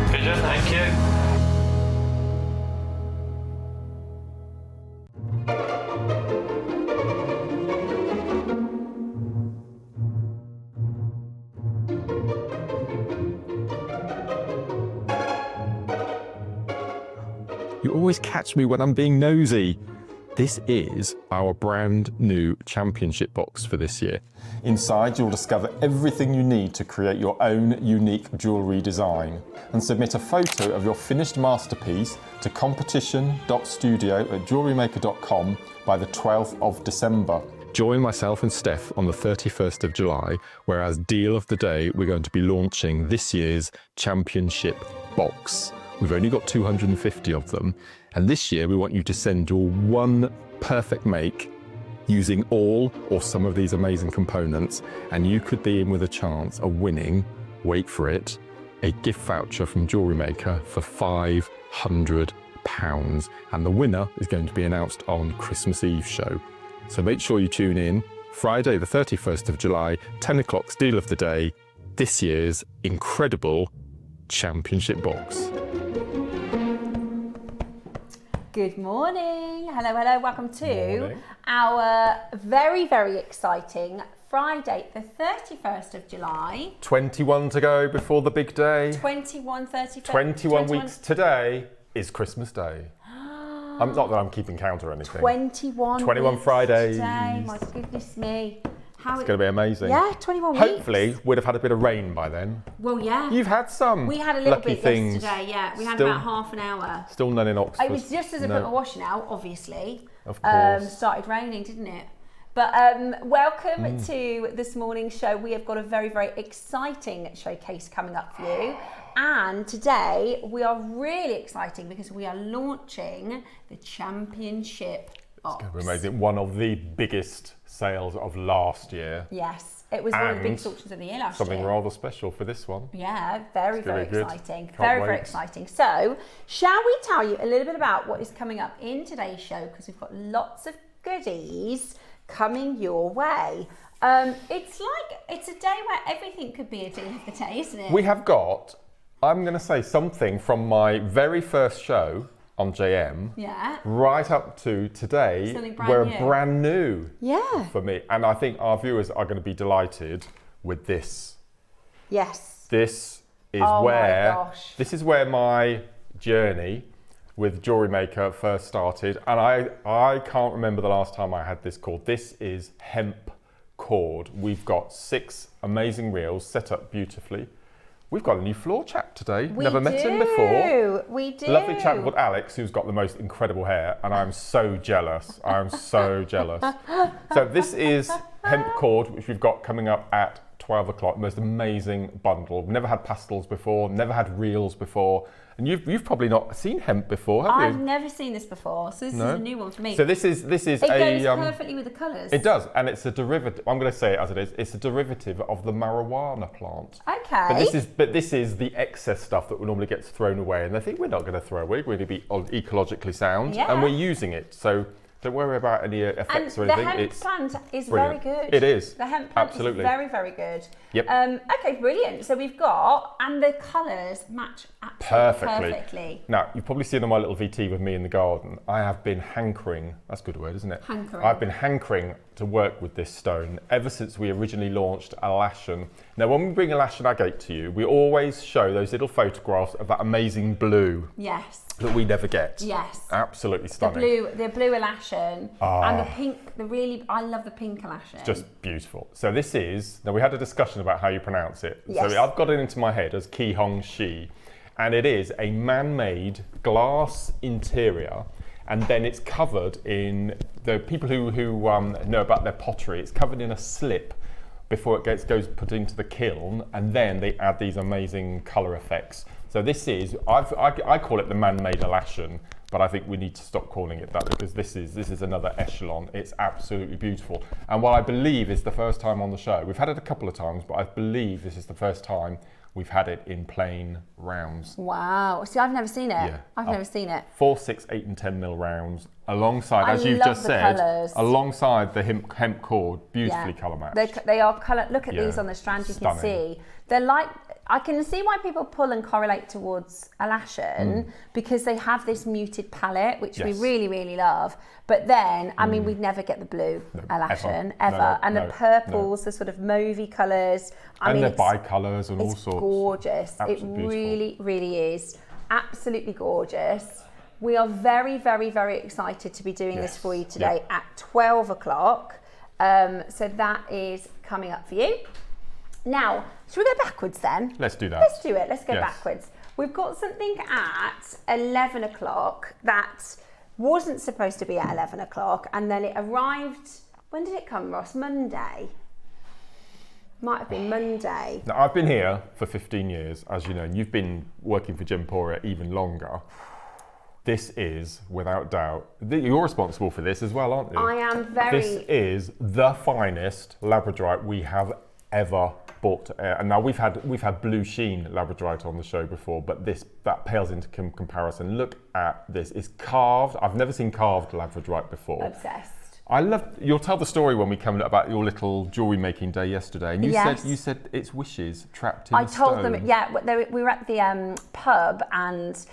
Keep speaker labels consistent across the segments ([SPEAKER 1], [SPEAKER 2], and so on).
[SPEAKER 1] Pigeon, thank you.
[SPEAKER 2] You always catch me when I'm being nosy. This is our brand new championship box for this year. Inside, you'll discover everything you need to create your own unique jewellery design and submit a photo of your finished masterpiece to competition.studio@jewellerymaker.com by the 12th of December. Join myself and Steph on the 31st of July, where as deal of the day, we're going to be launching this year's championship box. We've only got 250 of them, and this year we want you to send your one perfect make using all or some of these amazing components, and you could be in with a chance of winning, wait for it, a gift voucher from Jewellery Maker for £500, and the winner is going to be announced on Christmas Eve show. So make sure you tune in, Friday the 31st of July, 10 o'clock, deal of the day, this year's incredible championship box.
[SPEAKER 3] Good morning. Hello, hello. Welcome to our very, very exciting Friday, the 31st of July.
[SPEAKER 2] 21 to go before the big day.
[SPEAKER 3] 21
[SPEAKER 2] weeks today is Christmas Day. Not that I'm keeping count or anything.
[SPEAKER 3] 21
[SPEAKER 2] Fridays.
[SPEAKER 3] Today. My goodness me.
[SPEAKER 2] It's going to be amazing.
[SPEAKER 3] Yeah, 21 weeks.
[SPEAKER 2] Hopefully, we'd have had a bit of rain by then.
[SPEAKER 3] Well, yeah.
[SPEAKER 2] You've had some.
[SPEAKER 3] We had a little
[SPEAKER 2] lucky
[SPEAKER 3] bit
[SPEAKER 2] things.
[SPEAKER 3] yesterday, yeah. We had about half an hour.
[SPEAKER 2] Still none in Oxford.
[SPEAKER 3] It was just as I put my washing out, obviously.
[SPEAKER 2] Of course.
[SPEAKER 3] Started raining, didn't it? But welcome to this morning's show. We have got a very, very exciting showcase coming up for you. And today we are really exciting because we are launching the championship box.
[SPEAKER 2] It's going to be amazing. One of the biggest sales of last year.
[SPEAKER 3] Yes, it was one of the biggest auctions of the year last year.
[SPEAKER 2] Something rather special for this one.
[SPEAKER 3] Yeah, very, very exciting. Very exciting. So, shall we tell you a little bit about what is coming up in today's show? Because we've got lots of goodies coming your way. It's a day where everything could be a deal of the day, isn't it?
[SPEAKER 2] We have got, I'm going to say something from my very first show on JM, right up to today, brand new for me. And I think our viewers are going to be delighted with this.
[SPEAKER 3] Yes.
[SPEAKER 2] This is this is where my journey with Jewellery Maker first started. And I can't remember the last time I had this cord. This is hemp cord. We've got 6 amazing reels set up beautifully. We've got a new floor chap today. Never met him before.
[SPEAKER 3] We do.
[SPEAKER 2] Lovely chap called Alex, who's got the most incredible hair, and I'm so jealous. I'm so jealous. So this is hemp cord, which we've got coming up at 12 o'clock. Most amazing bundle. Never had pastels before, never had reels before. And you've probably not seen hemp before, have you?
[SPEAKER 3] I've never seen this before, so this is a new one for me.
[SPEAKER 2] So this is
[SPEAKER 3] it goes perfectly with the colours.
[SPEAKER 2] It does, and it's a derivative. I'm going to say it as it is. It's a derivative of the marijuana plant.
[SPEAKER 3] Okay.
[SPEAKER 2] But this is the excess stuff that normally gets thrown away, and I think we're not going to throw away. We're going to be ecologically sound, and we're using it. So don't worry about any effects or anything.
[SPEAKER 3] The hemp plant is
[SPEAKER 2] brilliant.
[SPEAKER 3] very good.
[SPEAKER 2] It is.
[SPEAKER 3] The hemp plant is very, very good.
[SPEAKER 2] Yep.
[SPEAKER 3] Okay, brilliant. So we've got, and the colours match absolutely perfectly.
[SPEAKER 2] Now, you've probably seen on my little VT with me in the garden, I have been hankering, that's a good word, isn't it?
[SPEAKER 3] Hankering.
[SPEAKER 2] I've been hankering to work with this stone ever since we originally launched Alashan. Now, when we bring Alashan agate to you, we always show those little photographs of that amazing blue.
[SPEAKER 3] Yes.
[SPEAKER 2] That we never get.
[SPEAKER 3] Yes.
[SPEAKER 2] Absolutely stunning.
[SPEAKER 3] The blue Alashan and the pink, I love the pink Alashan.
[SPEAKER 2] It's just beautiful. So this is, now we had a discussion about how you pronounce it.
[SPEAKER 3] Yes.
[SPEAKER 2] So I've got it into my head as Caihong Shi, and it is a man-made glass interior, and then it's covered in, the people who know about their pottery, it's covered in a slip before it goes put into the kiln, and then they add these amazing colour effects. So this is, I call it the man-made Alashan, but I think we need to stop calling it that because this is another echelon. It's absolutely beautiful. And what I believe is the first time on the show, we've had it a couple of times, but I believe this is the first time we've had it in plain rounds.
[SPEAKER 3] Wow. See, I've never seen it. Yeah. I've never seen it.
[SPEAKER 2] 4, 6, 8 and 10 mil rounds alongside, as you've just said, alongside the hemp cord, beautifully colour matched.
[SPEAKER 3] They are colour, look at these on the strand, you can see. They're like, I can see why people pull and correlate towards Alashan because they have this muted palette, which we really, really love. But then, I mean, we'd never get the blue Alashan ever. And the purples, the sort of mauvey colours.
[SPEAKER 2] And the bi-colours and all sorts.
[SPEAKER 3] It's gorgeous.
[SPEAKER 2] Absolutely
[SPEAKER 3] it really, really is. Absolutely gorgeous. We are very, very, very excited to be doing this for you today at 12 o'clock. So that is coming up for you. Now, should we go backwards then?
[SPEAKER 2] Let's do that.
[SPEAKER 3] Let's do it. Let's go backwards. We've got something at 11 o'clock that wasn't supposed to be at 11 o'clock, and then it arrived. When did it come, Ross? Monday? Might have been Monday.
[SPEAKER 2] Now, I've been here for 15 years, as you know, and you've been working for Gemporia even longer. This is, without doubt, you're responsible for this as well, aren't you?
[SPEAKER 3] I am very...
[SPEAKER 2] This is the finest labradorite we have ever bought. And now we've had blue sheen labradorite on the show before, but that pales into comparison. Look at this. It's carved. I've never seen carved labradorite before.
[SPEAKER 3] Obsessed.
[SPEAKER 2] You'll tell the story when we come about your little jewellery making day yesterday, and you said it's wishes trapped in stone. I told them,
[SPEAKER 3] we were at the pub, and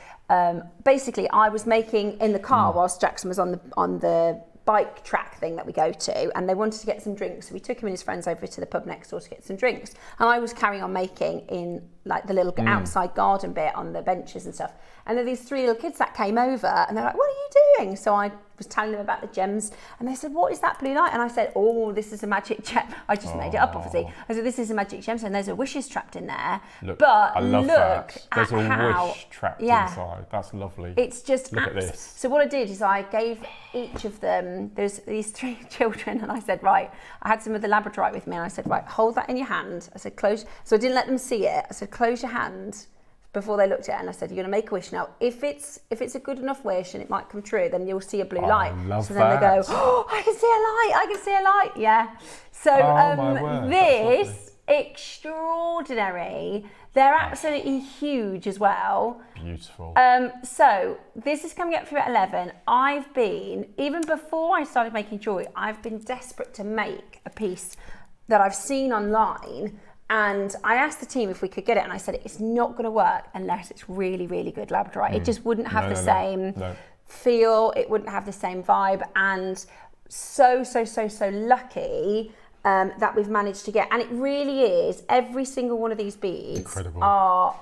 [SPEAKER 3] basically I was making in the car whilst Jackson was on the bike track thing that we go to, and they wanted to get some drinks, so we took him and his friends over to the pub next door to get some drinks, and I was carrying on making in like the little outside garden bit on the benches and stuff, and then these three little kids that came over and they're like, what are you doing? So I was telling them about the gems, and they said, what is that blue light? And I said, oh, this is a magic gem. I just made it up, obviously. I said, this is a magic gemstone, and there's a wishes trapped in there.
[SPEAKER 2] Look,
[SPEAKER 3] but
[SPEAKER 2] I love that. There's a wish trapped inside. That's lovely.
[SPEAKER 3] It's just
[SPEAKER 2] look at this.
[SPEAKER 3] So what I did is I gave each of them, there's these three children, and I said, right, I had some of the labradorite with me, and I said, right, hold that in your hand. I said, close. So I didn't let them see it. I said, close your hand. Before they looked at it, and I said, you're going to make a wish now. If it's a good enough wish and it might come true, then you'll see a blue light.
[SPEAKER 2] Love
[SPEAKER 3] so then they go, oh, I can see a light, I can see a light. Yeah. So this extraordinary. They're absolutely huge as well.
[SPEAKER 2] Beautiful.
[SPEAKER 3] So this is coming up for you at 11. I've been, even before I started making jewellery, I've been desperate to make a piece that I've seen online. And I asked the team if we could get it, and I said, it's not going to work unless it's really, really good labradorite. It just wouldn't have the same feel, it wouldn't have the same vibe, and so lucky that we've managed to get. And it really is, every single one of these beads are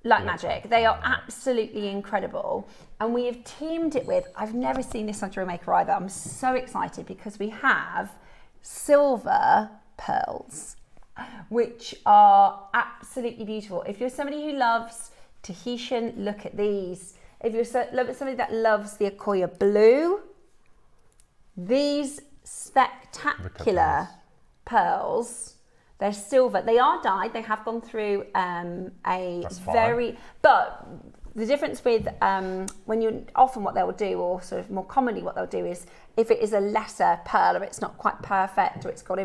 [SPEAKER 3] like magic. They are absolutely incredible. And we have teamed it with, I've never seen this on JewelleryMaker either, I'm so excited because we have silver pearls, which are absolutely beautiful. If you're somebody who loves Tahitian, look at these. If you're somebody that loves the Akoya blue, these spectacular pearls, they're silver. They are dyed. They have gone through but the difference with when you often what they'll do, or sort of more commonly what they'll do, is if it is a lesser pearl, or it's not quite perfect, or it's got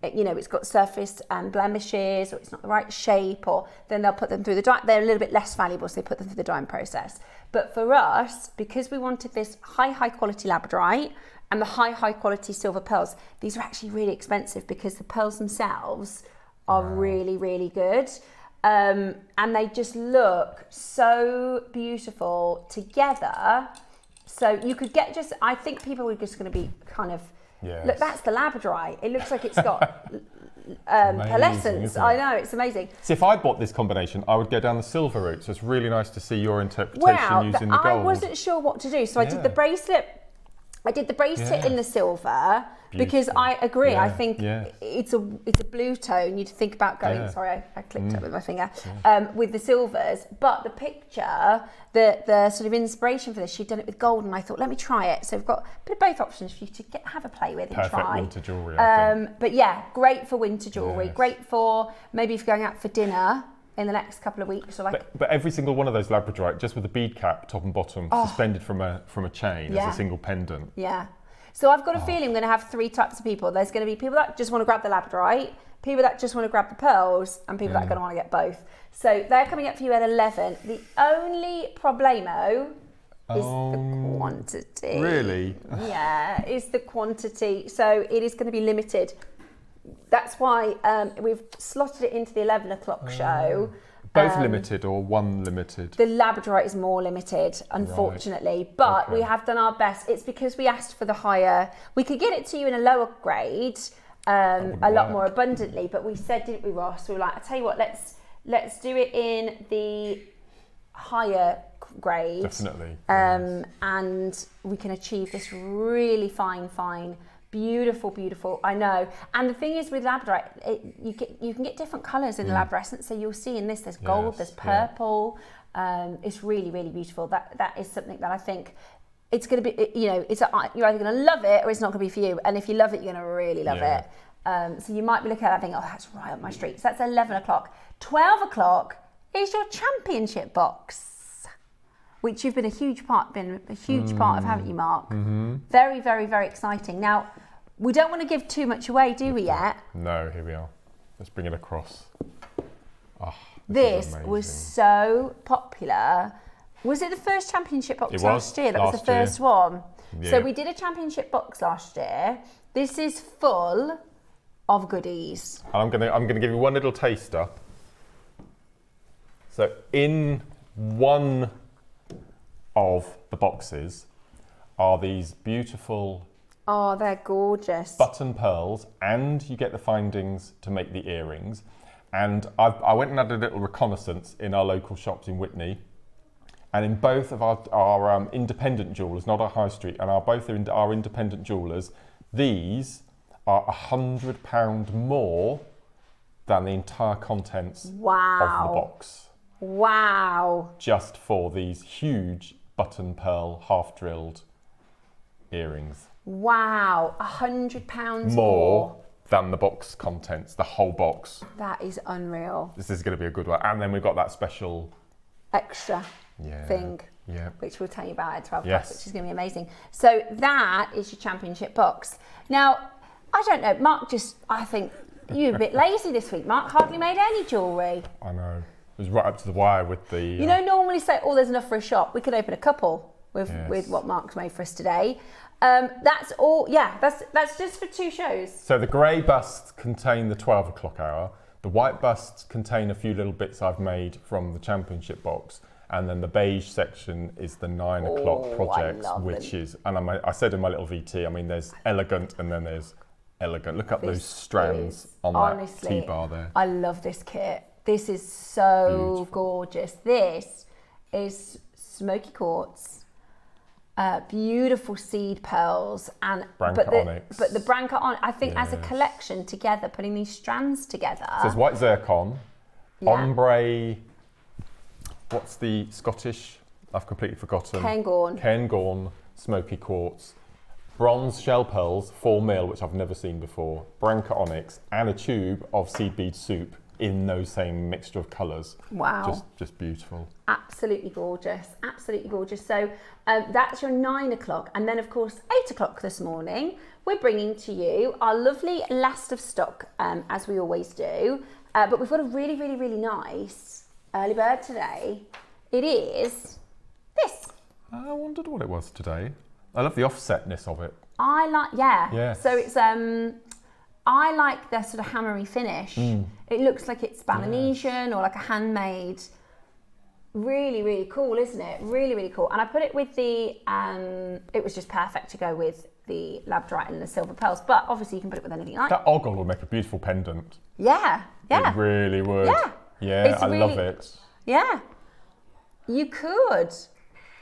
[SPEAKER 3] it's got surface blemishes, or it's not the right shape, or then they'll put them through the dye. They're a little bit less valuable, so they put them through the dyeing process. But for us, because we wanted this high quality labradorite and the high quality silver pearls, these are actually really expensive because the pearls themselves are really, really good. And they just look so beautiful together. So you could get I think people are just going to be kind of, look, that's the labradorite. It looks like it's got pearlescence. I know, it's amazing.
[SPEAKER 2] So if I bought this combination, I would go down the silver route. So it's really nice to see your interpretation using the gold. I wasn't
[SPEAKER 3] sure what to do. So I did the bracelet. In the silver. Because I agree. I think it's a blue tone. You'd think about going. Sorry, I clicked it with my finger. With the silvers, but the picture, the sort of inspiration for this, she'd done it with gold, and I thought, let me try it. So we've got a bit of both options for you to have a play with and try.
[SPEAKER 2] Perfect winter jewellery. I think.
[SPEAKER 3] But yeah, great for winter jewellery. Great for maybe if you're going out for dinner in the next couple of weeks, or
[SPEAKER 2] but every single one of those labradorite, just with the bead cap, top and bottom, suspended from a chain as a single pendant.
[SPEAKER 3] Yeah. So I've got a feeling I'm going to have three types of people. There's going to be people that just want to grab the labradorite, people that just want to grab the pearls, and people that are going to want to get both. So they're coming up for you at 11. The only problemo is the quantity.
[SPEAKER 2] Really?
[SPEAKER 3] Yeah, is the quantity. So it is going to be limited. that's why we've slotted it into the 11 o'clock show.
[SPEAKER 2] Both limited or one limited?
[SPEAKER 3] The Labradorite is more limited, unfortunately, right. But we have done our best. It's because we asked for the higher. We could get it to you in a lower grade, a lot more abundantly, but we said, didn't we, Ross? We were like, I tell you what, let's do it in the higher grade.
[SPEAKER 2] Definitely.
[SPEAKER 3] And we can achieve this really fine, beautiful, I know. And the thing is with labradorite, you can get different colours in the labrascent. So you'll see in this, there's gold, there's purple. It's really beautiful. That is something that I think it's going to be, you know, you're either going to love it or it's not going to be for you. And if you love it, you're going to really love it. So you might be looking at that and thinking, oh, that's right up my street. So that's 11 o'clock. 12 o'clock is your championship box, which you've been a huge part of, haven't you, Mark? Mm-hmm. Very exciting. Now, we don't want to give too much away, do we yet?
[SPEAKER 2] No, here we are. Let's bring it across. Oh,
[SPEAKER 3] this was so popular. Was it the first championship box last year? That was the first one. Yeah. So we did a championship box last year. This is full of goodies. And
[SPEAKER 2] I'm gonna give you one little taster. So in one of the boxes are these beautiful,
[SPEAKER 3] they're gorgeous,
[SPEAKER 2] button pearls, and you get the findings to make the earrings. And I went and had a little reconnaissance in our local shops in Witney, and in both of our independent jewellers, not our high street, and our independent jewellers, these are £100 more than the entire contents of the box.
[SPEAKER 3] Wow.
[SPEAKER 2] Just for these huge button pearl half-drilled earrings.
[SPEAKER 3] Wow, £100
[SPEAKER 2] more than the box contents, the whole box.
[SPEAKER 3] That is unreal.
[SPEAKER 2] This is going to be a good one. And then we've got that special
[SPEAKER 3] extra thing, which we'll tell you about at 12 o'clock, which is going to be amazing. So that is your championship box. Now, I don't know, Mark, I think you're a bit lazy this week, Mark. Hardly made any jewellery.
[SPEAKER 2] I know. It was right up to the wire with the...
[SPEAKER 3] You know, normally say, there's enough for a shop. We could open a couple with what Mark's made for us today. That's all, that's just for 2 shows.
[SPEAKER 2] So the grey busts contain the 12 o'clock hour. The white busts contain a few little bits I've made from the championship box. And then the beige section is the 9 o'clock project, which is, and I said in my little VT, I mean, there's elegant and then there's elegant. Look at those strands on that T-bar there.
[SPEAKER 3] I love this kit. This is so gorgeous. This is Smokey Quartz, beautiful seed pearls, and
[SPEAKER 2] onyx.
[SPEAKER 3] But the Branca onyx, I think, as a collection together, putting these strands together.
[SPEAKER 2] So there's white zircon, ombre. What's the Scottish? I've completely forgotten. Cairngorm, Smokey Quartz, bronze shell pearls, 4 mil, which I've never seen before, Branca onyx, and a tube of seed bead soup in those same mixture of colours.
[SPEAKER 3] Wow.
[SPEAKER 2] Just beautiful.
[SPEAKER 3] Absolutely gorgeous. So that's your 9 o'clock. And then, of course, 8 o'clock this morning, we're bringing to you our lovely last of stock, as we always do. But we've got a really nice early bird today. It is this.
[SPEAKER 2] I wondered what it was today. I love the offsetness of it.
[SPEAKER 3] I like, So it's I like the sort of hammery finish. It looks like it's Balinesian or like a handmade. Really cool, isn't it? Really cool. And I put it with the, it was just perfect to go with the labradorite and the silver pearls, but obviously you can put it with anything like
[SPEAKER 2] that. Ogle would make a beautiful pendant.
[SPEAKER 3] Yeah.
[SPEAKER 2] It really would. Yeah, I love it.
[SPEAKER 3] Yeah. You could.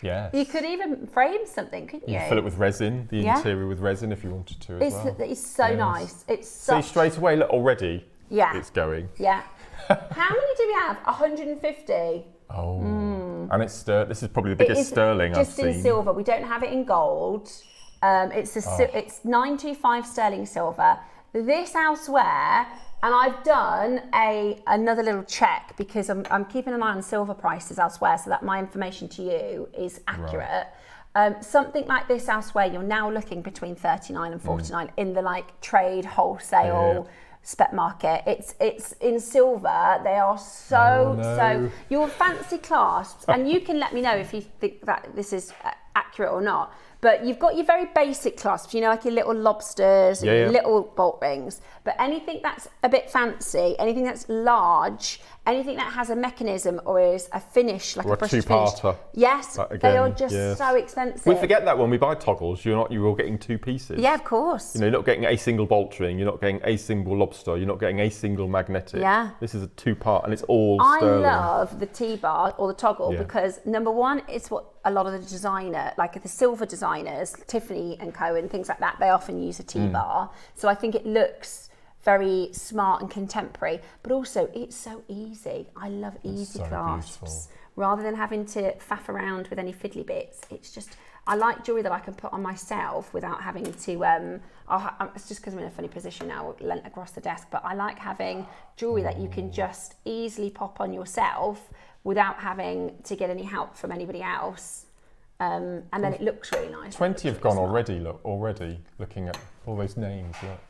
[SPEAKER 2] Yes.
[SPEAKER 3] You could even frame something, couldn't you?
[SPEAKER 2] You fill it with resin, the interior with resin if you wanted to as well.
[SPEAKER 3] It's so nice. It's
[SPEAKER 2] See, straight away, look, already it's going.
[SPEAKER 3] Yeah. How many do we have? 150.
[SPEAKER 2] Oh. And it's this is probably the biggest sterling I've seen.
[SPEAKER 3] Just in silver. We don't have it in gold. It's 925 sterling silver. This elsewhere, and I've done another little check because I'm keeping an eye on silver prices elsewhere so that my information to you is accurate. Right. Something like this elsewhere, you're now looking between 39 and 49 in the like trade wholesale spec market. It's in silver. They are so your fancy clasps, and you can let me know if you think that this is accurate or not. But you've got your very basic clasps, you know, like your little lobsters and your little bolt rings. But anything that's a bit fancy, anything that's large, anything that has a mechanism or is a finish, like
[SPEAKER 2] or
[SPEAKER 3] a brushed
[SPEAKER 2] two-parter.
[SPEAKER 3] finish. Yes, they are just so expensive.
[SPEAKER 2] We forget that when we buy toggles, you're all getting two pieces.
[SPEAKER 3] Yeah, of course.
[SPEAKER 2] You know, you're not getting a single bolt ring, you're not getting a single lobster, you're not getting a single magnetic.
[SPEAKER 3] Yeah.
[SPEAKER 2] This is a two-part and it's all sterling.
[SPEAKER 3] I love the T-bar or the toggle because number one, it's what a lot of the designer, like the silver designers, Tiffany and Co and things like that, they often use a T-bar. So I think it looks very smart and contemporary, but also it's so easy. I love easy clasps. Beautiful. Rather than having to faff around with any fiddly bits, it's just, I like jewellery that I can put on myself without having to, it's just because I'm in a funny position now, leant across the desk, but I like having jewellery that you can just easily pop on yourself without having to get any help from anybody else. And then it looks really nice.
[SPEAKER 2] 20 have gone already, looking at all those names, look.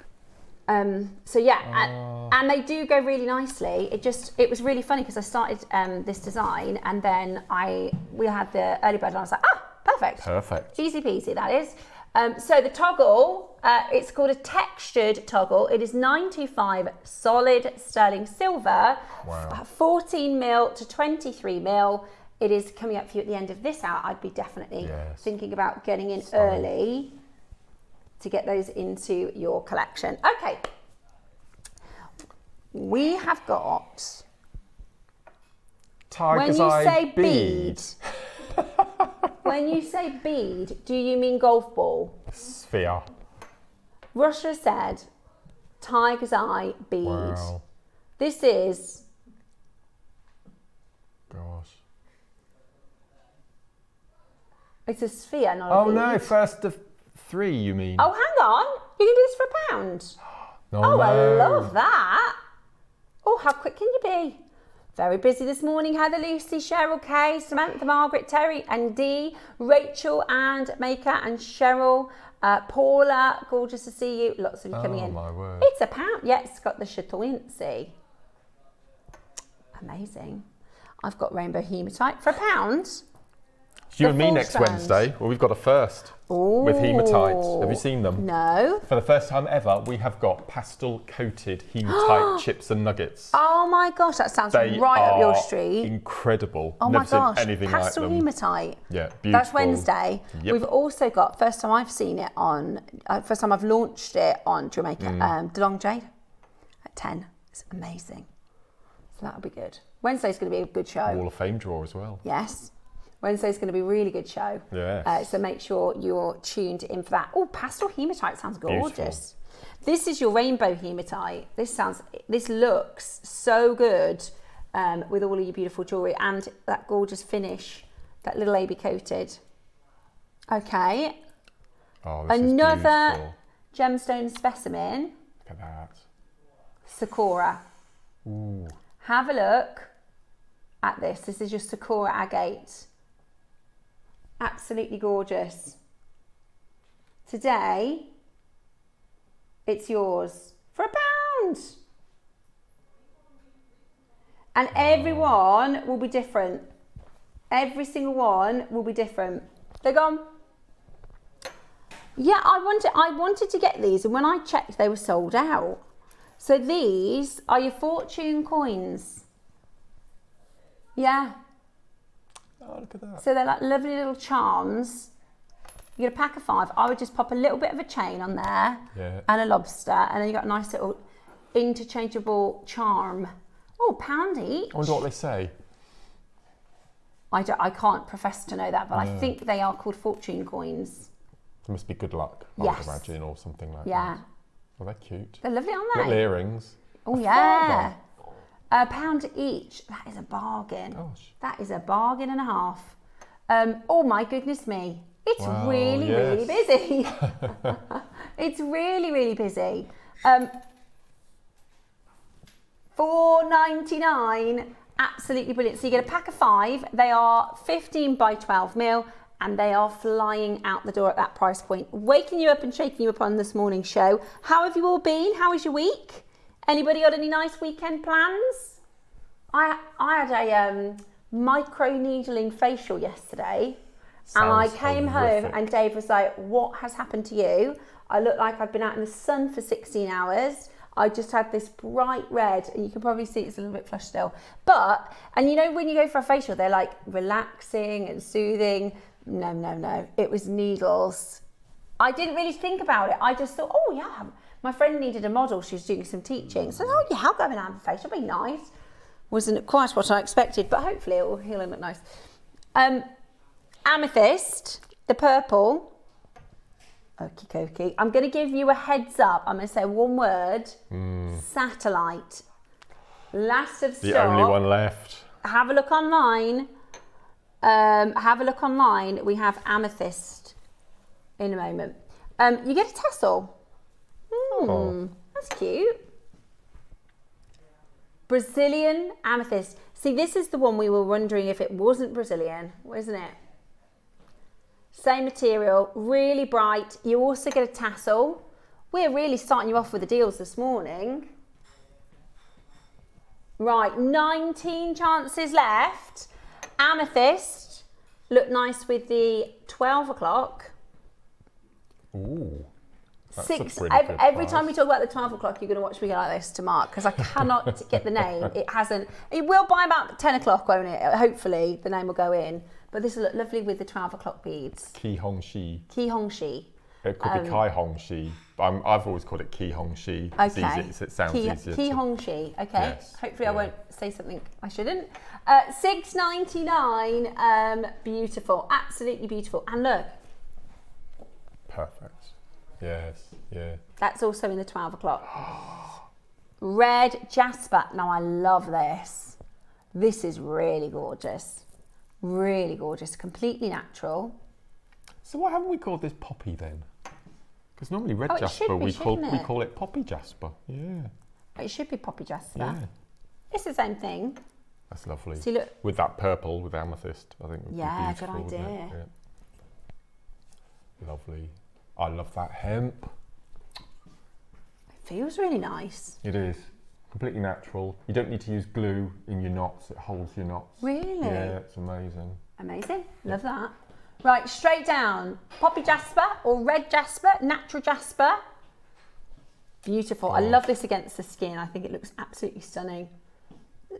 [SPEAKER 3] So yeah, and they do go really nicely. It was really funny because I started this design and then we had the early bird and I was like, perfect.
[SPEAKER 2] Perfect.
[SPEAKER 3] Easy peasy, that is. So the toggle, it's called a textured toggle. It is 925 solid sterling silver, 14 mil to 23 mil. It is coming up for you at the end of this hour. I'd be definitely thinking about getting in early to get those into your collection. Okay, we have got
[SPEAKER 2] Tiger's Eye bead.
[SPEAKER 3] When you say bead, do you mean golf ball?
[SPEAKER 2] Sphere.
[SPEAKER 3] Russia said Tiger's Eye bead.
[SPEAKER 2] Wow.
[SPEAKER 3] This is...
[SPEAKER 2] Gosh.
[SPEAKER 3] It's a sphere, not a bead.
[SPEAKER 2] Oh no, first of 3 you mean?
[SPEAKER 3] Oh, hang on. You can do this for £1.
[SPEAKER 2] No.
[SPEAKER 3] I love that. Oh, how quick can you be? Very busy this morning. Heather, Lucy, Cheryl, Kay, Samantha, Margaret, Terry and Dee, Rachel and Maker and Cheryl, Paula, gorgeous to see you. Lots of you coming in.
[SPEAKER 2] My word.
[SPEAKER 3] It's £1. Yeah, it's got the chatoyancy. Amazing. I've got rainbow hematite for £1.
[SPEAKER 2] It's you and me next Wednesday. Well, we've got a first with hematite. Have you seen them?
[SPEAKER 3] No.
[SPEAKER 2] For the first time ever, we have got pastel coated hematite chips and nuggets.
[SPEAKER 3] Oh my gosh, that sounds right up your street.
[SPEAKER 2] Incredible.
[SPEAKER 3] Oh
[SPEAKER 2] Never
[SPEAKER 3] my gosh,
[SPEAKER 2] seen anything
[SPEAKER 3] pastel
[SPEAKER 2] like them.
[SPEAKER 3] hematite.
[SPEAKER 2] Yeah, beautiful.
[SPEAKER 3] That's Wednesday.
[SPEAKER 2] Yep.
[SPEAKER 3] We've also got, first time I've seen it on, first time I've launched it on JewelleryMaker, DeLong Jade at 10. It's amazing. So that'll be good. Wednesday's going to be a good show.
[SPEAKER 2] Wall of Fame draw as well.
[SPEAKER 3] Yes. Wednesday's going to be a really good show.
[SPEAKER 2] Yeah.
[SPEAKER 3] So make sure you're tuned in for that. Oh, pastel hematite sounds gorgeous. Beautiful. This is your rainbow hematite. This looks so good with all of your beautiful jewellery and that gorgeous finish, that little AB coated. Okay.
[SPEAKER 2] Oh, this
[SPEAKER 3] Another
[SPEAKER 2] is
[SPEAKER 3] gemstone specimen.
[SPEAKER 2] Look at that.
[SPEAKER 3] Sakura.
[SPEAKER 2] Ooh.
[SPEAKER 3] Have a look at this. This is your Sakura agate. Absolutely gorgeous. Today, it's yours for £1. And everyone will be different. Every single one will be different. They're gone. Yeah, I wanted to get these, and when I checked, they were sold out. So these are your fortune coins. Yeah.
[SPEAKER 2] Oh, look at that.
[SPEAKER 3] So they're like lovely little charms. You get a pack of 5. I would just pop a little bit of a chain on there and a lobster, and then you got a nice little interchangeable charm. Oh, £1 each.
[SPEAKER 2] I wonder what they say.
[SPEAKER 3] I can't profess to know that, but I think they are called fortune coins.
[SPEAKER 2] It must be good luck, I would imagine, or something like that.
[SPEAKER 3] Yeah.
[SPEAKER 2] Well, they're cute.
[SPEAKER 3] They're lovely, aren't they?
[SPEAKER 2] Little earrings.
[SPEAKER 3] Oh, yeah. £1 each. That is a bargain.
[SPEAKER 2] Gosh.
[SPEAKER 3] That is a bargain and a half. Oh my goodness me. It's really busy. It's really busy. $4.99. Absolutely brilliant. So you get a pack of 5. They are 15 by 12 mil. And they are flying out the door at that price point. Waking you up and shaking you up on this morning's show. How have you all been? How was your week? Anybody got any nice weekend plans? I had a micro needling facial yesterday. And I came home and Dave was like, what has happened to you? I looked like I'd been out in the sun for 16 hours. I just had this bright red, and you can probably see it's a little bit flushed still. But, and you know, when you go for a facial, they're like relaxing and soothing. No, no, no. It was needles. I didn't really think about it. I just thought, oh yeah, my friend needed a model. She was doing some teaching. So, oh yeah, I'll go and have a facial. It'll be nice. Wasn't quite what I expected, but hopefully it will heal and look nice. Amethyst, the purple. Okie dokie. I'm going to give you a heads up. I'm going to say one word. Satellite. Last of stock.
[SPEAKER 2] The only one left.
[SPEAKER 3] Have a look online. Have a look online. We have amethyst in a moment. You get a tassel. That's cute. Brazilian amethyst. See, this is the one we were wondering if it wasn't Brazilian, wasn't it? Same material, really bright. You also get a tassel. We're really starting you off with the deals this morning. Right, 19 chances left. Amethyst, look nice with the 12 o'clock.
[SPEAKER 2] Ooh.
[SPEAKER 3] Every time we talk about the 12 o'clock, you're going to watch me go like this to Mark, because I cannot get the name. It will by about 10 o'clock, won't it? Hopefully the name will go in. But this will look lovely with the 12 o'clock beads.
[SPEAKER 2] Caihong Shi.
[SPEAKER 3] Caihong Shi.
[SPEAKER 2] It could be Caihong Shi. I've always called it Caihong Shi.
[SPEAKER 3] Okay.
[SPEAKER 2] It sounds easier.
[SPEAKER 3] Caihong Shi. Okay.
[SPEAKER 2] Yes.
[SPEAKER 3] Hopefully I won't say something I shouldn't. $6.99. Beautiful. Absolutely beautiful. And look.
[SPEAKER 2] Perfect. Yes. Yeah.
[SPEAKER 3] That's also in the 12 o'clock. Red jasper. Now I love this. This is really gorgeous. Really gorgeous. Completely natural.
[SPEAKER 2] So why haven't we called this poppy then? Because normally red jasper we call it poppy jasper. Yeah.
[SPEAKER 3] It should be poppy jasper.
[SPEAKER 2] Yeah.
[SPEAKER 3] It's the same thing.
[SPEAKER 2] That's lovely.
[SPEAKER 3] See, look.
[SPEAKER 2] With that purple, with amethyst, I think would be beautiful.
[SPEAKER 3] Good idea.
[SPEAKER 2] Yeah. Lovely. I love that hemp.
[SPEAKER 3] It feels really nice.
[SPEAKER 2] It is. Completely natural. You don't need to use glue in your knots. It holds your knots.
[SPEAKER 3] Really?
[SPEAKER 2] Yeah, it's amazing.
[SPEAKER 3] Amazing. Love that. Right, straight down. Poppy jasper or red jasper, natural jasper. Beautiful. I love this against the skin. I think it looks absolutely stunning.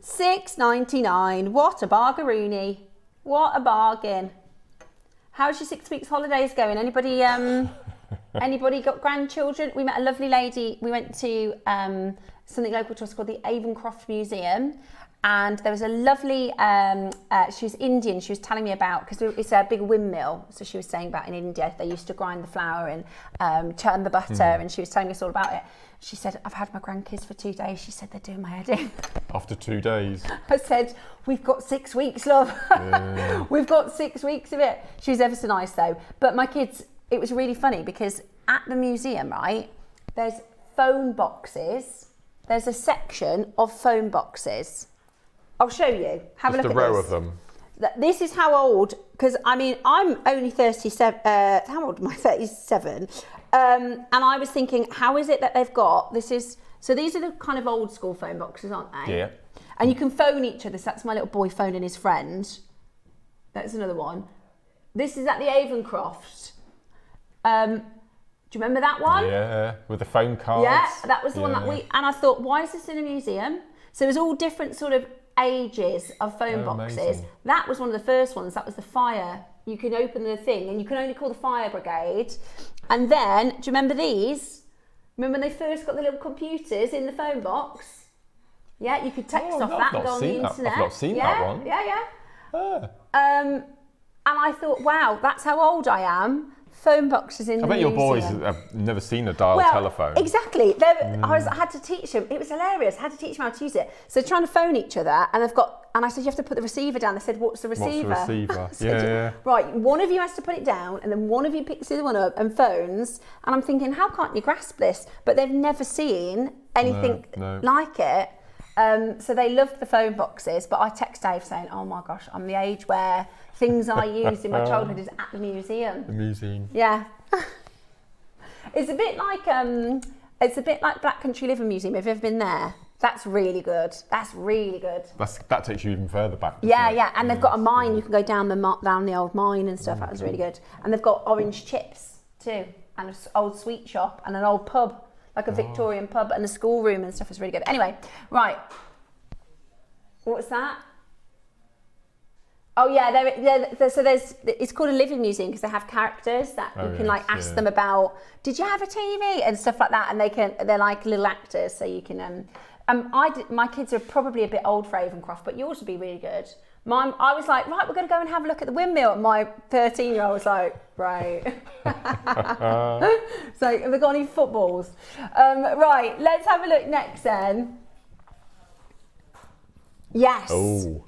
[SPEAKER 3] $6.99. What a bargaroony. What a bargain. How's your 6 weeks holidays going? Anybody anybody got grandchildren? We met a lovely lady. We went to something local to us called the Avon Museum, and there was a lovely she was Indian. She was telling me about, because it's a big windmill, so she was saying about in India they used to grind the flour and churn the butter, and she was telling us all about it. She said, I've had my grandkids for 2 days. She said, they're doing my head in.
[SPEAKER 2] After 2 days.
[SPEAKER 3] I said, we've got 6 weeks, love. Yeah. We've got 6 weeks of it. She was ever so nice though. But my kids, it was really funny because at the museum, right, there's phone boxes. There's a section of phone boxes. I'll show you. Have a look at this. Just a row
[SPEAKER 2] of them.
[SPEAKER 3] This is how old, because I mean, I'm only 37, how old am I? 37. And I was thinking, how is it that they've got, so these are the kind of old school phone boxes, aren't they?
[SPEAKER 2] Yeah.
[SPEAKER 3] And you can phone each other. So that's my little boy phoning his friend. That's another one. This is at the Avoncroft. Do you remember that one?
[SPEAKER 2] Yeah, with the phone cards.
[SPEAKER 3] Yeah, that was the one that and I thought, why is this in a museum? So it was all different sort of ages of phone boxes.
[SPEAKER 2] Amazing.
[SPEAKER 3] That was one of the first ones. That was the fire. You could open the thing and you can only call the fire brigade. And then, do you remember these? Remember when they first got the little computers in the phone box? Yeah, you could text off that and go on the internet.
[SPEAKER 2] I've not seen that one.
[SPEAKER 3] Yeah. And I thought, wow, that's how old I am. Phone boxes in the museum.
[SPEAKER 2] I bet your boys have never seen a dial telephone.
[SPEAKER 3] Exactly. I had to teach them. It was hilarious. I had to teach them how to use it. So trying to phone each other, and I said, you have to put the receiver down. They said, what's the receiver?
[SPEAKER 2] What's the receiver?
[SPEAKER 3] Said, right, one of you has to put it down, and then one of you picks the other one up and phones. And I'm thinking, how can't you grasp this? But they've never seen anything like it. So they loved the phone boxes, but I text Dave saying, oh my gosh, I'm the age where things I used in my childhood is at the museum.
[SPEAKER 2] The museum.
[SPEAKER 3] Yeah. It's a bit like Black Country Living Museum. Have you ever been there? That's really good. That's really good.
[SPEAKER 2] That takes you even further back.
[SPEAKER 3] Yeah, yeah. And they've got a mine. You can go down the old mine and stuff. That was really good. And they've got orange chips too, and an old sweet shop, and an old pub, like a Victorian pub, and a schoolroom and stuff. Is really good. Anyway, right. What's that? Oh yeah, so it's called a living museum because they have characters that you can like ask them about. Did you have a TV and stuff like that, and they're like little actors, so you can. My kids are probably a bit old for Avon-Croft, but yours would be really good. I was like, right, we're going to go and have a look at the windmill. And my 13-year-old was like, right. So have we got any footballs? Right, let's have a look next then. Yes.
[SPEAKER 2] Oh.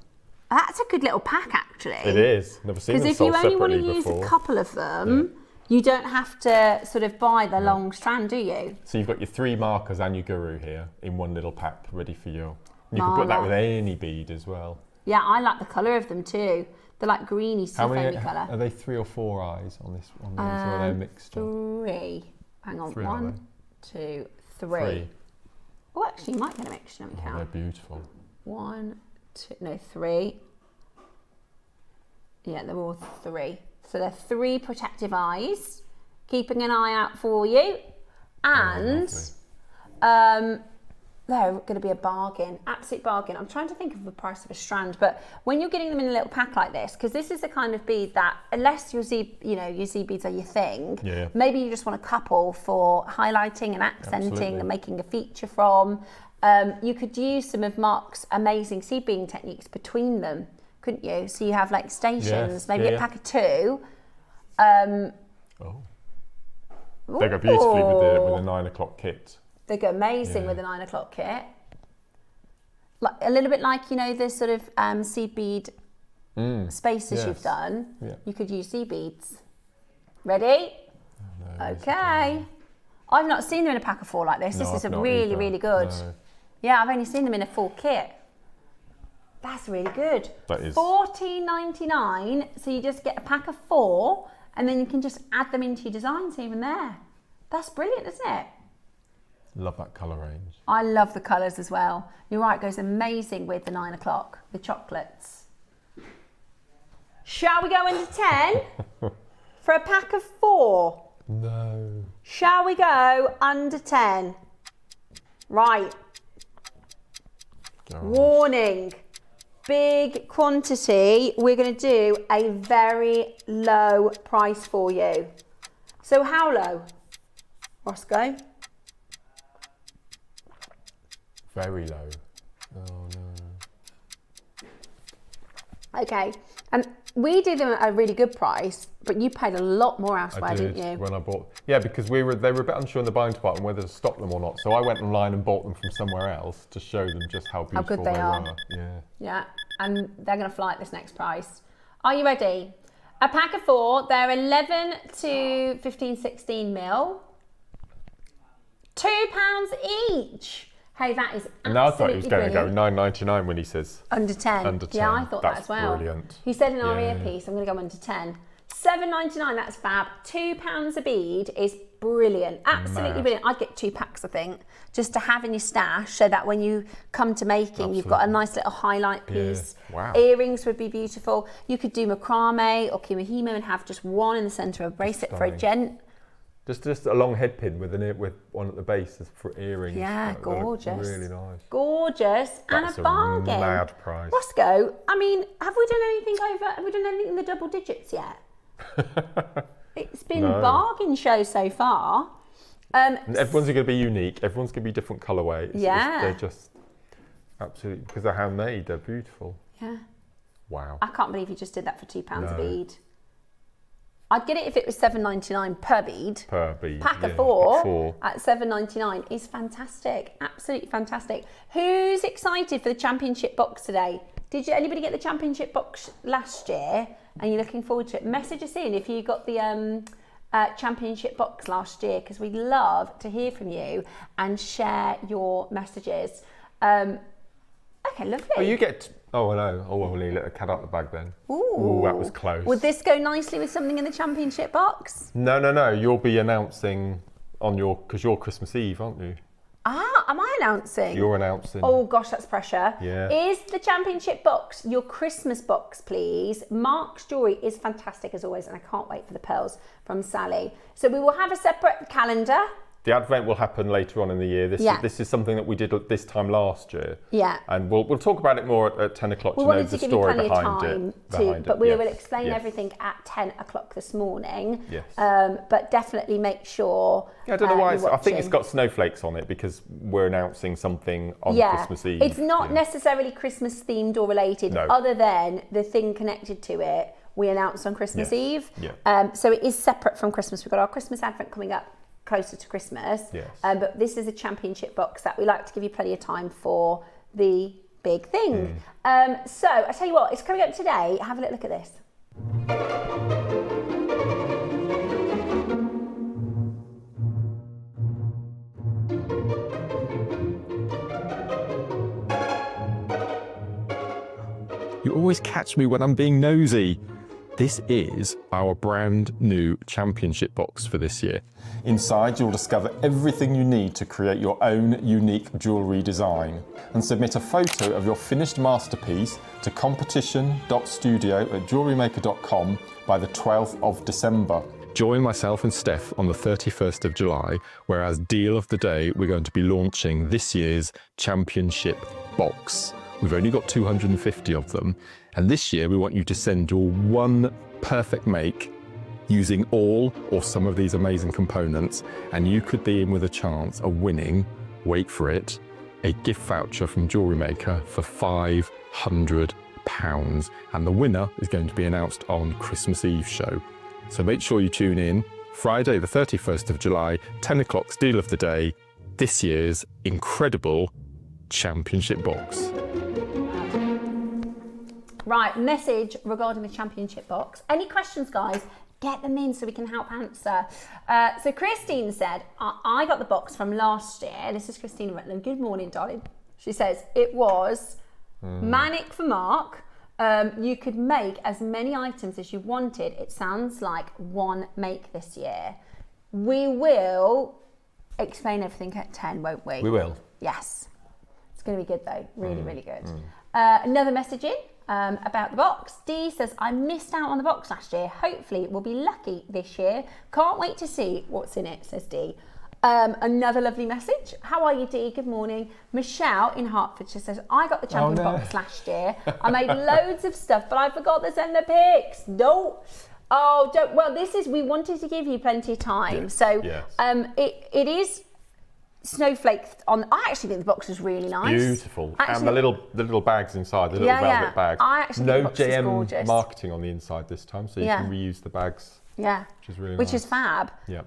[SPEAKER 3] That's a good little pack, actually.
[SPEAKER 2] It is. Never seen them
[SPEAKER 3] because if
[SPEAKER 2] sold
[SPEAKER 3] you only want to
[SPEAKER 2] separately
[SPEAKER 3] use
[SPEAKER 2] before.
[SPEAKER 3] a couple of them, you don't have to sort of buy the long strand, do you?
[SPEAKER 2] So you've got your 3 markers and your guru here in one little pack ready for you. You can put that with any bead as well.
[SPEAKER 3] Yeah, I like the colour of them too. They're like greeny, foamy colour.
[SPEAKER 2] Are they 3 or 4 eyes on this one? Or are they a mixture?
[SPEAKER 3] 3. Hang on.
[SPEAKER 2] 3,
[SPEAKER 3] 1, 2, 3. Oh, actually, you might get a mixture. Let me count.
[SPEAKER 2] They're beautiful.
[SPEAKER 3] 1, 2, no, 3. Yeah, they're all 3. So they're 3 protective eyes, keeping an eye out for you, and they're going to be a bargain, absolute bargain. I'm trying to think of the price of a strand, but when you're getting them in a little pack like this, because this is the kind of bead that, unless your Z beads are your thing, maybe you just want a couple for highlighting and accenting and making a feature from. You could use some of Mark's amazing seed beading techniques between them, couldn't you? So you have like stations, maybe a pack of 2. They
[SPEAKER 2] go beautifully with the 9 o'clock kit.
[SPEAKER 3] They go amazing with the 9 o'clock kit. Like a little bit like, you know, the sort of seed bead spaces you've done. Yeah. You could use seed beads. Ready? Oh, no, okay. I've not seen them in a pack of 4 like this. This is really, really good. No. Yeah, I've only seen them in a full kit. That's really good.
[SPEAKER 2] That is.
[SPEAKER 3] $14.99. So you just get a pack of 4 and then you can just add them into your designs even there. That's brilliant, isn't it?
[SPEAKER 2] Love that colour range.
[SPEAKER 3] I love the colours as well. You're right, it goes amazing with the 9 o'clock, the chocolates. Shall we go into 10 for a pack of 4?
[SPEAKER 2] No.
[SPEAKER 3] Shall we go under 10? Right. Gosh. Warning. Big quantity. We're going to do a very low price for you. So how low? Roscoe?
[SPEAKER 2] Very low. Oh no.
[SPEAKER 3] Okay, and we did them at a really good price, but you paid a lot more elsewhere, didn't you?
[SPEAKER 2] When I bought, because they were a bit unsure in the buying department whether to stock them or not. So I went online and bought them from somewhere else to show them just how beautiful
[SPEAKER 3] good they are.
[SPEAKER 2] were. Yeah.
[SPEAKER 3] Yeah, and they're going to fly at this next price. Are you ready? A pack of 4. They're 11 to 15, 16 mil. £2 each. Hey, that is absolutely
[SPEAKER 2] now I thought he was going
[SPEAKER 3] brilliant.
[SPEAKER 2] to go £9.99 when he says
[SPEAKER 3] under 10.
[SPEAKER 2] Under 10.
[SPEAKER 3] Yeah, I thought that as well.
[SPEAKER 2] Brilliant.
[SPEAKER 3] He said in our earpiece, I'm going to go under 10. $7.99, that's fab. £2 a bead is brilliant. Absolutely brilliant. I'd get 2 packs, I think, just to have in your stash so that when you come to making, you've got a nice little highlight piece.
[SPEAKER 2] Yeah. Wow.
[SPEAKER 3] Earrings would be beautiful. You could do macrame or kimihimo and have just one in the centre of a bracelet for a gent.
[SPEAKER 2] Just a long head pin with one at the base for earrings.
[SPEAKER 3] Yeah, gorgeous.
[SPEAKER 2] Really nice.
[SPEAKER 3] Gorgeous.
[SPEAKER 2] That's
[SPEAKER 3] and a bargain.
[SPEAKER 2] Mad price.
[SPEAKER 3] Roscoe, I mean, have we done anything in the double digits yet? It's been a bargain show so far.
[SPEAKER 2] And everyone's going to be unique. Everyone's going to be different colourway. They're just absolutely, because they're handmade, they're beautiful.
[SPEAKER 3] Yeah.
[SPEAKER 2] Wow.
[SPEAKER 3] I can't believe you just did that for £2 a bead. I'd get it if it was $7.99 per bead.
[SPEAKER 2] Per bead.
[SPEAKER 3] Pack of 4 at $7.99 is fantastic. Absolutely fantastic. Who's excited for the championship box today? Did anybody get the championship box last year and you're looking forward to it? Message us in if you got the championship box last year, because we'd love to hear from you and share your messages. Okay, lovely.
[SPEAKER 2] Oh, you get... Oh, no. Oh, well, you let the cat out the bag then.
[SPEAKER 3] Ooh,
[SPEAKER 2] that was close.
[SPEAKER 3] Would this go nicely with something in the championship box?
[SPEAKER 2] No. You'll be announcing on because you're Christmas Eve, aren't you?
[SPEAKER 3] Am I announcing?
[SPEAKER 2] You're announcing.
[SPEAKER 3] Oh gosh, that's pressure.
[SPEAKER 2] Yeah.
[SPEAKER 3] Is the championship box your Christmas box, please? Mark's jewellery is fantastic as always, and I can't wait for the pearls from Sally. So we will have a separate calendar.
[SPEAKER 2] The advent will happen later on in the year. This is something that we did this time last year.
[SPEAKER 3] Yeah.
[SPEAKER 2] And we'll talk about it more at 10 o'clock
[SPEAKER 3] to know the story behind it. But we will explain everything at 10 o'clock this morning.
[SPEAKER 2] Yes.
[SPEAKER 3] But definitely make sure.
[SPEAKER 2] I don't know why. I think it's got snowflakes on it because we're announcing something on Christmas Eve.
[SPEAKER 3] It's not necessarily Christmas themed or related, other than the thing connected to it we announced on Christmas Eve.
[SPEAKER 2] Yeah.
[SPEAKER 3] So it is separate from Christmas. We've got our Christmas advent coming up closer to Christmas.
[SPEAKER 2] Yes.
[SPEAKER 3] But this is a championship box that we like to give you plenty of time for the big thing. So I tell you what, it's coming up today. Have a little look at this.
[SPEAKER 2] You always catch me when I'm being nosy. This is our brand new championship box for this year. Inside, you'll discover everything you need to create your own unique jewellery design and submit a photo of your finished masterpiece to competition.studio@jewellerymaker.com by the 12th of December. Join myself and Steph on the 31st of July, where as deal of the day, we're going to be launching this year's championship box. We've only got 250 of them. And this year we want you to send your one perfect make using all or some of these amazing components. And you could be in with a chance of winning, wait for it, a gift voucher from Jewellery Maker for £500. And the winner is going to be announced on Christmas Eve show. So make sure you tune in. Friday the 31st of July, 10 o'clock, deal of the day, this year's incredible championship box.
[SPEAKER 3] Right, message regarding the championship box. Any questions, guys? Get them in so we can help answer. So Christine said, I got the box from last year. This is Christina Rutland. Good morning, darling. She says, it was manic for Mark. You could make as many items as you wanted. It sounds like one make this year. We will explain everything at 10, won't we?
[SPEAKER 2] We will.
[SPEAKER 3] Yes. It's going to be good though. Really, really good. Another message in. About the box. Dee says, I missed out on the box last year. Hopefully we'll be lucky this year. Can't wait to see what's in it, says Dee. Another lovely message. How are you, Dee? Good morning. Michelle in Hertfordshire says, I got the champion box last year. I made loads of stuff, but I forgot to send the pics. No. Oh, don't. Well, we wanted to give you plenty of time. So it is snowflake on. I actually think the box is really nice.
[SPEAKER 2] Beautiful. And the little bags inside, the little velvet bags.
[SPEAKER 3] I actually think the box is gorgeous.
[SPEAKER 2] No JM marketing on the inside this time, so you can reuse the bags.
[SPEAKER 3] Yeah.
[SPEAKER 2] Which is really nice.
[SPEAKER 3] Which is fab.
[SPEAKER 2] Yeah.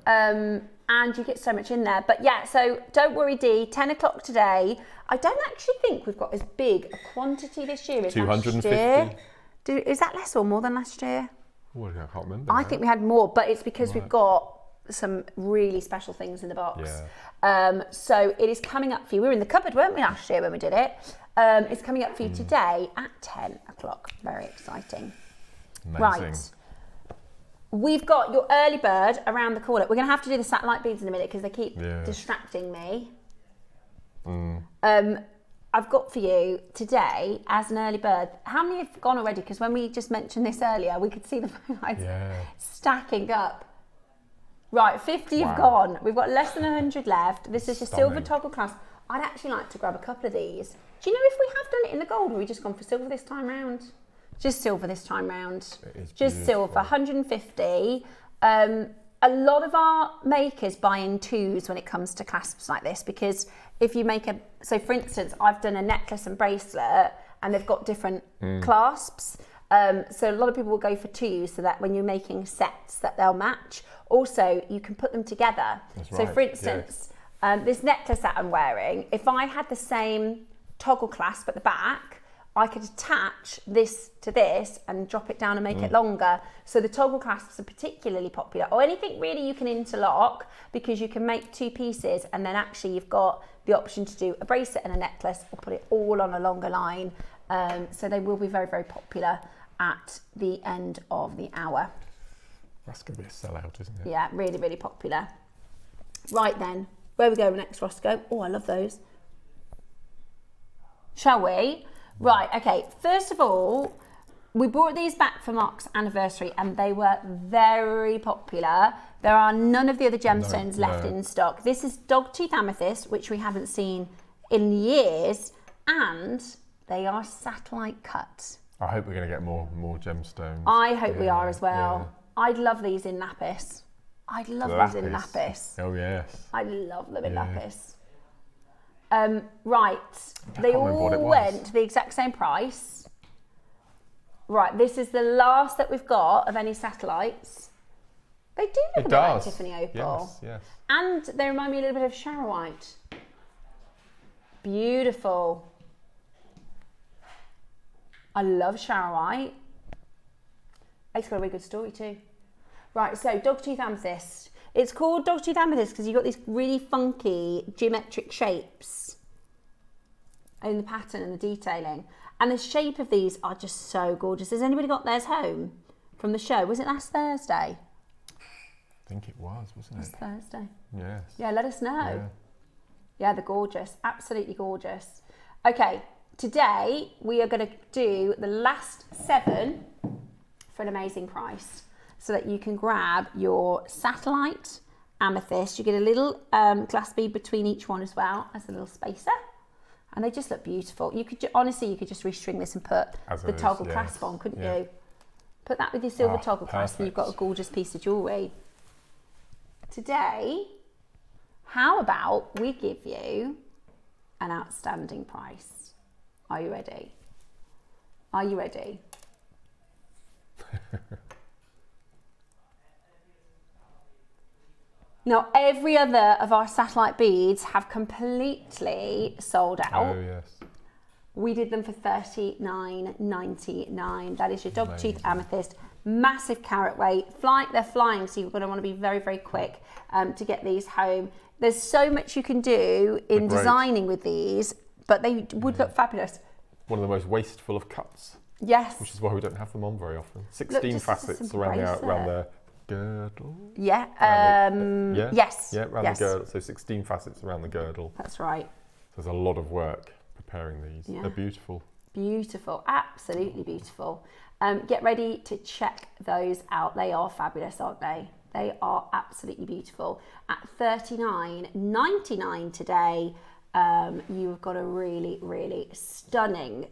[SPEAKER 3] And you get so much in there. But yeah, so don't worry, Dee, 10 o'clock today. I don't actually think we've got as big a quantity this year as
[SPEAKER 2] 250.
[SPEAKER 3] last year. Is that less or more than last year?
[SPEAKER 2] Oh, I can't remember.
[SPEAKER 3] I think we had more, but it's because we've got some really special things in the box. So it is coming up for you. We were in the cupboard, weren't we, last year when we did it? It's coming up for you today at 10 o'clock. Very exciting.
[SPEAKER 2] Amazing.
[SPEAKER 3] Right. We've got your early bird around the corner. We're going to have to do the satellite beads in a minute because they keep distracting me. I've got for you today as an early bird. How many have gone already? Because when we just mentioned this earlier, we could see the phone lines stacking up. Right, 50 have gone. We've got less than 100 left. This is your silver toggle clasp. I'd actually like to grab a couple of these. Do you know if we have done it in the gold or we just gone for silver this time round? Just silver this time round. Just silver, 150. A lot of our makers buy in twos when it comes to clasps like this because if you make so for instance, I've done a necklace and bracelet and they've got different clasps. So a lot of people will go for twos so that when you're making sets that they'll match. Also, you can put them together. So for instance, this necklace that I'm wearing, if I had the same toggle clasp at the back, I could attach this to this and drop it down and make it longer. So the toggle clasps are particularly popular. Or anything really you can interlock because you can make two pieces and then actually you've got the option to do a bracelet and a necklace or put it all on a longer line. So they will be very, very popular at the end of the hour.
[SPEAKER 2] That's going to be a sellout, isn't it?
[SPEAKER 3] Yeah, really, really popular. Right then, Where we go next, Roscoe? Oh, I love those. Shall we? Right, okay. First of all, we brought these back for Mark's anniversary and they were very popular. There are none of the other gemstones left in stock. This is dogtooth amethyst, which we haven't seen in years, and they are satellite cut.
[SPEAKER 2] I hope we're going to get more gemstones.
[SPEAKER 3] I hope we are as well. Yeah. I'd love these in lapis. I'd love these in lapis.
[SPEAKER 2] Oh yes.
[SPEAKER 3] I love them in lapis. Right, they all went to the exact same price. Right, this is the last that we've got of any satellites. They do look a bit like Tiffany Opal.
[SPEAKER 2] Yes, yes.
[SPEAKER 3] And they remind me a little bit of Shara White. Beautiful. I love Shara White. It's got a really good story too. Right, so dogtooth amethyst. It's called dogtooth amethyst because you've got these really funky geometric shapes in the pattern and the detailing. And the shape of these are just so gorgeous. Has anybody got theirs home from the show? Was it last Thursday?
[SPEAKER 2] I think it was, wasn't it?
[SPEAKER 3] Last Thursday.
[SPEAKER 2] Yes.
[SPEAKER 3] Yeah, let us know. Yeah, they're gorgeous. Absolutely gorgeous. Okay, today we are going to do the last 7 for an amazing price so that you can grab your satellite amethyst. You get a little glass bead between each one as well as a little spacer. And they just look beautiful. You could honestly, you could just restring this and put the toggle clasp on, couldn't you? Put that with your silver toggle clasp and you've got a gorgeous piece of jewellery. Today, how about we give you an outstanding price? Are you ready? Are you ready? Now, every other of our satellite beads have completely sold out.
[SPEAKER 2] Oh, yes.
[SPEAKER 3] We did them for $39.99. That is your dogtooth amethyst, massive carat weight. They're flying, so you're going to want to be very, very quick to get these home. There's so much you can do in designing with these, but they would look fabulous.
[SPEAKER 2] One of the most wasteful of cuts.
[SPEAKER 3] Yes.
[SPEAKER 2] Which is why we don't have them on very often. 16 facets around the girdle.
[SPEAKER 3] Yeah. Yes.
[SPEAKER 2] Yeah, around the girdle. So 16 facets around the girdle.
[SPEAKER 3] That's right.
[SPEAKER 2] So there's a lot of work preparing these. Yeah. They're beautiful.
[SPEAKER 3] Beautiful. Absolutely beautiful. Get ready to check those out. They are fabulous, aren't they? They are absolutely beautiful. At $39.99 today, you've got a really, really stunning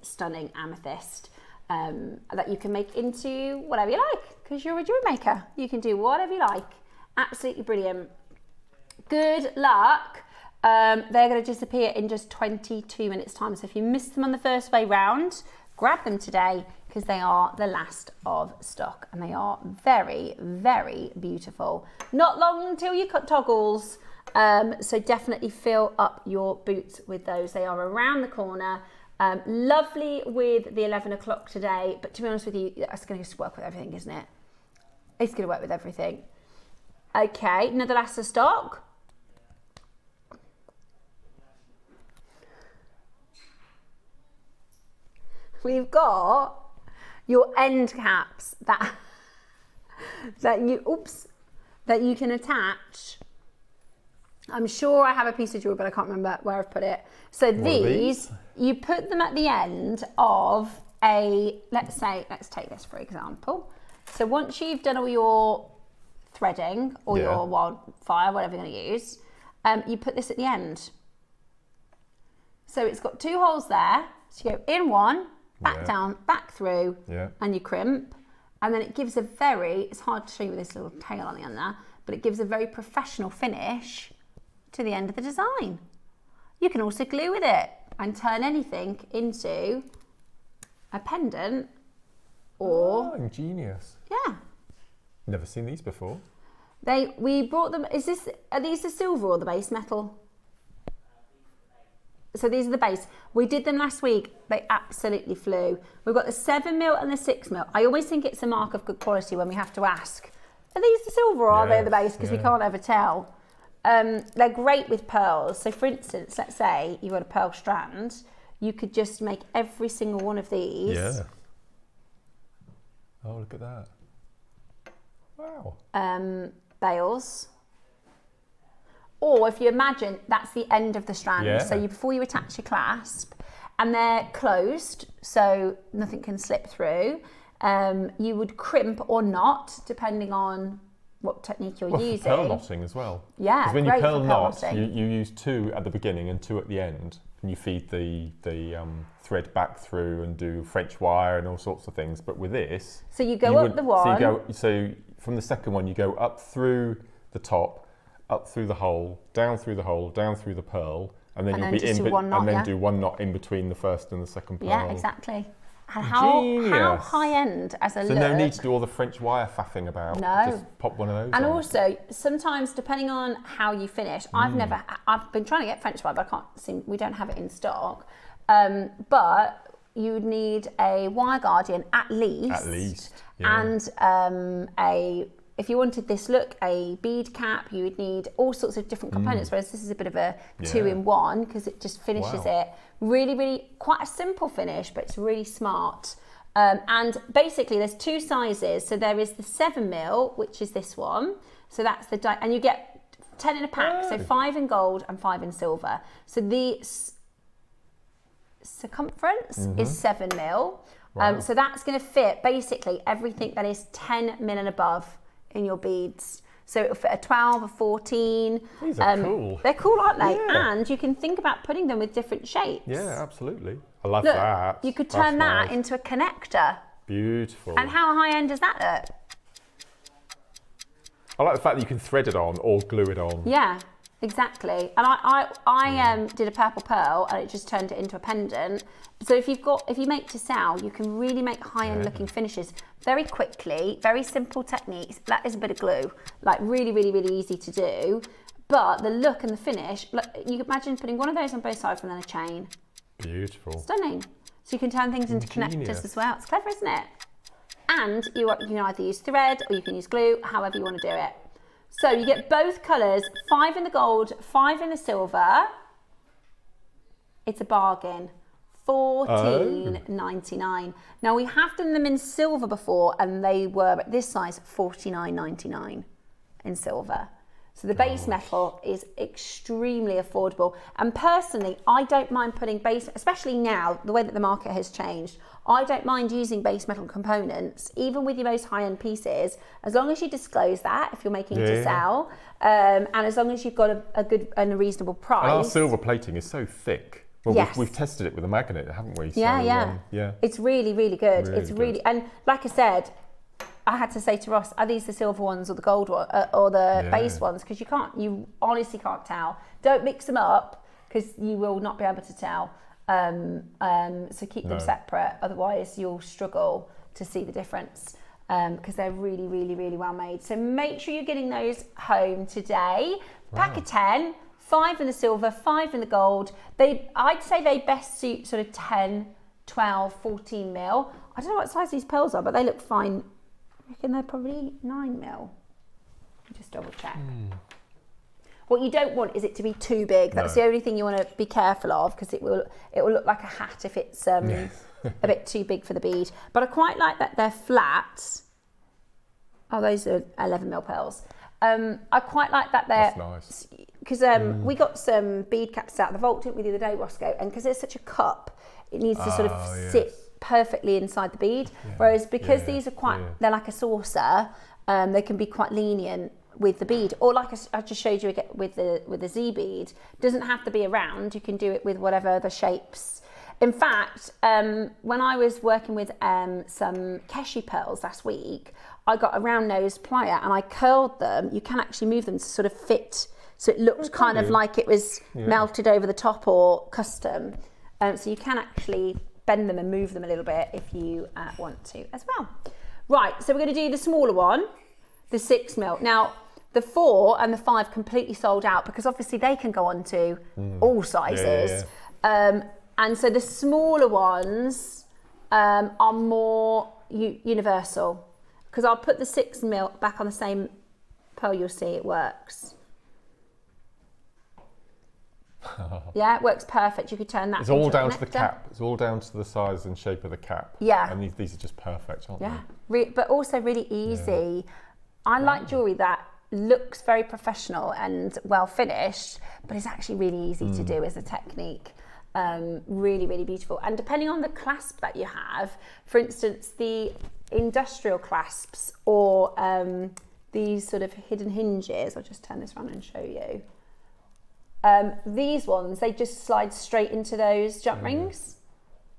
[SPEAKER 3] amethyst that you can make into whatever you like, because you're a jewelry maker. You can do whatever you like. Absolutely brilliant. Good luck. They're going to disappear in just 22 minutes time. So if you missed them on the first way round, grab them today because they are the last of stock and they are very, very beautiful. Not long until you cut toggles. So definitely fill up your boots with those. They are around the corner. Lovely with the 11 o'clock today, but to be honest with you, it's going to work with everything, isn't it? It's going to work with everything. Okay, another last of stock. We've got your end caps that you can attach. I'm sure I have a piece of jewelry, but I can't remember where I've put it. So these, you put them at the end of let's take this for example. So once you've done all your threading or your wildfire, whatever you're going to use, you put this at the end. So it's got 2 holes there. So you go in one, back down, back through, and you crimp. And then it gives it's hard to show you with this little tail on the end there, but it gives a very professional finish to the end of the design. You can also glue with it and turn anything into a pendant or...
[SPEAKER 2] Oh, ingenious.
[SPEAKER 3] Yeah.
[SPEAKER 2] Never seen these before.
[SPEAKER 3] We brought them, are these the silver or the base metal? So these are the base. We did them last week. They absolutely flew. We've got the 7mm and the 6mm. I always think it's a mark of good quality when we have to ask, are these the silver or are they the base? Because we can't ever tell. They're great with pearls. So for instance, let's say you've got a pearl strand. You could just make every single one of these.
[SPEAKER 2] Yeah. Oh, look at that. Wow.
[SPEAKER 3] Bales. Or if you imagine, that's the end of the strand.
[SPEAKER 2] Yeah.
[SPEAKER 3] So before you attach your clasp, and they're closed, so nothing can slip through, you would crimp or knot, depending on what technique you're using.
[SPEAKER 2] For pearl knotting as well.
[SPEAKER 3] Yeah,
[SPEAKER 2] because when
[SPEAKER 3] great
[SPEAKER 2] you pearl
[SPEAKER 3] for
[SPEAKER 2] knot,
[SPEAKER 3] knotting.
[SPEAKER 2] you use 2 at the beginning and 2 at the end, and you feed the thread back through and do French wire and all sorts of things. But with this,
[SPEAKER 3] so you go up the one.
[SPEAKER 2] So from the second one, you go up through the top, up through the hole, down through the hole, down through the pearl, and then you'll be in, and then do 1 knot in between the first and the second pearl.
[SPEAKER 3] Yeah, exactly. And how high end as a look.
[SPEAKER 2] So no need to do all the French wire faffing about.
[SPEAKER 3] No.
[SPEAKER 2] Just pop one of those
[SPEAKER 3] And
[SPEAKER 2] on.
[SPEAKER 3] also, sometimes depending on how you finish, I've been trying to get French wire, but we don't have it in stock. But you would need a wire guardian at least.
[SPEAKER 2] At least. Yeah.
[SPEAKER 3] And if you wanted this look, a bead cap, you would need all sorts of different components, whereas this is a bit of a 2-in-1 because it just finishes it. Really, really quite a simple finish, but it's really smart. And basically there's 2 sizes. So there is the 7mm, which is this one. So that's and you get 10 in a pack. So 5 in gold and 5 in silver. So the circumference is 7mm.
[SPEAKER 2] Wow.
[SPEAKER 3] So that's going to fit basically everything that is 10mm and above in your beads. So it'll fit a 12, a 14.
[SPEAKER 2] These are cool.
[SPEAKER 3] They're cool, aren't they?
[SPEAKER 2] Yeah.
[SPEAKER 3] And you can think about putting them with different shapes.
[SPEAKER 2] Yeah, absolutely. I love
[SPEAKER 3] Look,
[SPEAKER 2] that.
[SPEAKER 3] you could turn that
[SPEAKER 2] nice.
[SPEAKER 3] into a connector.
[SPEAKER 2] Beautiful.
[SPEAKER 3] And how high end does that look?
[SPEAKER 2] I like the fact that you can thread it on or glue it on.
[SPEAKER 3] Yeah, exactly. And I did a purple pearl and it just turned it into a pendant. So if you make to sell, you can really make high-end looking finishes very quickly, very simple techniques. That is a bit of glue, like really, really, really easy to do. But the look and the finish, look, you can imagine putting one of those on both sides and then a chain.
[SPEAKER 2] Beautiful.
[SPEAKER 3] Stunning. So you can turn things into connectors as well. It's clever, isn't it? And you can either use thread or you can use glue, however you want to do it. So you get both colours, 5 in the gold, 5 in the silver. It's a bargain. $14.99. Now we have done them in silver before and they were at this size $49.99 in silver. So the base metal is extremely affordable. And personally, I don't mind putting base, especially now, the way that the market has changed, I don't mind using base metal components, even with your most high-end pieces, as long as you disclose that if you're making to sell, and as long as you've got a good and a reasonable price.
[SPEAKER 2] And our silver plating is so thick. Well, we've tested it with a magnet, haven't we?
[SPEAKER 3] Yeah. It's really, really good. It's really, and like I said, I had to say to Ross, are these the silver ones or the gold one or the base ones? Because you honestly can't tell. Don't mix them up because you will not be able to tell. So keep them separate, otherwise you'll struggle to see the difference because they're really, really, really well made. So make sure you're getting those home today. Pack of 10. 5 in the silver, 5 in the gold. I'd say they best suit sort of 10, 12, 14 mil. I don't know what size these pearls are, but they look fine. I reckon they're probably 9 mil. Just double check. What you don't want is it to be too big. That's the only thing you want to be careful of because it will look like a hat if it's a bit too big for the bead. But I quite like that they're flat. Oh, those are 11 mil pearls. I quite like that they're...
[SPEAKER 2] That's nice.
[SPEAKER 3] Because we got some bead caps out of the vault, didn't we, the other day, Roscoe? And because it's such a cup, it needs to sort of sit perfectly inside the bead. Whereas because these are they're like a saucer, they can be quite lenient with the bead. Or like I just showed you with the Z bead, doesn't have to be a round. You can do it with whatever the shapes. In fact, when I was working with some Keshi pearls last week, I got a round nose plier and I curled them. You can actually move them to sort of fit. So it looked kind of like it was melted over the top or custom. So you can actually bend them and move them a little bit if you want to as well. Right, so we're going to do the smaller one, the 6 mil. Now, the 4 and the 5 completely sold out because obviously they can go on to all sizes. And so the smaller ones are more universal because I'll put the 6 mil back on the same pearl, you'll see it works. Yeah, it works perfect. You could turn that.
[SPEAKER 2] It's all down to the cap. It's all down to the size and shape of the cap.
[SPEAKER 3] Yeah.
[SPEAKER 2] And these are just perfect, aren't they?
[SPEAKER 3] Yeah, but also really easy. I like jewellery that looks very professional and well finished, but it's actually really easy to do as a technique. Really, really beautiful. And depending on the clasp that you have, for instance, the industrial clasps or these sort of hidden hinges, I'll just turn this around and show you. These ones, they just slide straight into those jump rings.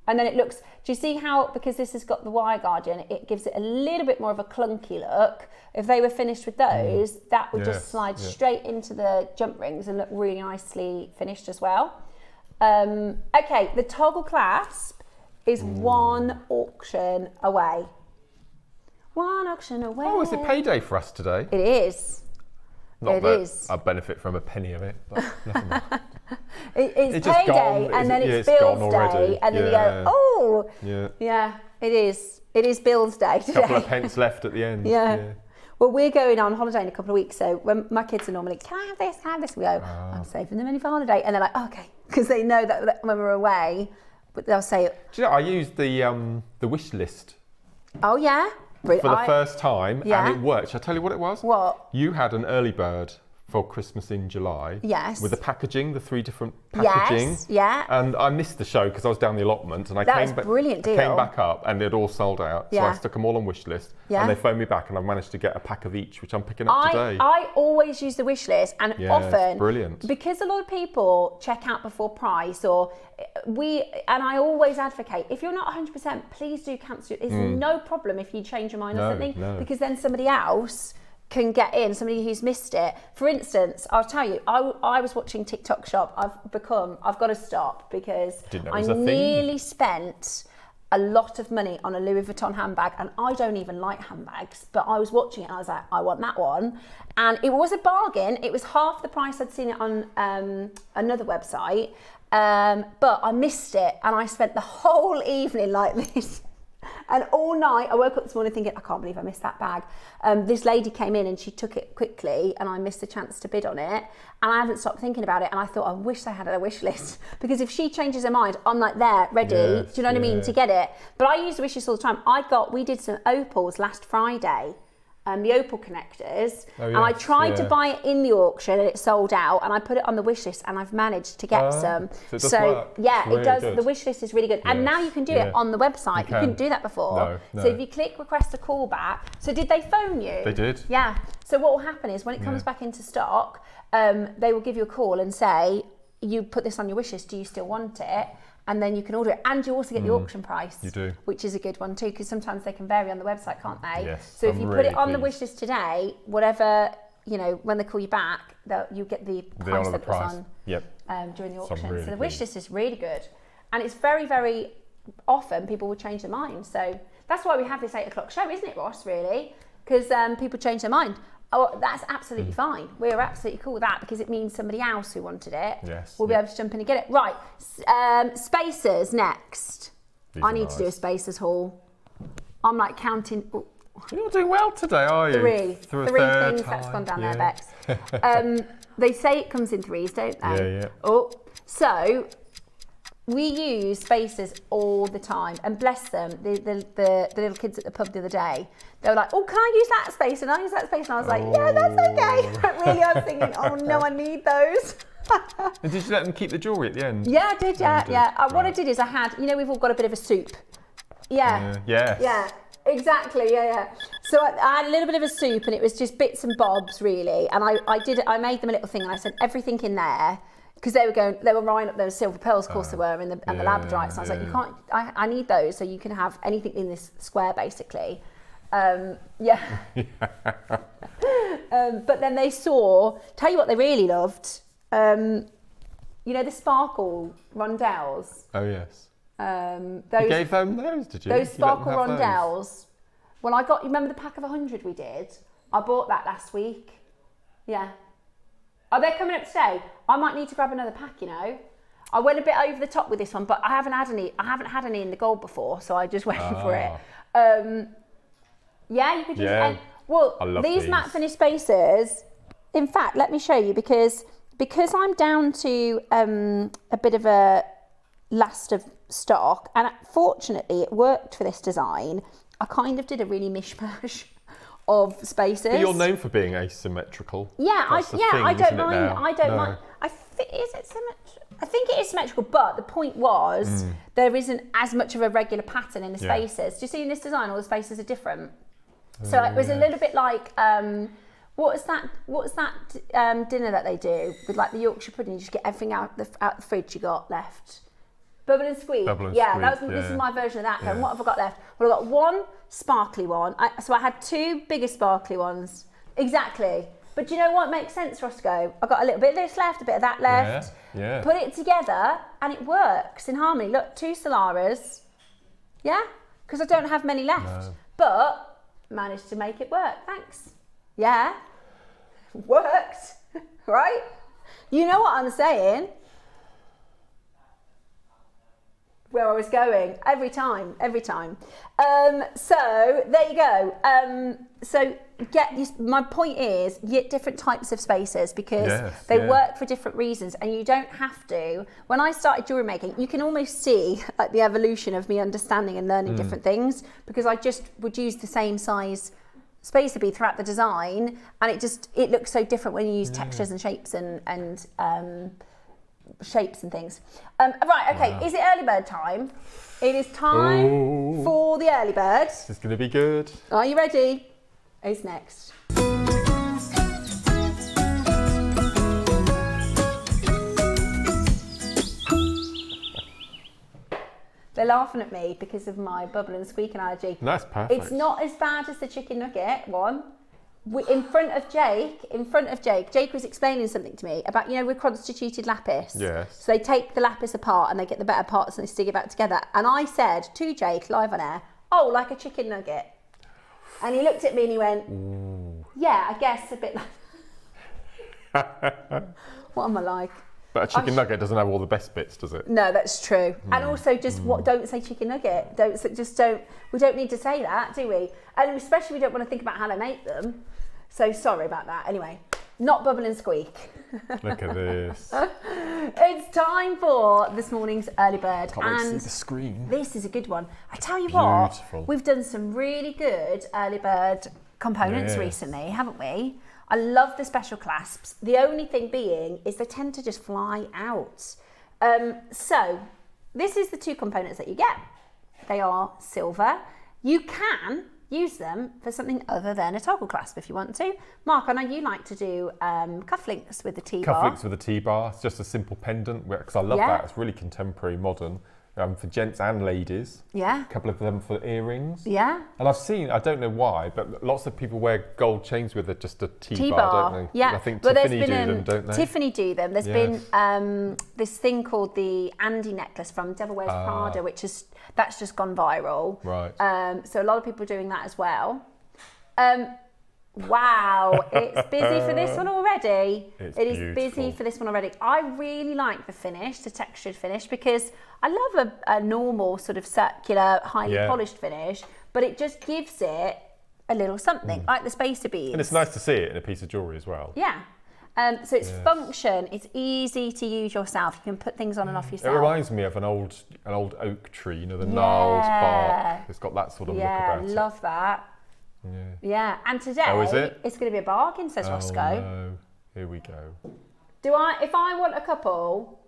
[SPEAKER 3] And then it looks, do you see how, because this has got the wire guardian, it gives it a little bit more of a clunky look. If they were finished with those, that would just slide straight into the jump rings and look really nicely finished as well. Okay, the toggle clasp is one auction away. One auction away.
[SPEAKER 2] Oh, is it payday for us today?
[SPEAKER 3] It is.
[SPEAKER 2] Not
[SPEAKER 3] it
[SPEAKER 2] that
[SPEAKER 3] is.
[SPEAKER 2] I benefit from a penny of it, but nothing more.
[SPEAKER 3] It's payday and then it's Bill's day, and then you go, oh, yeah, it is. It is Bill's day today.
[SPEAKER 2] A couple of pence left at the end.
[SPEAKER 3] Yeah. Well, we're going on holiday in a couple of weeks, so when my kids are normally, can I have this, can I have this? We go, I'm saving the money for holiday. And they're like, okay, because they know that when we're away, but they'll say...
[SPEAKER 2] Do you know, I used the wish list.
[SPEAKER 3] Oh, yeah?
[SPEAKER 2] For the first time, and it worked. Shall I tell you what it was?
[SPEAKER 3] What?
[SPEAKER 2] You had an early bird for Christmas in July.
[SPEAKER 3] Yes.
[SPEAKER 2] With the packaging, the 3 different packaging.
[SPEAKER 3] Yes, yeah.
[SPEAKER 2] And I missed the show because I was down the allotment, and I came back up and they'd all sold out. So I stuck them all on wish list, and they phoned me back, and I've managed to get a pack of each, which I'm picking up today.
[SPEAKER 3] I always use the wish list, and often,
[SPEAKER 2] it's brilliant.
[SPEAKER 3] Because a lot of people check out before price, and I always advocate, if you're not 100%, please do cancel. It's no problem if you change your mind or something, because then somebody else can get in, somebody who's missed it. For instance, I'll tell you, I was watching TikTok Shop. I've got to stop because I nearly spent a lot of money on a Louis Vuitton handbag, and I don't even like handbags, but I was watching it and I was like, I want that one. And it was a bargain. It was half the price I'd seen it on another website, but I missed it, and I spent the whole evening like this. And all night, I woke up this morning thinking, I can't believe I missed that bag. This lady came in and she took it quickly, and I missed the chance to bid on it. And I haven't stopped thinking about it. And I thought, I wish I had a wish list, because if she changes her mind, I'm like there, ready. Do you know what I mean? To get it. But I use the wish list all the time. We did some opals last Friday. The opal connectors, and I tried to buy it in the auction and it sold out, and I put it on the wish list and I've managed to get some.
[SPEAKER 2] So
[SPEAKER 3] it does. The wish list is really good, and now you can do it on the website. You couldn't do that before. No. So if you click request a call back, so did they phone you?
[SPEAKER 2] They did.
[SPEAKER 3] Yeah. So what will happen is when it comes back into stock, they will give you a call and say, you put this on your wish list, do you still want it? And then you can order it, and you also get the auction price. You do. Which is a good one too, because sometimes they can vary on the website, can't they?
[SPEAKER 2] Yes.
[SPEAKER 3] So if you put it on the wish list today, whatever, when they call you back, you get the price that was on during the auction. So the wish list is really good, and it's very, very often people will change their mind. So that's why we have this 8 o'clock show, isn't it, Ross? Really, because people change their mind. Oh, that's absolutely fine. We're absolutely cool with that, because it means somebody else who wanted it will be able to jump in and get it. Right, spacers next. I need to do a spacers haul. I'm like counting. Ooh.
[SPEAKER 2] You're not doing well today, are you?
[SPEAKER 3] Three things that's gone down there, Bex. They say it comes in 3s, don't they?
[SPEAKER 2] Yeah.
[SPEAKER 3] Oh, so we use spacers all the time, and bless them, the little kids at the pub the other day, they were like, oh, can I use that spacer? And I use that spacer, and I was like, yeah, that's okay. But really, I was thinking, oh no, I need those.
[SPEAKER 2] And did you let them keep the jewellery at the end?
[SPEAKER 3] Yeah, I did, yeah. What I did is I had, we've all got a bit of a soup. Yeah. Yeah, exactly, yeah. So I had a little bit of a soup, and it was just bits and bobs, really. And I made them a little thing, and I said everything in there, because they were writing up those silver pearls, of course they were, and the labradorites. And I was like, you can't, I need those, so you can have anything in this square, basically. But then they tell you what they really loved, the sparkle rondelles.
[SPEAKER 2] Oh yes.
[SPEAKER 3] You
[SPEAKER 2] gave them those, did you?
[SPEAKER 3] Those sparkle rondelles. Well, you remember the pack of 100 we did? I bought that last week. Yeah. Are they coming up today? I might need to grab another pack, I went a bit over the top with this one, but I haven't had any in the gold before, so I just went for it. Yeah, you could use it. And, these matte finish spacers, in fact, let me show you, because I'm down to a bit of a last of stock, and fortunately it worked for this design. I kind of did a really mishmash of spaces.
[SPEAKER 2] But you're known for being asymmetrical.
[SPEAKER 3] Yeah, I don't mind. I don't mind. Is it symmetrical? I think it is symmetrical, but the point was there isn't as much of a regular pattern in the spaces. Do you see in this design all the spaces are different? So it was a little bit like, what's that dinner that they do with like the Yorkshire pudding? You just get everything out the fridge you got left. Bubble and squeak. This is my version of that. And what have I got left? Well, I've got one sparkly one. So I had two bigger sparkly ones. Exactly. But do you know what makes sense, Roscoe? I've got a little bit of this left, a bit of that left.
[SPEAKER 2] Yeah.
[SPEAKER 3] Put it together and it works in harmony. Look, 2 Solaras. Yeah? Because I don't have many left. No. But managed to make it work. Thanks. Yeah. Worked. Right? You know what I'm saying? Where I was going every time. So there you go. So my point is, get different types of spaces because they work for different reasons, and you don't have to. When I started jewellery making, you can almost see like the evolution of me understanding and learning different things, because I just would use the same size space to be throughout the design, and it looks so different when you use textures and shapes and shapes and things. Right, okay, Is it early bird time? It is time for the early bird.
[SPEAKER 2] This is going to be good.
[SPEAKER 3] Are you ready? Who's next? They're laughing at me because of my bubble and squeak analogy.
[SPEAKER 2] That's perfect.
[SPEAKER 3] It's not as bad as the chicken nugget one. In front of Jake was explaining something to me about, with constituted lapis.
[SPEAKER 2] Yes.
[SPEAKER 3] So they take the lapis apart and they get the better parts and they stick it back together. And I said to Jake live on air, oh, like a chicken nugget. And he looked at me and he went, yeah, I guess a bit like... What am I like?
[SPEAKER 2] But a chicken nugget doesn't have all the best bits, does it?
[SPEAKER 3] No, that's true. And also don't say chicken nugget. We don't need to say that, do we? And especially we don't want to think about how they make them. So sorry about that. Anyway, not bubble and squeak.
[SPEAKER 2] Look at this.
[SPEAKER 3] It's time for this morning's early bird.
[SPEAKER 2] Can't wait to see the screen.
[SPEAKER 3] This is a good one. I tell you
[SPEAKER 2] Beautiful.
[SPEAKER 3] What, we've done some really good early bird components recently, haven't we? I love the special clasps. The only thing being is they tend to just fly out. So this is the 2 components that you get. They are silver. You can use them for something other than a toggle clasp if you want to. Mark, I know you like to do cufflinks with the T-bar.
[SPEAKER 2] Cufflinks with the T-bar. It's just a simple pendant because I love that. It's really contemporary, modern. For gents and ladies.
[SPEAKER 3] Yeah.
[SPEAKER 2] A couple of them for earrings.
[SPEAKER 3] Yeah.
[SPEAKER 2] And I've seen, I don't know why, but lots of people wear gold chains with just a T-bar, don't they?
[SPEAKER 3] Yeah.
[SPEAKER 2] I think Tiffany do them, don't they?
[SPEAKER 3] Tiffany do them. There's been this thing called the Andy necklace from Devil Wears Prada, that's just gone viral.
[SPEAKER 2] Right.
[SPEAKER 3] So a lot of people are doing that as well. Wow, it's busy for this one already.
[SPEAKER 2] It
[SPEAKER 3] is busy for this one already. I really like the finish, the textured finish, because I love a normal sort of circular, highly polished finish, but it just gives it a little something, like the spacer beads.
[SPEAKER 2] And it's nice to see it in a piece of jewellery as well.
[SPEAKER 3] Yeah. So it's function, it's easy to use yourself. You can put things on and off yourself.
[SPEAKER 2] It reminds me of an old oak tree, the gnarled bark. It's got that sort of look about it.
[SPEAKER 3] Yeah, love that. Yeah, and today it's going to be a bargain, says Roscoe.
[SPEAKER 2] No. Here we go.
[SPEAKER 3] If I want a couple,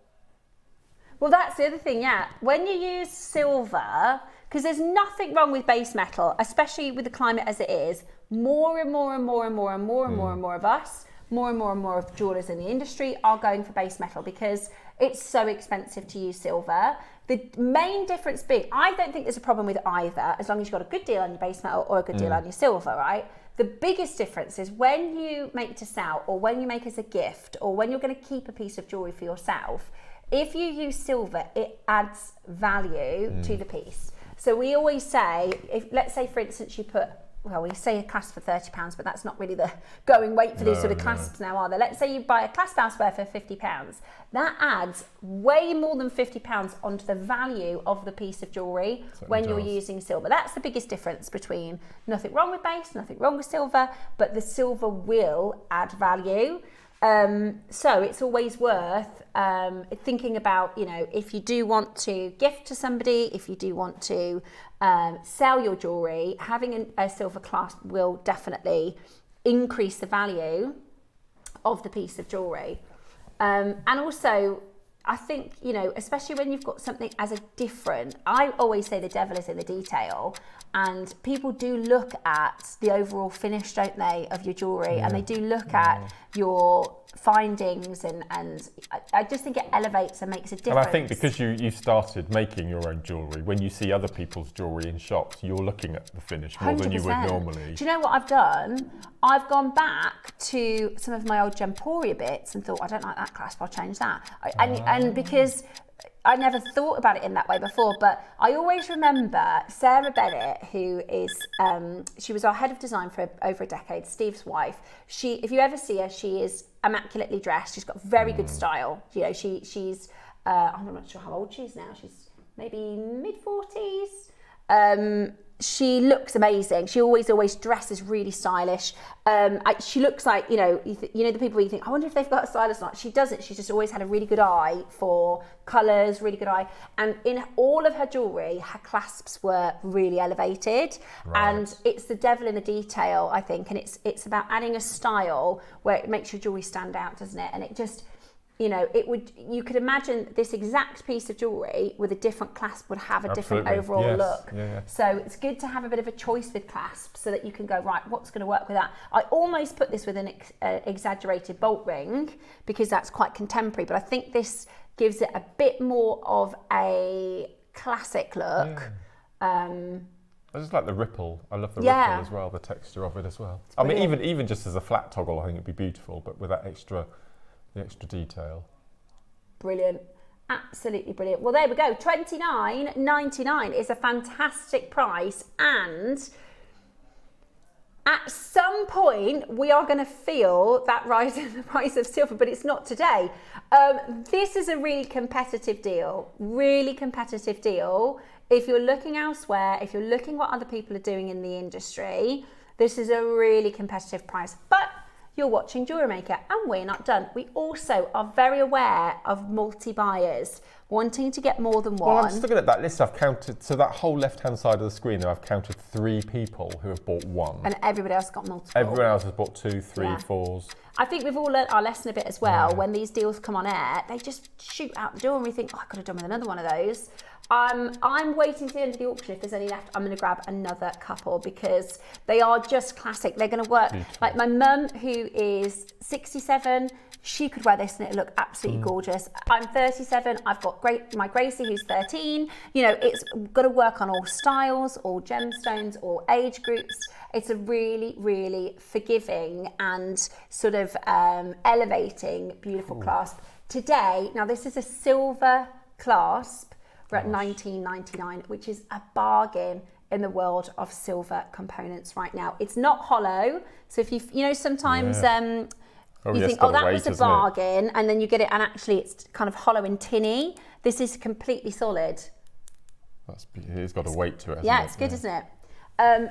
[SPEAKER 3] well, that's the other thing, when you use silver, because there's nothing wrong with base metal, especially with the climate as it is, more and more of us, more and more of jewellers in the industry are going for base metal because it's so expensive to use silver. The main difference being, I don't think there's a problem with either, as long as you've got a good deal on your base metal or a good deal on your silver, right? The biggest difference is when you make to sell, or when you make as a gift, or when you're going to keep a piece of jewellery for yourself, if you use silver, it adds value to the piece. So we always say, let's say for instance you put, we say a clasp for £30, but that's not really the going rate for these sort of clasps now, are they? Let's say you buy a clasp elsewhere for £50. That adds way more than £50 onto the value of the piece of jewellery when you're using silver. That's the biggest difference between nothing wrong with base, nothing wrong with silver, but the silver will add value. So it's always worth thinking about, you know, if you do want to gift to somebody, if you do want to sell your jewellery, having a silver clasp will definitely increase the value of the piece of jewellery. And also, I think, you know, especially when you've got something as a different, I always say the devil is in the detail, and people do look at the overall finish, don't they, of your jewellery, and they do look at your findings, and I just think it elevates and makes a difference.
[SPEAKER 2] And I think because you started making your own jewellery, when you see other people's jewellery in shops, you're looking at the finish more 100%. Than you would normally.
[SPEAKER 3] Do you know what I've done? I've gone back to some of my old Gemporia bits and thought, I don't like that clasp, I'll change that. And because I never thought about it in that way before, but I always remember Sarah Bennett, who is, she was our head of design for over a decade, Steve's wife. If you ever see her, she is immaculately dressed. She's got very good style. You know, she's, I'm not sure how old she is now. She's maybe mid-40s. She looks amazing. She always dresses really stylish. She looks like, you know, the people you think, I wonder if they've got a stylist or not. She doesn't. She's just always had a really good eye for colours, really good eye. And in all of her jewellery, her clasps were really elevated. Right. And it's the devil in the detail, I think. And it's about adding a style where it makes your jewellery stand out, doesn't it? And it just, you know, you could imagine this exact piece of jewellery with a different clasp would have a different overall look. Yeah. So it's good to have a bit of a choice with clasps so that you can go, right, what's going to work with that? I almost put this with an exaggerated bolt ring because that's quite contemporary, but I think this gives it a bit more of a classic look. Yeah.
[SPEAKER 2] I just like the ripple. I love the ripple as well, the texture of it as well. I mean, even just as a flat toggle, I think it'd be beautiful, but with that the extra detail. Brilliant.
[SPEAKER 3] Absolutely brilliant. Well, there we go. $29.99 is a fantastic price, and at some point we are going to feel that rise in the price of silver, but it's not today. This is a really competitive deal. If you're looking elsewhere, if you're looking what other people are doing in the industry, this is a really competitive price. But you're watching Jewellery Maker, and we're not done. We also are very aware of multi-buyers wanting to get more than one.
[SPEAKER 2] Well, I'm just looking at that list. I've counted, so that whole left-hand side of the screen there, I've counted 3 people who have bought one.
[SPEAKER 3] And everybody else got multiple.
[SPEAKER 2] Everyone else has bought 2, 3, 4s.
[SPEAKER 3] I think we've all learnt our lesson a bit as well. Yeah. When these deals come on air, they just shoot out the door and we think, oh, I could have done with another one of those. I'm waiting to the end of the auction. If there's any left, I'm going to grab another couple because they are just classic. They're going to work. Beautiful. Like my mum, who is 67, she could wear this and it'll look absolutely gorgeous. I'm 37. I've got my Gracie, who's 13. You know, it's got to work on all styles, all gemstones, all age groups. It's a really, really forgiving and sort of elevating, beautiful clasp. Today, now this is a silver clasp. We're at $19.99, which is a bargain in the world of silver components right now. It's not hollow, so if you know sometimes you think, oh, that was a bargain, and then you get it, and actually it's kind of hollow and tinny. This is completely solid.
[SPEAKER 2] It's got a weight to it.
[SPEAKER 3] Yeah, it's good, isn't it? And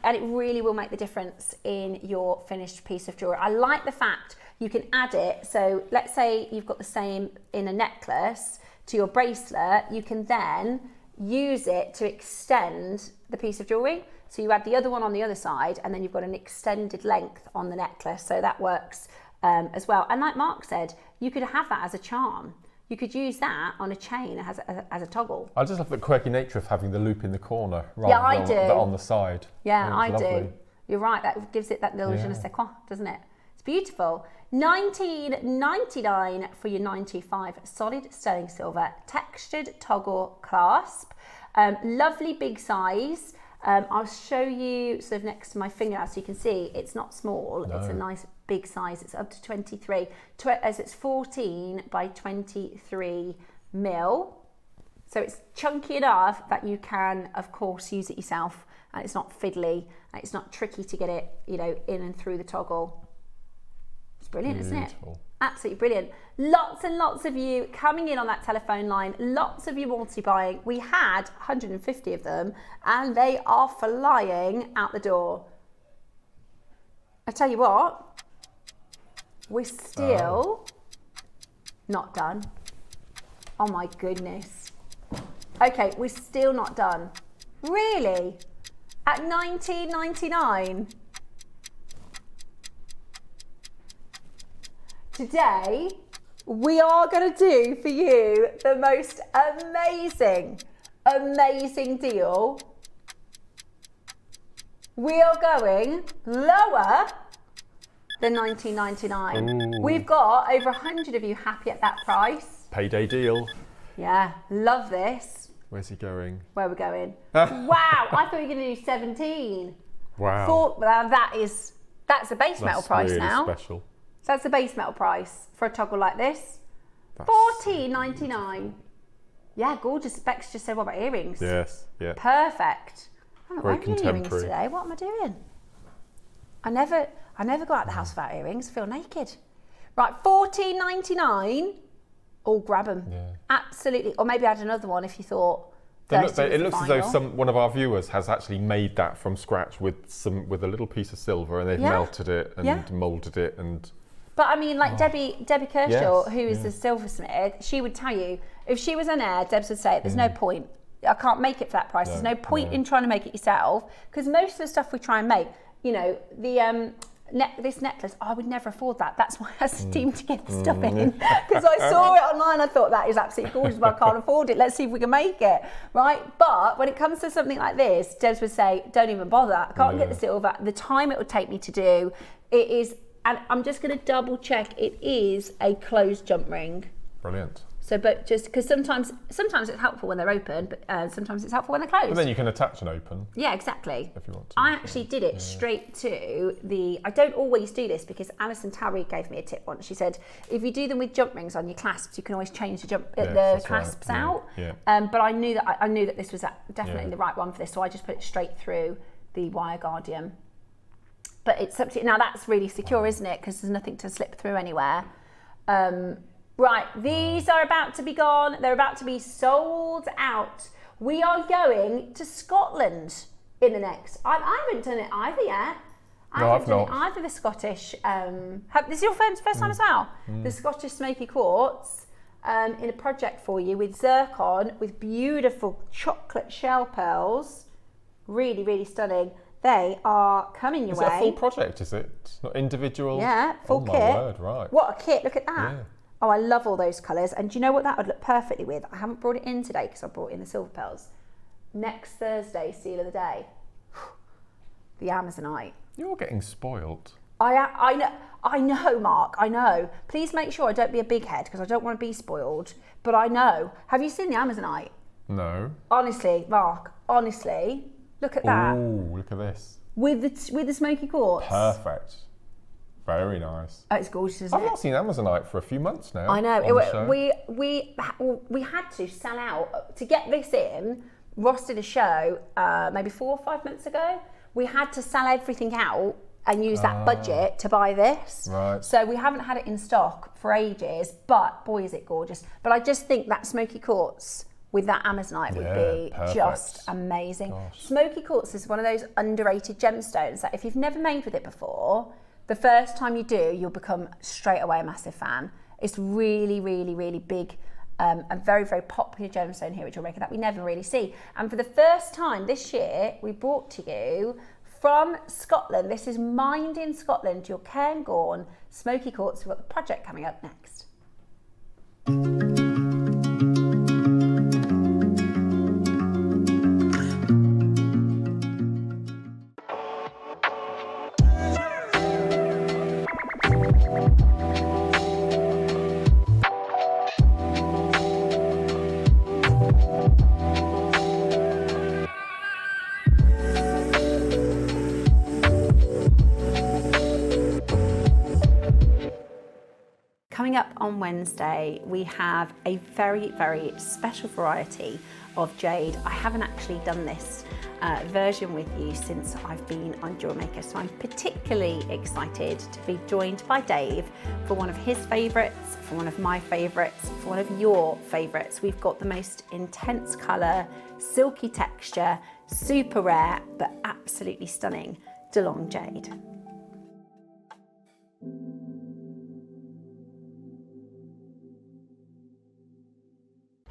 [SPEAKER 3] it really will make the difference in your finished piece of jewelry. I like the fact you can add it. So let's say you've got the same in a necklace to your bracelet, you can then use it to extend the piece of jewelry. So you add the other one on the other side, and then you've got an extended length on the necklace. So that works as well. And like Mark said, you could have that as a charm. You could use that on a chain as a toggle.
[SPEAKER 2] I just love the quirky nature of having the loop in the corner rather than on the side.
[SPEAKER 3] Yeah, I do. You're right. That gives it that little je ne sais quoi, doesn't it? It's beautiful. $19.99 for your 925 solid sterling silver textured toggle clasp. Lovely big size. I'll show you sort of next to my finger now so you can see it's not small. No. It's a nice big size. It's up to 23, as it's 14 by 23 mil. So it's chunky enough that you can, of course, use it yourself, and it's not fiddly, and it's not tricky to get it, you know, in and through the toggle. It's brilliant, isn't it? Absolutely brilliant. Lots and lots of you coming in on that telephone line, lots of you multi-buying. We had 150 of them, and they are flying out the door. I tell you what, we're still not done. Oh my goodness. Okay, we're still not done. Really? At $19.99? Today, we are going to do for you the most amazing deal. We are going lower than $19.99. We've got over 100 of you happy at that price.
[SPEAKER 2] Payday deal.
[SPEAKER 3] Yeah, love this.
[SPEAKER 2] Where's he going?
[SPEAKER 3] Where we're going. Wow, I thought you were going to do 17.
[SPEAKER 2] Wow.
[SPEAKER 3] That's the base metal price
[SPEAKER 2] really
[SPEAKER 3] now.
[SPEAKER 2] Special.
[SPEAKER 3] So that's the base metal price for a toggle like this. $14.99. Yeah, gorgeous. Bex just said, what about earrings?
[SPEAKER 2] Yes, yeah.
[SPEAKER 3] Perfect. I'm not
[SPEAKER 2] Very
[SPEAKER 3] wearing earrings today. What am I doing? I never go out the house without earrings. I feel naked. Right, $14.99. All grab them. Yeah. Absolutely. Or maybe add another one if you thought.
[SPEAKER 2] It looks as though one of our viewers has actually made that from scratch with a little piece of silver, and they've melted it and moulded it and.
[SPEAKER 3] But I mean, like Debbie Kershaw, who is the silversmith, she would tell you, if she was on air, Debs would say, there's no point. I can't make it for that price. There's no point in trying to make it yourself, because most of the stuff we try and make, you know, this necklace, I would never afford that. That's why I asked the team to get the stuff in, because I saw it online. I thought that is absolutely gorgeous, but I can't afford it. Let's see if we can make it, right? But when it comes to something like this, Debs would say, don't even bother. I can't get the silver. The time it would take me to do, it is. And I'm just going to double check, it is a closed jump ring.
[SPEAKER 2] Brilliant.
[SPEAKER 3] So, but just because sometimes it's helpful when they're open, but sometimes it's helpful when they're closed.
[SPEAKER 2] But then you can attach and open.
[SPEAKER 3] Yeah, exactly.
[SPEAKER 2] If you want to.
[SPEAKER 3] I actually did it straight to I don't always do this, because Alison Towery gave me a tip once. She said, if you do them with jump rings on your clasps, you can always change the clasps out. Yeah. But I knew that this was definitely the right one for this, so I just put it straight through the wire guardian. But it's up to now. That's really secure, isn't it? Because there's nothing to slip through anywhere. Right, these are about to be gone. They're about to be sold out. We are going to Scotland in the next. I haven't done it either yet. I haven't done it either. The Scottish. This is your first time as well. The Scottish Smokey Quartz in a project for you with zircon, with beautiful chocolate shell pearls. Really, really stunning. They are coming your way.
[SPEAKER 2] Is it a full project, is it? It's not individual?
[SPEAKER 3] Yeah, full kit.
[SPEAKER 2] Oh my word, right.
[SPEAKER 3] What a kit, look at that.
[SPEAKER 2] Yeah.
[SPEAKER 3] Oh, I love all those colours. And do you know what that would look perfectly with? I haven't brought it in today because I brought in the silver pearls. Next Thursday, seal of the day. The Amazonite.
[SPEAKER 2] You're getting spoiled.
[SPEAKER 3] I know, Mark, I know. Please make sure I don't be a big head, because I don't want to be spoiled. But I know. Have you seen the Amazonite?
[SPEAKER 2] No.
[SPEAKER 3] Honestly, Mark, honestly. Look at that.
[SPEAKER 2] Oh, look at this.
[SPEAKER 3] With the Smokey Quartz.
[SPEAKER 2] Perfect. Very nice.
[SPEAKER 3] Oh, it's gorgeous, isn't it?
[SPEAKER 2] I've not seen Amazonite for a few months now.
[SPEAKER 3] I know. We had to sell out to get this in. Ross did a show maybe 4 or 5 months ago. We had to sell everything out and use that budget to buy this.
[SPEAKER 2] Right.
[SPEAKER 3] So we haven't had it in stock for ages, but boy, is it gorgeous. But I just think that Smokey Quartz with that Amazonite would be just amazing. Gosh. Smokey Quartz is one of those underrated gemstones that if you've never made with it before, the first time you do, you'll become straight away a massive fan. It's really, really, really big, a very, very popular gemstone here at JewelleryMaker that we never really see. And for the first time this year, we brought to you from Scotland, this is mined in Scotland, your Cairngorm Smokey Quartz. We've got the project coming up next. Coming up on Wednesday, we have a very, very special variety of jade. I haven't actually done this version with you since I've been on JewelleryMaker, so I'm particularly excited to be joined by Dave for one of his favourites, for one of my favourites, for one of your favourites. We've got the most intense colour, silky texture, super rare, but absolutely stunning DeLong jade.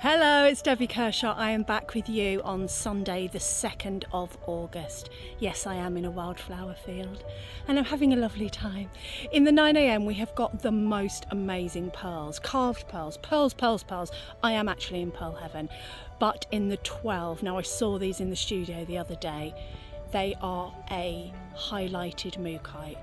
[SPEAKER 1] Hello, it's Debbie Kershaw. I am back with you on Sunday the 2nd of August. Yes, I am in a wildflower field and I'm having a lovely time. In the 9 a.m. we have got the most amazing pearls, carved pearls, pearls. I am actually in pearl heaven. But in the 12, now I saw these in the studio the other day, they are a highlighted mookaite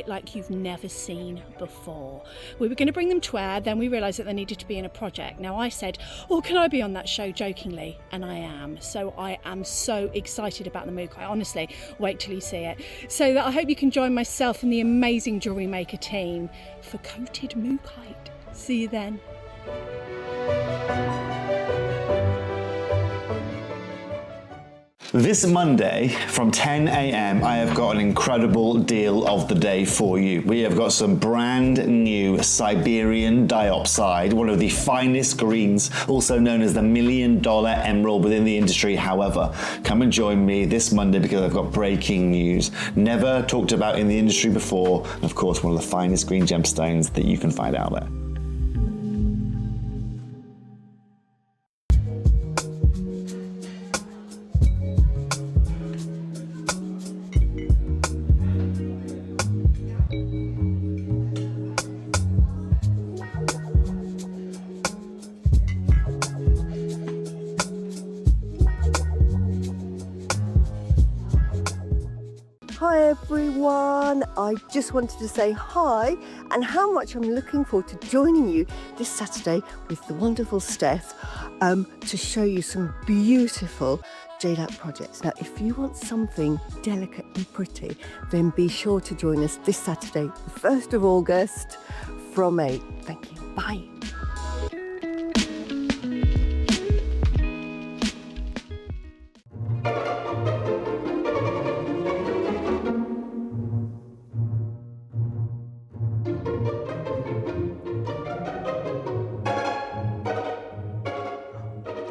[SPEAKER 1] like you've never seen before. We were going to bring them to air, then we realised that they needed to be in a project. Now I said, oh, can I be on that show, jokingly? And I am. So I am so excited about the mookaite. Honestly, wait till you see it. So that I hope you can join myself and the amazing Jewellery Maker team for coated mookaite. See you then.
[SPEAKER 4] This Monday from 10 a.m. I have got an incredible deal of the day for you. We have got some brand new Siberian diopside, one of the finest greens, also known as the $1 million emerald within the industry. However, come and join me this Monday because I've got breaking news. Never talked about in the industry before. And of course, one of the finest green gemstones that you can find out there.
[SPEAKER 5] Hi everyone, I just wanted to say hi and how much I'm looking forward to joining you this Saturday with the wonderful Steph to show you some beautiful jade projects. Now if you want something delicate and pretty, then be sure to join us this Saturday, the 1st of August from 8. Thank you, bye.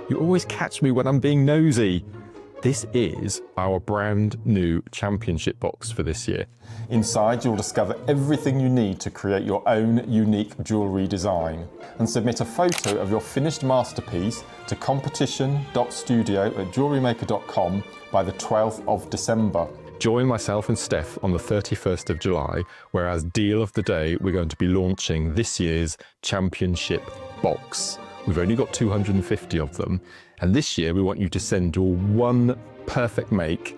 [SPEAKER 2] You always catch me when I'm being nosy. This is our brand new championship box for this year. Inside, you'll discover everything you need to create your own unique jewellery design and submit a photo of your finished masterpiece to competition.studio@jewellerymaker.com by the 12th of December. Join myself and Steph on the 31st of July, where as deal of the day, we're going to be launching this year's championship box. We've only got 250 of them, and this year we want you to send your one perfect make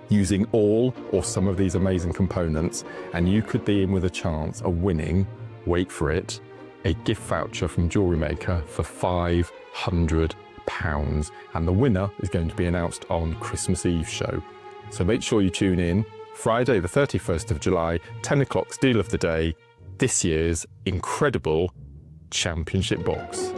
[SPEAKER 2] using all or some of these amazing components, and you could be in with a chance of winning, wait for it, a gift voucher from Jewellery Maker for £500, and the winner is going to be announced on Christmas Eve show. So make sure you tune in Friday the 31st of July, 10 o'clock, deal of the day, this year's incredible championship box.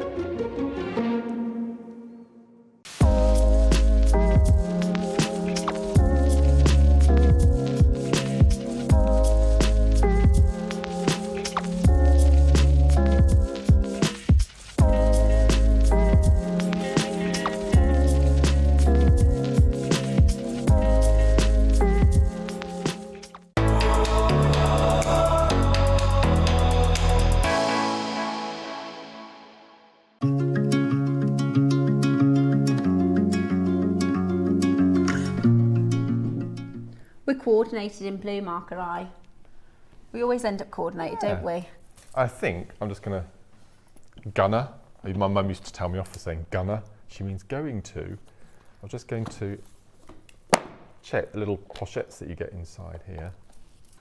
[SPEAKER 3] We're coordinated in blue, Mark and I. We always end up coordinated, don't we?
[SPEAKER 2] I think I'm just going to gunner. My mum used to tell me off for saying gunner. She means going to. I'm just going to check the little pochettes that you get inside here.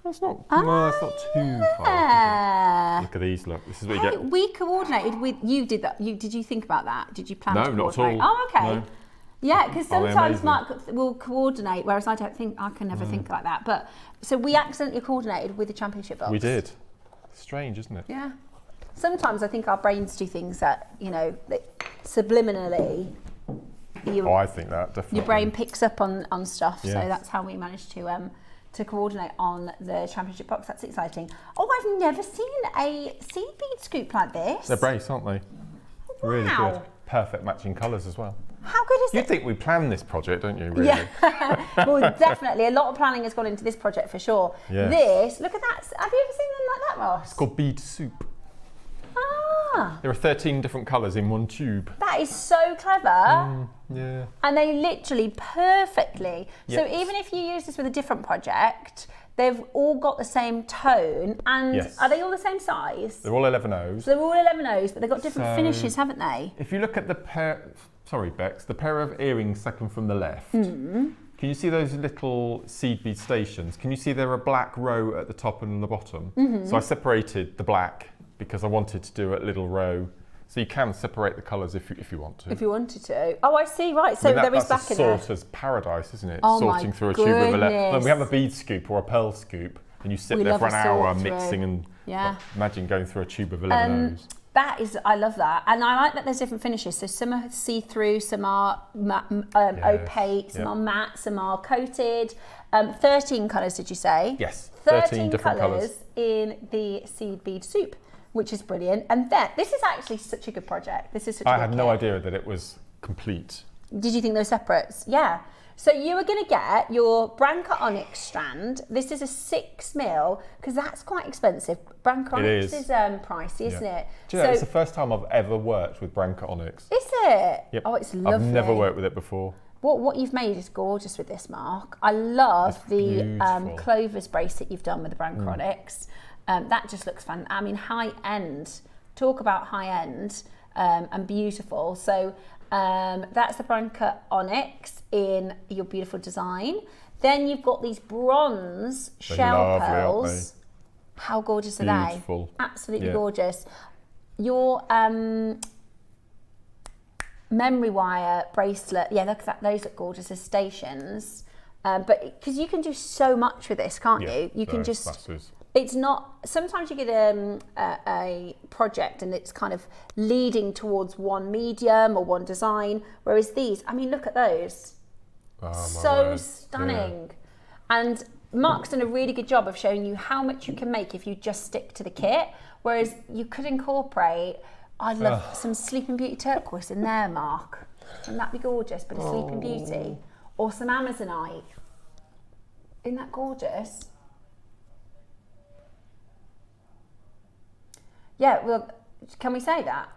[SPEAKER 2] That's not, no, it's not too far. Look at these, look. This is what you get.
[SPEAKER 3] We coordinated with, you did that. Did you think about that? Did you plan to coordinate?
[SPEAKER 2] No, not at all.
[SPEAKER 3] Oh, okay.
[SPEAKER 2] No.
[SPEAKER 3] Yeah, because sometimes Mark will coordinate, whereas I can never think like that. But so we accidentally coordinated with the championship box.
[SPEAKER 2] We did. Strange, isn't it?
[SPEAKER 3] Yeah. Sometimes I think our brains do things that, you know, subliminally.
[SPEAKER 2] I think that definitely.
[SPEAKER 3] Your brain picks up on stuff,
[SPEAKER 2] Yes.
[SPEAKER 3] so that's how we managed to coordinate on the championship box. That's exciting. Oh, I've never seen a seed bead scoop like this.
[SPEAKER 2] They're brace, aren't they?
[SPEAKER 3] Wow.
[SPEAKER 2] Really good. Perfect matching colours as well.
[SPEAKER 3] How good is it?
[SPEAKER 2] You'd think we planned this project, don't you, really?
[SPEAKER 3] Yeah. Well, definitely. A lot of planning has gone into this project for sure.
[SPEAKER 2] Yes.
[SPEAKER 3] This, look at that. Have you ever seen them like that, Ross?
[SPEAKER 2] It's called bead soup.
[SPEAKER 3] Ah,
[SPEAKER 2] There are 13 different colours in one tube.
[SPEAKER 3] That is so clever.
[SPEAKER 2] Yeah.
[SPEAKER 3] And they literally perfectly. So
[SPEAKER 2] Yes.
[SPEAKER 3] even if you use this with a different project, they've all got the same tone. And
[SPEAKER 2] Yes.
[SPEAKER 3] are they all the same size?
[SPEAKER 2] They're all 11Os.
[SPEAKER 3] So they're all 11Os, but they've got different
[SPEAKER 2] So-
[SPEAKER 3] finishes, haven't they?
[SPEAKER 2] If you look at the pair, sorry Bex, the pair of earrings second from the left, can you see those little seed bead stations? Can you see there are a black row at the top and the bottom? So I separated the black because I wanted to do a little row. So you can separate the colours if you want to.
[SPEAKER 3] If you wanted to. Oh, I see, right. So
[SPEAKER 2] I mean,
[SPEAKER 3] there is
[SPEAKER 2] that's
[SPEAKER 3] black in there.
[SPEAKER 2] a sorter's paradise, isn't it?
[SPEAKER 3] Oh
[SPEAKER 2] Sorting
[SPEAKER 3] my
[SPEAKER 2] through a tube of 11.
[SPEAKER 3] goodness.
[SPEAKER 2] When we have a bead scoop or a pearl scoop and you sit
[SPEAKER 3] We
[SPEAKER 2] there
[SPEAKER 3] love
[SPEAKER 2] for an
[SPEAKER 3] a
[SPEAKER 2] hour
[SPEAKER 3] sort through.
[SPEAKER 2] mixing and
[SPEAKER 3] Yeah.
[SPEAKER 2] imagine going through a tube of 11Os.
[SPEAKER 3] That is, I love that. And I like that there's different finishes. So some are see-through, some are opaque, some
[SPEAKER 2] Yep.
[SPEAKER 3] are matte, some are coated. 13 colours, did you say?
[SPEAKER 2] Yes,
[SPEAKER 3] 13
[SPEAKER 2] different
[SPEAKER 3] colours in the seed bead soup, which is brilliant. And then, this is actually such a good project. This is such a
[SPEAKER 2] I
[SPEAKER 3] good
[SPEAKER 2] had no
[SPEAKER 3] kit.
[SPEAKER 2] idea that it was complete.
[SPEAKER 3] Did you think they were separates? Yeah. So you are going to get your Branca Onyx strand. This is a 6mm, because that's quite expensive. Branca Onyx is pricey, isn't it?
[SPEAKER 2] Do you know, it's the first time I've ever worked with Branca Onyx.
[SPEAKER 3] Is it?
[SPEAKER 2] Yep.
[SPEAKER 3] Oh, it's lovely.
[SPEAKER 2] I've never worked with it before.
[SPEAKER 3] What you've made is gorgeous with this, Mark. I love
[SPEAKER 2] It's
[SPEAKER 3] the
[SPEAKER 2] beautiful.
[SPEAKER 3] Clover's bracelet you've done with the Branca Onyx. That just looks fun. I mean, high end. Talk about high end and beautiful. So that's the Branca Onyx in your beautiful design. Then you've got these bronze shell
[SPEAKER 2] lovely, aren't
[SPEAKER 3] pearls. How gorgeous are
[SPEAKER 2] Beautiful.
[SPEAKER 3] they? Absolutely
[SPEAKER 2] Yeah.
[SPEAKER 3] gorgeous. Your memory wire bracelet, yeah, look at that, those look gorgeous as stations. But because you can do so much with this, can't you? You can just.
[SPEAKER 2] That's
[SPEAKER 3] It's not. Sometimes you get a project and it's kind of leading towards one medium or one design, whereas these, I mean, look at those.
[SPEAKER 2] Oh, my
[SPEAKER 3] So
[SPEAKER 2] word.
[SPEAKER 3] stunning. And Mark's done a really good job of showing you how much you can make if you just stick to the kit, whereas you could incorporate, I'd love some Sleeping Beauty turquoise in there, Mark. Wouldn't that be gorgeous? But a Sleeping Beauty. Or some Amazonite. Isn't that gorgeous? Yeah, well, can we say that?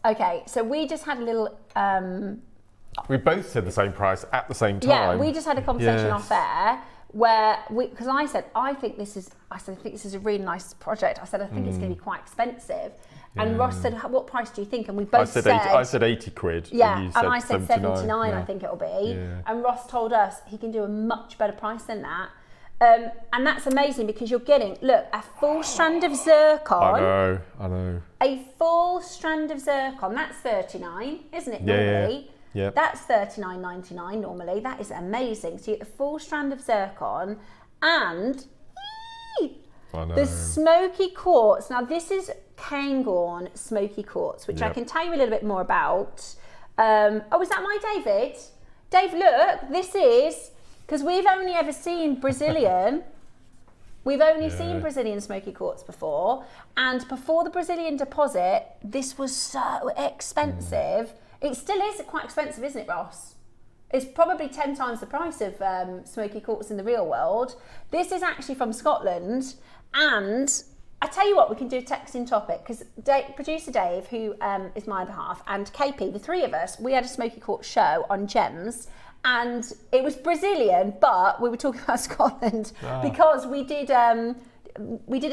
[SPEAKER 3] Okay, so we just had a little...
[SPEAKER 2] We both said the same price at the same time.
[SPEAKER 3] Yeah, we just had a conversation
[SPEAKER 2] Yes.
[SPEAKER 3] off air where because I said I think this is a really nice project. I said I think it's going to be quite expensive, and Ross said, "What price do you think?" And we both
[SPEAKER 2] I said 80 quid.
[SPEAKER 3] yeah,
[SPEAKER 2] you
[SPEAKER 3] and I said 79.
[SPEAKER 2] Yeah.
[SPEAKER 3] I think it'll be.
[SPEAKER 2] Yeah.
[SPEAKER 3] And Ross told us he can do a much better price than that. And that's amazing because you're getting, look, a full strand of zircon.
[SPEAKER 2] I know.
[SPEAKER 3] A full strand of zircon, that's 39, isn't it,
[SPEAKER 2] Yeah, yeah.
[SPEAKER 3] normally?
[SPEAKER 2] Yeah.
[SPEAKER 3] That's 39.99 normally. That is amazing. So you get the full strand of zircon and
[SPEAKER 2] I know.
[SPEAKER 3] the smoky quartz. Now this is Cairngorm smoky quartz, which I
[SPEAKER 2] Yep.
[SPEAKER 3] can tell you a little bit more about. Oh, is that my David? Dave, look, this is, because we've only ever seen Brazilian. We've only seen Brazilian smoky quartz before, and before the Brazilian deposit, this was so expensive. It still is quite expensive, isn't it, Ross? It's probably 10 times the price of smoky quartz in the real world. This is actually from Scotland, and I tell you what, we can do a texting topic, because producer Dave, who is my behalf, and KP, the three of us, we had a smoky quartz show on gems, and it was Brazilian, but we were talking about Scotland because we did a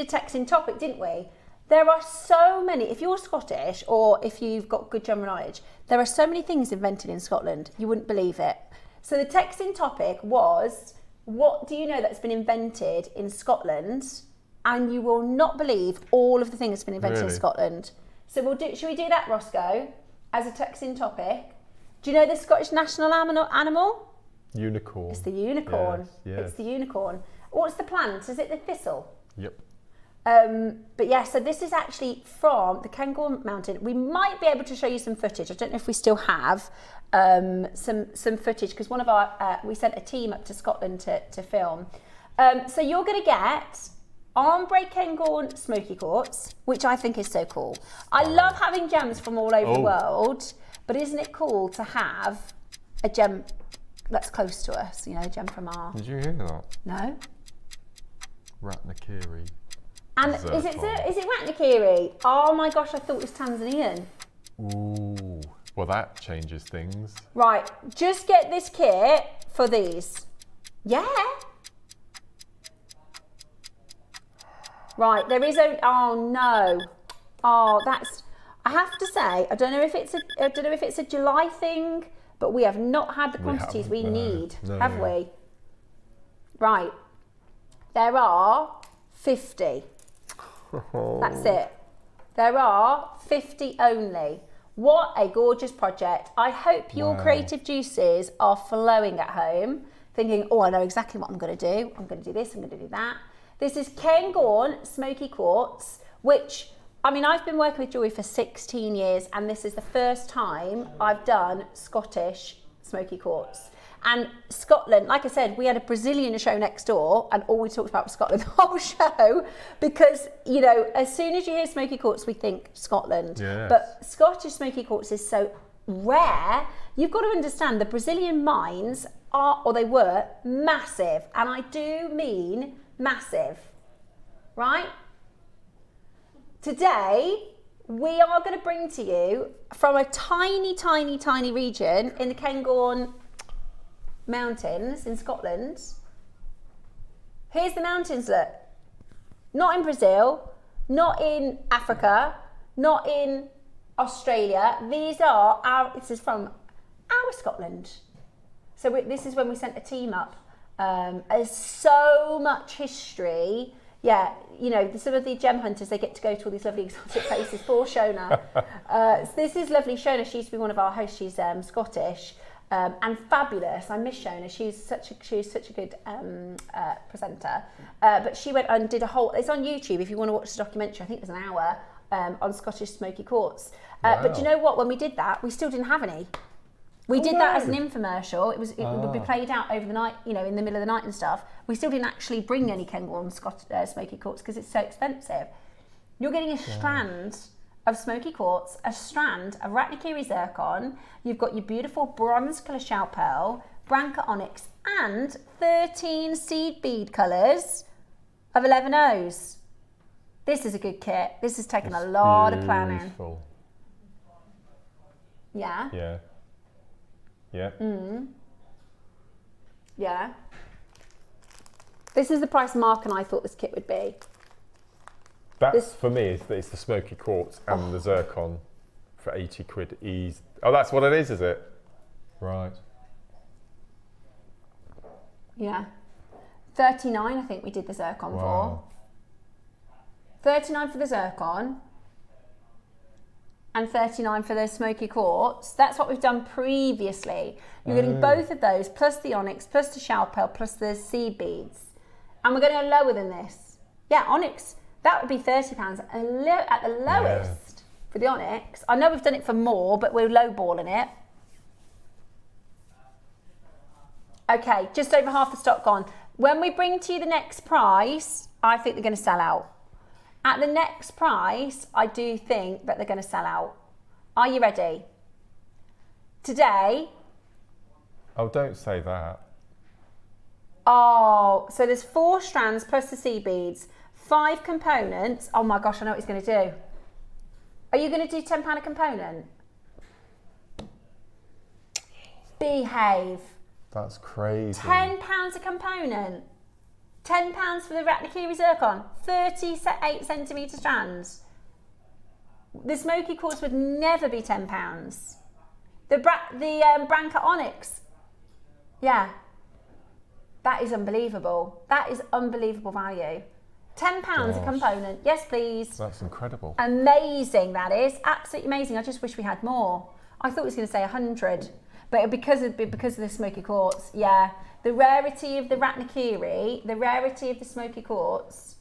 [SPEAKER 3] texting topic, didn't we? There are so many, if you're Scottish or if you've got good general knowledge, there are so many things invented in Scotland, you wouldn't believe it. So the texting topic was, what do you know that's been invented in Scotland? And you will not believe all of the things that's been invented in
[SPEAKER 2] Really?
[SPEAKER 3] Scotland. So should we do that, Roscoe, as a texting topic? Do you know the Scottish national animal?
[SPEAKER 2] Unicorn.
[SPEAKER 3] It's the unicorn.
[SPEAKER 2] Yes.
[SPEAKER 3] It's the unicorn. What's the plant? Is it the thistle?
[SPEAKER 2] Yep.
[SPEAKER 3] But yeah, so this is actually from the Cairngorm mountain. We might be able to show you some footage. I don't know if we still have some footage, because one of our we sent a team up to Scotland to film. So you're going to get ombre Cairngorm smoky quartz, which I think is so cool. I love having gems from all over the world, but isn't it cool to have a gem that's close to us? You know, a gem from our.
[SPEAKER 2] Did you hear that?
[SPEAKER 3] No.
[SPEAKER 2] Ratnakiri.
[SPEAKER 3] And is it Ratnakiri? Oh my gosh, I thought it was Tanzanian.
[SPEAKER 2] Ooh, well that changes things.
[SPEAKER 3] Right, just get this kit for these. Yeah. Right, there is a, oh no. Oh, that's, I have to say, I don't know if it's a July thing, but we have not had the quantities we need, have we? Right. There are 50. That's it. There are 50 only. What a gorgeous project. I hope your creative juices are flowing at home, thinking, oh, I know exactly what I'm going to do. I'm going to do this, I'm going to do that. This is Cairngorm Smoky Quartz, which, I mean, I've been working with jewellery for 16 years, and this is the first time I've done Scottish Smoky Quartz. And Scotland, like I said, we had a Brazilian show next door, and all we talked about was Scotland the whole show, because, you know, as soon as you hear Smoky Quartz, we think Scotland.
[SPEAKER 2] Yes.
[SPEAKER 3] But Scottish Smoky Quartz is so rare. You've got to understand the Brazilian mines are, or they were, massive. And I do mean massive, right? Today, we are going to bring to you from a tiny, tiny, tiny region in the Cairngorm Mountains in Scotland. Here's the mountains, look. Not in Brazil, not in Africa, not in Australia. This is from our Scotland. So this is when we sent a team up. There's so much history. Yeah, you know, some of the gem hunters, they get to go to all these lovely exotic places. Poor Shona. So this is lovely Shona. She used to be one of our hosts. She's Scottish. And fabulous. I miss Shona. She's such a good presenter. But she went and did a whole. It's on YouTube if you want to watch the documentary. I think it was an hour on Scottish Smoky Quartz. But do you know what? When we did that, we still didn't have any. We did that as an infomercial. It would be played out over the night, you know, in the middle of the night and stuff. We still didn't actually bring any Cairngorm Smoky Quartz because it's so expensive. You're getting a strand of Smoky Quartz, a strand of Ratnakiri zircon. You've got your beautiful bronze colour shell pearl, Branca onyx, and 13 seed bead colours of 11 O's. This is a good kit. This has taken a lot of planning. Yeah.
[SPEAKER 2] Yeah. Yeah.
[SPEAKER 3] Yeah. This is the price Mark and I thought this kit would be.
[SPEAKER 2] That's for me. It's the Smoky Quartz and the zircon for 80 quid ease. Oh, that's what it is it? Right.
[SPEAKER 3] Yeah. 39, I think we did the zircon for. 39 for the zircon. And 39 for the Smoky Quartz. That's what we've done previously. You're getting both of those, plus the onyx, plus the shell pearl, plus the seed beads. And we're going to go lower than this. Yeah, onyx, that would be £30 at the lowest for the onyx. I know we've done it for more, but we're lowballing it. Okay, just over half the stock gone. When we bring to you the next price, I think they're going to sell out. At the next price, I do think that they're going to sell out. Are you ready? Today.
[SPEAKER 2] Oh, don't say that.
[SPEAKER 3] Oh, so there's 4 strands plus the sea beads, 5 components. Oh my gosh, I know what he's going to do. Are you going to do £10 a component? Behave.
[SPEAKER 2] That's crazy.
[SPEAKER 3] £10 a component. £10 for the Ratnakiri zircon, 38 centimetre strands. The Smoky Quartz would never be £10. The Branca onyx, yeah, that is unbelievable. That is unbelievable value. £10 a component, yes please.
[SPEAKER 2] That's incredible.
[SPEAKER 3] Amazing, that is, absolutely amazing. I just wish we had more. I thought it was going to say 100, but because of the Smoky Quartz, yeah. The rarity of the Ratnakiri, the rarity of the Smoky Quartz.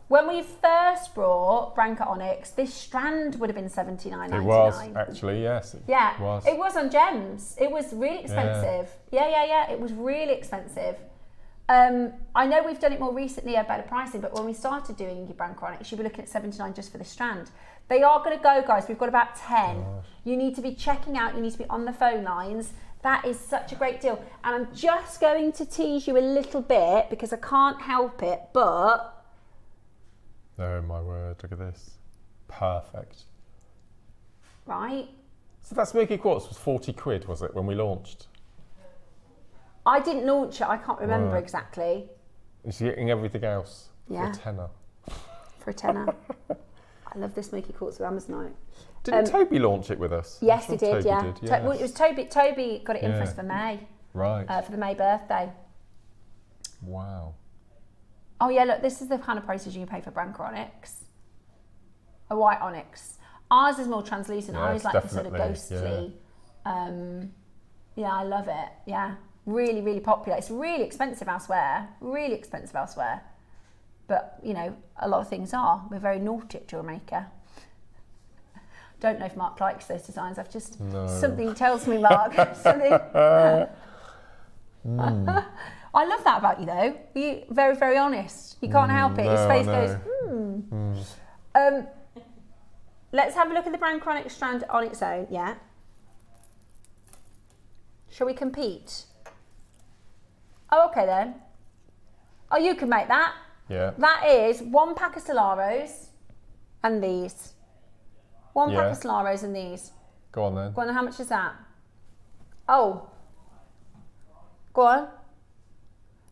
[SPEAKER 3] When we first brought Branca onyx, this strand would have been $79.99.
[SPEAKER 2] It was actually, yes. It was.
[SPEAKER 3] It was on gems. It was really expensive. Yeah. It was really expensive. I know we've done it more recently at better pricing, but when we started doing your Branca onyx, you were looking at $79 just for the strand. They are going to go, guys. We've got about 10. Gosh. You need to be checking out. You need to be on the phone lines. That is such a great deal. And I'm just going to tease you a little bit because I can't help it, but
[SPEAKER 2] Oh my word, look at this. Perfect.
[SPEAKER 3] Right?
[SPEAKER 2] So that Smokey Quartz was 40 quid, was it, when we launched?
[SPEAKER 3] I didn't launch it, I can't remember
[SPEAKER 2] Right.
[SPEAKER 3] exactly.
[SPEAKER 2] Is he getting everything else
[SPEAKER 3] Yeah.
[SPEAKER 2] for a tenner?
[SPEAKER 3] For a tenner. I love this Smokey Quartz with Amazonite.
[SPEAKER 2] Didn't Toby launch it with us? I'm
[SPEAKER 3] Yes,
[SPEAKER 2] sure
[SPEAKER 3] he did,
[SPEAKER 2] Toby
[SPEAKER 3] yeah.
[SPEAKER 2] did,
[SPEAKER 3] Well, it was Toby. Toby got it in for
[SPEAKER 2] Yeah.
[SPEAKER 3] us for May,
[SPEAKER 2] Right.
[SPEAKER 3] for the May birthday.
[SPEAKER 2] Wow.
[SPEAKER 3] Oh yeah, look, this is the kind of prices you can pay for Branca onyx. A white onyx. Ours is more translucent. I always
[SPEAKER 2] Yes,
[SPEAKER 3] like the sort of
[SPEAKER 2] definitely,
[SPEAKER 3] ghostly. Yeah, I love it. Yeah, really, really popular. It's really expensive elsewhere. Really expensive elsewhere. But, you know, a lot of things are. We're very naughty at JewelleryMaker. Don't know if Mark likes those designs. I've just, something tells me, Mark. Something. I love that about you, though. You're very, very honest. You can't help it. His
[SPEAKER 2] No,
[SPEAKER 3] face
[SPEAKER 2] I
[SPEAKER 3] goes, let's have a look at the Branca onyx strand on its own, yeah? Shall we compete? Oh, okay then. Oh, you can make that.
[SPEAKER 2] Yeah.
[SPEAKER 3] That is 1 pack of Solaros and these. One pack of Solaros and these.
[SPEAKER 2] Go on then.
[SPEAKER 3] Go on, how much is that? Oh. Go on.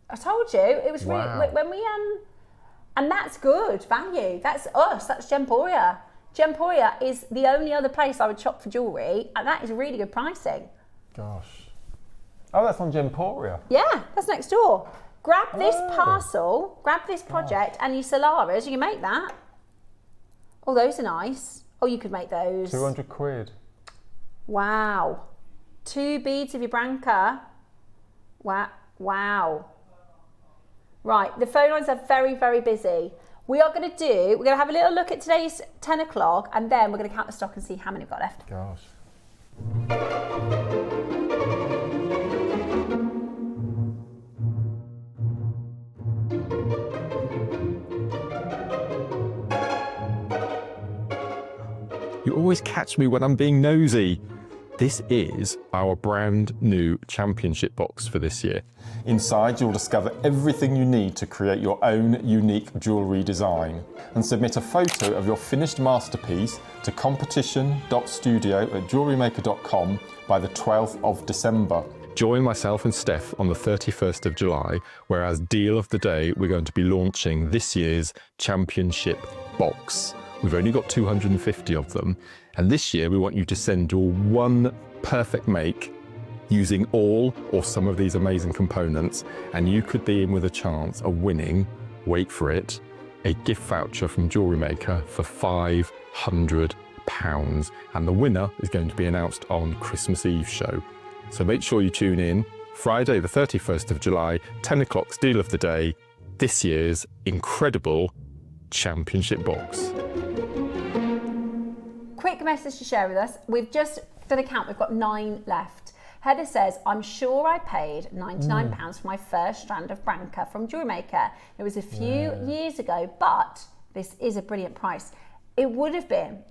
[SPEAKER 3] I told you, it was
[SPEAKER 2] Wow.
[SPEAKER 3] really, when we, and that's good value. That's us, that's Gemporia. Gemporia is the only other place I would shop for jewellery, and that is really good pricing.
[SPEAKER 2] Gosh. Oh, that's on Gemporia.
[SPEAKER 3] Yeah, that's next door. Grab this parcel, grab this project, and your Solaras, you can make that. Oh, those are nice. Oh, you could make those.
[SPEAKER 2] 200 quid.
[SPEAKER 3] Wow. 2 beads of your Branca. Wow. Right, the phone lines are very, very busy. We're going to have a little look at today's 10 o'clock, and then we're going to count the stock and see how many we've got left.
[SPEAKER 2] Gosh. You always catch me when I'm being nosy. This is our brand new championship box for this year. Inside, you'll discover everything you need to create your own unique jewellery design and submit a photo of your finished masterpiece to competition.studio@jewellerymaker.com by the 12th of December. Join myself and Steph on the 31st of July, where as deal of the day, we're going to be launching this year's championship box. We've only got 250 of them, and this year we want you to send your one perfect make using all or some of these amazing components, and you could be in with a chance of winning, wait for it, a gift voucher from JewelleryMaker for £500, and the winner is going to be announced on Christmas Eve show. So make sure you tune in Friday the 31st of July, 10 o'clock, deal of the day, this year's incredible championship box.
[SPEAKER 3] Quick message to share with us. We've just done a count. We've got 9 left. Heather says, I'm sure I paid £99 for my first strand of Branca from JewelleryMaker. It was a few years ago, but this is a brilliant price. It would have been.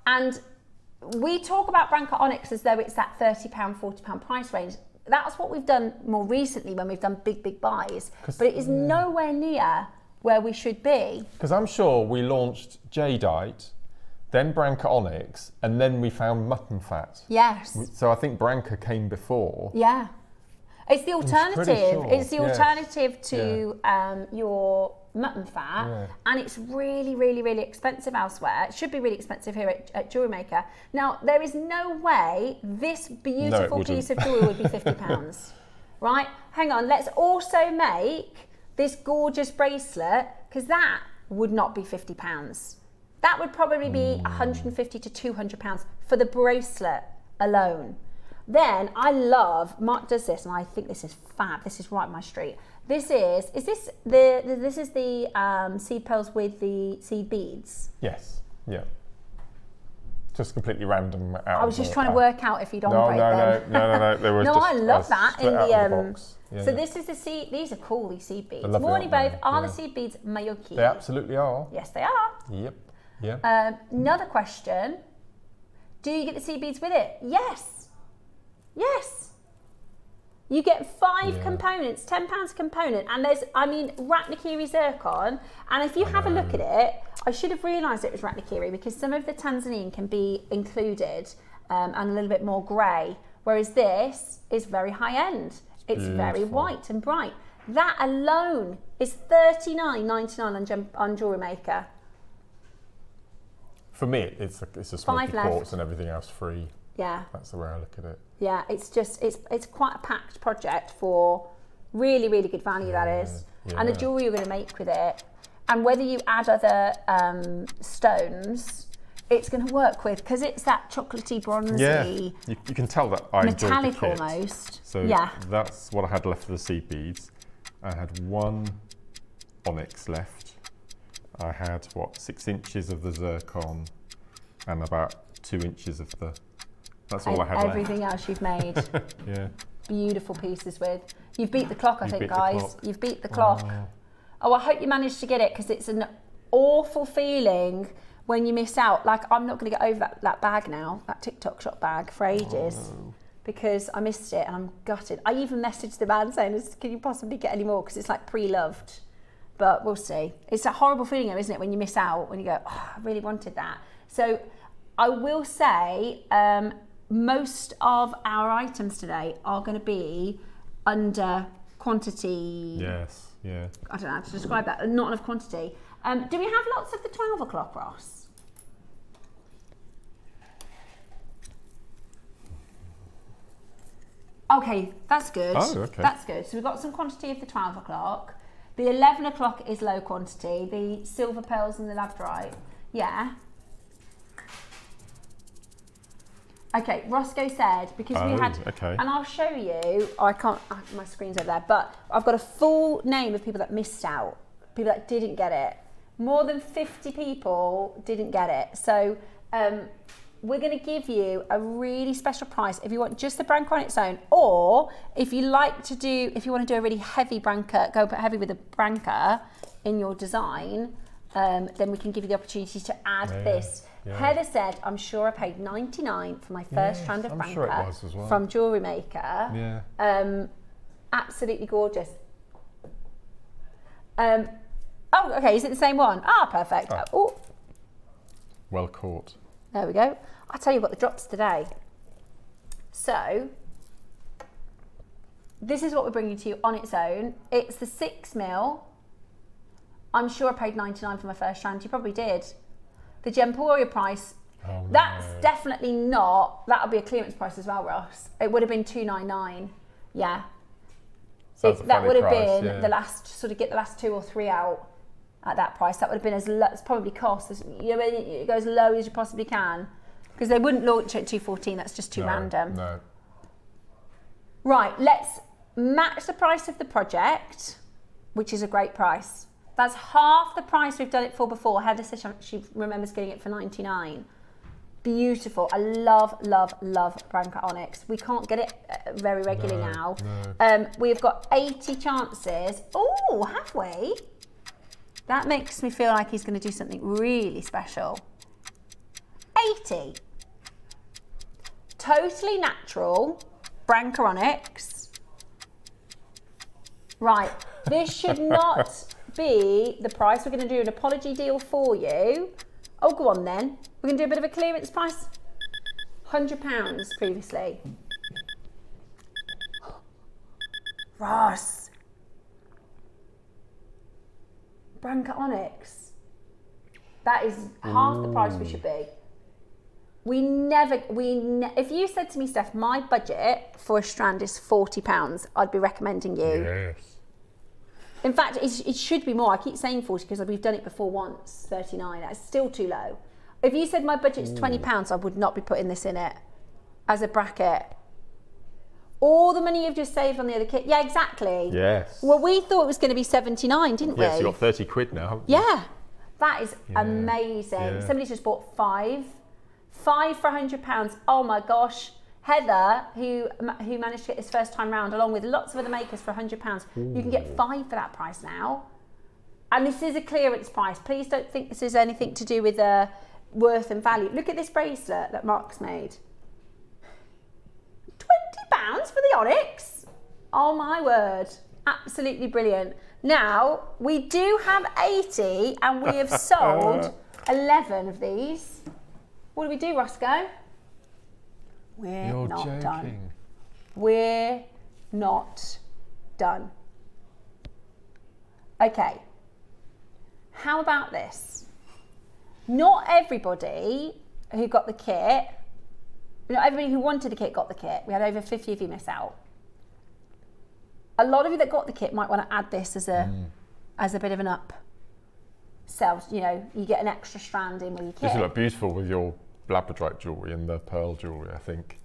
[SPEAKER 3] And we talk about Branca onyx as though it's that £30, £40 price range. That's what we've done more recently when we've done big buys, but it is nowhere near where we should be.
[SPEAKER 2] Because I'm sure we launched jadeite, then Branca onyx, and then we found mutton fat.
[SPEAKER 3] Yes.
[SPEAKER 2] So I think Branca came before.
[SPEAKER 3] Yeah. It's the alternative.
[SPEAKER 2] sure.
[SPEAKER 3] It's the
[SPEAKER 2] Yes.
[SPEAKER 3] alternative to your mutton fat, and it's really, really, really expensive elsewhere. It should be really expensive here at JewelleryMaker. Now, there is no way this beautiful piece of jewellery would be £50. Right? Hang on. Let's also make this gorgeous bracelet, because that would not be £50. That would probably be £150 to £200 for the bracelet alone. Then I love, Mark does this, and I think this is fab. This is right up my street. This is the seed pearls with the seed beads?
[SPEAKER 2] Yes, yeah. Just completely random out.
[SPEAKER 3] I was just trying to work out if you'd ombre them.
[SPEAKER 2] No. They were
[SPEAKER 3] No,
[SPEAKER 2] just,
[SPEAKER 3] I love that in
[SPEAKER 2] split out of
[SPEAKER 3] the
[SPEAKER 2] box. Yeah,
[SPEAKER 3] so
[SPEAKER 2] yeah.
[SPEAKER 3] this is the seed. These are cool. These seed beads.
[SPEAKER 2] They're lovely,
[SPEAKER 3] Morning,
[SPEAKER 2] aren't
[SPEAKER 3] both.
[SPEAKER 2] they?
[SPEAKER 3] Are
[SPEAKER 2] Yeah.
[SPEAKER 3] the seed beads Mayoki?
[SPEAKER 2] They absolutely are.
[SPEAKER 3] Yes, they are.
[SPEAKER 2] Yep. Yeah.
[SPEAKER 3] Another question. Do you get the seed beads with it? Yes. You get 5 components, £10 a component, and there's, I mean, Ratnakiri zircon. And if you have a look at it, I should have realised it was Ratnakiri because some of the Tanzanian can be included and a little bit more grey, whereas this is very high end. It's very white and bright. That alone is $39.99 on JewelleryMaker.
[SPEAKER 2] For me, it's a Smokey Quartz and everything else free.
[SPEAKER 3] Yeah.
[SPEAKER 2] That's the way I look at it.
[SPEAKER 3] Yeah, it's just, it's quite a packed project for really, really good value, that is.
[SPEAKER 2] Yeah.
[SPEAKER 3] And the jewellery you're going to make with it. And whether you add other stones, it's going to work with, because it's that chocolatey, bronzy.
[SPEAKER 2] Yeah, you can tell that I enjoyed the
[SPEAKER 3] metallic
[SPEAKER 2] kit.
[SPEAKER 3] almost.
[SPEAKER 2] So that's what I had left for the seed beads. I had 1 onyx left. I had, 6 inches of the zircon and about 2 inches of the... That's all I had
[SPEAKER 3] everything
[SPEAKER 2] left.
[SPEAKER 3] else you've made.
[SPEAKER 2] Yeah.
[SPEAKER 3] Beautiful pieces with. You've beat the clock, I think, guys. You've beat the clock.
[SPEAKER 2] Wow.
[SPEAKER 3] Oh, I hope you managed to get it, because it's an awful feeling when you miss out. Like, I'm not going to get over that bag now, that TikTok shop bag, for ages, because I missed it and I'm gutted. I even messaged the man saying, can you possibly get any more? Because it's like pre-loved, but we'll see. It's a horrible feeling though, isn't it, when you miss out, when you go, oh, I really wanted that. So I will say, most of our items today are going to be under quantity.
[SPEAKER 2] Yes, yeah.
[SPEAKER 3] I don't know how to describe that. Not enough quantity. Do we have lots of the 12 o'clock, Ross? Okay, that's good.
[SPEAKER 2] Oh, okay.
[SPEAKER 3] That's good. So we've got some quantity of the 12 o'clock. The 11 o'clock is low quantity. The silver pearls and the labradorite. Yeah. Okay, Roscoe said, because we had, and I'll show you, I can't, my screen's over there, but I've got a full name of people that missed out, people that didn't get it. More than 50 people didn't get it. So we're going to give you a really special price if you want just the branca on its own, or if you like to do, if you want to do a really heavy branca, go heavy with a branca in your design, then we can give you the opportunity to add this. Yeah. Heather said, I'm sure I paid $99 for my first strand of branca from JewelleryMaker. Yeah. Absolutely gorgeous. Oh, okay, is it the same one? Ah, perfect. Oh.
[SPEAKER 2] Well caught.
[SPEAKER 3] There we go. I'll tell you what the drops today. So, this is what we're bringing to you on its own. It's the 6mm. I'm sure I paid $99 for my first strand. You probably did. The Gemporia price, that's definitely not, that'll be a clearance price as well, Ross. It would have been $299, yeah. That would have been the last, sort of get the last 2 or 3 out at that price. That would have been as probably cost, as, you know, it goes as low as you possibly can. Because they wouldn't launch at $214, that's just too random. No. Right, let's match the price of the project, which is a great price. That's half the price we've done it for before. Heather said she remembers getting it for $99. Beautiful. I love, love, love branca onyx. We can't get it very regularly now. No. We've got 80 chances. Oh, have we? That makes me feel like he's going to do something really special. 80. Totally natural branca onyx. Right. This should not be the price. We're going to do an apology deal for you. Oh, go on then. We're going to do a bit of a clearance price. £100 previously. Ross. Branca onyx. That is half the price we should be. If you said to me, Steph, my budget for a strand is £40, I'd be recommending you.
[SPEAKER 2] Yes.
[SPEAKER 3] In fact, it should be more. I keep saying 40 because we've done it before once, 39. That's still too low. If you said my budget's £20, I would not be putting this in it as a bracket. All the money you've just saved on the other kit. Yeah, exactly.
[SPEAKER 2] Yes.
[SPEAKER 3] Well, we thought it was going to be 79, didn't we?
[SPEAKER 2] Yes, you got 30 quid now, haven't you?
[SPEAKER 3] Yeah. That is amazing. Yeah. Somebody's just bought 5. 5 for £100. Oh my gosh. Heather, who managed to get this first time round, along with lots of other makers for £100, you can get 5 for that price now. And this is a clearance price. Please don't think this is anything to do with worth and value. Look at this bracelet that Mark's made. £20 for the onyx. Oh my word, absolutely brilliant. Now, we do have 80 and we have sold 11 of these. What do we do, Roscoe? We're not done. We're not done. Okay, how about this? Not everybody who got the kit, not everybody who wanted the kit got the kit. We had over 50 of you miss out. A lot of you that got the kit might want to add this as a bit of an up sell. You know, you get an extra strand in with your kit.
[SPEAKER 2] This will look beautiful with your labradorite jewellery and the pearl jewellery, I think.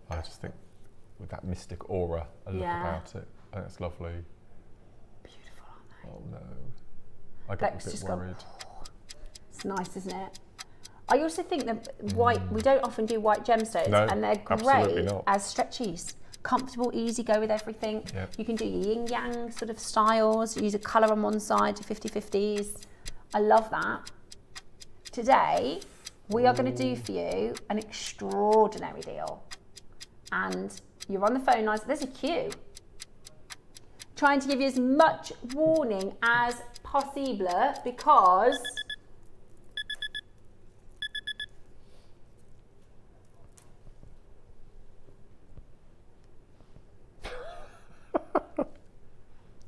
[SPEAKER 2] I just think with that mystic aura, a look about it. I think it's lovely.
[SPEAKER 3] Beautiful, aren't they?
[SPEAKER 2] Oh no. I get a bit worried.
[SPEAKER 3] It's nice, isn't it? I also think that white, we don't often do white gemstones, and they're great as stretchies. Comfortable, easy, go with everything. Yep. You can do your yin yang sort of styles, use a colour on one side, 50-50s. I love that. Today, we are going to do for you an extraordinary deal. And you're on the phone lines, there's a queue. Trying to give you as much warning as possible because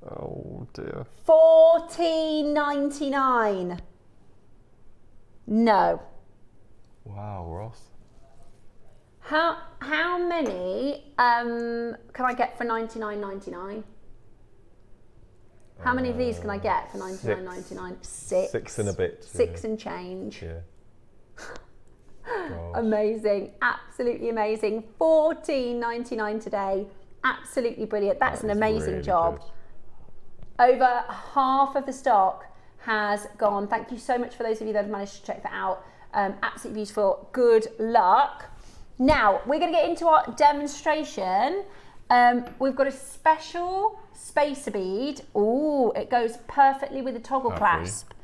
[SPEAKER 2] oh dear.
[SPEAKER 3] $14.99. No.
[SPEAKER 2] Wow, Ross.
[SPEAKER 3] How many can I get for $99.99? How many of these can I get for $99.99? Six.
[SPEAKER 2] 6 and a bit.
[SPEAKER 3] 6 and change.
[SPEAKER 2] Yeah.
[SPEAKER 3] Amazing, absolutely amazing. $14.99 today. Absolutely brilliant. That's an amazing
[SPEAKER 2] really
[SPEAKER 3] job.
[SPEAKER 2] Good.
[SPEAKER 3] Over half of the stock has gone. Thank you so much for those of you that have managed to check that out. Absolutely beautiful. Good luck. Now, we're going to get into our demonstration. We've got a special spacer bead. Oh, it goes perfectly with the toggle clasp.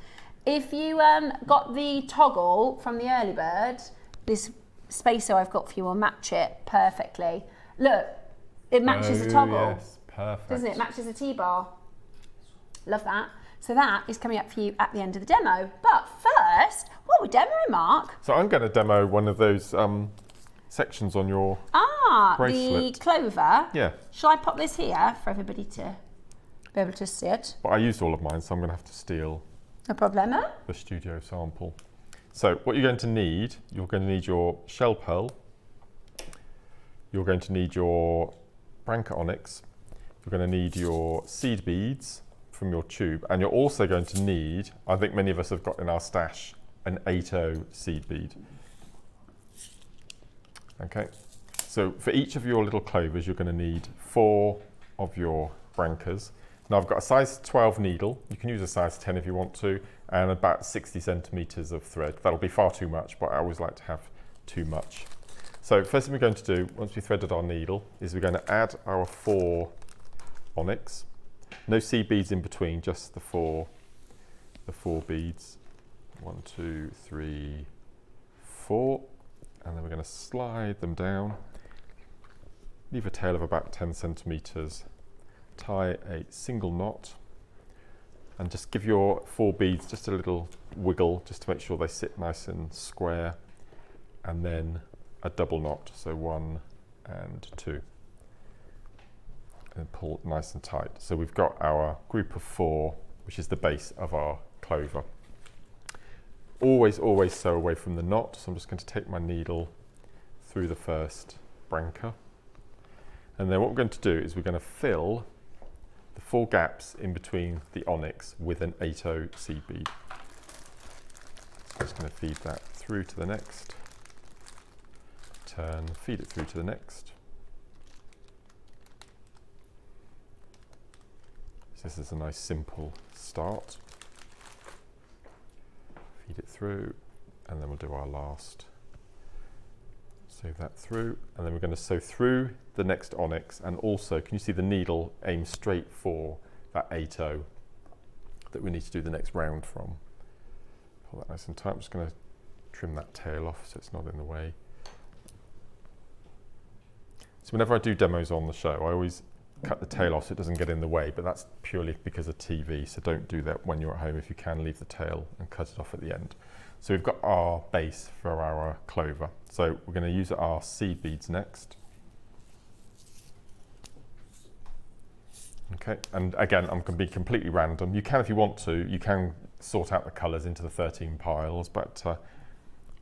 [SPEAKER 3] If you got the toggle from the early bird, this spacer I've got for you will match it perfectly. Look, it matches the toggle.
[SPEAKER 2] Yes, perfect.
[SPEAKER 3] Doesn't it? Matches the T-bar. Love that. So that is coming up for you at the end of the demo. But first, what are we demoing, Mark?
[SPEAKER 2] So I'm going to demo one of those sections on your bracelet.
[SPEAKER 3] The clover.
[SPEAKER 2] Yeah.
[SPEAKER 3] Shall I pop this here for everybody to be able to see it?
[SPEAKER 2] But I used all of mine, so I'm going to have to steal
[SPEAKER 3] No problemo.
[SPEAKER 2] the studio sample. So what you're going to need your shell pearl. You're going to need your Branca onyx. You're going to need your seed beads from your tube, and you're also going to need, I think many of us have got in our stash, an 8/0 seed bead. Okay, so for each of your little clovers, you're going to need 4 of your Brancas. Now I've got a size 12 needle. You can use a size 10 if you want to, and about 60 centimeters of thread. That'll be far too much, but I always like to have too much. So first thing we're going to do, once we've threaded our needle, is we're going to add our 4 onyx. No seed beads in between, just the four beads. 1, 2, 3, 4. And then we're going to slide them down. Leave a tail of about 10 centimeters. Tie a single knot. And just give your 4 beads just a little wiggle, just to make sure they sit nice and square. And then a double knot, so 1 and 2. And pull nice and tight. So we've got our group of 4, which is the base of our clover. Always, always sew away from the knot. So I'm just going to take my needle through the first Branca. And then what we're going to do is we're going to fill the 4 gaps in between the onyx with an 8/0 seed bead. So I'm just going to feed that through to the next. Turn, feed it through to the next. This is a nice simple start. Feed it through, and then we'll do our last. Sew that through, and then we're going to sew through the next onyx, and also, can you see the needle aim straight for that 8/0 that we need to do the next round from. Pull that nice and tight. I'm just going to trim that tail off so it's not in the way. So whenever I do demos on the show, I always cut the tail off so it doesn't get in the way, but that's purely because of TV, so don't do that when you're at home. If you can, leave the tail and cut it off at the end. So we've got our base for our clover. So we're going to use our seed beads next. Okay, and again, I'm going to be completely random. You can, if you want to, you can sort out the colours into the 13 piles, but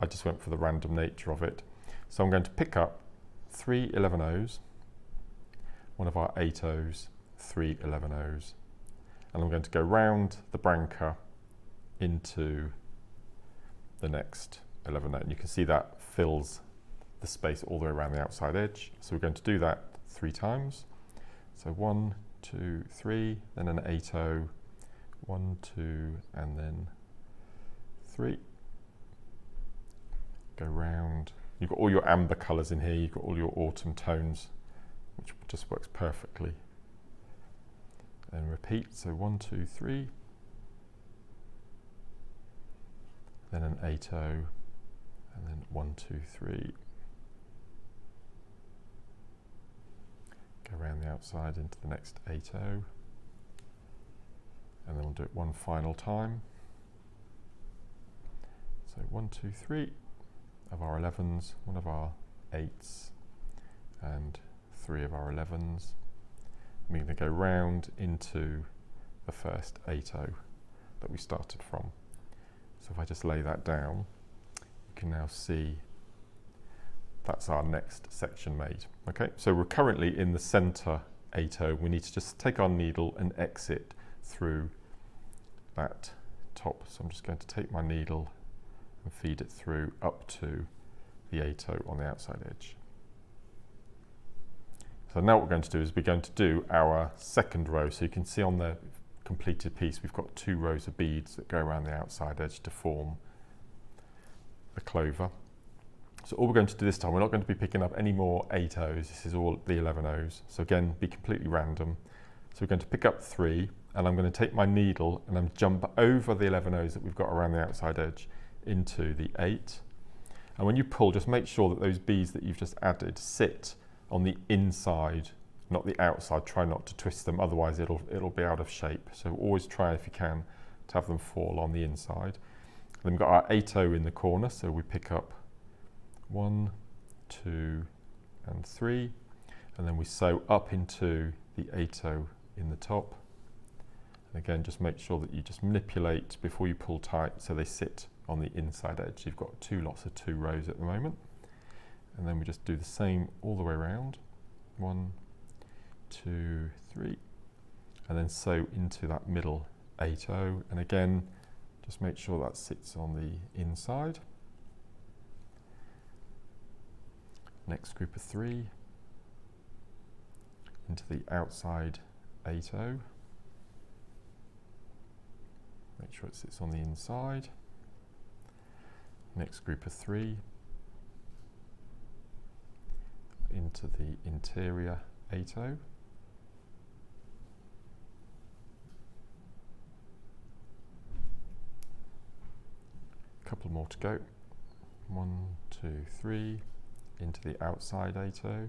[SPEAKER 2] I just went for the random nature of it. So I'm going to pick up 3 11-0s, one of our 8-0s, 3 11-0s, and I'm going to go round the branca into the next 11-0. And you can see that fills the space all the way around the outside edge. So we're going to do that 3 times. So 1, 2, 3, then an 8-0, 1, 2, and then 3. Go round. You've got all your amber colours in here, you've got all your autumn tones, which just works perfectly. And repeat, so 1, 2, 3, then an 8-0, and then 1, 2, 3. Go around the outside into the next 8-0, and then we'll do it one final time. So 1, 2, 3 of our 11s, one of our 8s, and 3 of our 11s. We're going to go round into the first 8-0 that we started from. So if I just lay that down, you can now see that's our next section made. Okay, so we're currently in the center 8-0. We need to just take our needle and exit through that top. So I'm just going to take my needle and feed it through up to the 8-0 on the outside edge. So now what we're going to do is we're going to do our second row. So you can see on the completed piece we've got 2 rows of beads that go around the outside edge to form the clover. So all we're going to do this time, we're not going to be picking up any more 8-0s, this is all the 11-0s. So again, be completely random. So we're going to pick up 3, and I'm going to take my needle and I'm jump over the 11-0s that we've got around the outside edge into the 8. And when you pull, just make sure that those beads that you've just added sit on the inside, not the outside. Try not to twist them, otherwise it'll be out of shape. So always try, if you can, to have them fall on the inside. Then we've got our 8-0 in the corner, so we pick up 1, 2, and 3, and then we sew up into the 8-0 in the top. And again, just make sure that you just manipulate before you pull tight so they sit on the inside edge. You've got 2 lots of 2 rows at the moment. And then we just do the same all the way around. 1, 2, 3, and then sew into that middle 8-0. And again, just make sure that sits on the inside. Next group of 3 into the outside 8-0. Make sure it sits on the inside. Next group of 3 into the interior 8-0. Couple more to go. 1, 2, 3 into the outside 8-0.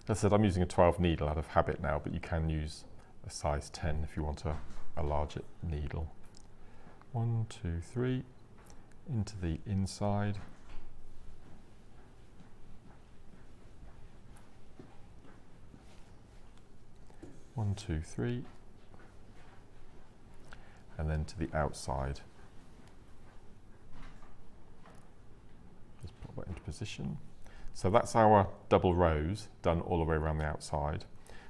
[SPEAKER 2] As I said, I'm using a 12 needle out of habit now, but you can use a size 10 if you want a larger needle. 1, 2, 3 into the inside. One, 2, 3, and then to the outside. Just put that into position. So that's our double rows done all the way around the outside.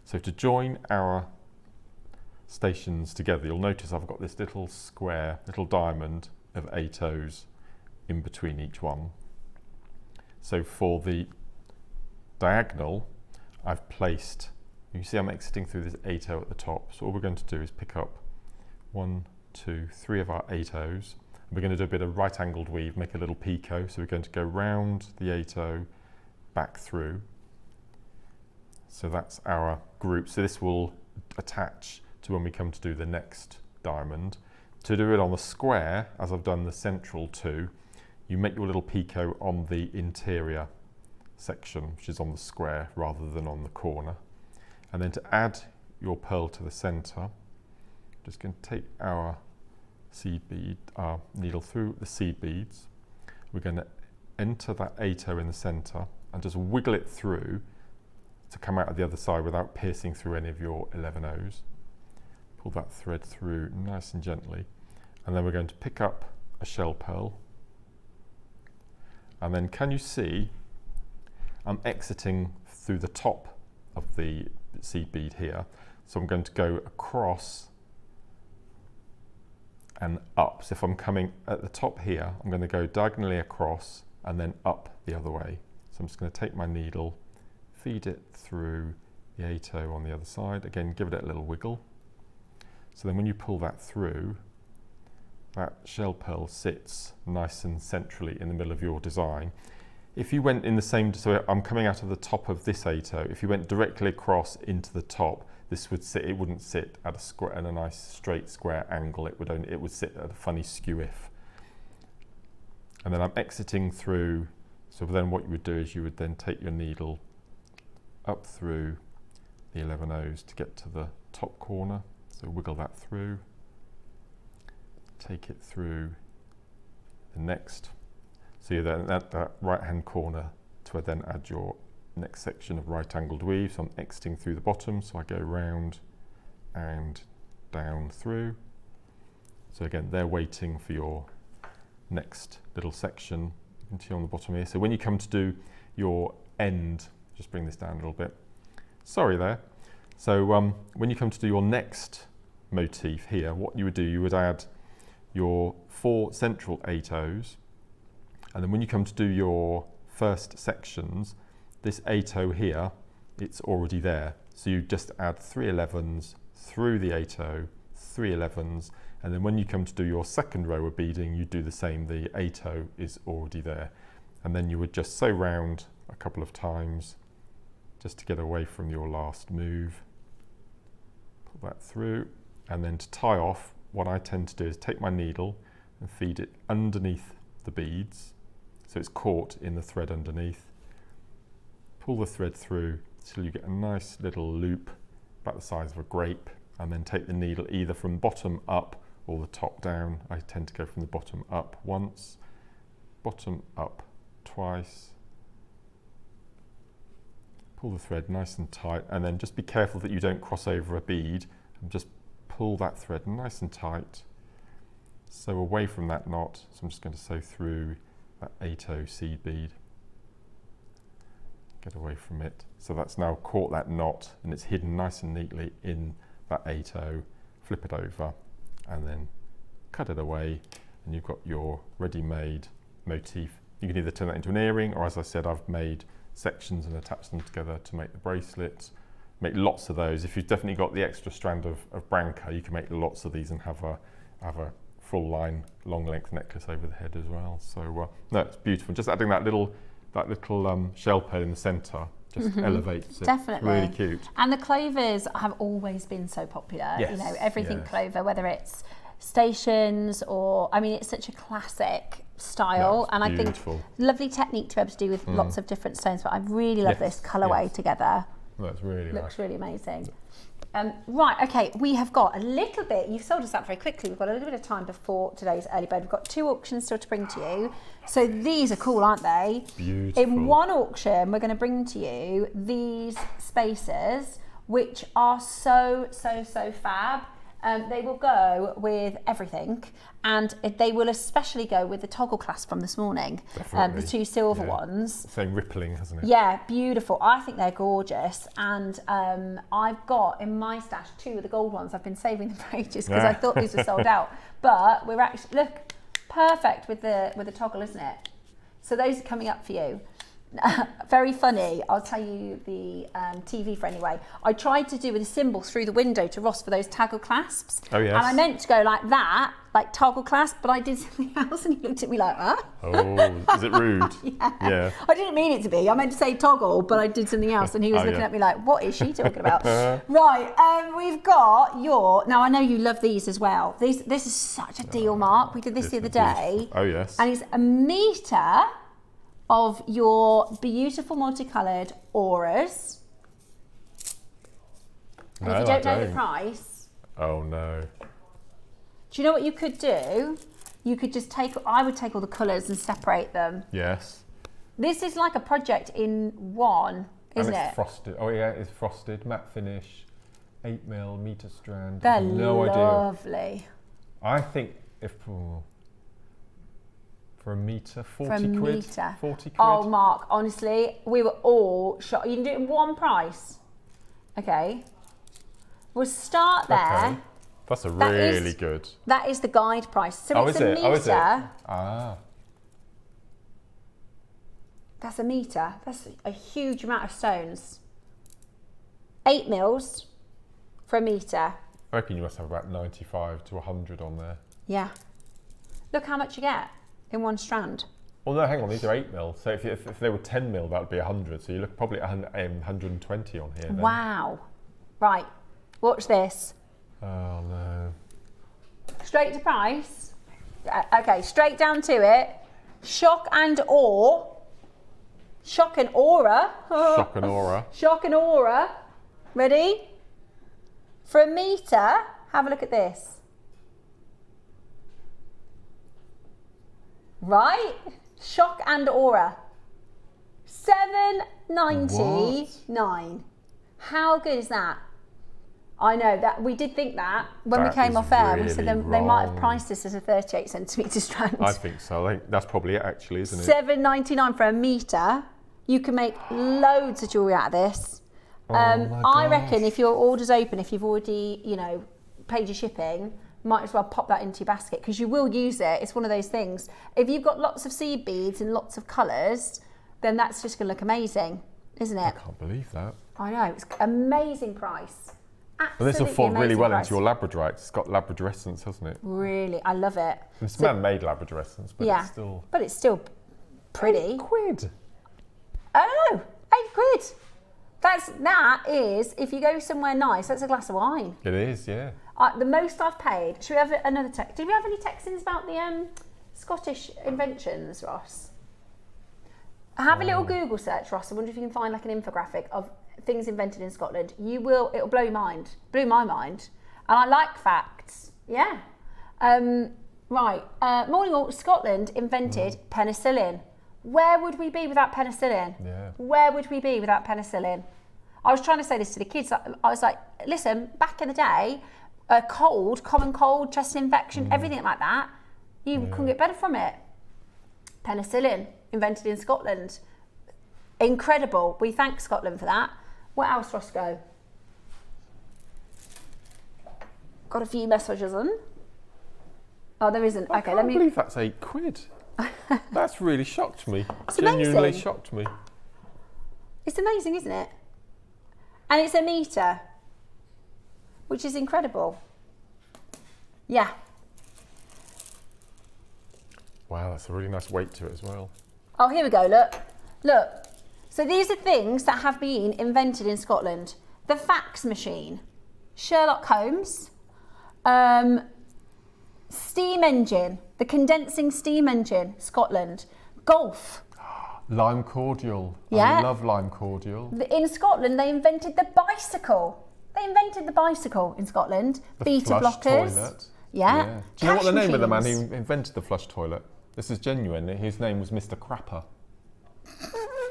[SPEAKER 2] So to join our stations together, you'll notice I've got this little square, little diamond of 8-0s in between each one. So for the diagonal, I've placed, you see I'm exiting through this 8-0 at the top. So all we're going to do is pick up 1, 2, 3 of our 8-0s. We're going to do a bit of right angled weave, make a little picot. So we're going to go round the 8-0 back through. So that's our group. So this will attach to when we come to do the next diamond. To do it on the square, as I've done the central 2, you make your little picot on the interior section, which is on the square rather than on the corner. And then to add your pearl to the center, just going to take our seed bead, our needle through the seed beads. We're going to enter that 8-0 in the center and just wiggle it through to come out of the other side without piercing through any of your 11-0s. Pull that thread through nice and gently, and then we're going to pick up a shell pearl. And then can you see I'm exiting through the top of the seed bead here, so I'm going to go across and up. So if I'm coming at the top here, I'm going to go diagonally across and then up the other way. So I'm just going to take my needle, feed it through the 8-0 on the other side. Again, give it a little wiggle. So then when you pull that through, that shell pearl sits nice and centrally in the middle of your design. If you went in the same, so I'm coming out of the top of this 8-0, if you went directly across into the top, this would sit, it wouldn't sit at a square, at a nice straight square angle, it would sit at a funny skew-if. And then I'm exiting through, so then what you would do is you would then take your needle up through the 11-0s to get to the top corner. So wiggle that through, take it through the next. So you're then at that right hand corner to then add your next section of right angled weave. So I'm exiting through the bottom, so I go round and down through. So again, they're waiting for your next little section. You can see on the bottom here. So when you come to do your end, just bring this down a little bit. Sorry there. So when you come to do your next motif here, what you would do, you would add your 4 central 8-0s, and then when you come to do your first sections, this 8-0 here, it's already there. So you just add 3 11s through the 8-0, 3 11s, and then when you come to do your second row of beading, you do the same. The 8-0 is already there. And then you would just sew round a couple of times just to get away from your last move. Pull that through, and then to tie off, what I tend to do is take my needle and feed it underneath the beads, so it's caught in the thread underneath. Pull the thread through till you get a nice little loop about the size of a grape, and then take the needle either from bottom up or the top down. I tend to go from the bottom up once, bottom up twice. Pull the thread nice and tight, and then just be careful that you don't cross over a bead, and just pull that thread nice and tight. Sew away from that knot. So I'm just going to sew through that 8-0 seed bead. Get away from it. So that's now caught that knot, and it's hidden nice and neatly in that 8-0. Flip it over and then cut it away, and you've got your ready-made motif. You can either turn that into an earring, or as I said, I've made sections and attached them together to make the bracelets. Make lots of those. If you've definitely got the extra strand of branca, you can make lots of these and have a full line, long length necklace over the head as well. So no, it's beautiful. Just adding that little shell pearl in the centre just elevates it.
[SPEAKER 3] Definitely.
[SPEAKER 2] Really cute.
[SPEAKER 3] And the clovers have always been so popular.
[SPEAKER 2] Yes,
[SPEAKER 3] You know, everything
[SPEAKER 2] yes.
[SPEAKER 3] clover, whether it's stations or, I mean, it's such a classic style,
[SPEAKER 2] No,
[SPEAKER 3] and
[SPEAKER 2] beautiful.
[SPEAKER 3] I think lovely technique to be able to do with lots of different stones. But I really love
[SPEAKER 2] Yes,
[SPEAKER 3] this colourway
[SPEAKER 2] yes.
[SPEAKER 3] together.
[SPEAKER 2] That's really
[SPEAKER 3] Looks
[SPEAKER 2] nice.
[SPEAKER 3] really amazing. Right, okay, we have got a little bit, you've sold us out very quickly, we've got a little bit of time before today's early bird. We've got 2 auctions still to bring to you. So these are cool, aren't they?
[SPEAKER 2] Beautiful.
[SPEAKER 3] In one auction, we're going to bring to you these spacers, which are so fab. They will go with everything, and they will especially go with the toggle clasp from this morning.
[SPEAKER 2] Definitely.
[SPEAKER 3] The 2 silver
[SPEAKER 2] Yeah.
[SPEAKER 3] ones.
[SPEAKER 2] Same rippling, hasn't it?
[SPEAKER 3] Yeah, beautiful. I think they're gorgeous, and I've got in my stash 2 of the gold ones. I've been saving them for ages because I thought these were sold out, but we're actually, look, perfect with the toggle, isn't it? So those are coming up for you. Very funny. I'll tell you the TV for anyway. I tried to do with a symbol through the window to Ross for those toggle clasps.
[SPEAKER 2] Oh yes.
[SPEAKER 3] And I meant to go like that, like toggle clasp, but I did something else, and he looked at me like, huh?
[SPEAKER 2] Oh, is it rude? Yeah.
[SPEAKER 3] I didn't mean it to be. I meant to say toggle, but I did something else, and he was looking at me like, what is she talking about? Right, we've got your, now I know you love these as well. This is such a deal, Mark. We did this the other day.
[SPEAKER 2] Oh yes.
[SPEAKER 3] And it's 1 metre of your beautiful multicoloured auras. And
[SPEAKER 2] No,
[SPEAKER 3] if you don't
[SPEAKER 2] I
[SPEAKER 3] know the
[SPEAKER 2] don't.
[SPEAKER 3] price,
[SPEAKER 2] Oh no.
[SPEAKER 3] do you know what you could do? You could just I would take all the colours and separate them.
[SPEAKER 2] Yes.
[SPEAKER 3] This is like a project in one, isn't
[SPEAKER 2] and it's
[SPEAKER 3] it?
[SPEAKER 2] frosted. Oh yeah, it's frosted, matte finish, 8mm meter strand.
[SPEAKER 3] They're
[SPEAKER 2] no idea.
[SPEAKER 3] lovely.
[SPEAKER 2] I think if for a meter, 40
[SPEAKER 3] For a
[SPEAKER 2] quid.
[SPEAKER 3] metre.
[SPEAKER 2] 40 quid.
[SPEAKER 3] Oh, Mark, honestly, we were all shocked. You can do it in one price. Okay. We'll start there.
[SPEAKER 2] Okay. That's a
[SPEAKER 3] That is-
[SPEAKER 2] really good.
[SPEAKER 3] That is the guide price. So
[SPEAKER 2] Oh,
[SPEAKER 3] it's
[SPEAKER 2] is
[SPEAKER 3] a
[SPEAKER 2] it?
[SPEAKER 3] metre.
[SPEAKER 2] Oh, is it? Ah.
[SPEAKER 3] That's a metre. That's a huge amount of stones. 8 mils for a metre.
[SPEAKER 2] I reckon you must have about 95 to 100 on there.
[SPEAKER 3] Yeah. Look how much you get in one strand.
[SPEAKER 2] Well, no, hang on, these are 8mm. So if they were 10mm, that would be 100. So you look probably at 120 on here. Then.
[SPEAKER 3] Wow. Right. Watch this.
[SPEAKER 2] Oh no.
[SPEAKER 3] Straight to price. Okay, straight down to it. Shock and awe. Shock and aura.
[SPEAKER 2] Shock and aura.
[SPEAKER 3] Shock and aura. Ready? For a metre, have a look at this. Right? Shock and aura. $7.99. How good is that? I know that we did think that when
[SPEAKER 2] That
[SPEAKER 3] we came
[SPEAKER 2] is
[SPEAKER 3] off air. We said
[SPEAKER 2] really
[SPEAKER 3] they might have
[SPEAKER 2] wrong.
[SPEAKER 3] priced this as a 38cm strand.
[SPEAKER 2] I think so. I think that's probably it, actually, isn't it?
[SPEAKER 3] $7.99 for a metre. You can make loads of jewellery out of this.
[SPEAKER 2] my
[SPEAKER 3] I reckon
[SPEAKER 2] gosh.
[SPEAKER 3] if your order's open, if you've already, paid your shipping, might as well pop that into your basket because you will use it. It's one of those things. If you've got lots of seed beads and lots of colours, then that's just going to look amazing, isn't it?
[SPEAKER 2] I can't believe that.
[SPEAKER 3] I know, it's amazing price.
[SPEAKER 2] Well, this will
[SPEAKER 3] Absolutely
[SPEAKER 2] fall really
[SPEAKER 3] amazing
[SPEAKER 2] well
[SPEAKER 3] price.
[SPEAKER 2] into your labradorite. It's got labradorescence, hasn't it?
[SPEAKER 3] Really, I love it.
[SPEAKER 2] It's
[SPEAKER 3] So-
[SPEAKER 2] man-made labradorescence, but
[SPEAKER 3] yeah,
[SPEAKER 2] it's still...
[SPEAKER 3] but it's still pretty.
[SPEAKER 2] Quid.
[SPEAKER 3] Oh, £8. That is, if you go somewhere nice, that's a glass of wine.
[SPEAKER 2] It is, yeah.
[SPEAKER 3] The most I've paid. Should we have another text? Did we have any textings about the Scottish inventions, Ross? Have a little Google search, Ross. I wonder if you can find like an infographic of things invented in Scotland. You will. It'll blow your mind. Blew my mind. And I like facts. Yeah. Right. Morning all. Scotland invented penicillin. Where would we be without penicillin?
[SPEAKER 2] Yeah.
[SPEAKER 3] Where would we be without penicillin? I was trying to say this to the kids. I was like, listen, back in the day, a cold, common cold, chest infection, everything like that, you couldn't get better from it. Penicillin, invented in Scotland. Incredible. We thank Scotland for that. What else, Roscoe? Got a few messages in. Oh, there isn't.
[SPEAKER 2] I
[SPEAKER 3] Okay,
[SPEAKER 2] can't
[SPEAKER 3] let me.
[SPEAKER 2] believe that's £8. That's really shocked me.
[SPEAKER 3] It's
[SPEAKER 2] Genuinely
[SPEAKER 3] amazing.
[SPEAKER 2] shocked me.
[SPEAKER 3] It's amazing, isn't it? And it's a metre, which is incredible. Yeah.
[SPEAKER 2] Wow, that's a really nice weight to it as well.
[SPEAKER 3] Oh, here we go, look. Look. So these are things that have been invented in Scotland. The fax machine, Sherlock Holmes, steam engine, the condensing steam engine, Scotland, golf.
[SPEAKER 2] Lime cordial.
[SPEAKER 3] Yeah.
[SPEAKER 2] I love lime cordial.
[SPEAKER 3] In Scotland, they invented the bicycle. They invented the bicycle in Scotland.
[SPEAKER 2] The
[SPEAKER 3] Beta
[SPEAKER 2] flush
[SPEAKER 3] blockers.
[SPEAKER 2] toilet.
[SPEAKER 3] Yeah.
[SPEAKER 2] Do you know what the
[SPEAKER 3] Cash
[SPEAKER 2] name of the man
[SPEAKER 3] machines.
[SPEAKER 2] who invented the flush toilet? This is genuine. His name was Mr. Crapper.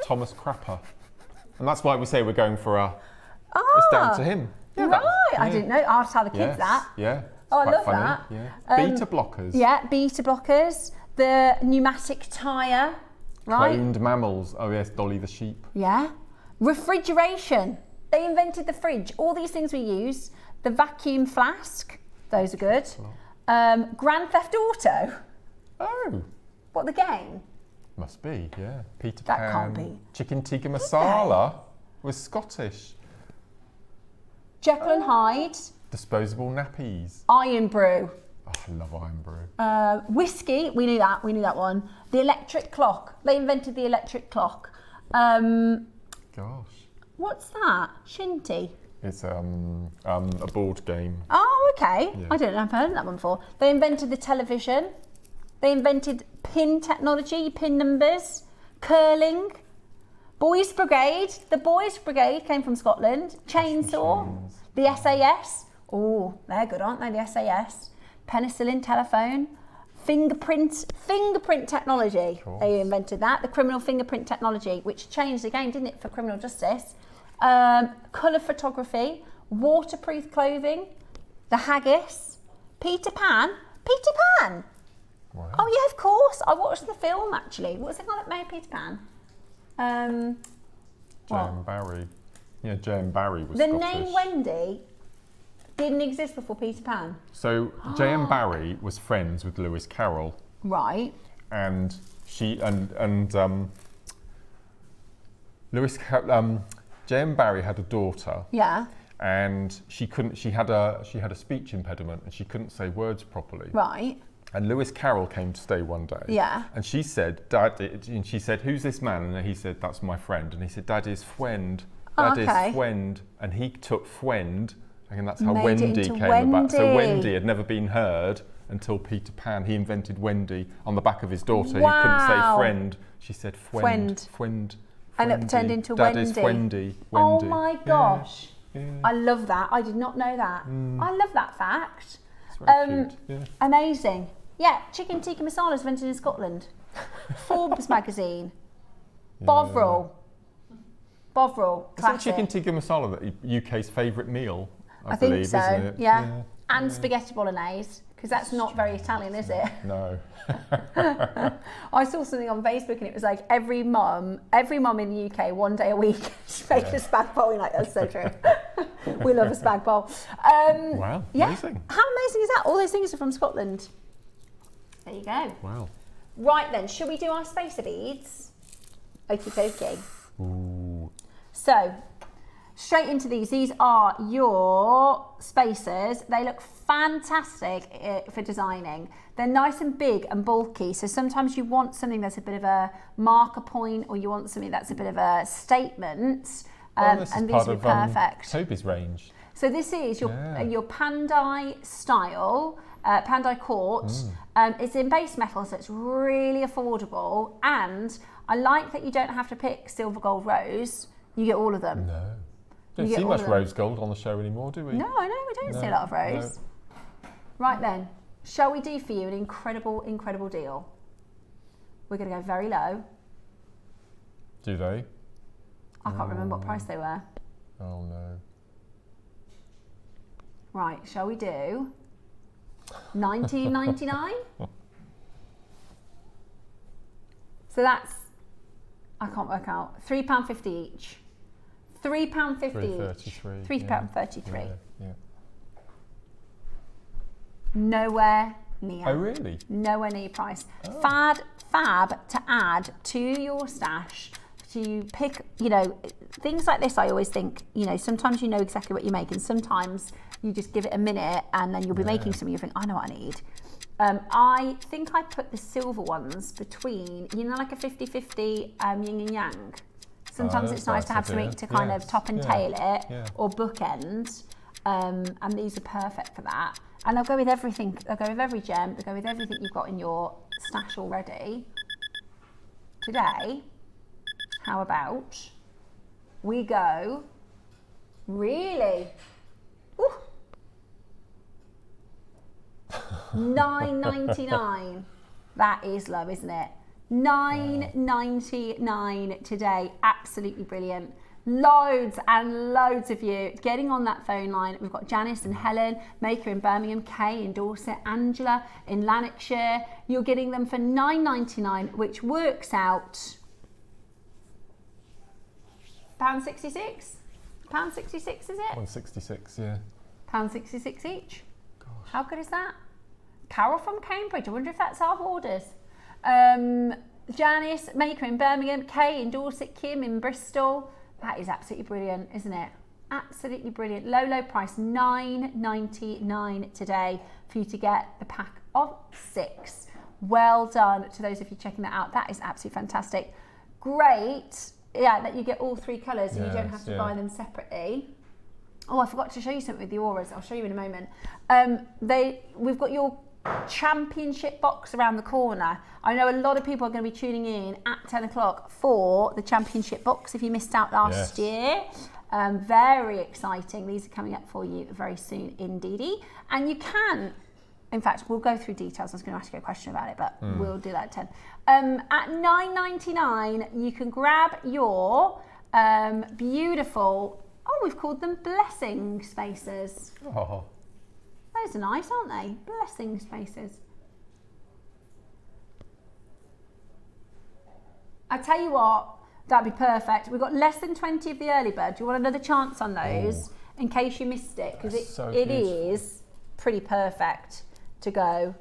[SPEAKER 2] Thomas Crapper. And that's why we say we're going for a... It's down to him. Yeah,
[SPEAKER 3] Right,
[SPEAKER 2] that-
[SPEAKER 3] I
[SPEAKER 2] yeah.
[SPEAKER 3] didn't know. I'll tell the kids
[SPEAKER 2] Yes,
[SPEAKER 3] that.
[SPEAKER 2] Yeah.
[SPEAKER 3] Oh, I
[SPEAKER 2] Quite
[SPEAKER 3] love
[SPEAKER 2] funny.
[SPEAKER 3] that.
[SPEAKER 2] Yeah. Beta blockers.
[SPEAKER 3] Yeah, beta blockers, the pneumatic tyre, right?
[SPEAKER 2] Cloned mammals. Oh yes, Dolly the sheep.
[SPEAKER 3] Yeah. Refrigeration. They invented the fridge. All these things we use. The vacuum flask. Those are good. Grand Theft Auto.
[SPEAKER 2] Oh,
[SPEAKER 3] What, the game?
[SPEAKER 2] must be, yeah. Peter
[SPEAKER 3] That
[SPEAKER 2] Pan.
[SPEAKER 3] can't be.
[SPEAKER 2] Chicken tikka masala was Scottish.
[SPEAKER 3] Jekyll and Hyde.
[SPEAKER 2] Disposable nappies.
[SPEAKER 3] Iron Brew.
[SPEAKER 2] Oh, I love iron brew.
[SPEAKER 3] Whiskey. We knew that one. The electric clock. They invented the electric clock. What's
[SPEAKER 2] Gosh.
[SPEAKER 3] that? Shinty.
[SPEAKER 2] It's a board game.
[SPEAKER 3] Oh, okay.
[SPEAKER 2] Yeah.
[SPEAKER 3] I don't know. I've heard of that one before. They invented the television. They invented pin technology, pin numbers, curling, Boys Brigade. The Boys Brigade came from Scotland. Chainsaw, the SAS. Oh, they're good, aren't they? The SAS. Penicillin telephone. Fingerprint technology. They invented that. The criminal fingerprint technology, which changed the game, didn't it, for criminal justice? Colour photography. Waterproof clothing. The Haggis. Peter Pan.
[SPEAKER 2] Wow.
[SPEAKER 3] Oh yeah, of course. I watched the film actually. What was the guy that made Peter Pan?
[SPEAKER 2] J.M. Barrie. Yeah, J.M. Barrie was
[SPEAKER 3] The
[SPEAKER 2] Scottish.
[SPEAKER 3] name Wendy didn't exist before Peter Pan.
[SPEAKER 2] So J.M. Barrie was friends with Lewis Carroll.
[SPEAKER 3] Right.
[SPEAKER 2] And J.M. Barrie had a daughter.
[SPEAKER 3] Yeah.
[SPEAKER 2] And she had a speech impediment and she couldn't say words properly.
[SPEAKER 3] Right.
[SPEAKER 2] And Lewis Carroll came to stay one day.
[SPEAKER 3] Yeah.
[SPEAKER 2] And she said, and she said, who's this man? And he said, that's my friend. And he said, Daddy's friend. Daddy's friend. And he took friend, and that's how Wendy came about. So Wendy had never been heard until Peter Pan. He invented Wendy on the back of his daughter.
[SPEAKER 3] Wow.
[SPEAKER 2] He couldn't say friend. She said friend.
[SPEAKER 3] And it turned into
[SPEAKER 2] Daddy's
[SPEAKER 3] Wendy.
[SPEAKER 2] Wendy.
[SPEAKER 3] Oh my gosh.
[SPEAKER 2] Yeah.
[SPEAKER 3] I love that. I did not know that. I love that fact.
[SPEAKER 2] It's very cute. Yeah.
[SPEAKER 3] Amazing. Yeah, chicken tikka masala is invented in Scotland. Forbes magazine. Bovril. Bovril.
[SPEAKER 2] Is that chicken tikka masala the UK's favourite meal? I
[SPEAKER 3] think
[SPEAKER 2] believe,
[SPEAKER 3] so.
[SPEAKER 2] Isn't it?
[SPEAKER 3] Yeah. And spaghetti bolognese, because that's not very Italian, is it?
[SPEAKER 2] No.
[SPEAKER 3] I saw something on Facebook and it was like every mum in the UK, one day a week, makes a spag bowl. You're like, that's so true. We love a spag bowl.
[SPEAKER 2] Wow, amazing.
[SPEAKER 3] How amazing is that? All those things are from Scotland. There you go.
[SPEAKER 2] Wow.
[SPEAKER 3] Right then, should we do our spacer beads? Okie dokie.
[SPEAKER 2] Ooh.
[SPEAKER 3] So, straight into these. These are your spacers. They look fantastic for designing. They're nice and big and bulky. So sometimes you want something that's a bit of a marker point, or you want something that's a bit of a statement. And these would be perfect.
[SPEAKER 2] Toby's range.
[SPEAKER 3] So this is your Pandai style. Pandai Quartz. It's in base metal, so it's really affordable. And I like that you don't have to pick silver, gold, rose. You get all of them.
[SPEAKER 2] No. Don't see much rose gold on the show anymore, do we?
[SPEAKER 3] No, I know, we don't see a lot of rose. No. Right then, shall we do for you an incredible, incredible deal? We're going to go very low.
[SPEAKER 2] Do they?
[SPEAKER 3] I can't remember what price they were.
[SPEAKER 2] Oh no.
[SPEAKER 3] Right, shall we do $19.99? So that's, I can't work out, £3.50 each. £3.50 each. £3.33.
[SPEAKER 2] Yeah.
[SPEAKER 3] Nowhere near.
[SPEAKER 2] Oh really?
[SPEAKER 3] Nowhere near price. Oh. Fab to add to your stash. To pick, things like this. I always think, sometimes you know exactly what you make, and sometimes you just give it a minute and then you'll be making something. You think, I know what I need. I think I put the silver ones between, like a 50-50 yin and yang. Sometimes it's nice to have something to kind of top and tail it, or bookend. And these are perfect for that. And they'll go with everything. They'll go with every gem. They'll go with everything you've got in your stash already. Today, how about we go, really? Ooh. $9.99. That is low, isn't it? $9.99 today. Absolutely brilliant. Loads and loads of you getting on that phone line. We've got Janice and Helen, Maker in Birmingham, Kay in Dorset, Angela in Lanarkshire. You're getting them for $9.99, which works out £1.66? £1.66, is it?
[SPEAKER 2] £1.66, yeah.
[SPEAKER 3] £1.66 each.
[SPEAKER 2] Gosh.
[SPEAKER 3] How good is that? Carol from Cambridge. I wonder if that's our orders. Janice, Maker in Birmingham, Kay in Dorset, Kim in Bristol. That is absolutely brilliant, isn't it? Absolutely brilliant. Low, low price, $9.99 today for you to get the pack of 6. Well done to those of you checking that out. That is absolutely fantastic. Great. Yeah, that you get all 3 colours and you don't have to buy them separately. Oh, I forgot to show you something with the auras. I'll show you in a moment. We've got your championship box around the corner. I know a lot of people are going to be tuning in at 10 o'clock for the championship box if you missed out last year. Very exciting. These are coming up for you very soon indeed. And you can, in fact, we'll go through details. I was going to ask you a question about it, but we'll do that at 10. At $9.99, you can grab your beautiful, we've called them blessing spaces.
[SPEAKER 2] Oh.
[SPEAKER 3] Those are nice, aren't they? Blessing spaces. I tell you what, that'd be perfect. We've got less than 20 of the early bird. Do you want another chance on those in case you missed it? Because it is pretty perfect to go.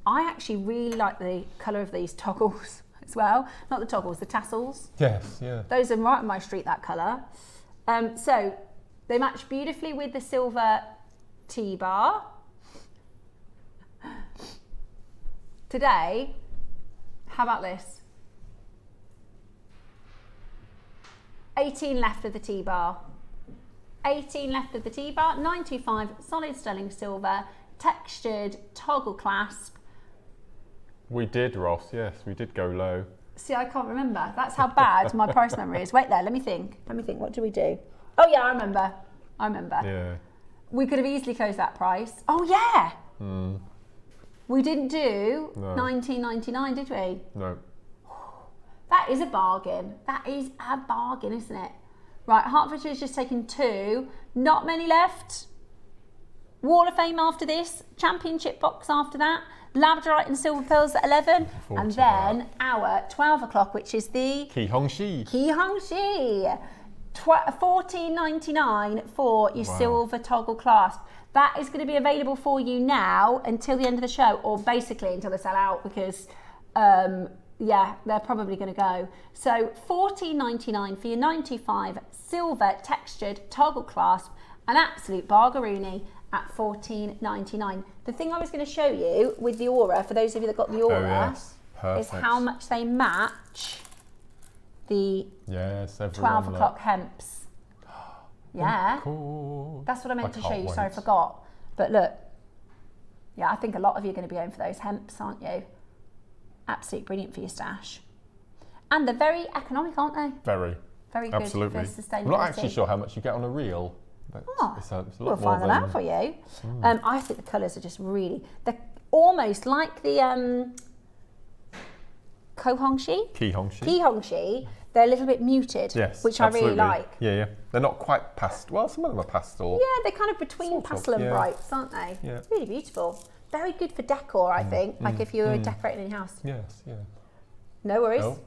[SPEAKER 3] I actually really like the colour of these toggles as well. Not the toggles, the tassels.
[SPEAKER 2] Yes, yeah.
[SPEAKER 3] Those are right in my street, that colour. So they match beautifully with the silver T-bar. Today, how about this? 18 left of the T-bar. 18 left of the T-bar, 925 solid sterling silver, textured toggle clasp.
[SPEAKER 2] We did, Ross, yes, we did go low.
[SPEAKER 3] See, I can't remember. That's how bad my price memory is. Wait there, let me think. What do we do? Oh yeah, I remember.
[SPEAKER 2] Yeah.
[SPEAKER 3] We could have easily closed that price. Oh yeah! We didn't do $19.99, did we?
[SPEAKER 2] No.
[SPEAKER 3] That is a bargain. That is a bargain, isn't it? Right, Hertfordshire's just taken 2. Not many left. Wall of Fame after this. Championship box after that. Labradorite and silver pearls at 11. And then our 12 o'clock, which is the
[SPEAKER 2] Caihong Shi.
[SPEAKER 3] $14.99 for your silver toggle clasp. That is going to be available for you now until the end of the show, or basically until they sell out, because they're probably going to go. So $14.99 for your 925 silver textured toggle clasp, an absolute bargaroony at $14.99. The thing I was going to show you with the aura, for those of you that got the aura, is how much they match the 12 o'clock hemps. Yeah, that's what I meant to show you. Sorry, I forgot. But look, yeah, I think a lot of you are going to be going for those hemps, aren't you? Absolutely brilliant for your stash. And they're very economic, aren't they?
[SPEAKER 2] Very
[SPEAKER 3] good
[SPEAKER 2] absolutely.
[SPEAKER 3] for sustainability.
[SPEAKER 2] I'm not actually sure how much you get on a reel.
[SPEAKER 3] We'll find that out for you. I think the colours are just really, they're almost like the Caihong Shi. They're a little bit muted, which I really like.
[SPEAKER 2] Yeah. They're not quite pastel. Well, some of them are pastel.
[SPEAKER 3] Yeah, they're kind of between pastel and brights, aren't they?
[SPEAKER 2] Yeah.
[SPEAKER 3] Really beautiful. Very good for decor, I think. Like if you were decorating your house.
[SPEAKER 2] Yes, yeah.
[SPEAKER 3] No worries. No.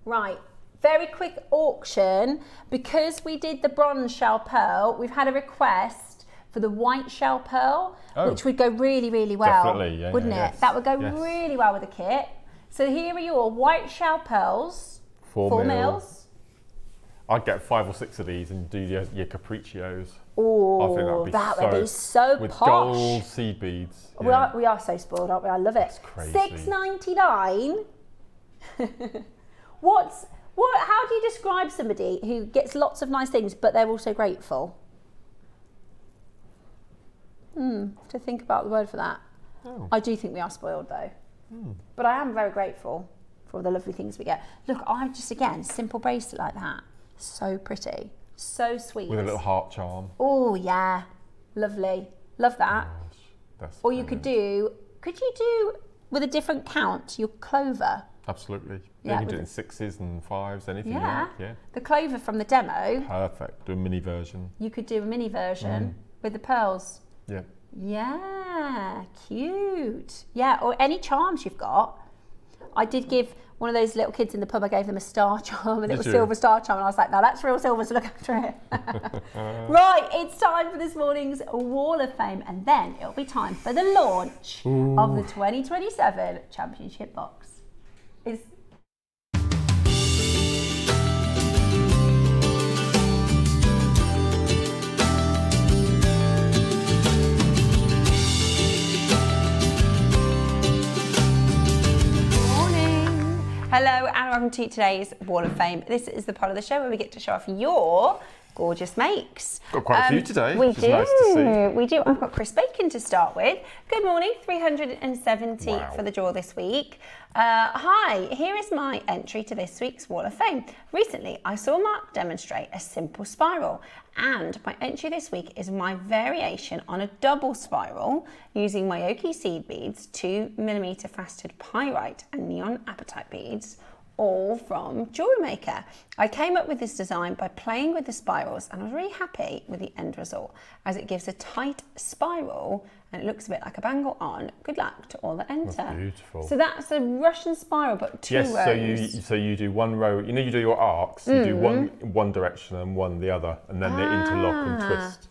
[SPEAKER 3] Right. Very quick auction. Because we did the bronze shell pearl, we've had a request for the white shell pearl, which would go really, really well.
[SPEAKER 2] Definitely,
[SPEAKER 3] wouldn't it? Yes. That would go really well with the kit. So here are your white shell pearls. 4 mils.
[SPEAKER 2] I'd get 5 or 6 of these and do your capriccios.
[SPEAKER 3] Oh, that would be so
[SPEAKER 2] with
[SPEAKER 3] posh.
[SPEAKER 2] Gold seed beads.
[SPEAKER 3] Yeah. We are so spoiled, aren't we? I love it.
[SPEAKER 2] That's crazy.
[SPEAKER 3] $6.99. How do you describe somebody who gets lots of nice things, but they're also grateful? To think about the word for that. I do think we are spoiled though. But I am very grateful for all the lovely things we get. Look, I just, again, simple bracelet like that. So pretty. So sweet.
[SPEAKER 2] With a little heart charm.
[SPEAKER 3] Oh, yeah. Lovely. Love that. Or you could you do, with a different count, your clover?
[SPEAKER 2] Absolutely. Yeah, you can do it in 6s and 5s, anything you like. Yeah.
[SPEAKER 3] The clover from the demo.
[SPEAKER 2] Perfect. Do a mini version.
[SPEAKER 3] You could do a mini version with the pearls.
[SPEAKER 2] Yeah.
[SPEAKER 3] Yeah, cute. Yeah, or any charms you've got. I did give one of those little kids in the pub, I gave them a star charm, a little silver star charm, and I was like, now that's real silver, so look after it. Right, it's time for this morning's Wall of Fame, and then it'll be time for the launch of the 2027 Championship Box. Hello and welcome to today's Wall of Fame. This is the part of the show where we get to show off your gorgeous makes.
[SPEAKER 2] Got quite a few today,
[SPEAKER 3] We
[SPEAKER 2] which
[SPEAKER 3] do.
[SPEAKER 2] is nice to see.
[SPEAKER 3] We do. I've got Chris Bacon to start with. Good morning, 370
[SPEAKER 2] Wow.
[SPEAKER 3] for the draw this week. Hi, here is my entry to this week's Wall of Fame. Recently, I saw Mark demonstrate a simple spiral, and my entry this week is my variation on a double spiral using my Oki seed beads, 2mm faceted pyrite and neon apatite beads, all from JewelleryMaker. I came up with this design by playing with the spirals, and I was really happy with the end result as it gives a tight spiral and it looks a bit like a bangle on. Good luck to all that enter.
[SPEAKER 2] That's beautiful.
[SPEAKER 3] So that's a Russian spiral, but two rows.
[SPEAKER 2] Yes, so you do one row, you know, you do your arcs, you do one direction and one the other, and then they interlock and twist.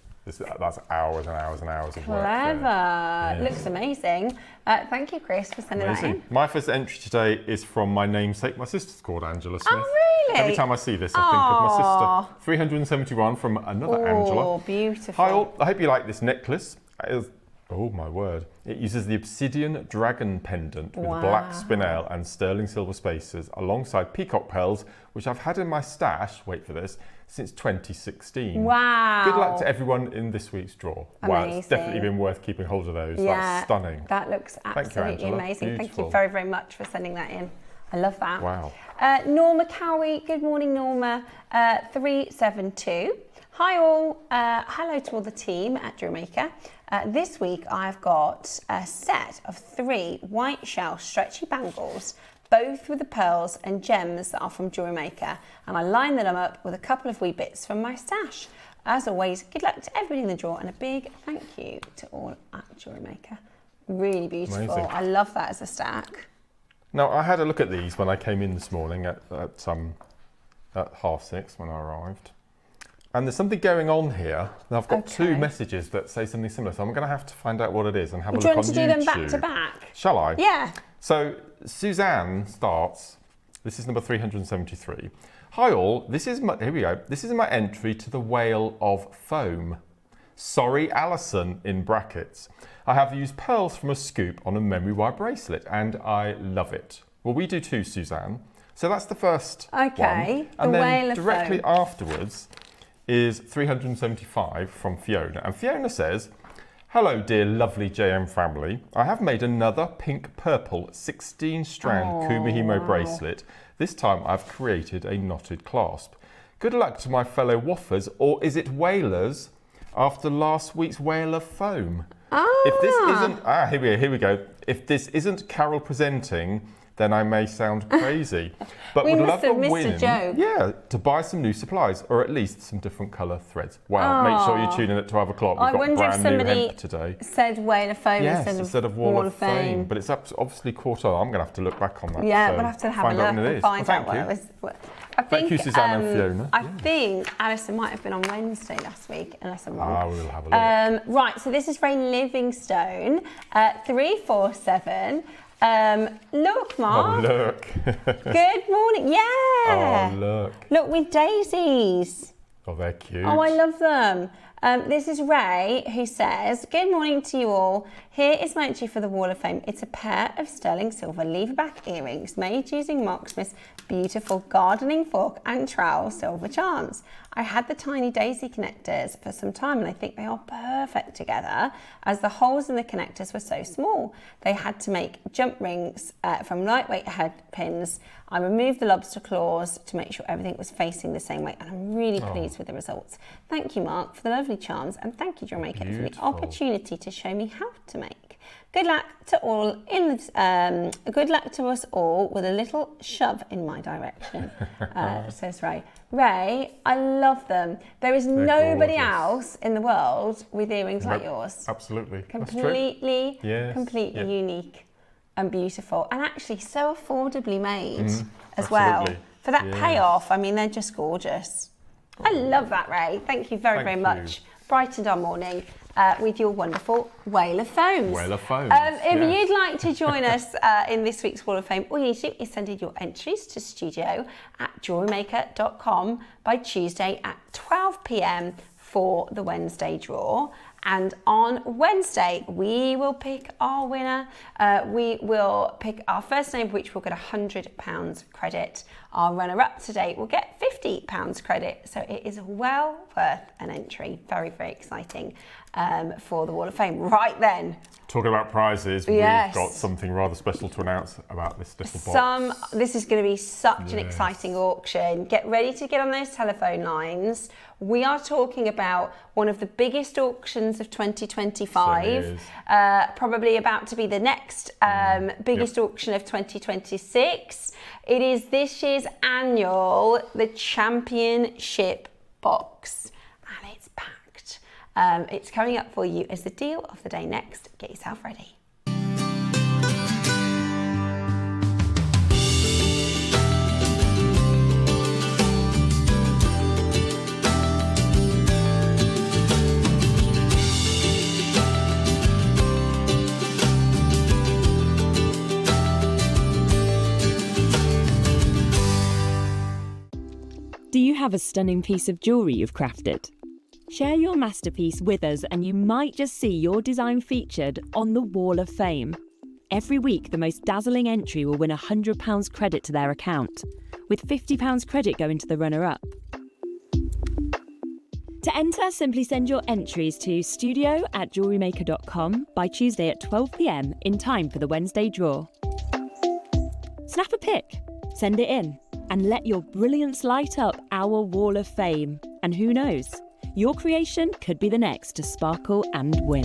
[SPEAKER 2] That's hours and hours and hours of work.
[SPEAKER 3] Clever.
[SPEAKER 2] Yeah.
[SPEAKER 3] Looks amazing. Thank you, Chris, for sending that in.
[SPEAKER 2] My first entry today is from my namesake. My sister's called Angela Smith.
[SPEAKER 3] Oh, really?
[SPEAKER 2] Every time I see this, I think of my sister. 371 from another Angela.
[SPEAKER 3] Oh, beautiful.
[SPEAKER 2] Hi all, I hope you like this necklace. Oh my word. It uses the obsidian dragon pendant with black spinel and sterling silver spaces alongside peacock pearls, which I've had in my stash, wait for this, since 2016.
[SPEAKER 3] Wow.
[SPEAKER 2] Good luck to everyone in this week's draw. Wow, it's definitely been worth keeping hold of those.
[SPEAKER 3] Yeah,
[SPEAKER 2] that's stunning.
[SPEAKER 3] That looks absolutely amazing.
[SPEAKER 2] Beautiful.
[SPEAKER 3] Thank you very, very much for sending that in. I love that.
[SPEAKER 2] Wow.
[SPEAKER 3] Norma Cowie, good morning, Norma. 372. Hi all, hello to all the team at JewelleryMaker. This week I've got a set of 3 white shell stretchy bangles, both with the pearls and gems that are from JewelleryMaker, and I line them up with a couple of wee bits from my stash. As always, good luck to everybody in the draw, and a big thank you to all at JewelleryMaker. Really beautiful.
[SPEAKER 2] Amazing.
[SPEAKER 3] I love that as a stack.
[SPEAKER 2] Now, I had a look at these when I came in this morning at 6:30 when I arrived. And there's something going on here. And I've got 2 messages that say something similar, so I'm going to have to find out what it is and have a look on YouTube.
[SPEAKER 3] Do you want to do them back to back?
[SPEAKER 2] Shall I?
[SPEAKER 3] Yeah.
[SPEAKER 2] So Suzanne starts, this is number 373. Hi all, this is my, here we go. This is my entry to the Whale of Foam. Sorry, Alison, in brackets. I have used pearls from a scoop on a memory wire bracelet and I love it. Well, we do too, Suzanne. So that's the first one.
[SPEAKER 3] Okay,
[SPEAKER 2] And
[SPEAKER 3] the
[SPEAKER 2] then
[SPEAKER 3] Whale of
[SPEAKER 2] directly
[SPEAKER 3] Foam.
[SPEAKER 2] afterwards is 375 from Fiona. And Fiona says, hello, dear lovely JM family. I have made another pink-purple 16-strand Kumihimo bracelet. This time I've created a knotted clasp. Good luck to my fellow waffers, or is it whalers, after last week's Whale of Foam. If this isn't, here we go. If this isn't Carol presenting, then I may sound crazy. But
[SPEAKER 3] We
[SPEAKER 2] would
[SPEAKER 3] must
[SPEAKER 2] love
[SPEAKER 3] have
[SPEAKER 2] a
[SPEAKER 3] missed a
[SPEAKER 2] win.
[SPEAKER 3] joke.
[SPEAKER 2] Yeah, to buy some new supplies, or at least some different colour threads. Wow, make sure you tune in at 12 o'clock. We've
[SPEAKER 3] I
[SPEAKER 2] got
[SPEAKER 3] wonder if
[SPEAKER 2] brand new
[SPEAKER 3] somebody
[SPEAKER 2] hemp today.
[SPEAKER 3] said Whale of Foam
[SPEAKER 2] Yes,
[SPEAKER 3] instead of
[SPEAKER 2] Wall of
[SPEAKER 3] Fame.
[SPEAKER 2] Fame. But it's obviously caught on. I'm going to have to look back on that.
[SPEAKER 3] Yeah,
[SPEAKER 2] so
[SPEAKER 3] we'll have to have
[SPEAKER 2] find
[SPEAKER 3] a
[SPEAKER 2] out
[SPEAKER 3] look
[SPEAKER 2] when it
[SPEAKER 3] and
[SPEAKER 2] is.
[SPEAKER 3] find
[SPEAKER 2] Well,
[SPEAKER 3] out what it
[SPEAKER 2] thank
[SPEAKER 3] was.
[SPEAKER 2] Thank you, Suzanne and Fiona.
[SPEAKER 3] I think Alison might have been on Wednesday last week, unless I'm wrong.
[SPEAKER 2] We'll have a look.
[SPEAKER 3] Right, so this is Ray Livingstone, 347. Look, Mark.
[SPEAKER 2] Oh, look.
[SPEAKER 3] Good morning. Yeah.
[SPEAKER 2] Oh, look.
[SPEAKER 3] Look, with daisies.
[SPEAKER 2] Oh, they're cute.
[SPEAKER 3] Oh, I love them. This is Ray, who says, good morning to you all. Here is my entry for the Wall of Fame. It's a pair of sterling silver lever-back earrings made using Mark Smith's beautiful gardening fork and trowel silver charms. I had the tiny daisy connectors for some time and I think they are perfect together as the holes in the connectors were so small. They had to make jump rings from lightweight head pins. I removed the lobster claws to make sure everything was facing the same way and I'm really pleased with the results. Thank you, Mark, for the lovely charms and thank you, JewelleryMaker, for the opportunity to show me how to make. Good luck to all good luck to us all with a little shove in my direction, says Ray. Ray, I love them. There is nobody
[SPEAKER 2] gorgeous.
[SPEAKER 3] else in the world with earrings like yours.
[SPEAKER 2] Absolutely.
[SPEAKER 3] Completely,
[SPEAKER 2] Yes.
[SPEAKER 3] unique and beautiful, and actually so affordably made as well.
[SPEAKER 2] absolutely.
[SPEAKER 3] For that payoff, I mean, they're just gorgeous. I love that, Ray. Thank you very, very much. Brightened our morning with your wonderful Whale of Foams.
[SPEAKER 2] Whale of Foams,
[SPEAKER 3] If
[SPEAKER 2] yes.
[SPEAKER 3] you'd like to join us in this week's Wall of Fame, all you need to do is send in your entries to studio@jewellerymaker.com by Tuesday at 12 p.m. for the Wednesday draw. And on Wednesday, we will pick our winner. We will pick our first name, which will get £100 credit. Our runner-up today will get £50 £50 credit. So it is well worth an entry. Very, very exciting for the Wall of Fame. Right then.
[SPEAKER 2] Talking about prizes,
[SPEAKER 3] yes.
[SPEAKER 2] We've got something rather special to announce about this little box.
[SPEAKER 3] This is going to be such an exciting auction. Get ready to get on those telephone lines. We are talking about one of the biggest auctions of 2025, probably about to be the next biggest auction of 2026. It is this year's annual, the Championship Box, and it's packed. It's coming up for you as the deal of the day next. Get yourself ready.
[SPEAKER 6] Do you have a stunning piece of jewellery you've crafted? Share your masterpiece with us and you might just see your design featured on the Wall of Fame. Every week, the most dazzling entry will win £100 credit to their account, with £50 credit going to the runner-up. To enter, simply send your entries to studio@jewellerymaker.com by Tuesday at 12 p.m. in time for the Wednesday draw. Snap a pic, send it in, and let your brilliance light up our Wall of Fame. And who knows, your creation could be the next to sparkle and win.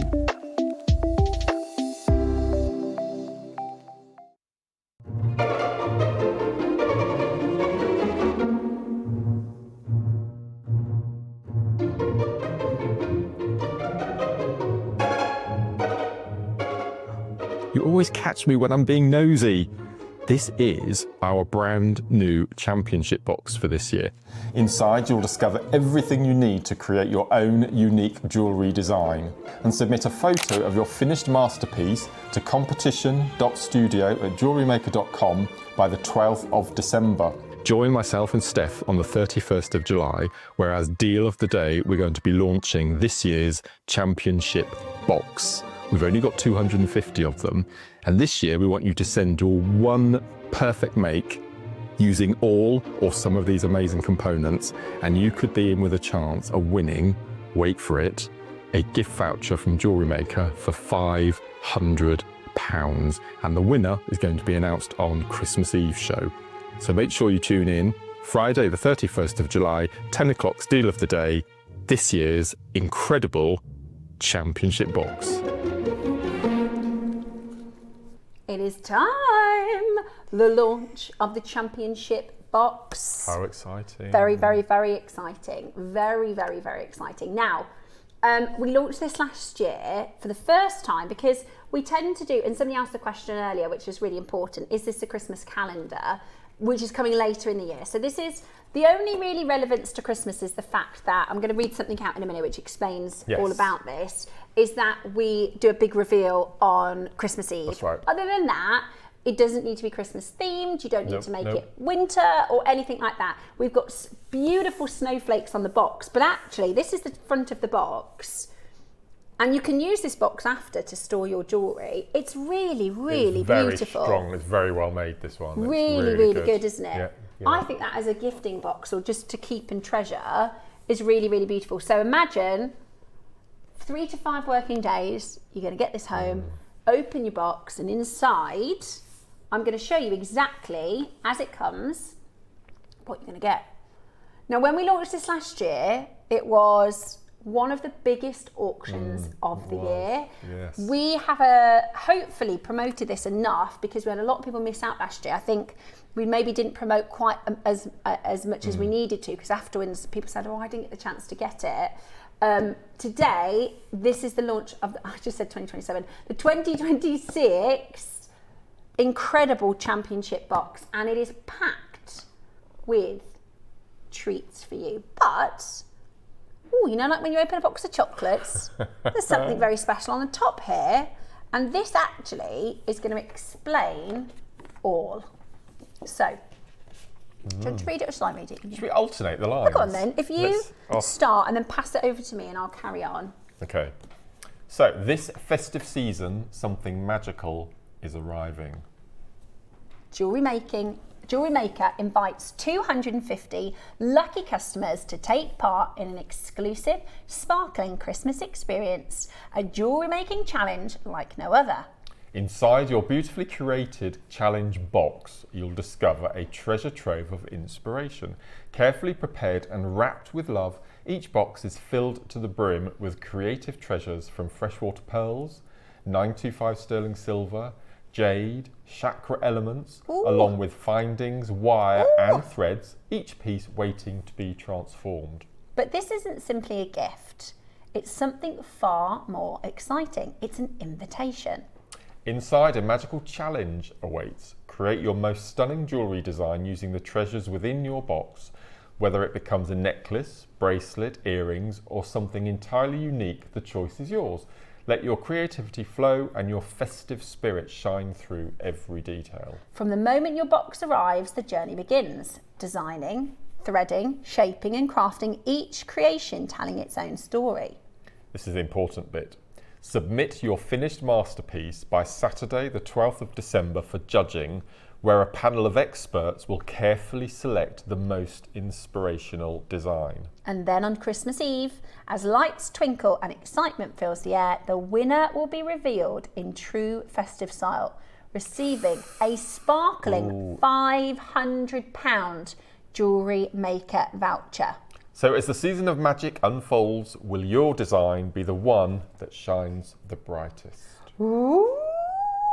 [SPEAKER 2] You always catch me when I'm being nosy. This is our brand new championship box for this year. Inside, you'll discover everything you need to create your own unique jewellery design and submit a photo of your finished masterpiece to competition.studio@jewellerymaker.com by the 12th of December. Join myself and Steph on the 31st of July, where as deal of the day, we're going to be launching this year's championship box. We've only got 250 of them. And this year we want you to send your one perfect make using all or some of these amazing components, and you could be in with a chance of winning, wait for it, a gift voucher from Jewellery Maker for £500. And the winner is going to be announced on Christmas Eve show. So make sure you tune in Friday the 31st of July, 10 o'clock, deal of the day, this year's incredible championship box.
[SPEAKER 3] It is time! The launch of the championship box.
[SPEAKER 2] How exciting.
[SPEAKER 3] Very, very, very exciting. Very, very, very exciting. Now, we launched this last year for the first time because we tend to do, and somebody asked the question earlier, which is really important, is this a Christmas calendar, which is coming later in the year. So this is, the only really relevance to Christmas is the fact that, I'm going to read something out in a minute which explains all about this, is that we do a big reveal on Christmas Eve.
[SPEAKER 2] That's right.
[SPEAKER 3] Other than that, it doesn't need to be Christmas themed. You don't need to make it winter or anything like that. We've got beautiful snowflakes on the box, but actually this is the front of the box. And you can use this box after to store your jewellery. It's really, really beautiful.
[SPEAKER 2] Very strong. It's very well made, this one.
[SPEAKER 3] Really, really good, isn't it?
[SPEAKER 2] Yeah, yeah.
[SPEAKER 3] I think that as a gifting box or just to keep and treasure is really, really beautiful. So imagine 3 to 5 working days, you're going to get this home, open your box, and inside, I'm going to show you exactly, as it comes, what you're going to get. Now, when we launched this last year, it was one of the biggest auctions of the year.
[SPEAKER 2] Yes.
[SPEAKER 3] We have hopefully promoted this enough because we had a lot of people miss out last year. I think we maybe didn't promote quite as much as we needed to, because afterwards people said, oh, I didn't get the chance to get it. Today, this is the launch of, I just said 2027, the 2026 incredible championship box, and it is packed with treats for you. But, you know, like when you open a box of chocolates, there's something very special on the top here, and this actually is going to explain all. So, do you want to read it or shall I read it?
[SPEAKER 2] Should we alternate the lines?
[SPEAKER 3] Go on then. If you start and then pass it over to me and I'll carry on.
[SPEAKER 2] Okay. So, this festive season, something magical is arriving.
[SPEAKER 3] Jewellery making Jewellery Maker invites 250 lucky customers to take part in an exclusive, sparkling Christmas experience, a jewellery making challenge like no other.
[SPEAKER 2] Inside your beautifully curated challenge box, you'll discover a treasure trove of inspiration. Carefully prepared and wrapped with love, each box is filled to the brim with creative treasures from freshwater pearls, 925 sterling silver, jade, chakra elements, along with findings, wire and threads, each piece waiting to be transformed.
[SPEAKER 3] But this isn't simply a gift. It's something far more exciting. It's an invitation.
[SPEAKER 2] Inside, a magical challenge awaits. Create your most stunning jewellery design using the treasures within your box. Whether it becomes a necklace, bracelet, earrings, or something entirely unique, the choice is yours. Let your creativity flow and your festive spirit shine through every detail.
[SPEAKER 3] From the moment your box arrives, the journey begins. Designing, threading, shaping and crafting, each creation telling its own story.
[SPEAKER 2] This is the important bit. Submit your finished masterpiece by Saturday the 12th of December for judging, where a panel of experts will carefully select the most inspirational design.
[SPEAKER 3] And then on Christmas Eve, as lights twinkle and excitement fills the air, the winner will be revealed in true festive style, receiving a sparkling £500 Jewellery Maker voucher.
[SPEAKER 2] So as the season of magic unfolds, will your design be the one that shines the brightest?
[SPEAKER 3] Ooh.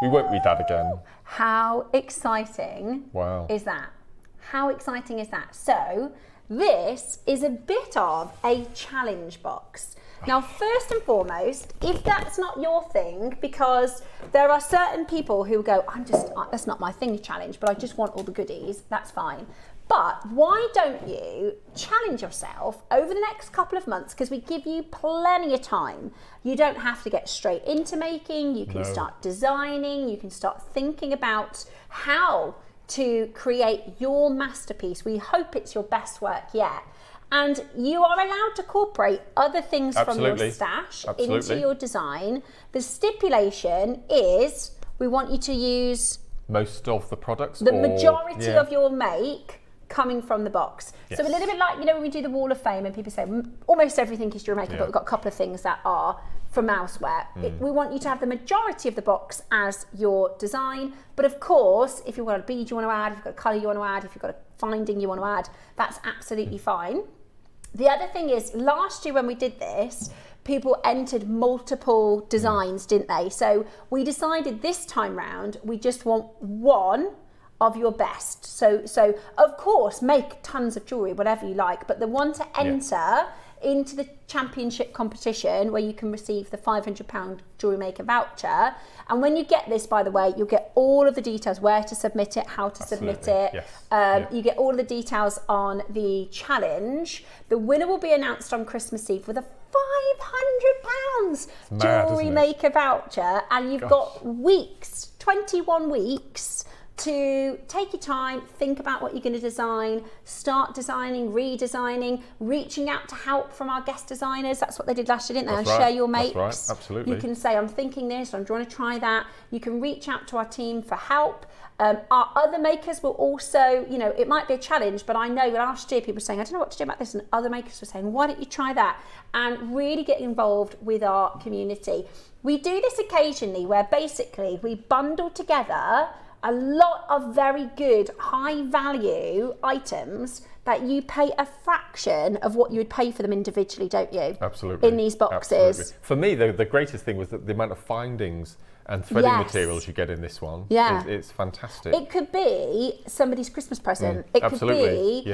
[SPEAKER 2] We won't read that again.
[SPEAKER 3] How exciting is that? How exciting is that? So this is a bit of a challenge box. Now, first and foremost, if that's not your thing, because there are certain people who go, that's not my thing, challenge, but I just want all the goodies, that's fine. But why don't you challenge yourself over the next couple of months, because we give you plenty of time. You don't have to get straight into making, you can start designing, you can start thinking about how to create your masterpiece. We hope it's your best work yet. And you are allowed to incorporate other things from your stash into your design. The stipulation is we want you to use
[SPEAKER 2] most of the products,
[SPEAKER 3] the majority of your make coming from the box. So a little bit like, when we do the Wall of Fame and people say almost everything is jewellery maker, but we've got a couple of things that are from mouseware. We want you to have the majority of the box as your design. But of course, if you've got a bead you want to add, if you've got a colour you want to add, if you've got a finding you want to add, that's absolutely fine. The other thing is, last year when we did this, people entered multiple designs, didn't they? So we decided this time round, we just want one of your best. So of course, make tons of jewellery, whatever you like, but the one to enter into the championship competition where you can receive the £500 Jewellery Maker voucher. And when you get this, by the way, you'll get all of the details, where to submit it, how to submit it. You get all of the details on the challenge. The winner will be announced on Christmas Eve with a £500 Jewellery Maker voucher. And you've got weeks, 21 weeks, to take your time, think about what you're going to design, start designing, redesigning, reaching out to help from our guest designers. That's what they did last year, didn't they? Share your makes.
[SPEAKER 2] That's right. Absolutely.
[SPEAKER 3] You can say, I'm thinking this, or I'm trying to try that. You can reach out to our team for help. Our other makers will also, it might be a challenge, but I know last year people were saying, I don't know what to do about this, and other makers were saying, why don't you try that? And really get involved with our community. We do this occasionally where basically we bundle together a lot of very good, high value items that you pay a fraction of what you would pay for them individually, don't you?
[SPEAKER 2] Absolutely.
[SPEAKER 3] In these boxes.
[SPEAKER 2] Absolutely. For me, the greatest thing was the amount of findings and threading materials you get in this one. It's fantastic.
[SPEAKER 3] It could be somebody's Christmas present. It could be,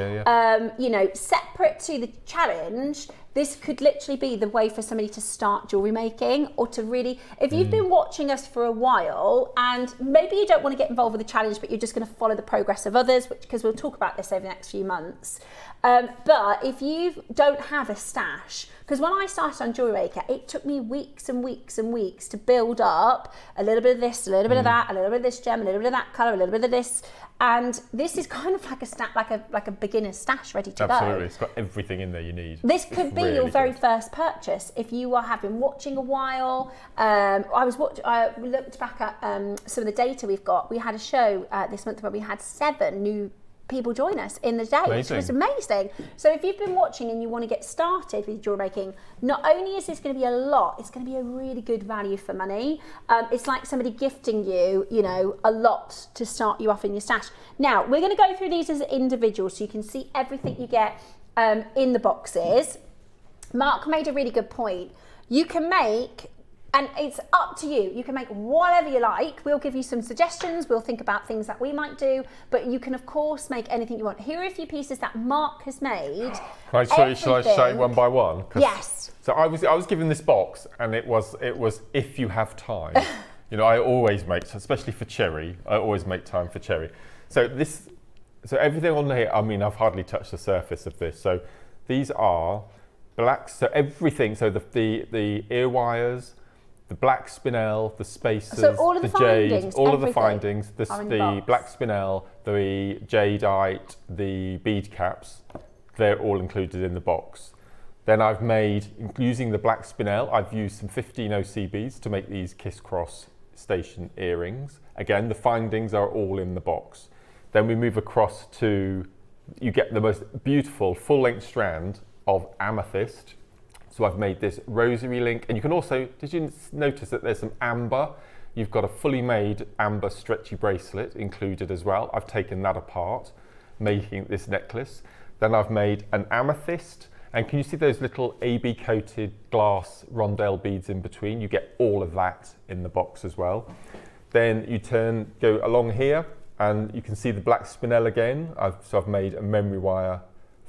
[SPEAKER 3] separate to the challenge. This could literally be the way for somebody to start jewellery making, or to really, if you've been watching us for a while and maybe you don't want to get involved with the challenge, but you're just going to follow the progress of others, because we'll talk about this over the next few months. But if you don't have a stash, because when I started on Jewellery Maker, it took me weeks and weeks and weeks to build up a little bit of this, a little bit of that, a little bit of this gem, a little bit of that colour, a little bit of this. And this is kind of like a beginner's stash ready to go.
[SPEAKER 2] Absolutely, it's got everything in there you need.
[SPEAKER 3] This could be be your very first purchase if you have been watching a while. I looked back at some of the data we've got. We had a show this month where we had 7 new people join us in the day, which was amazing. So if you've been watching and you want to get started with jewelry making, not only is this going to be a lot, it's going to be a really good value for money. It's like somebody gifting you, you know, a lot to start you off in your stash. Now, we're going to go through these as individuals so you can see everything you get in the boxes. Mark made a really good point. You can make, and it's up to you. You can make whatever you like. We'll give you some suggestions. We'll think about things that we might do, but you can of course make anything you want. Here are a few pieces that Mark has made.
[SPEAKER 2] Shall I show it one by one?
[SPEAKER 3] Yes.
[SPEAKER 2] So I was given this box, and it was if you have time. You know, I always make, especially for cherry, I always make time for cherry. So everything on here, I mean, I've hardly touched the surface of this. So these are black, so everything, so the ear wires, the black spinel, the spacers,
[SPEAKER 3] so all of the
[SPEAKER 2] jade, all of the
[SPEAKER 3] findings,
[SPEAKER 2] findings, the black spinel, the jadeite, the bead caps, they're all included in the box. Then I've made, using the black spinel, I've used some 15 OC beads to make these Kiss Cross station earrings. Again, the findings are all in the box. Then we move across to, you get the most beautiful full-length strand of amethyst. So I've made this rosary link, and you can also, did you notice that there's some amber? You've got a fully made amber stretchy bracelet included as well. I've taken that apart, making this necklace. Then I've made an amethyst, and can you see those little AB coated glass rondelle beads in between? You get all of that in the box as well. Then you go along here, and you can see the black spinel again. So I've made a memory wire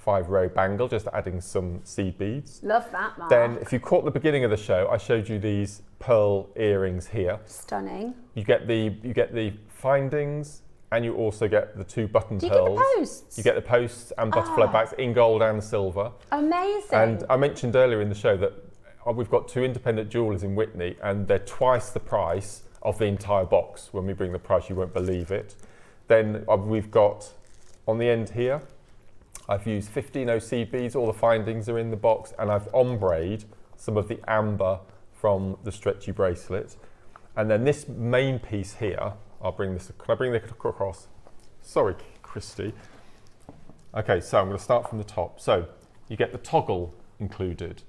[SPEAKER 2] 5-row bangle, just adding some seed beads.
[SPEAKER 3] Love that, Mark.
[SPEAKER 2] Then, if you caught the beginning of the show, I showed you these pearl earrings here.
[SPEAKER 3] Stunning.
[SPEAKER 2] You get the findings, and you also get the 2 button pearls.
[SPEAKER 3] Do you get the posts?
[SPEAKER 2] You get the posts and butterfly backs in gold and silver.
[SPEAKER 3] Amazing.
[SPEAKER 2] And I mentioned earlier in the show that we've got 2 independent jewellers in Witney, and they're twice the price of the entire box. When we bring the price, you won't believe it. Then we've got, on the end here, I've used 15 OC beads, all the findings are in the box, and I've ombre'd some of the amber from the stretchy bracelet. And then this main piece here, can I bring this across? Sorry, Christy. Okay, so I'm going to start from the top. So you get the toggle included.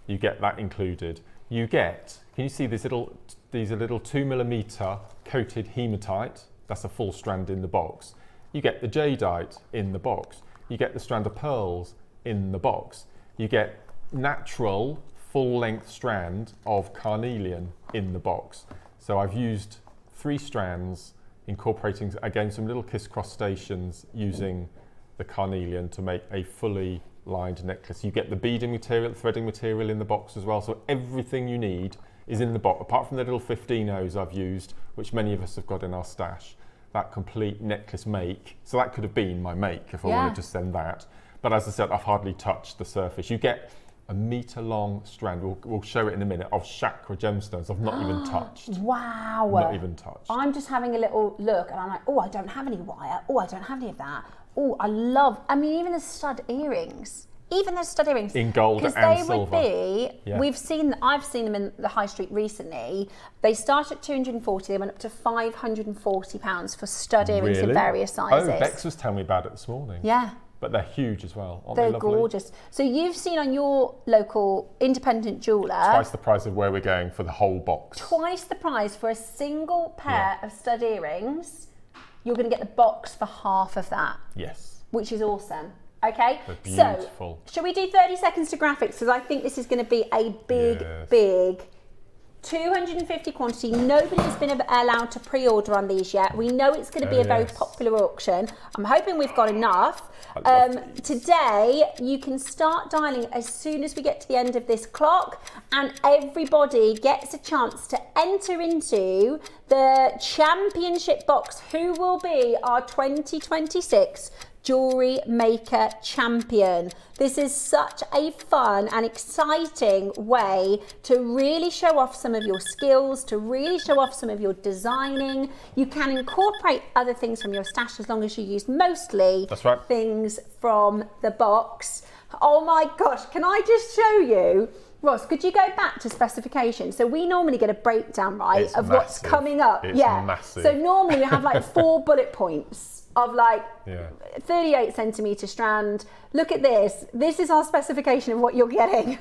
[SPEAKER 2] You get that included. You get, can you see these are little 2mm coated hematite? That's a full strand in the box. You get the jadeite in the box. You get the strand of pearls in the box. You get natural full-length strand of carnelian in the box. So I've used 3 strands, incorporating again some little Kiss Cross stations using the carnelian to make a fully lined necklace. You get the beading material, the threading material in the box as well. So everything you need is in the box, apart from the little 15 O's I've used, which many of us have got in our stash. That complete necklace make. So that could have been my make if I wanted to send that. But as I said, I've hardly touched the surface. You get a metre-long strand, we'll show it in a minute, of chakra gemstones I've not even touched.
[SPEAKER 3] Wow.
[SPEAKER 2] Not even touched.
[SPEAKER 3] I'm just having a little look, and I'm like, oh, I don't have any wire. Oh, I don't have any of that. Oh, I mean, even the stud earrings. Even those stud earrings.
[SPEAKER 2] In gold and
[SPEAKER 3] silver.
[SPEAKER 2] silver.
[SPEAKER 3] Because they would be, I've seen them in the high street recently. They start at 240, they went up to £540 for stud earrings in various sizes.
[SPEAKER 2] Oh, Bex was telling me about it this morning.
[SPEAKER 3] Yeah.
[SPEAKER 2] But they're huge as well, aren't they lovely?
[SPEAKER 3] They're gorgeous. So you've seen on your local independent jeweller...
[SPEAKER 2] Twice the price of where we're going for the whole box.
[SPEAKER 3] Twice the price for a single pair of stud earrings. You're going to get the box for half of that.
[SPEAKER 2] Yes.
[SPEAKER 3] Which is awesome. Okay,
[SPEAKER 2] they're beautiful.
[SPEAKER 3] So shall we do 30 seconds to graphics? Because I think this is going to be a big 250 quantity. Nobody's been allowed to pre-order on these yet. We know it's going to be a very popular auction. I'm hoping we've got enough. Today, you can start dialing as soon as we get to the end of this clock, and everybody gets a chance to enter into the championship box. Who will be our 2026 Jewellery Maker Champion. This is such a fun and exciting way to really show off some of your skills, to really show off some of your designing. You can incorporate other things from your stash as long as you use mostly things from the box. Oh my gosh, can I just show you? Ross, could you go back to specifications? So we normally get a breakdown, right,
[SPEAKER 2] it's
[SPEAKER 3] of
[SPEAKER 2] massive.
[SPEAKER 3] What's coming up.
[SPEAKER 2] It's massive.
[SPEAKER 3] So normally we have like 4 bullet points of like 38 centimetre strand. Look at this. This is our specification of what you're getting.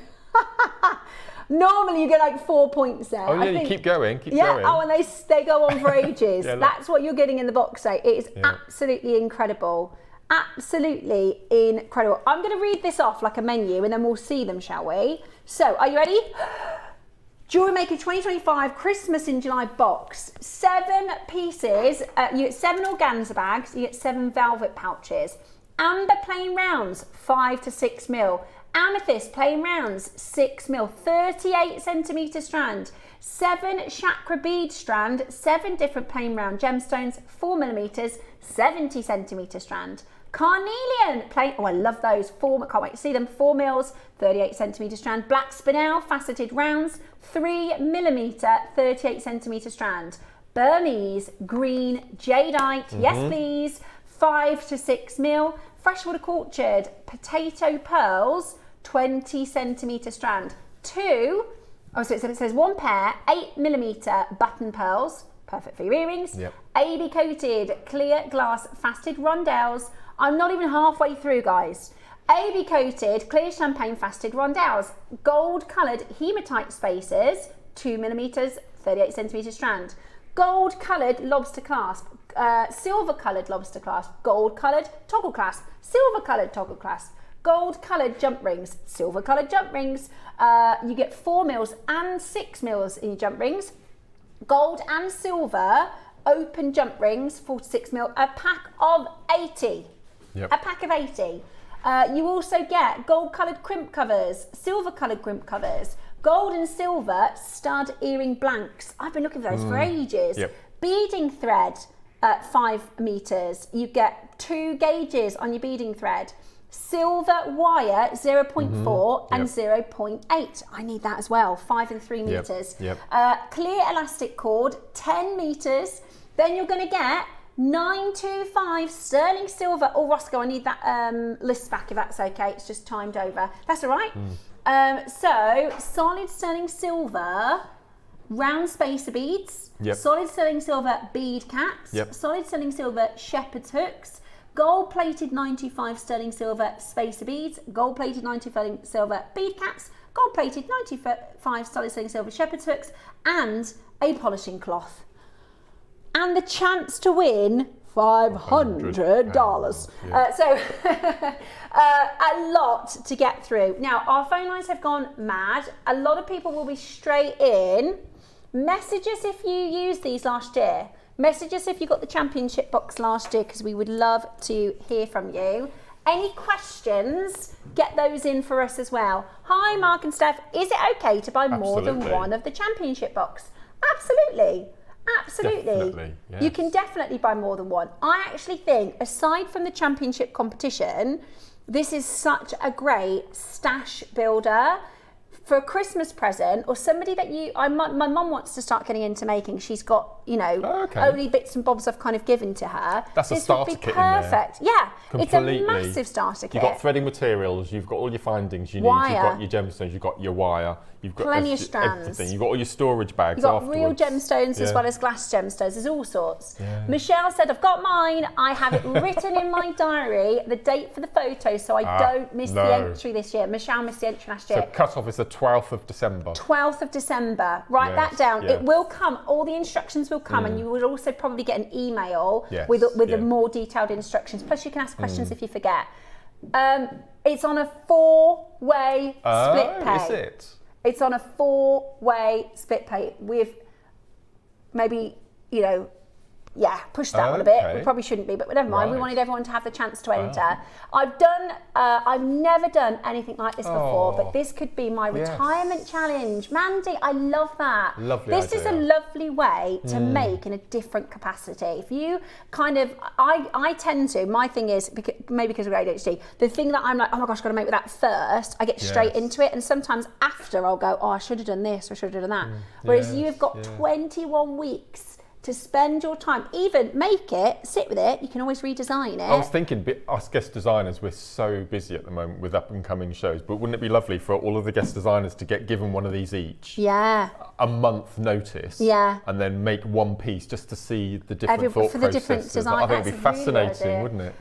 [SPEAKER 3] Normally you get like 4 points there.
[SPEAKER 2] Oh yeah, you keep going, keep going.
[SPEAKER 3] Oh, and they go on for ages. That's what you're getting in the box set. It is absolutely incredible. Absolutely incredible. I'm going to read this off like a menu and then we'll see them, shall we? So, are you ready? JewelleryMaker 2025 Christmas in July box. 7 pieces. You get 7 organza bags. You get 7 velvet pouches. Amber plain rounds, 5 to 6 mil. Amethyst plain rounds, 6 mil. 38 centimetre strand. 7 chakra bead strand. 7 different plain round gemstones, 4 millimetres. 70 centimetre strand. Carnelian plain, oh I love those, can't wait to see them, 4 mils, 38 centimetre strand. Black spinel faceted rounds, 3 millimetre, 38 centimetre strand. Burmese green jadeite, yes please, 5 to 6 mil. Freshwater cultured potato pearls, 20 centimetre strand. So it says 1 pair, 8 millimetre button pearls, perfect for your earrings. AB coated clear glass faceted rondelles. I'm not even halfway through, guys. AB coated clear champagne faceted rondelles. Gold coloured hematite spacers, 2 millimetres, 38 centimetre strand. Gold coloured lobster clasp. Silver coloured lobster clasp. Gold coloured toggle clasp. Silver coloured toggle clasp. Gold coloured jump rings. Silver coloured jump rings. You get 4 mils and 6 mils in your jump rings. Gold and silver open jump rings, 4 to 6 mil, a pack of 80. A pack of 80. You also get gold coloured crimp covers, silver coloured crimp covers, gold and silver stud earring blanks. I've been looking for those for ages. Beading thread, 5 metres. You get 2 gauges on your beading thread. Silver wire 0.4 and 0.8. I need that as well. 5 and 3 metres. Clear elastic cord, 10 metres. Then you're going to get 925 sterling silver. Oh, Roscoe, I need that list back if that's okay. It's just timed over. That's all right. So solid sterling silver, round spacer beads. Solid sterling silver bead caps. Solid sterling silver shepherd's hooks. Gold plated 95 sterling silver spacer beads. Gold plated 95 silver bead caps. Gold plated 95 solid sterling silver shepherd's hooks. And a polishing cloth. And the chance to win $500. So a lot to get through. Now, our phone lines have gone mad. A lot of people will be straight in. Message us if you used these last year. Message us if you got the championship box last year, because we would love to hear from you. Any questions, get those in for us as well. Hi, Mark and Steph. Is it okay to buy more than one of the championship box? Absolutely. Absolutely.
[SPEAKER 2] Definitely, yes.
[SPEAKER 3] You can definitely buy more than one. I actually think, aside from the championship competition, this is such a great stash builder for a Christmas present, or somebody that my mum wants to start getting into making. She's got, only bits and bobs I've kind of given to her.
[SPEAKER 2] That's a starter kit
[SPEAKER 3] perfect.
[SPEAKER 2] in there.
[SPEAKER 3] Yeah,
[SPEAKER 2] completely.
[SPEAKER 3] It's a massive starter kit.
[SPEAKER 2] You've got threading materials, you've got all your findings you need, you've got your gemstones, you've got your wire, you've got
[SPEAKER 3] plenty of strands.
[SPEAKER 2] Everything. You've got all your storage bags.
[SPEAKER 3] You've got
[SPEAKER 2] afterwards.
[SPEAKER 3] real gemstones as well as glass gemstones. There's all sorts. Michelle said, I've got mine. I have it written in my diary, the date for the photo, so I don't miss the entry this year. Michelle missed the entry last year.
[SPEAKER 2] So cut-off is the 12th of December.
[SPEAKER 3] 12th of December. Write that down. It will come. All the instructions will come, and you will also probably get an email with the more detailed instructions. Plus, you can ask questions if you forget. It's on a 4-way split pay.
[SPEAKER 2] Is it?
[SPEAKER 3] It's on a 4-way split pay with maybe, push that one a bit.
[SPEAKER 2] Okay.
[SPEAKER 3] We probably shouldn't be, but never mind. We
[SPEAKER 2] Right.
[SPEAKER 3] wanted everyone to have the chance to enter. I've never done anything like this before, but this could be my retirement challenge. Mandy, I love that.
[SPEAKER 2] Lovely
[SPEAKER 3] This is a
[SPEAKER 2] idea.
[SPEAKER 3] lovely way to make in a different capacity. If you kind of, I tend to, my thing is, maybe because of ADHD, the thing that I'm like, oh my gosh, I've got to make with that first, I get straight into it. And sometimes after I'll go, oh, I should have done this, or I should have done that. Whereas you've got 21 weeks to spend your time, even make it, sit with it, you can always redesign it.
[SPEAKER 2] I was thinking, us guest designers, we're so busy at the moment with up and coming shows, but wouldn't it be lovely for all of the guest designers to get given one of these each?
[SPEAKER 3] Yeah.
[SPEAKER 2] A month notice.
[SPEAKER 3] Yeah.
[SPEAKER 2] And then make one piece just to see the different thought
[SPEAKER 3] for the
[SPEAKER 2] processes.
[SPEAKER 3] different design.
[SPEAKER 2] I think it'd be
[SPEAKER 3] That's a really good
[SPEAKER 2] fascinating,
[SPEAKER 3] idea.
[SPEAKER 2] wouldn't it?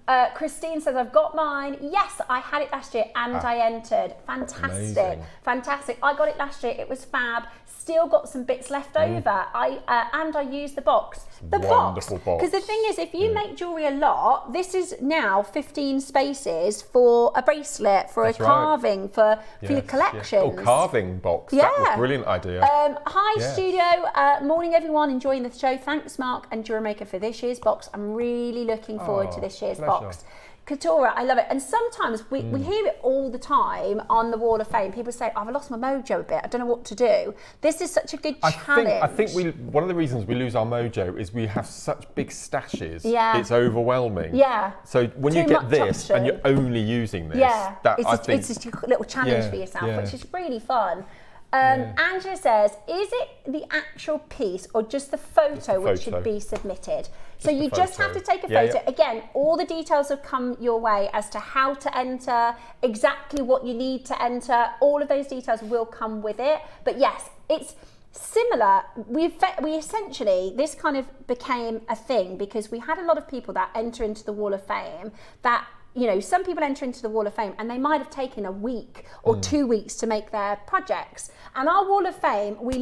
[SPEAKER 2] Yeah.
[SPEAKER 3] Christine says, I've got mine. Yes, I had it last year and I entered. Fantastic.
[SPEAKER 2] Amazing.
[SPEAKER 3] Fantastic. I got it last year. It was fab. Still got some bits left over. And I used the box. The
[SPEAKER 2] Wonderful box.
[SPEAKER 3] Because the thing is, if you make jewellery a lot, this is now 15 spaces for a bracelet, for
[SPEAKER 2] That's
[SPEAKER 3] a
[SPEAKER 2] right.
[SPEAKER 3] carving, for your
[SPEAKER 2] Yes,
[SPEAKER 3] collections.
[SPEAKER 2] Oh, carving box. That was a brilliant idea.
[SPEAKER 3] Hi
[SPEAKER 2] Yes.
[SPEAKER 3] studio, morning everyone, enjoying the show. Thanks Mark and JewelleryMaker for this year's box. I'm really looking forward to this year's
[SPEAKER 2] pleasure.
[SPEAKER 3] box. Katora, I love it. And sometimes we hear it all the time on the Wall of Fame. People say, oh, I've lost my mojo a bit. I don't know what to do. This is such a good challenge.
[SPEAKER 2] I think one of the reasons we lose our mojo is we have such big stashes.
[SPEAKER 3] Yeah.
[SPEAKER 2] It's overwhelming.
[SPEAKER 3] Yeah.
[SPEAKER 2] So when
[SPEAKER 3] Too
[SPEAKER 2] you get
[SPEAKER 3] much
[SPEAKER 2] this
[SPEAKER 3] option.
[SPEAKER 2] and you're only using this,
[SPEAKER 3] Yeah,
[SPEAKER 2] it's
[SPEAKER 3] it's a little challenge for yourself, which is really fun. Angela says, is it the actual piece or just the photo which should be submitted? So you just have to take a photo. Again, all the details have come your way as to how to enter, exactly what you need to enter. All of those details will come with it. But yes, it's similar. We essentially, this kind of became a thing because we had a lot of people that enter into the Wall of Fame that, you know, some people enter into the Wall of Fame and they might have taken a week or 2 weeks to make their projects. And our Wall of Fame, we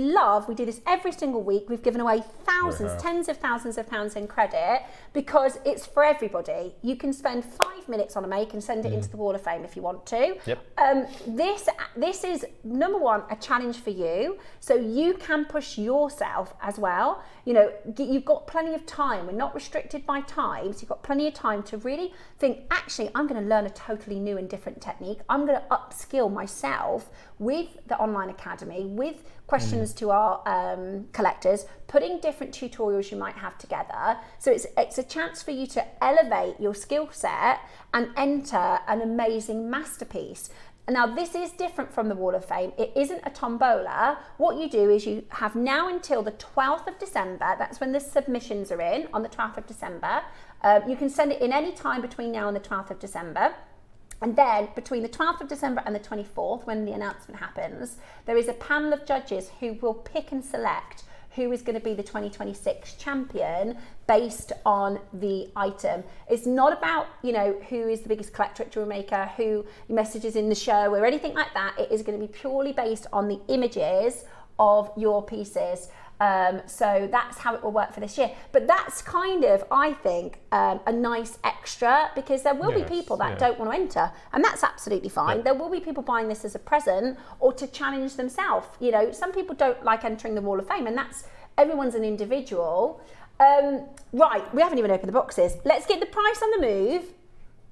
[SPEAKER 3] do this every single week. We've given away thousands, tens of thousands of pounds in credit because it's for everybody. You can spend 5 minutes on a make and send it into the Wall of Fame if you want to. This is, number one, a challenge for you. So you can push yourself as well. You know, you've got plenty of time. We're not restricted by time. So you've got plenty of time to really think, actually, I'm going to learn a totally new and different technique. I'm going to upskill myself with the online academy, with questions to our collectors, putting different tutorials you might have together. So it's a chance for you to elevate your skill set and enter an amazing masterpiece. Now, this is different from the Wall of Fame. It isn't a tombola. What you do is you have now until the 12th of December. That's when the submissions are in, on the 12th of December. You can send it in any time between now and the 12th of December. And then between the 12th of December and the 24th, when the announcement happens, there is a panel of judges who will pick and select who is going to be the 2026 champion based on the item. It's not about, you know, who is the biggest collector at JewelleryMaker, who messages in the show or anything like that. It is going to be purely based on the images of your pieces. So that's how it will work for this year. But that's kind of, I think, a nice extra because there will be people that don't want to enter, and that's absolutely fine. There will be people buying this as a present or to challenge themselves. You know, some people don't like entering the Wall of Fame, and that's, everyone's an individual. Right, we haven't even opened the boxes. Let's get the price on the move,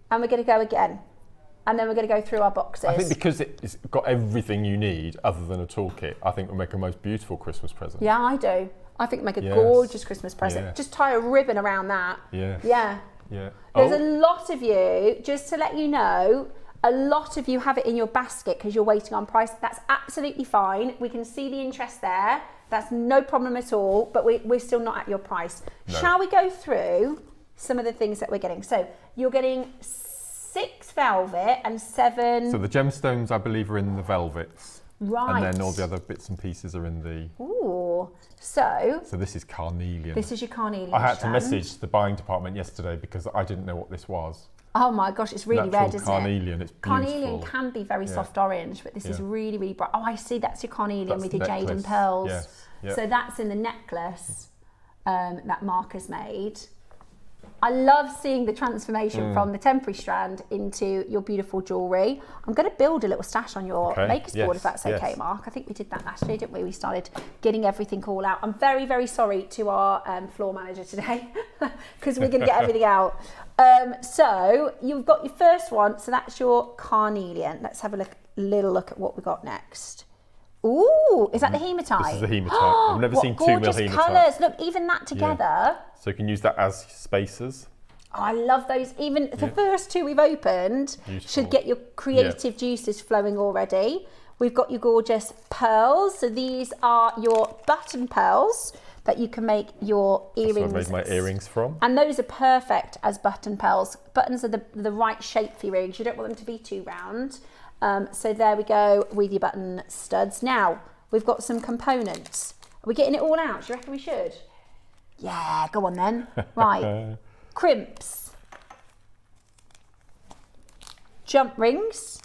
[SPEAKER 3] and we're going to go again. And then we're going to go through our boxes.
[SPEAKER 2] I think because it's got everything you need other than a toolkit, I think it'll make a most beautiful Christmas present.
[SPEAKER 3] Yeah, I do. I think make a gorgeous Christmas present.
[SPEAKER 2] Yeah.
[SPEAKER 3] Just tie a ribbon around that.
[SPEAKER 2] Yeah.
[SPEAKER 3] There's a lot of you, just to let you know, a lot of you have it in your basket because you're waiting on price. That's absolutely fine. We can see the interest there. That's no problem at all, but we're still not at your price. No. Shall we go through some of the things that we're getting? So you're getting 6 velvet and 7...
[SPEAKER 2] So the gemstones, I believe, are in the velvets.
[SPEAKER 3] Right.
[SPEAKER 2] And then all the other bits and pieces are in the...
[SPEAKER 3] Ooh. So
[SPEAKER 2] this is carnelian.
[SPEAKER 3] This is your carnelian
[SPEAKER 2] I had
[SPEAKER 3] strand.
[SPEAKER 2] to message the buying department yesterday because I didn't know what this was.
[SPEAKER 3] Oh my gosh, it's really red, isn't
[SPEAKER 2] carnelian,
[SPEAKER 3] it?
[SPEAKER 2] It's beautiful.
[SPEAKER 3] Carnelian can be very soft orange, but this is really, really bright. Oh, I see, that's your carnelian with your jade and pearls.
[SPEAKER 2] Yes. Yep.
[SPEAKER 3] So that's in the necklace that Mark has made. I love seeing the transformation from the temporary strand into your beautiful jewellery. I'm going to build a little stash on your maker's board, if that's okay, Mark. I think we did that last year, didn't we? We started getting everything all out. I'm very, very sorry to our floor manager today because we're going to get everything out. So you've got your first one. So that's your carnelian. Let's have a little look at what we got next. Ooh, is that the hematite?
[SPEAKER 2] This is the hematite. I've never seen 2 mil hematite.
[SPEAKER 3] Gorgeous colours. Look, even that together.
[SPEAKER 2] Yeah. So you can use that as spacers.
[SPEAKER 3] Oh, I love those. Even the first 2 we've opened should get your creative juices flowing already. We've got your gorgeous pearls. So these are your button pearls that you can make your earrings.
[SPEAKER 2] That's where I made my earrings from.
[SPEAKER 3] And those are perfect as button pearls. Buttons are the right shape for your earrings. You don't want them to be too round. So there we go with your button studs. Now, we've got some components. Are we getting it all out? Do you reckon we should? Yeah, go on then. Right. Crimps. Jump rings.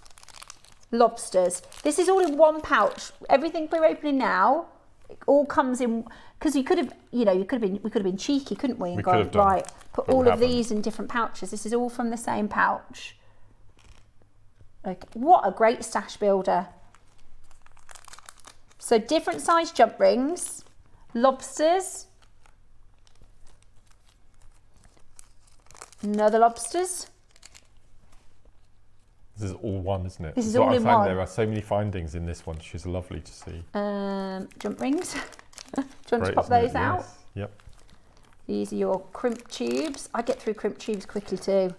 [SPEAKER 3] Lobsters. This is all in one pouch. Everything we're opening now, it all comes in, because we could have been cheeky, couldn't we? And gone, right, put all of these in different pouches. This is all from the same pouch. Okay, what a great stash builder. So different size jump rings, lobsters, another lobsters.
[SPEAKER 2] This is all one, isn't it?
[SPEAKER 3] This is all in one.
[SPEAKER 2] There are so many findings in this one. She's lovely to see.
[SPEAKER 3] Jump rings. Do you want to pop those out?
[SPEAKER 2] Yes. Yep.
[SPEAKER 3] These are your crimp tubes. I get through crimp tubes quickly too.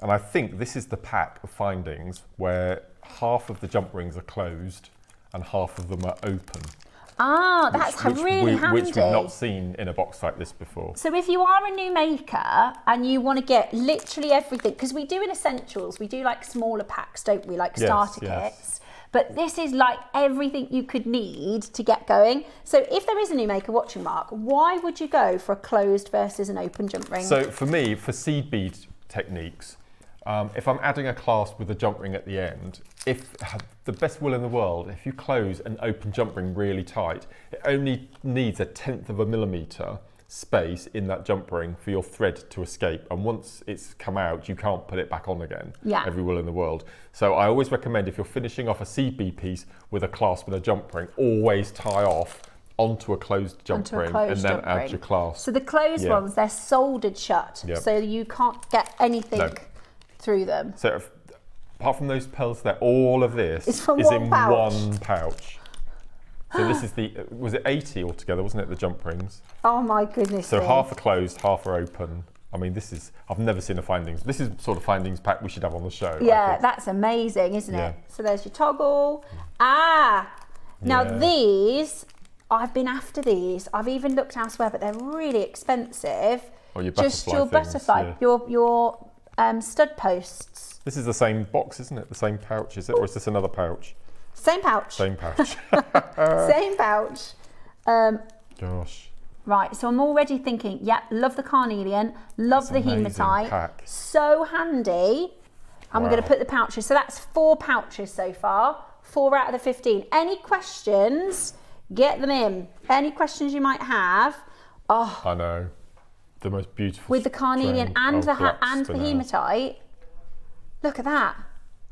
[SPEAKER 2] And I think this is the pack of findings where half of the jump rings are closed and half of them are open.
[SPEAKER 3] Ah, that's really handy.
[SPEAKER 2] Which we've not seen in a box like this before.
[SPEAKER 3] So if you are a new maker and you want to get literally everything, because we do in essentials, we do like smaller packs, don't we? Like starter kits. But this is like everything you could need to get going. So if there is a new maker watching, Mark, why would you go for a closed versus an open jump ring?
[SPEAKER 2] So for me, for seed bead techniques, if I'm adding a clasp with a jump ring at the end, if the best will in the world, if you close an open jump ring really tight, it only needs 1/10 of a millimetre space in that jump ring for your thread to escape. And once it's come out, you can't put it back on again.
[SPEAKER 3] Yeah.
[SPEAKER 2] Every will in the world. So I always recommend, if you're finishing off a seed bead piece with a clasp and a jump ring, always tie off onto a closed jump ring and then add your clasp.
[SPEAKER 3] So the closed ones, they're soldered shut, so you can't get anything through them.
[SPEAKER 2] So apart from those pearls there, all of this is in one pouch. So this is was it 80 altogether, wasn't it, the jump rings?
[SPEAKER 3] Oh my goodness.
[SPEAKER 2] So half are closed, half are open. I mean, I've never seen a findings. This is sort of findings pack we should have on the show.
[SPEAKER 3] Yeah, that's amazing, isn't it? So there's your toggle. Now these, I've been after these. I've even looked elsewhere, but they're really expensive.
[SPEAKER 2] Or your butterfly
[SPEAKER 3] Just your
[SPEAKER 2] things,
[SPEAKER 3] butterfly, your stud posts.
[SPEAKER 2] This is the same box, isn't it? The same pouch, is it? Or is this another pouch?
[SPEAKER 3] Same pouch.
[SPEAKER 2] Same pouch.
[SPEAKER 3] Same pouch.
[SPEAKER 2] Gosh.
[SPEAKER 3] Right, so I'm already thinking, love the carnelian, love the hematite.
[SPEAKER 2] Pack.
[SPEAKER 3] So handy. And we're going to put the pouches. So that's 4 pouches so far. 4 out of the 15. Any questions? Get them in. Any questions you might have? Oh,
[SPEAKER 2] I know. The most beautiful.
[SPEAKER 3] With the carnelian and the hematite. Look at that.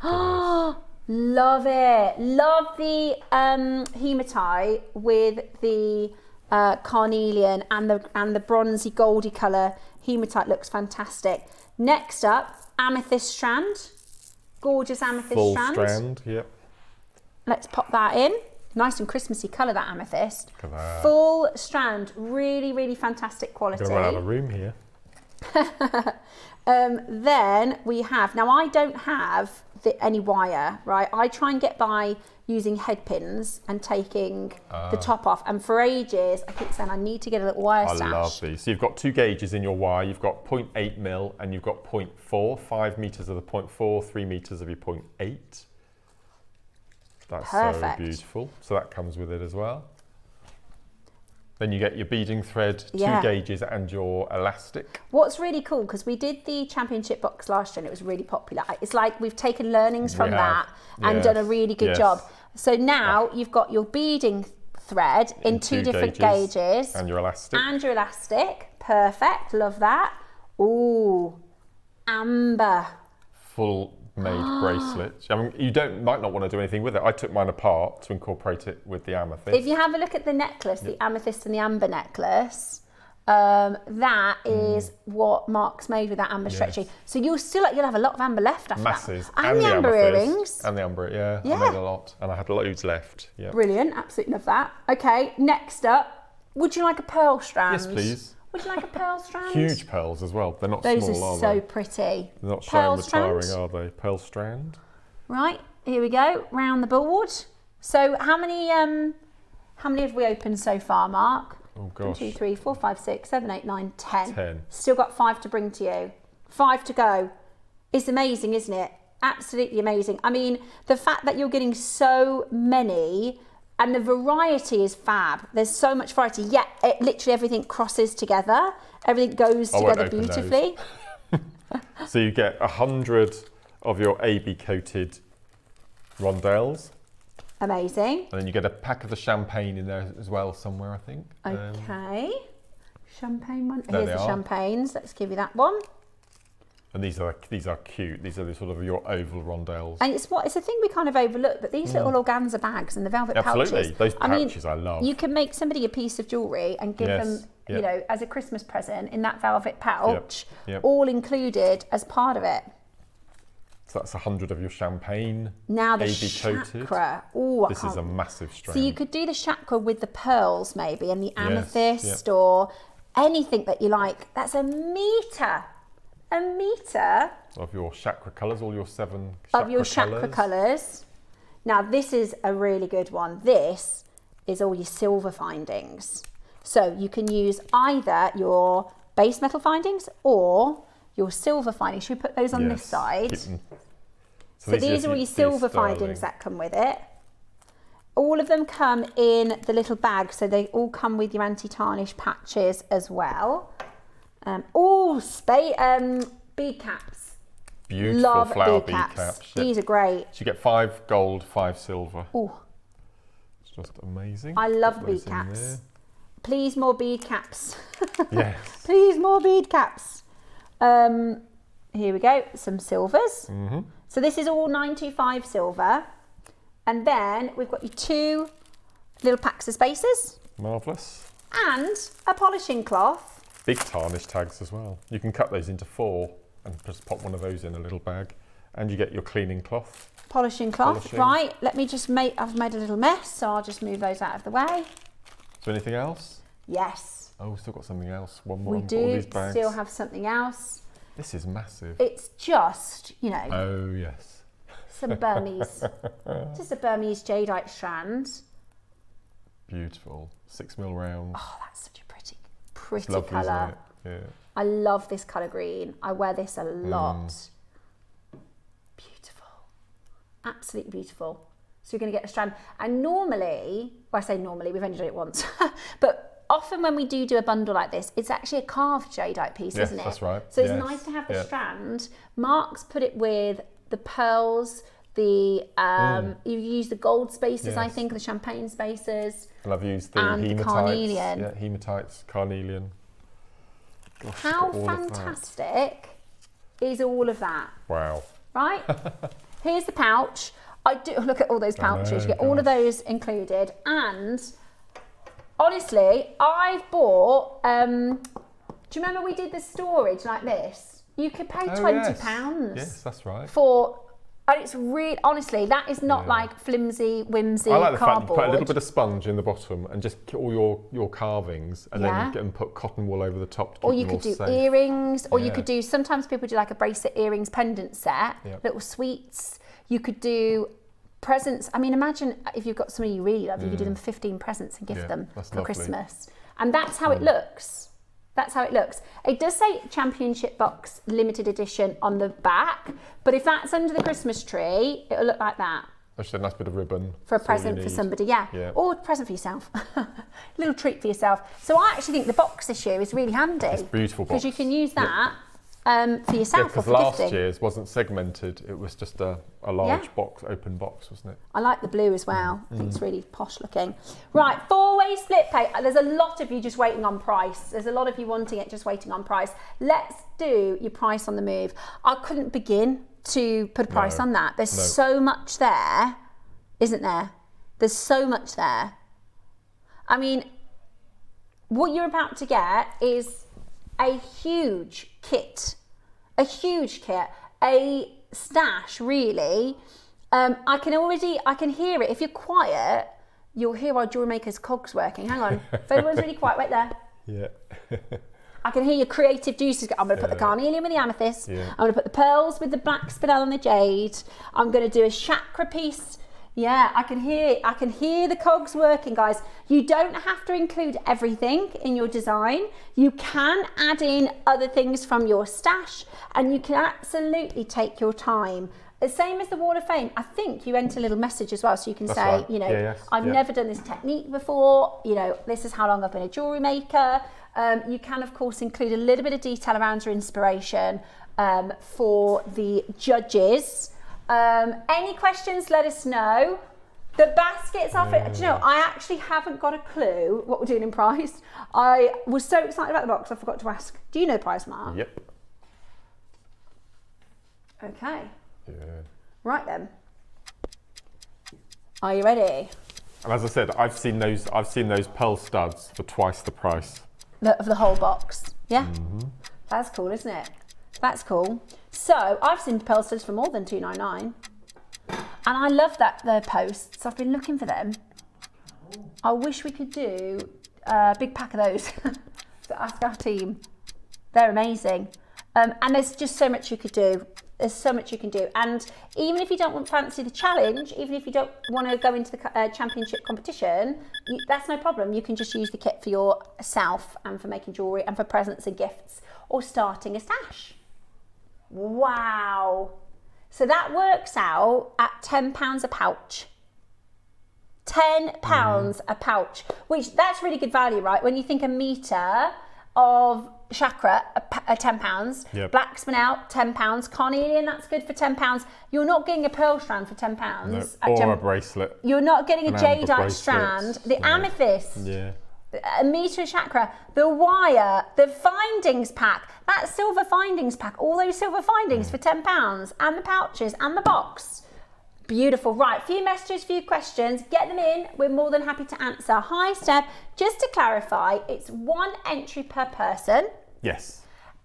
[SPEAKER 3] Oh, love it. Love the hematite with the carnelian and the bronzy goldy colour. Hematite looks fantastic. Next up, amethyst strand. Gorgeous amethyst
[SPEAKER 2] Full strand, yep.
[SPEAKER 3] Let's pop that in. Nice and Christmassy colour, that amethyst.
[SPEAKER 2] Look at that.
[SPEAKER 3] Full strand, really, really fantastic quality.
[SPEAKER 2] Going to run out of room here.
[SPEAKER 3] Then we have, now I don't have any wire, right? I try and get by using head pins and taking the top off. And for ages, I keep saying I need to get a little wire stash.
[SPEAKER 2] I love these. So you've got 2 gauges in your wire. You've got 0.8 mil and you've got 0.4, 5 metres of the 0.4, 3 metres of your 0.8. That's
[SPEAKER 3] perfect.
[SPEAKER 2] So beautiful. So that comes with it as well. Then you get your beading thread, 2 gauges and your elastic.
[SPEAKER 3] What's really cool, because we did the championship box last year and it was really popular. It's like we've taken learnings from that and done a really good job. So now you've got your beading thread in 2 different gauges.
[SPEAKER 2] And your elastic.
[SPEAKER 3] And your elastic. Perfect. Love that. Ooh, amber.
[SPEAKER 2] Full made bracelet. I mean, you might not want to do anything with it. I took mine apart to incorporate it with the amethyst.
[SPEAKER 3] If you have a look at the necklace, the amethyst and the amber necklace, that is what Mark's made with that amber stretchy. So you'll have a lot of amber left after
[SPEAKER 2] Masses.
[SPEAKER 3] that. And the amber earrings.
[SPEAKER 2] And the amber, I made a lot. And I had loads left. Yeah.
[SPEAKER 3] Brilliant, absolutely love that. Okay, next up, would you like a pearl strand?
[SPEAKER 2] Yes, please.
[SPEAKER 3] Would you like a pearl strand?
[SPEAKER 2] Huge pearls as well. They're not
[SPEAKER 3] Those
[SPEAKER 2] small,
[SPEAKER 3] are
[SPEAKER 2] are
[SPEAKER 3] so
[SPEAKER 2] they?
[SPEAKER 3] pretty.
[SPEAKER 2] They're not
[SPEAKER 3] Pearl
[SPEAKER 2] retiring,
[SPEAKER 3] strand.
[SPEAKER 2] are they? Pearl strand.
[SPEAKER 3] Right, here we go, round the board. So how many have we opened so far, Mark?
[SPEAKER 2] Oh gosh.
[SPEAKER 3] 1, 2, 3, 4, 5, 6, 7, 8, 9, 10.
[SPEAKER 2] 10.
[SPEAKER 3] Still got 5 to bring to you. 5 to go. It's amazing, isn't it? Absolutely amazing. I mean, the fact that you're getting so many and the variety is fab. There's so much variety. Yeah, literally everything crosses together. Everything goes together beautifully.
[SPEAKER 2] So you get 100 of your AB coated rondelles.
[SPEAKER 3] Amazing.
[SPEAKER 2] And then you get a pack of the champagne in there as well somewhere, I think.
[SPEAKER 3] Okay. Champagne one.
[SPEAKER 2] There
[SPEAKER 3] Here's
[SPEAKER 2] they
[SPEAKER 3] the
[SPEAKER 2] are.
[SPEAKER 3] champagnes. Let's give you that one.
[SPEAKER 2] And these are cute. These are the sort of your oval rondelles.
[SPEAKER 3] And it's a thing we kind of overlook, but these little organza bags and the velvet pouches.
[SPEAKER 2] Absolutely. Those pouches I love.
[SPEAKER 3] You can make somebody a piece of jewellery and give them, you know, as a Christmas present in that velvet pouch, all included as part of it.
[SPEAKER 2] So that's 100 of your champagne.
[SPEAKER 3] Now the
[SPEAKER 2] AB
[SPEAKER 3] chakra. Oh,
[SPEAKER 2] this is a massive strand.
[SPEAKER 3] So you could do the chakra with the pearls maybe and the amethyst or anything that you like. That's a metre. A metre
[SPEAKER 2] of your chakra colours, all your 7
[SPEAKER 3] chakra colours. Now this is a really good one. This is all your silver findings. So you can use either your base metal findings or your silver findings. Should we put those on this side? So these are all your silver findings that come with it. All of them come in the little bag, so they all come with your anti-tarnish patches as well. Bead caps.
[SPEAKER 2] Beautiful
[SPEAKER 3] Love
[SPEAKER 2] flower
[SPEAKER 3] bead
[SPEAKER 2] bead
[SPEAKER 3] caps.
[SPEAKER 2] caps.
[SPEAKER 3] These are great.
[SPEAKER 2] So you get 5 gold, 5 silver.
[SPEAKER 3] Oh,
[SPEAKER 2] It's just amazing.
[SPEAKER 3] I love
[SPEAKER 2] Put
[SPEAKER 3] bead
[SPEAKER 2] those in
[SPEAKER 3] caps. Please more bead caps.
[SPEAKER 2] Yes.
[SPEAKER 3] Please more bead caps. Here we go, some silvers. So this is all 925 silver. And then we've got your 2 little packs of spacers.
[SPEAKER 2] Marvellous.
[SPEAKER 3] And a polishing cloth.
[SPEAKER 2] Big tarnish tags as well. You can cut those into 4 and just pop one of those in a little bag. And you get your cleaning cloth.
[SPEAKER 3] Polishing cloth, right. Let me just I've made a little mess, so I'll just move those out of the way.
[SPEAKER 2] So anything else?
[SPEAKER 3] Yes.
[SPEAKER 2] Oh, we've still got something else. One more.
[SPEAKER 3] We
[SPEAKER 2] All
[SPEAKER 3] do
[SPEAKER 2] these bags.
[SPEAKER 3] still have something else.
[SPEAKER 2] This is massive.
[SPEAKER 3] It's just, you know,
[SPEAKER 2] Oh, yes.
[SPEAKER 3] some Burmese, just a Burmese jadeite strand.
[SPEAKER 2] Beautiful. 6mm round.
[SPEAKER 3] Oh, that's such a pretty
[SPEAKER 2] It's lovely,
[SPEAKER 3] colour.
[SPEAKER 2] isn't it? Yeah.
[SPEAKER 3] I love this colour green. I wear this a lot. Beautiful. Absolutely beautiful. So you're going to get a strand. And normally, well, I say normally, we've only done it once, but often when we do a bundle like this, it's actually a carved jadeite piece, isn't it?
[SPEAKER 2] That's right.
[SPEAKER 3] So it's nice to have the strand. Mark's put it with the pearls, you use the gold spacers, I think, the champagne spacers.
[SPEAKER 2] And I've used the
[SPEAKER 3] and
[SPEAKER 2] hematites.
[SPEAKER 3] carnelian.
[SPEAKER 2] Yeah, hematites, carnelian. Gosh,
[SPEAKER 3] How
[SPEAKER 2] all of that.
[SPEAKER 3] fantastic is all of that?
[SPEAKER 2] Wow.
[SPEAKER 3] Right? Here's the pouch. I do look at all those pouches. You get all of those included. And honestly, I've bought. Do you remember we did the storage like this? You could pay £20.
[SPEAKER 2] Yes, that's right.
[SPEAKER 3] For. And it's really, honestly, that is not like flimsy, whimsy
[SPEAKER 2] I like the fact
[SPEAKER 3] cardboard.
[SPEAKER 2] you put a little bit of sponge in the bottom and just get all your carvings and then get and put cotton wool over the top to keep
[SPEAKER 3] or you
[SPEAKER 2] them
[SPEAKER 3] could do
[SPEAKER 2] safe.
[SPEAKER 3] earrings, or you could do, sometimes people do like a bracelet earrings pendant set, little sweets. You could do presents. I mean, imagine if you've got somebody you really love, you could do them 15 presents and gift them for
[SPEAKER 2] lovely.
[SPEAKER 3] Christmas. And that's how it looks. That's how it looks. It does say Championship Box Limited Edition on the back, but if that's under the Christmas tree, it'll look like that.
[SPEAKER 2] Just a nice bit of ribbon.
[SPEAKER 3] For a present for somebody, or a present for yourself. Little treat for yourself. So I actually think the box issue is really handy.
[SPEAKER 2] It's a beautiful box.
[SPEAKER 3] Because you can use that for yourself or
[SPEAKER 2] because
[SPEAKER 3] for
[SPEAKER 2] last
[SPEAKER 3] gifting.
[SPEAKER 2] year's wasn't segmented. It was just a large box, open box, wasn't it?
[SPEAKER 3] I like the blue as well. I think it's really posh looking. Right, 4-way split pay. There's a lot of you just waiting on price. There's a lot of you wanting it, just waiting on price. Let's do your price on the move. I couldn't begin to put a price on that. There's so much there, isn't there? There's so much there. I mean, what you're about to get is a huge kit, a stash really. I can hear it. If you're quiet, you'll hear our jewellery maker's cogs working. Hang on, if everyone's really quiet, wait there.
[SPEAKER 2] Yeah.
[SPEAKER 3] I can hear your creative juices. I'm going to put the carnelian with the amethyst. Yeah. I'm going to put the pearls with the black spinel and the jade. I'm going to do a chakra piece. Yeah, I can hear the cogs working, guys. You don't have to include everything in your design. You can add in other things from your stash, and you can absolutely take your time. The same as the Wall of Fame. I think you enter a little message as well, so you can say,
[SPEAKER 2] right.
[SPEAKER 3] I've never done this technique before. This is how long I've been a jewellery maker. You can, of course, include a little bit of detail around your inspiration for the judges. Any questions, let us know. The baskets are, I actually haven't got a clue what we're doing in price. I was so excited about the box, I forgot to ask. Do you know price, Mark?
[SPEAKER 2] Yep.
[SPEAKER 3] Okay.
[SPEAKER 2] Yeah.
[SPEAKER 3] Right then. Are you ready?
[SPEAKER 2] And as I said, I've seen those pearl studs for twice the price.
[SPEAKER 3] Of the whole box. Yeah. Mm-hmm. That's cool, isn't it? That's cool. So I've seen pearl studs for more than $2.99, and I love that they're posts. I've been looking for them. I wish we could do a big pack of those. So ask our team. They're amazing, and there's just so much you could do. There's so much you can do, and even if you don't fancy the challenge, even if you don't want to go into the championship competition, that's no problem. You can just use the kit for yourself and for making jewellery and for presents and gifts or starting a stash. Wow. So that works out at £10 a pouch. £10 a pouch, which that's really good value, right? When you think a metre of chakra, £10,
[SPEAKER 2] yep.
[SPEAKER 3] Black spinel, £10, carnelian, that's good for £10. You're not getting a pearl strand for £10.
[SPEAKER 2] No, or a bracelet.
[SPEAKER 3] You're not getting a jadeite strand. The amethyst.
[SPEAKER 2] Yeah.
[SPEAKER 3] A metre of chakra, the wire, the findings pack, that silver findings pack, all those silver findings for £10, and the pouches and the box. Beautiful. Right, few messages, few questions. Get them in. We're more than happy to answer. Hi, Steph. Just to clarify, it's 1 entry per person.
[SPEAKER 2] Yes.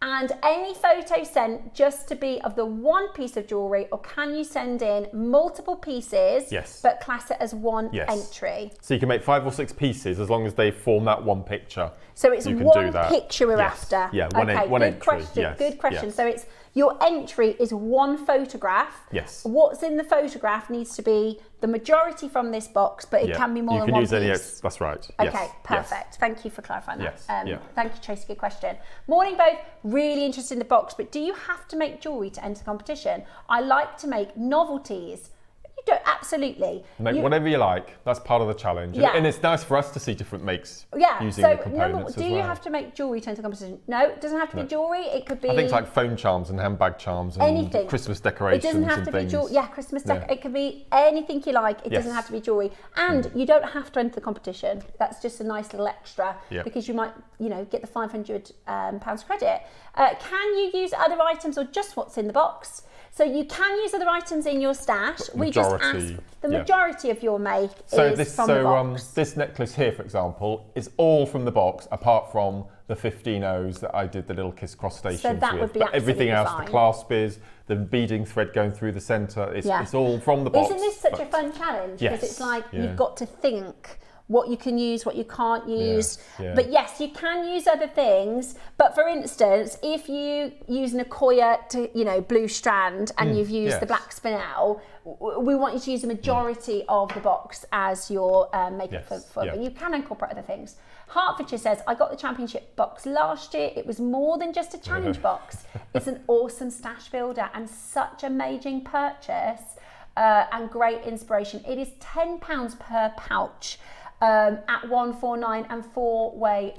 [SPEAKER 3] And any photo sent just to be of the one piece of jewellery, or can you send in multiple pieces,
[SPEAKER 2] yes,
[SPEAKER 3] but class it as one
[SPEAKER 2] yes.
[SPEAKER 3] entry?
[SPEAKER 2] So you can make 5 or 6 pieces as long as they form that one picture.
[SPEAKER 3] So it's one picture we're
[SPEAKER 2] yes.
[SPEAKER 3] after.
[SPEAKER 2] Yeah, one
[SPEAKER 3] good
[SPEAKER 2] entry.
[SPEAKER 3] Question.
[SPEAKER 2] Yes.
[SPEAKER 3] Good question.
[SPEAKER 2] Yes.
[SPEAKER 3] So it's your entry is one photograph.
[SPEAKER 2] Yes.
[SPEAKER 3] What's in the photograph needs to be the majority from this box, but it can be more than one piece. You can use any.
[SPEAKER 2] That's right.
[SPEAKER 3] Okay,
[SPEAKER 2] yes.
[SPEAKER 3] perfect.
[SPEAKER 2] Yes.
[SPEAKER 3] Thank you for clarifying that.
[SPEAKER 2] Yes.
[SPEAKER 3] Thank you, Tracy. Good question. Morning, both. Really interested in the box, but do you have to make jewellery to enter the competition? I like to make novelties. You don't, absolutely.
[SPEAKER 2] Make whatever you like. That's part of the challenge.
[SPEAKER 3] Yeah.
[SPEAKER 2] And it's nice for us to see different makes using
[SPEAKER 3] so
[SPEAKER 2] the components
[SPEAKER 3] do you have to make jewellery to enter the competition? No, it doesn't have to be jewellery. It could be...
[SPEAKER 2] I think it's like phone charms and handbag charms and
[SPEAKER 3] anything.
[SPEAKER 2] Christmas decorations and things.
[SPEAKER 3] It doesn't have to be jewellery. Yeah, Christmas it could be anything you like. It doesn't have to be jewellery. And you don't have to enter the competition. That's just a nice little extra because you might, get the £500 credit. Can you use other items or just what's in the box? So you can use other items in your stash. We just ask the majority of your make is from the box.
[SPEAKER 2] This necklace here, for example, is all from the box, apart from the 15 O's that I did the little kiss cross stations with.
[SPEAKER 3] So that would be
[SPEAKER 2] but everything else,
[SPEAKER 3] fine.
[SPEAKER 2] The clasp is, the beading thread going through the centre, it's all from the box.
[SPEAKER 3] Isn't this such a fun challenge? Because it's like you've got to think what you can use, what you can't use. But yes, you can use other things. But for instance, if you use an Akoya blue strand and you've used the black spinel, we want you to use the majority of the box as your makeup but you can incorporate other things. Hertfordshire says, I got the championship box last year. It was more than just a challenge box. It's an awesome stash builder and such a amazing purchase and great inspiration. It is £10 per pouch. At 149 and 4-way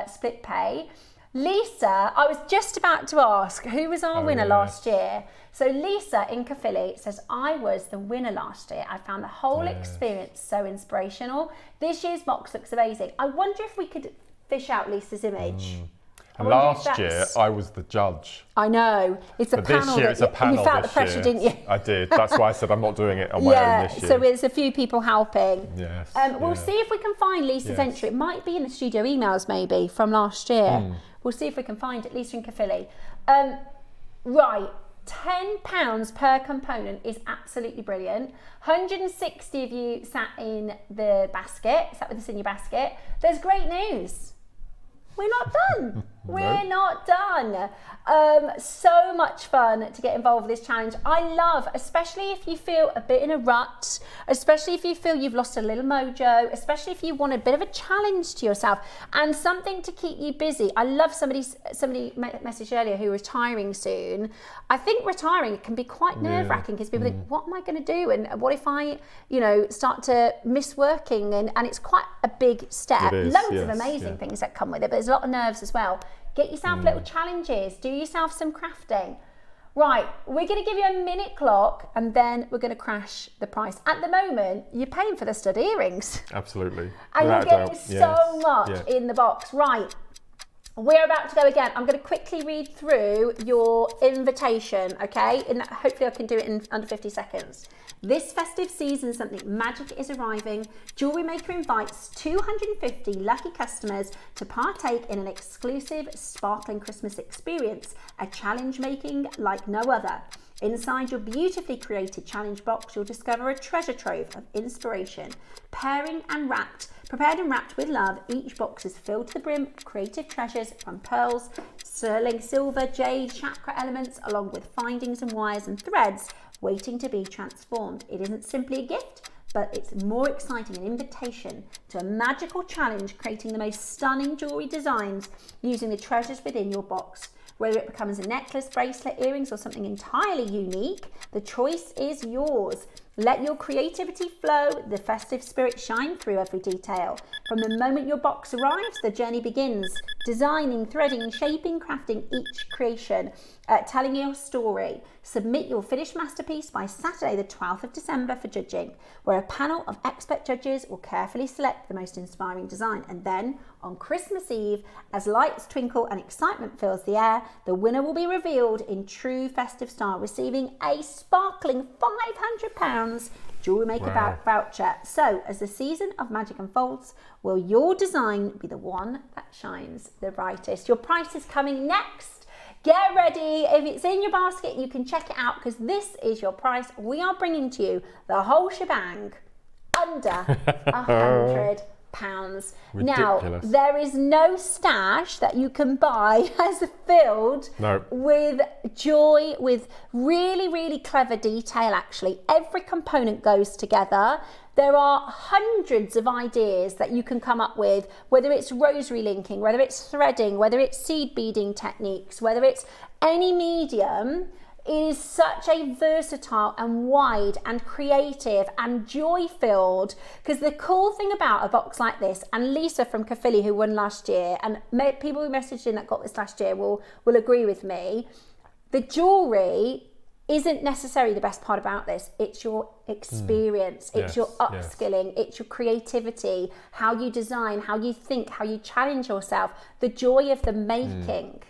[SPEAKER 3] split pay. Lisa, I was just about to ask, who was our winner last year? So Lisa in Caerphilly says, I was the winner last year. I found the whole experience so inspirational. This year's box looks amazing. I wonder if we could fish out Lisa's image.
[SPEAKER 2] And last year, I was the judge.
[SPEAKER 3] I know. It's a panel.
[SPEAKER 2] This year, it's a panel.
[SPEAKER 3] You felt the pressure, didn't you?
[SPEAKER 2] I did. That's why I said I'm not doing it on my own this year.
[SPEAKER 3] So there's a few people helping.
[SPEAKER 2] Yes.
[SPEAKER 3] We'll see if we can find Lisa's entry. It might be in the studio emails, maybe, from last year. We'll see if we can find it, Lisa in Caerphilly. Right. £10 per component is absolutely brilliant. 160 of you sat in the basket, sat with us in your basket. There's great news. We're not done. We're not done. So much fun to get involved with this challenge. I love, especially if you feel a bit in a rut, especially if you feel you've lost a little mojo, especially if you want a bit of a challenge to yourself and something to keep you busy. I love somebody messaged earlier who is retiring soon. I think retiring can be quite nerve-wracking because people think, what am I going to do? And what if I, start to miss working? And it's quite a big step. Loads of amazing things that come with it, but there's a lot of nerves as well. Get yourself little challenges, do yourself some crafting. Right, we're going to give you a minute clock and then we're going to crash the price. At the moment, you're paying for the stud earrings.
[SPEAKER 2] Absolutely.
[SPEAKER 3] And you're getting so much in the box. Right, we're about to go again. I'm going to quickly read through your invitation, okay? And hopefully I can do it in under 50 seconds. This festive season, something magic is arriving. JewelleryMaker invites 250 lucky customers to partake in an exclusive sparkling Christmas experience, a challenge making like no other. Inside your beautifully created challenge box, you'll discover a treasure trove of inspiration. Prepared and wrapped with love, each box is filled to the brim with creative treasures from pearls, sterling silver, jade, chakra elements, along with findings and wires and threads waiting to be transformed. It isn't simply a gift, but it's more exciting, an invitation to a magical challenge, creating the most stunning jewellery designs using the treasures within your box. Whether it becomes a necklace, bracelet, earrings, or something entirely unique, the choice is yours. Let your creativity flow, the festive spirit shine through every detail. From the moment your box arrives, the journey begins. Designing, threading, shaping, crafting each creation, telling your story. Submit your finished masterpiece by Saturday the 12th of December for judging, where a panel of expert judges will carefully select the most inspiring design. And then, on Christmas Eve, as lights twinkle and excitement fills the air, the winner will be revealed in true festive style, receiving a sparkling £500 JewelleryMaker voucher. So, as the season of magic unfolds, will your design be the one that shines the brightest? Your price is coming next. Get ready. If it's in your basket, you can check it out because this is your price. We are bringing to you the whole shebang under £100. Now, there is no stash that you can buy as filled with joy, with really, really clever detail, actually. Every component goes together. There are hundreds of ideas that you can come up with, whether it's rosary linking, whether it's threading, whether it's seed beading techniques, whether it's any medium. It is such a versatile and wide and creative and joy-filled, because the cool thing about a box like this, and Lisa from Caerphilly who won last year, and people who messaged in that got this last year will agree with me, the jewellery isn't necessarily the best part about this. It's your experience, it's your upskilling, it's your creativity, how you design, how you think, how you challenge yourself, the joy of the making.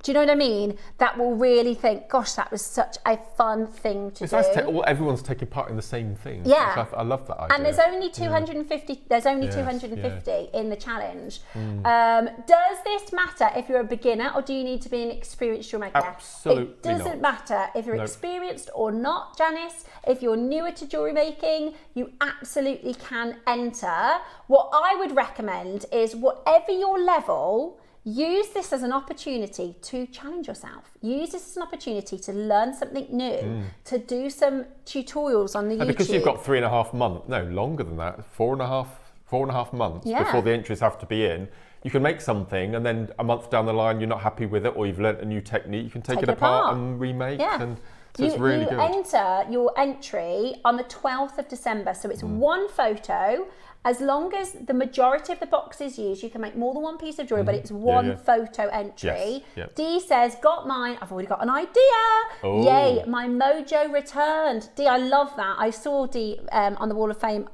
[SPEAKER 3] Do you know what I mean? That will really think, gosh, that was such a fun thing to do.
[SPEAKER 2] Nice everyone's taking part in the same thing.
[SPEAKER 3] Yeah.
[SPEAKER 2] I love that idea.
[SPEAKER 3] And there's only 250. There's only 250 in the challenge. Does this matter if you're a beginner or do you need to be an experienced jewellery maker?
[SPEAKER 2] Absolutely
[SPEAKER 3] It doesn't matter if you're experienced or not, Janice. If you're newer to jewellery making, you absolutely can enter. What I would recommend is whatever your level, use this as an opportunity to challenge yourself. Use this as an opportunity to learn something new, to do some tutorials on the YouTube.
[SPEAKER 2] Because you've got 3.5 months, no, longer than that, 4.5 months before the entries have to be in, you can make something and then a month down the line you're not happy with it or you've learnt a new technique, you can take it apart and remake. And So it's really good.
[SPEAKER 3] You enter your entry on the 12th of December, so it's one photo. As long as the majority of the box is used, you can make more than one piece of jewellery, but it's one photo entry.
[SPEAKER 2] Yes. Yep.
[SPEAKER 3] Dee says, got mine. I've already got an idea.
[SPEAKER 2] Oh.
[SPEAKER 3] Yay, my mojo returned. Dee, I love that. I saw Dee on the Wall of Fame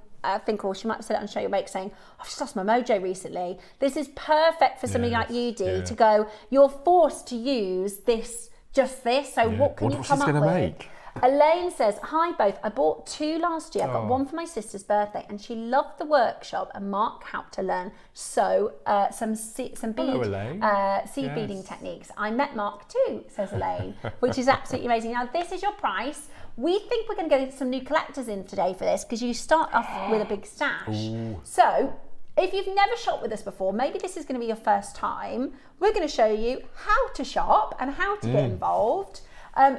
[SPEAKER 3] thing, or she might have said it on Show Your Make, saying, I've just lost my mojo recently. This is perfect for somebody like you, Dee, to go, you're forced to use this, just this. So what can you come up with?
[SPEAKER 2] Make?
[SPEAKER 3] Elaine says, hi both, I bought 2 last year. I got one for my sister's birthday and she loved the workshop and Mark helped her learn some seed beading techniques. I met Mark too, says Elaine, which is absolutely amazing. Now this is your price. We think we're going to get some new collectors in today for this because you start off with a big stash.
[SPEAKER 2] Ooh.
[SPEAKER 3] So if you've never shopped with us before, maybe this is going to be your first time, we're going to show you how to shop and how to get involved.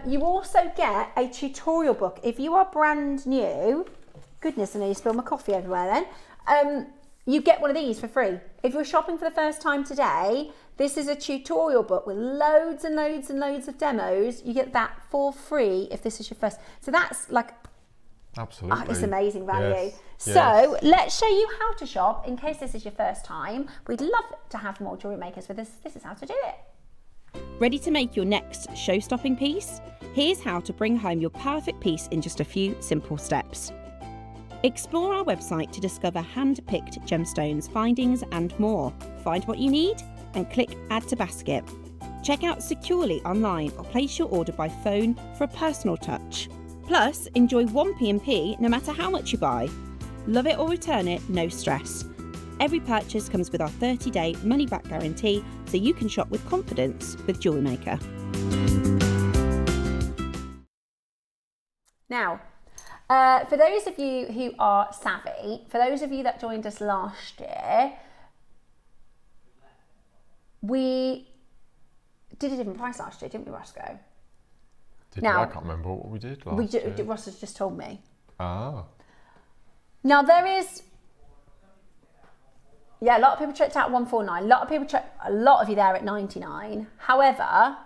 [SPEAKER 3] You also get a tutorial book. If you are brand new, goodness, I nearly spilled my coffee everywhere then, you get one of these for free. If you're shopping for the first time today, this is a tutorial book with loads and loads and loads of demos. You get that for free if this is your first. So that's like,
[SPEAKER 2] absolutely,
[SPEAKER 3] it's amazing value.
[SPEAKER 2] Yes.
[SPEAKER 3] So let's show you how to shop in case this is your first time. We'd love to have more jewellery makers with us. This is how to do it.
[SPEAKER 6] Ready to make your next show-stopping piece? Here's how to bring home your perfect piece in just a few simple steps. Explore our website to discover hand-picked gemstones, findings and more. Find what you need and click Add to Basket. Check out securely online or place your order by phone for a personal touch. Plus, enjoy one P&P no matter how much you buy. Love it or return it, no stress. Every purchase comes with our 30-day money-back guarantee, so you can shop with confidence with JewelleryMaker.
[SPEAKER 3] Now, for those of you who are savvy, for those of you that joined us last year, we did a different price last year, didn't we, Roscoe?
[SPEAKER 2] I can't remember what we did last year.
[SPEAKER 3] Ross has just told me.
[SPEAKER 2] Ah.
[SPEAKER 3] Now there is... Yeah, a lot of people checked out 149. A lot of you there at 99. However,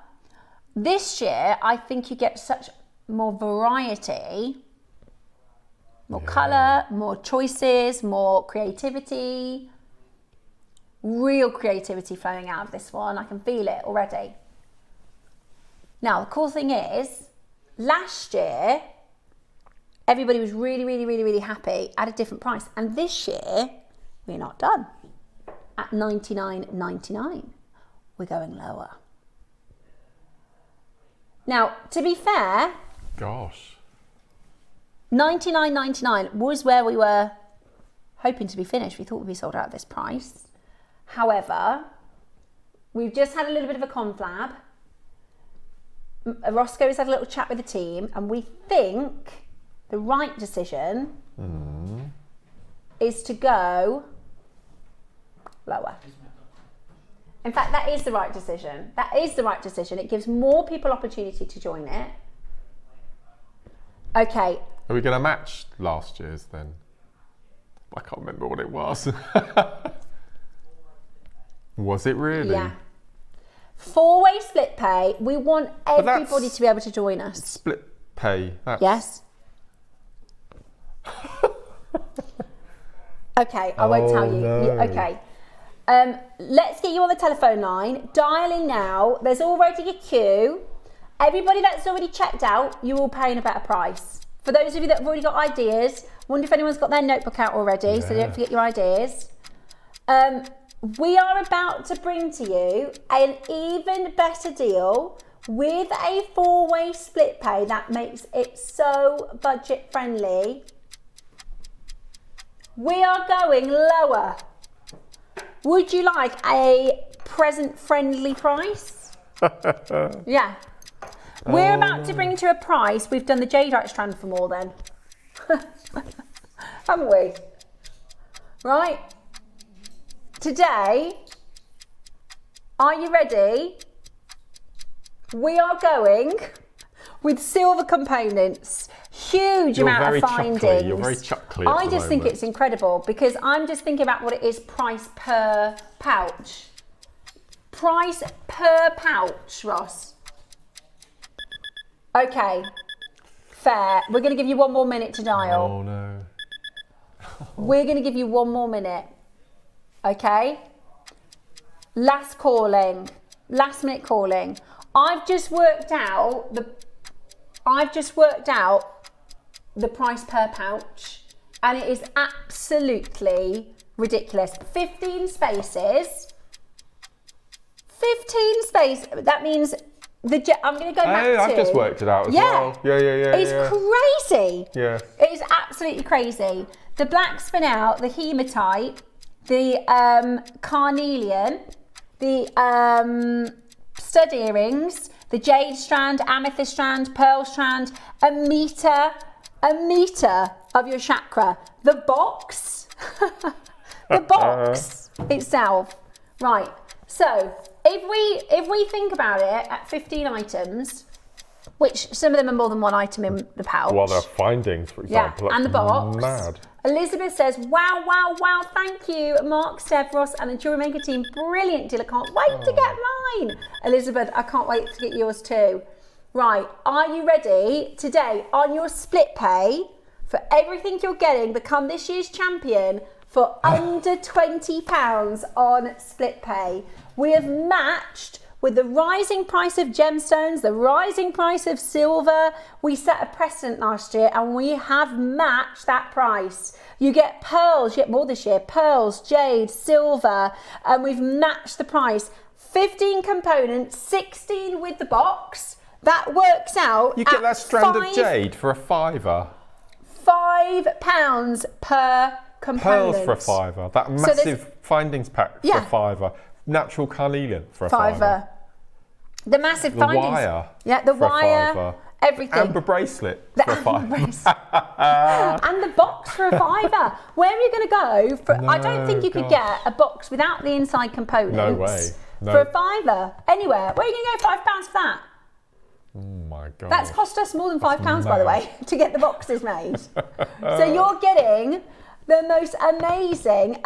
[SPEAKER 3] this year I think you get such more variety, more colour, more choices, more creativity, real creativity flowing out of this one. I can feel it already. Now, the cool thing is, last year, everybody was really happy at a different price. And this year, we're not done. At $99.99, we're going lower. Now, to be fair,
[SPEAKER 2] gosh,
[SPEAKER 3] $99.99 was where we were hoping to be finished. We thought we'd be sold out at this price. However, we've just had a little bit of a conflab. Roscoe has had a little chat with the team, and we think the right decision is to go lower. In fact, that is the right decision. That is the right decision. It gives more people opportunity to join it. Okay.
[SPEAKER 2] Are we going to match last year's then? I can't remember what it was. Was it really?
[SPEAKER 3] Yeah. 4-way split pay. We want everybody to be able to join us.
[SPEAKER 2] Split pay.
[SPEAKER 3] Yes. Okay, I won't tell you.
[SPEAKER 2] No.
[SPEAKER 3] Okay. Let's get you on the telephone line. Dialing now. There's already a queue. Everybody that's already checked out, you're all paying a better price. For those of you that have already got ideas, wonder if anyone's got their notebook out already, so don't forget your ideas. We are about to bring to you an even better deal with a 4-way split pay that makes it so budget friendly. We are going lower. Would you like a present friendly price? Yeah. We're about to bring to a price. We've done the jadeite strand for more than. Haven't we? Right. Today, are you ready? We are going with silver components. Huge amount of findings.
[SPEAKER 2] You're very chuckly.
[SPEAKER 3] I just think it's incredible because I'm just thinking about what it is price per pouch. Price per pouch, Ross. Okay, fair. We're going to give you 1 more minute to dial.
[SPEAKER 2] Oh no.
[SPEAKER 3] We're going to give you 1 more minute. Okay? Last calling. Last minute calling. I've just worked out the price per pouch, and it is absolutely ridiculous. 15 spaces. 15 spaces. That means I'm going to go back to...
[SPEAKER 2] I've just worked it out as well. Yeah.
[SPEAKER 3] It's crazy.
[SPEAKER 2] Yeah.
[SPEAKER 3] It is absolutely crazy. The black spin out, the hematite, the carnelian, the stud earrings, the jade strand, amethyst strand, pearl strand, a meter of your chakra. The box, the box itself. Right. So if we think about it at 15 items, which some of them are more than one item in the pouch.
[SPEAKER 2] Well, there are findings, for example.
[SPEAKER 3] Yeah, and the box.
[SPEAKER 2] Mad.
[SPEAKER 3] Elizabeth says, wow, thank you, Mark, Stavros, and the JewelleryMaker team. Brilliant deal. I can't wait to get mine. Elizabeth, I can't wait to get yours too. Right, are you ready? Today, on your split pay, for everything you're getting, become this year's champion for under £20 on split pay. We have matched with the rising price of gemstones, the rising price of silver. We set a precedent last year and we have matched that price. You get pearls, you get more this year, pearls, jade, silver, and we've matched the price. 15 components, 16 with the box. That works out.
[SPEAKER 2] You get that strand of jade for a £5.
[SPEAKER 3] £5 per component.
[SPEAKER 2] Pearls for a £5. That massive findings pack for a £5. Natural carnelian for a £5.
[SPEAKER 3] The massive findings.
[SPEAKER 2] Wire.
[SPEAKER 3] Yeah, the
[SPEAKER 2] for
[SPEAKER 3] wire.
[SPEAKER 2] a £5.
[SPEAKER 3] Everything.
[SPEAKER 2] Amber bracelet for a £5.
[SPEAKER 3] And the box for a £5. Where are you going to go? I don't think you could get a box without the inside components.
[SPEAKER 2] No way. No.
[SPEAKER 3] For a £5. Anywhere. Where are you going to go £5 for that?
[SPEAKER 2] Oh my God.
[SPEAKER 3] That's cost us more than £5, by the way, to get the boxes made. So you're getting the most amazing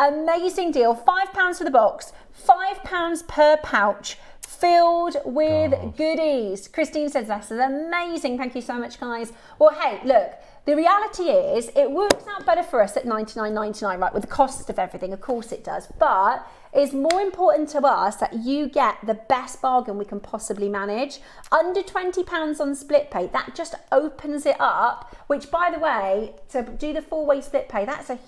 [SPEAKER 3] deal. £5 for the box, £5 per pouch, filled with goodies. Christine says that's amazing. Thank you so much, guys. Well, hey, look, the reality is it works out better for us at $99.99, right? With the cost of everything, of course it does. But it's more important to us that you get the best bargain we can possibly manage. Under £20 on split pay, that just opens it up, which, by the way, to do the 4-way split pay, that's a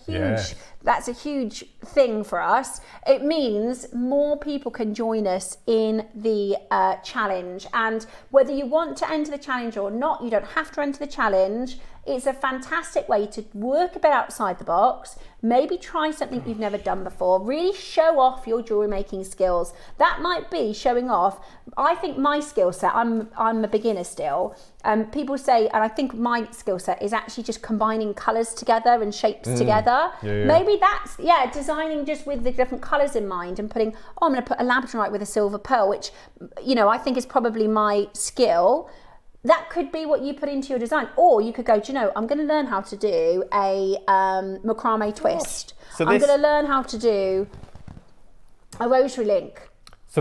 [SPEAKER 3] huge thing for us. It means more people can join us in the challenge. And whether you want to enter the challenge or not, you don't have to enter the challenge. It's a fantastic way to work a bit outside the box, maybe try something you've never done before, really show off your jewellery making skills. That might be showing off. I think my skill set, I'm a beginner still. People say, and I think my skill set is actually just combining colours together and shapes together. Yeah. Maybe that's, designing just with the different colours in mind and putting, I'm going to put a labradorite with a silver pearl, which, I think is probably my skill. That could be what you put into your design. Or you could go, I'm going to learn how to do a macrame twist. So I'm going to learn how to do a rosary link.
[SPEAKER 2] So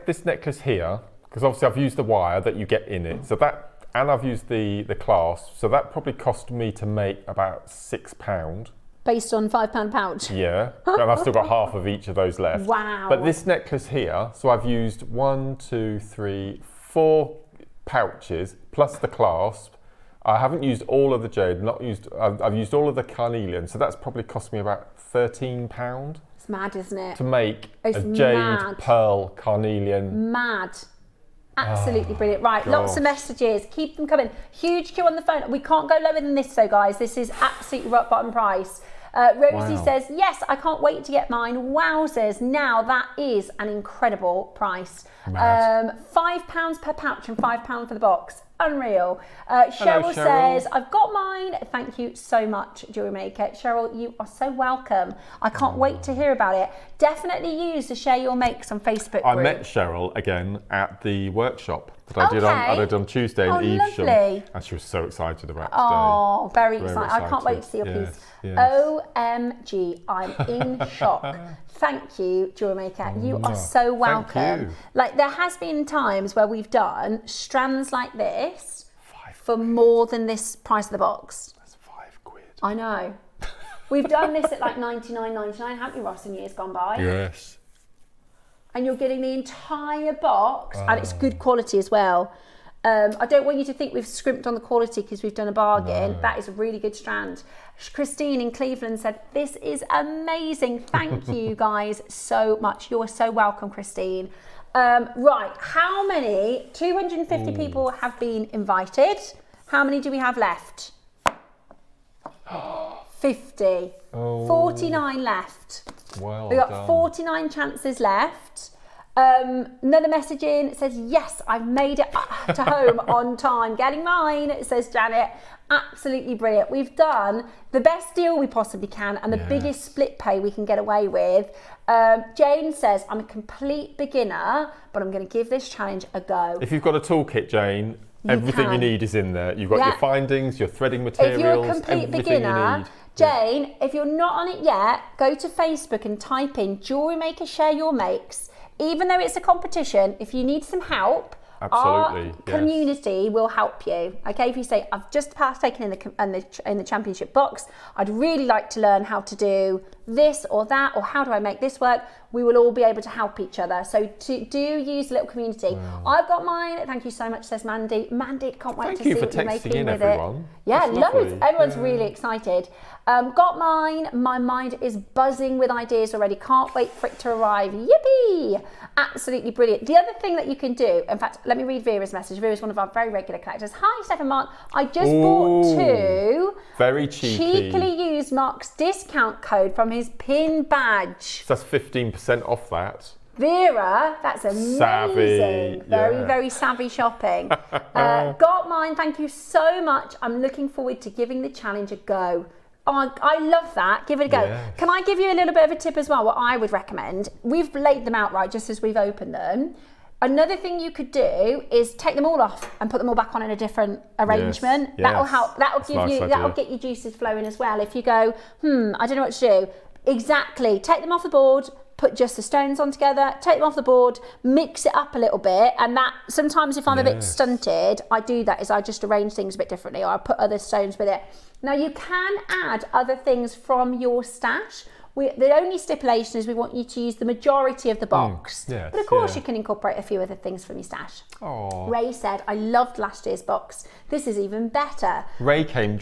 [SPEAKER 2] this necklace here, because obviously I've used the wire that you get in it. So that, and I've used the clasp. So that probably cost me to make about £6.
[SPEAKER 3] Based on £5 pouch?
[SPEAKER 2] Yeah, and I've still got half of each of those left.
[SPEAKER 3] Wow.
[SPEAKER 2] But this necklace here, so I've used 4 pouches plus the clasp. I haven't used all of the jade, I've used all of the carnelian, so that's probably cost me about £13.
[SPEAKER 3] It's mad, isn't it?
[SPEAKER 2] To make a jade, pearl, carnelion.
[SPEAKER 3] Mad. Absolutely brilliant. Right, lots of messages. Keep them coming. Huge queue on the phone. We can't go lower than this though, guys. This is absolutely rock bottom price. Rosie says, yes, I can't wait to get mine. Wowzers. Now that is an incredible price. £5 per pouch and £5 for the box. Unreal. Cheryl says, I've got mine. Thank you so much, JewelleryMaker. Cheryl, you are so welcome. I can't wait to hear about it. Definitely use the Share Your Makes on Facebook group.
[SPEAKER 2] I met Cheryl again at the workshop that I did on Tuesday in Eve's shop. And she was so excited about today.
[SPEAKER 3] Oh, very excited. I can't wait to see your piece.
[SPEAKER 2] Yes.
[SPEAKER 3] OMG, I'm in shock. Thank you, JewelleryMaker. You are so welcome.
[SPEAKER 2] Thank you.
[SPEAKER 3] Like, there has been times where we've done strands like this for more than this price of the box.
[SPEAKER 2] That's £5.
[SPEAKER 3] I know. We've done this at like 99.99, haven't we, Ross, in years gone by?
[SPEAKER 2] Yes.
[SPEAKER 3] And you're getting the entire box, and it's good quality as well. I don't want you to think we've scrimped on the quality because we've done a bargain. That is a really good strand. Christine in Cleveland said, this is amazing. Thank you guys so much. You're so welcome, Christine. Right, how many? 250 people have been invited. How many do we have left? 50. 49 left.
[SPEAKER 2] Well
[SPEAKER 3] We've got
[SPEAKER 2] done.
[SPEAKER 3] 49 chances left. Another message in, it says, yes, I've made it to home on time. Getting mine, it says Janet. Absolutely brilliant. We've done the best deal we possibly can and the biggest split pay we can get away with. Jane says, I'm a complete beginner, but I'm going to give this challenge a go.
[SPEAKER 2] If you've got a toolkit, Jane, everything you need is in there. You've got your findings, your threading materials,
[SPEAKER 3] if you're a complete beginner, Jane, if you're not on it yet, go to Facebook and type in JewelleryMaker Share Your Makes. Even though it's a competition, if you need some help, our community will help you. Okay, if you say, I've just partaken in the championship box, I'd really like to learn how to do this or that, or how do I make this work? We will all be able to help each other. So do use a little community. I've got mine. Thank you so much, says Mandy. Mandy, can't wait to see what you're making with it. Yeah, loads. Everyone's really excited. Got mine. My mind is buzzing with ideas already. Can't wait for it to arrive. Yippee! Absolutely brilliant. The other thing that you can do, in fact, let me read Vera's message. Vera's one of our very regular collectors. Hi, Steph and Mark. I just bought 2
[SPEAKER 2] very cheekily
[SPEAKER 3] used Mark's discount code from his pin badge.
[SPEAKER 2] So that's 15% off that.
[SPEAKER 3] Vera, that's amazing.
[SPEAKER 2] Savvy,
[SPEAKER 3] very savvy shopping. Got mine. Thank you so much. I'm looking forward to giving the challenge a go. Oh, I love that. Give it a go.
[SPEAKER 2] Yes.
[SPEAKER 3] Can I give you a little bit of a tip as well? What I would recommend. We've laid them out right just as we've opened them. Another thing you could do is take them all off and put them all back on in a different arrangement.
[SPEAKER 2] Yes.
[SPEAKER 3] That'll help. That'll get your juices flowing as well. If you go, I don't know what to do. Exactly. Take them off the board. Put just the stones on together, take them off the board, mix it up a little bit, and that sometimes if I'm a bit stunted, I do that is I just arrange things a bit differently, or I put other stones with it. Now you can add other things from your stash. The only stipulation is we want you to use the majority of the box. But of course you can incorporate a few other things from your stash. Ray said, I loved last year's box. This is even better.
[SPEAKER 2] Ray came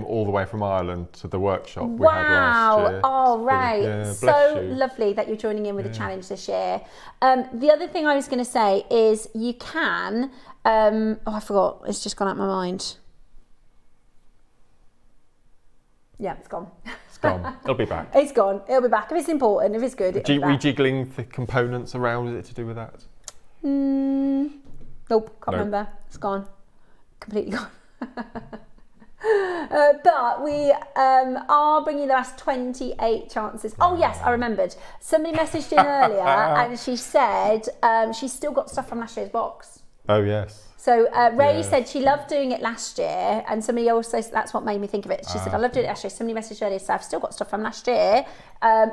[SPEAKER 2] all the way from Ireland to the workshop we had last year.
[SPEAKER 3] Oh, Ray. So lovely that you're joining in with the challenge this year. The other thing I was going to say is you can, I forgot, it's just gone out of my mind. Yeah, it's gone.
[SPEAKER 2] Gone. It'll be back.
[SPEAKER 3] It's gone. It'll be back. If it's important, if it's good, it'll be back.
[SPEAKER 2] Rejiggling the components around, is it to do with that?
[SPEAKER 3] Nope, can't remember. It's gone. Completely gone. But we are bringing the last 28 chances. Oh yes, I remembered. Somebody messaged in earlier and she said she's still got stuff from last year's box.
[SPEAKER 2] Oh yes.
[SPEAKER 3] So Ray said she loved doing it last year, and somebody also, that's what made me think of it. She said, I loved doing it last year. Somebody messaged earlier, so I've still got stuff from last year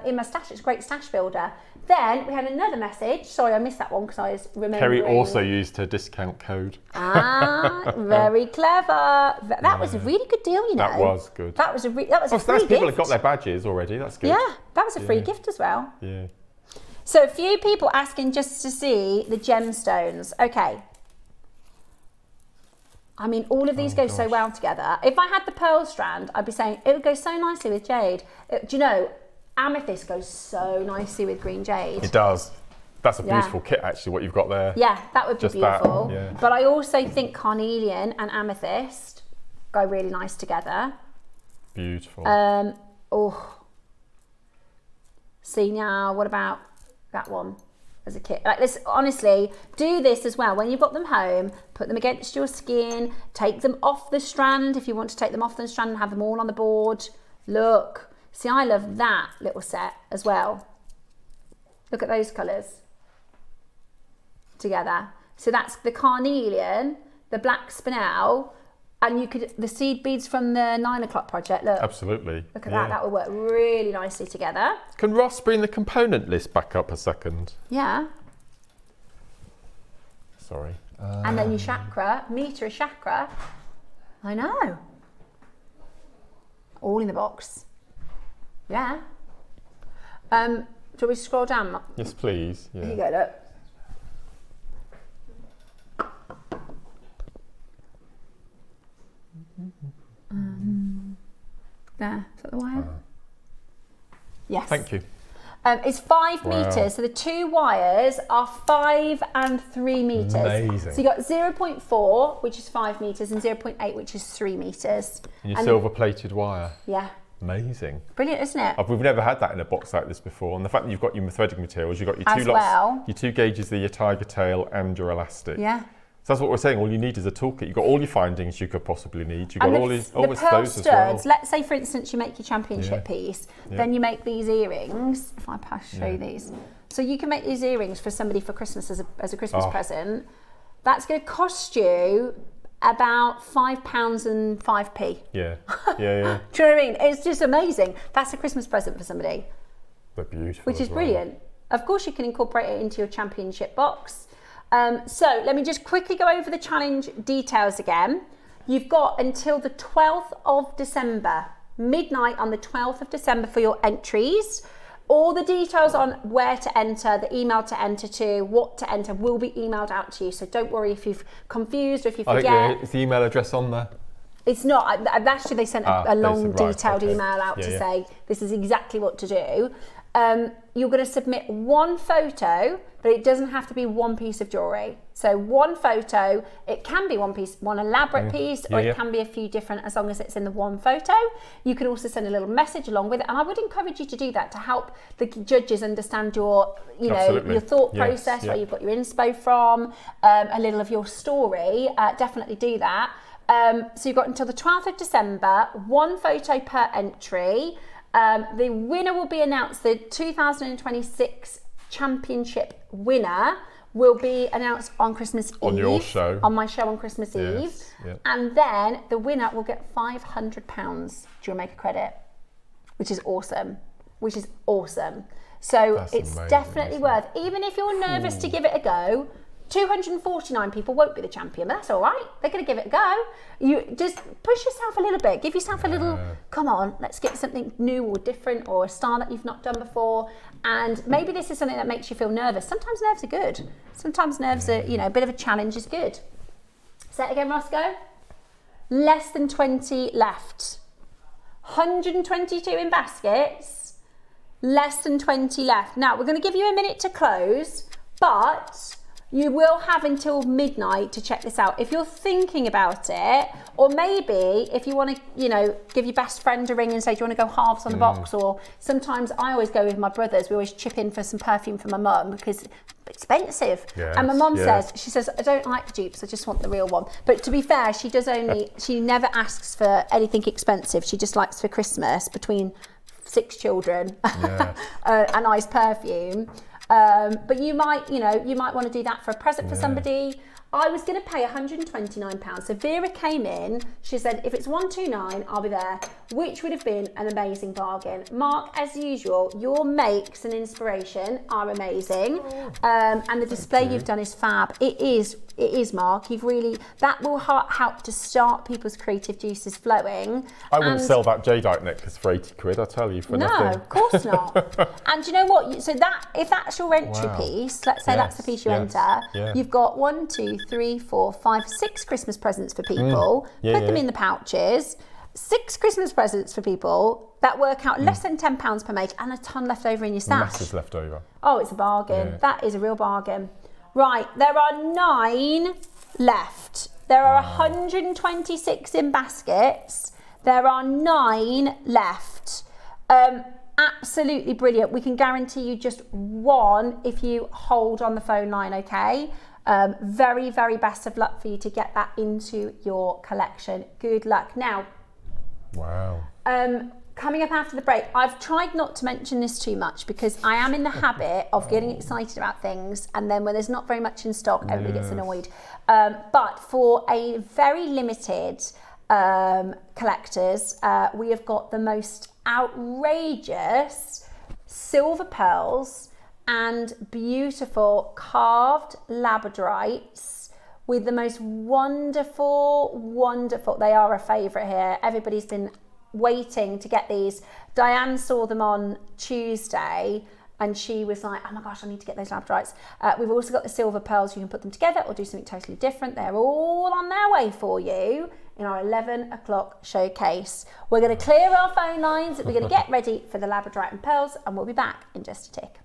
[SPEAKER 3] in my stash. It's a great stash builder. Then we had another message. Sorry, I missed that one because I was remembering.
[SPEAKER 2] Kerry also used her discount code.
[SPEAKER 3] Very clever. That was a really good deal, you know.
[SPEAKER 2] That was good.
[SPEAKER 3] That was a free gift.
[SPEAKER 2] People have got their badges already. That's good.
[SPEAKER 3] Yeah, that was a free gift as well.
[SPEAKER 2] Yeah.
[SPEAKER 3] So a few people asking just to see the gemstones. Okay. I mean, all of these go so well together. If I had the pearl strand, I'd be saying it would go so nicely with jade. Do you know, amethyst goes so nicely with green jade.
[SPEAKER 2] It does. That's a beautiful kit, actually, what you've got there.
[SPEAKER 3] Yeah, that would be beautiful.
[SPEAKER 2] That,
[SPEAKER 3] But I also think carnelian and amethyst go really nice together.
[SPEAKER 2] Beautiful.
[SPEAKER 3] See now, what about that one? As a kit. Like this, honestly, do this as well. When you've got them home, put them against your skin, take them off the strand if you want to take them off the strand and have them all on the board. Look. See, I love that little set as well. Look at those colours together. So that's the carnelian, the black spinel, and you could, the seed beads from the 9 o'clock project, look.
[SPEAKER 2] Absolutely.
[SPEAKER 3] Look at that will work really nicely together.
[SPEAKER 2] Can Ross bring the component list back up a second?
[SPEAKER 3] Yeah.
[SPEAKER 2] Sorry.
[SPEAKER 3] And then your chakra, meter of chakra. I know. All in the box. Yeah. Shall we scroll down, Mark?
[SPEAKER 2] Yes, please. Yeah.
[SPEAKER 3] Here you go, look. There, is that the wire? Yes.
[SPEAKER 2] Thank you.
[SPEAKER 3] It's 5 metres, so the 2 wires are 5 and 3 metres.
[SPEAKER 2] Amazing.
[SPEAKER 3] So you got 0.4, which is 5 metres, and 0.8, which is 3 metres.
[SPEAKER 2] And your silver-plated wire.
[SPEAKER 3] Yeah.
[SPEAKER 2] Amazing.
[SPEAKER 3] Brilliant, isn't it?
[SPEAKER 2] We've never had that in a box like this before. And the fact that you've got your threading materials, you've got your your 2 gauges, your tiger tail, and your elastic.
[SPEAKER 3] Yeah.
[SPEAKER 2] So that's what we're saying. All you need is a toolkit. You've got all your findings you could possibly need. You've got
[SPEAKER 3] and
[SPEAKER 2] all
[SPEAKER 3] the
[SPEAKER 2] these
[SPEAKER 3] pearl
[SPEAKER 2] those
[SPEAKER 3] studs,
[SPEAKER 2] as well.
[SPEAKER 3] let's say, for instance, you make your championship piece, then you make these earrings. If I show you these. So you can make these earrings for somebody for Christmas as a Christmas present. That's going to cost you about £5 and 5p.
[SPEAKER 2] Yeah.
[SPEAKER 3] Do you know what I mean? It's just amazing. That's a Christmas present for somebody.
[SPEAKER 2] They're beautiful.
[SPEAKER 3] Which is brilliant. Of course, you can incorporate it into your championship box. So let me just quickly go over the challenge details again. You've got until the 12th of December, midnight on the 12th of December for your entries. All the details on where to enter, the email to enter to, what to enter will be emailed out to you. So don't worry if you've confused or if you forget.
[SPEAKER 2] Is the email address on there?
[SPEAKER 3] It's not. Actually, they sent a long, detailed email out to
[SPEAKER 2] yeah.
[SPEAKER 3] say this is exactly what to do. You're going to submit 1 photo, but it doesn't have to be 1 piece of jewellery. So 1 photo, it can be 1 piece, 1 elaborate piece, or it can be a few different as long as it's in the 1 photo. You can also send a little message along with it. And I would encourage you to do that to help the judges understand your, your thought process, where you've got your inspo from, a little of your story. Definitely do that. So you've got until the 12th of December, 1 photo per entry. The winner will be announced, the 2026 championship winner will be announced on Christmas Eve.
[SPEAKER 2] On your show.
[SPEAKER 3] On my show on Christmas Eve.
[SPEAKER 2] Yep.
[SPEAKER 3] And then the winner will get £500 JewelleryMaker credit, which is awesome. So
[SPEAKER 2] That's
[SPEAKER 3] it's
[SPEAKER 2] amazing,
[SPEAKER 3] definitely worth, even if you're nervous to give it a go, 249 people won't be the champion, but that's all right. They're going to give it a go. You just push yourself a little bit. Give yourself a little, come on, let's get something new or different or a style that you've not done before. And maybe this is something that makes you feel nervous. Sometimes nerves are good. Sometimes nerves are, a bit of a challenge is good. Say it again, Roscoe. Less than 20 left. 122 in baskets. Less than 20 left. Now, we're going to give you a minute to close, but you will have until midnight to check this out. If you're thinking about it, or maybe if you want to, give your best friend a ring and say, do you want to go halves on the box? Or sometimes I always go with my brothers. We always chip in for some perfume for my mum because it's expensive. And my mum she says, I don't like dupes, I just want the real one. But to be fair, she never asks for anything expensive. She just likes for Christmas between 6 children a nice perfume. But you might want to do that for a present for somebody. I was going to pay £129. So Vera came in, she said, if it's 129, I'll be there, which would have been an amazing bargain. Mark, as usual, your makes and inspiration are amazing. And the display you've done is fab. It is, Mark. That will help to start people's creative juices flowing.
[SPEAKER 2] I wouldn't sell that jadeite necklace for 80 quid, I tell you, for nothing.
[SPEAKER 3] No, of course not. And do you know what? So if that's your entry piece, let's say that's the piece you enter, you've got 1, 2, 3, 4, 5, 6 Christmas presents for people. Put them in the pouches. 6 Christmas presents for people that work out less than £10 per make and a ton left over in your stash.
[SPEAKER 2] Masses left over.
[SPEAKER 3] Oh, it's a bargain. That is a real bargain. Right, there are 9 left. There are 126 in baskets. There are 9 left. Absolutely brilliant. We can guarantee you just 1 if you hold on the phone line, okay? Very, very best of luck for you to get that into your collection. Good luck. Now, coming up after the break, I've tried not to mention this too much because I am in the habit of getting excited about things, and then when there's not very much in stock, everybody gets annoyed. But for a very limited collectors, we have got the most outrageous silver pearls and beautiful carved labradorites with the most wonderful, they are a favourite here. Everybody's been waiting to get these. Diane saw them on Tuesday and she was like, oh my gosh, I need to get those labradorites. We've also got the silver pearls. You can put them together or do something totally different. They're all on their way for you in our 11 o'clock showcase. We're going to clear our phone lines. We're going to get ready for the labradorite and pearls, and we'll be back in just a tick.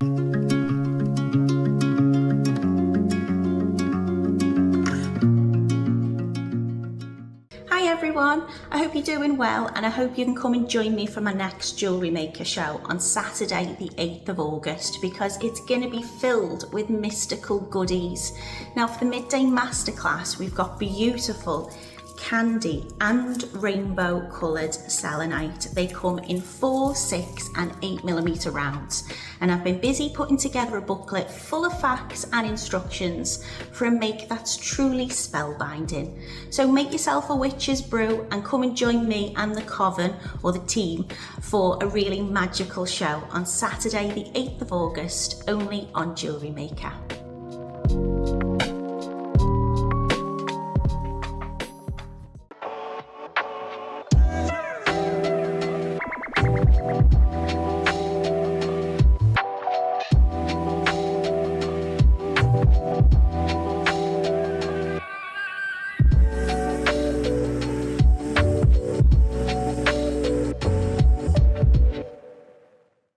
[SPEAKER 7] Hi everyone, I hope you're doing well, and I hope you can come and join me for my next Jewellery Maker show on Saturday the 8th of August, because it's going to be filled with mystical goodies. Now for the midday masterclass, we've got beautiful candy and rainbow coloured selenite. They come in 4, 6 and 8mm rounds, and I've been busy putting together a booklet full of facts and instructions for a make that's truly spellbinding. So make yourself a witch's brew and come and join me and the coven or the team for a really magical show on Saturday the 8th of August, only on Jewellery Maker.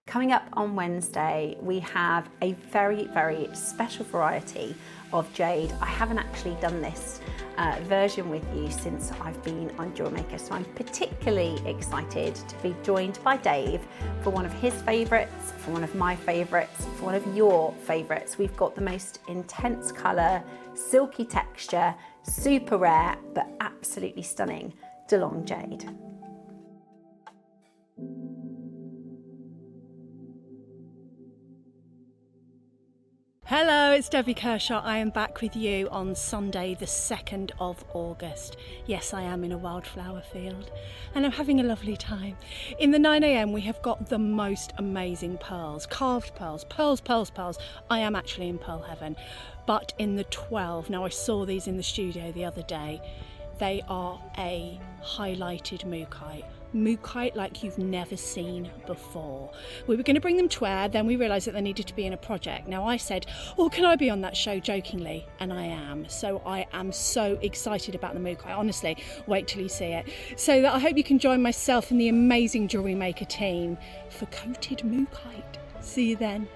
[SPEAKER 3] Coming up on Wednesday, we have a very, very special variety of jade. I haven't actually done this version with you since I've been on JewelleryMaker, so I'm particularly excited to be joined by Dave for one of his favourites, for one of my favourites, for one of your favourites. We've got the most intense colour, silky texture, super rare, but absolutely stunning DeLong jade.
[SPEAKER 1] Hello, it's Debbie Kershaw. I am back with you on Sunday the 2nd of August. Yes, I am in a wildflower field and I'm having a lovely time. In the 9 a.m. we have got the most amazing pearls, carved pearls, pearls. I am actually in pearl heaven. But in the 12, now I saw these in the studio the other day, they are a highlighted mookaite like you've never seen before. We were going to bring them to air, then we realised that they needed to be in a project. Now I said, oh, can I be on that show, jokingly? And I am. So I am so excited about the mookaite. Honestly, wait till you see it. So that I hope you can join myself and the amazing Jewellery Maker team for coated mookaite. See you then.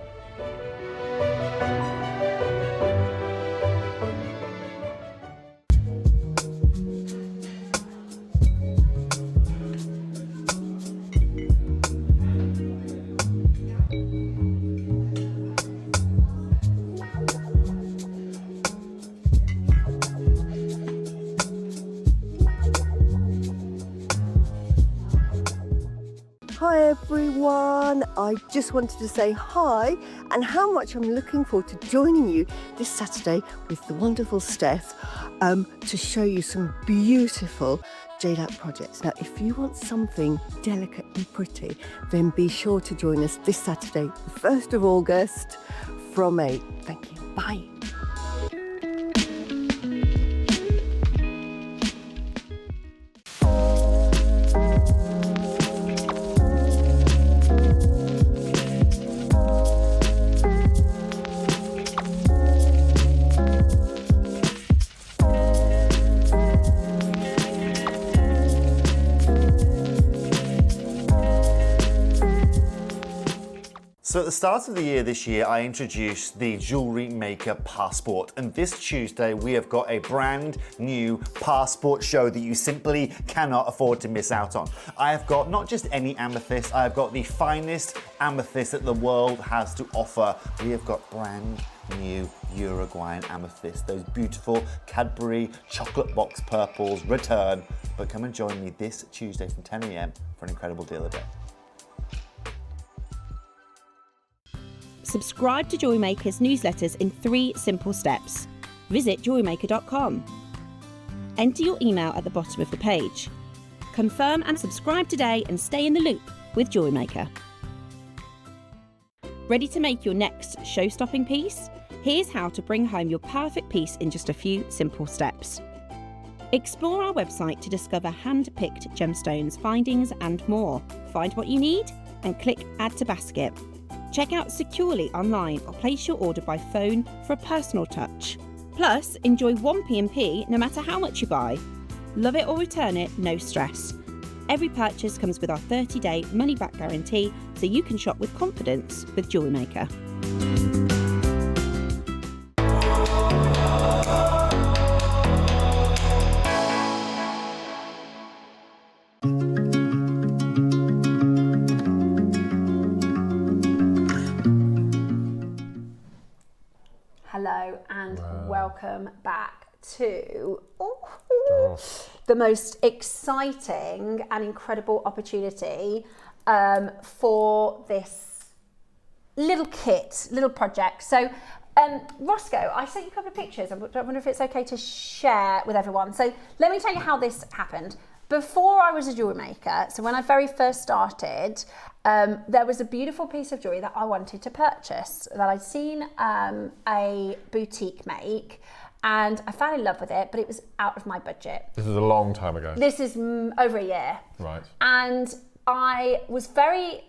[SPEAKER 5] Hi everyone, I just wanted to say hi and how much I'm looking forward to joining you this Saturday with the wonderful Steph to show you some beautiful jade art projects. Now if you want something delicate and pretty, then be sure to join us this Saturday, the 1st of August from 8. Thank you, bye.
[SPEAKER 4] So at the start of the year this year, I introduced the Jewellery Maker Passport, and this Tuesday we have got a brand new passport show that you simply cannot afford to miss out on. I have got not just any amethyst, I have got the finest amethyst that the world has to offer. We have got brand new Uruguayan amethyst, those beautiful Cadbury chocolate box purples return. But come and join me this Tuesday from 10 a.m. for an incredible deal a day.
[SPEAKER 6] Subscribe to JewelleryMaker's newsletters in 3 simple steps. Visit jewellerymaker.com. Enter your email at the bottom of the page. Confirm and subscribe today and stay in the loop with Jewellery Maker. Ready to make your next show-stopping piece?
[SPEAKER 8] Here's how to bring home your perfect piece in just a few simple steps. Explore our website to discover hand-picked gemstones, findings and more. Find what you need and click Add to Basket. Check out securely online or place your order by phone for a personal touch. Plus, enjoy one P&P no matter how much you buy. Love it or return it, no stress. Every purchase comes with our 30-day money-back guarantee, so you can shop with confidence with Jewellery Maker.
[SPEAKER 3] Hello and welcome back to the most exciting and incredible opportunity for this little kit, little project. So Roscoe, I sent you a couple of pictures. I wonder if it's okay to share with everyone. So let me tell you how this happened. Before I was a jewellery maker, so when I very first started, there was a beautiful piece of jewellery that I wanted to purchase that I'd seen a boutique make, and I fell in love with it, but it was out of my budget.
[SPEAKER 2] This was a long time ago.
[SPEAKER 3] This is over a year.
[SPEAKER 2] Right.
[SPEAKER 3] And I was very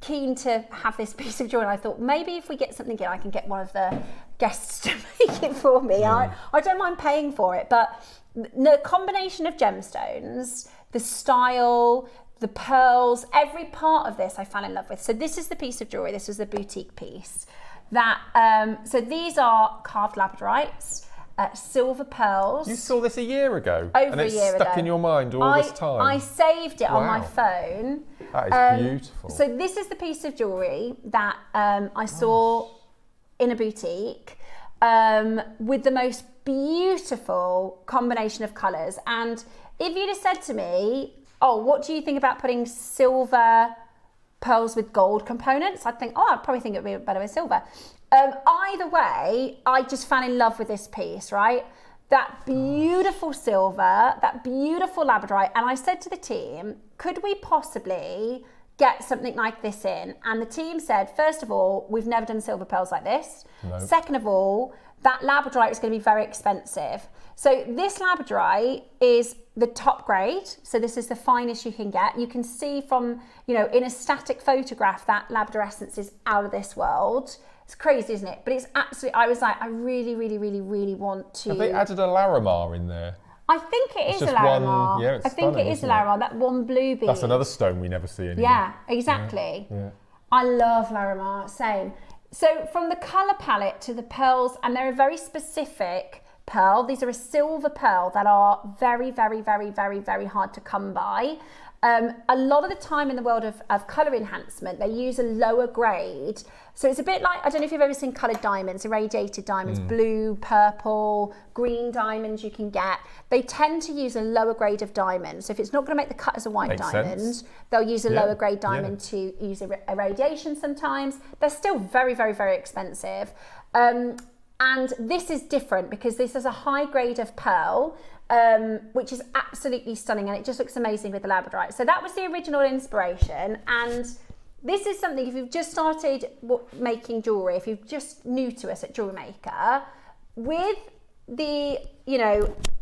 [SPEAKER 3] keen to have this piece of jewellery, and I thought maybe if we get something in, I can get one of the guests to make it for me. I don't mind paying for it, but the combination of gemstones, the style, the pearls, every part of this I fell in love with. So this is the piece of jewellery. This was the boutique piece. So these are carved labradorites, silver pearls.
[SPEAKER 2] You saw this a year ago?
[SPEAKER 3] Over
[SPEAKER 2] and
[SPEAKER 3] a
[SPEAKER 2] it's
[SPEAKER 3] year
[SPEAKER 2] stuck
[SPEAKER 3] ago.
[SPEAKER 2] in your mind all this time?
[SPEAKER 3] I saved it on my phone.
[SPEAKER 2] That is beautiful.
[SPEAKER 3] So this is the piece of jewellery that I saw in a boutique with the most beautiful combination of colours. And if you'd have said to me, oh, what do you think about putting silver pearls with gold components? I'd think, I'd probably think it would be better with silver. Either way, I just fell in love with this piece, right? That beautiful silver, that beautiful labradorite. And I said to the team, could we possibly get something like this in? And the team said, first of all, we've never done silver pearls like this.
[SPEAKER 2] No.
[SPEAKER 3] Second of all, that labradorite is going to be very expensive. So this labradorite is the top grade. So this is the finest you can get. You can see from, in a static photograph, that labrador essence is out of this world. It's crazy, isn't it? But it's absolutely, I was like, I really, really, really, really want to.
[SPEAKER 2] Have they added a Larimar in there?
[SPEAKER 3] I think it is a
[SPEAKER 2] just
[SPEAKER 3] Larimar.
[SPEAKER 2] one, yeah, it's
[SPEAKER 3] I think
[SPEAKER 2] stunning,
[SPEAKER 3] it is a
[SPEAKER 2] isn't it?
[SPEAKER 3] Larimar, that one blue bead.
[SPEAKER 2] That's another stone we never see anymore.
[SPEAKER 3] Yeah, exactly.
[SPEAKER 2] Yeah.
[SPEAKER 3] I love Larimar, same. So from the colour palette to the pearls, and they're a very specific pearl. These are a silver pearl that are very, very, very, very, very hard to come by. A lot of the time in the world of colour enhancement, they use a lower grade. So it's a bit like, I don't know if you've ever seen coloured diamonds, irradiated diamonds, blue, purple, green diamonds you can get. They tend to use a lower grade of diamond. So if it's not going to make the cut as a white
[SPEAKER 2] Makes
[SPEAKER 3] diamond,
[SPEAKER 2] sense.
[SPEAKER 3] they'll use a lower grade diamond to use irradiation sometimes. They're still very, very, very expensive. And this is different because this is a high grade of pearl, which is absolutely stunning, and it just looks amazing with the labradorite. So that was the original inspiration, and this is something, if you've just started making jewellery, if you're just new to us at Jewellery Maker, with the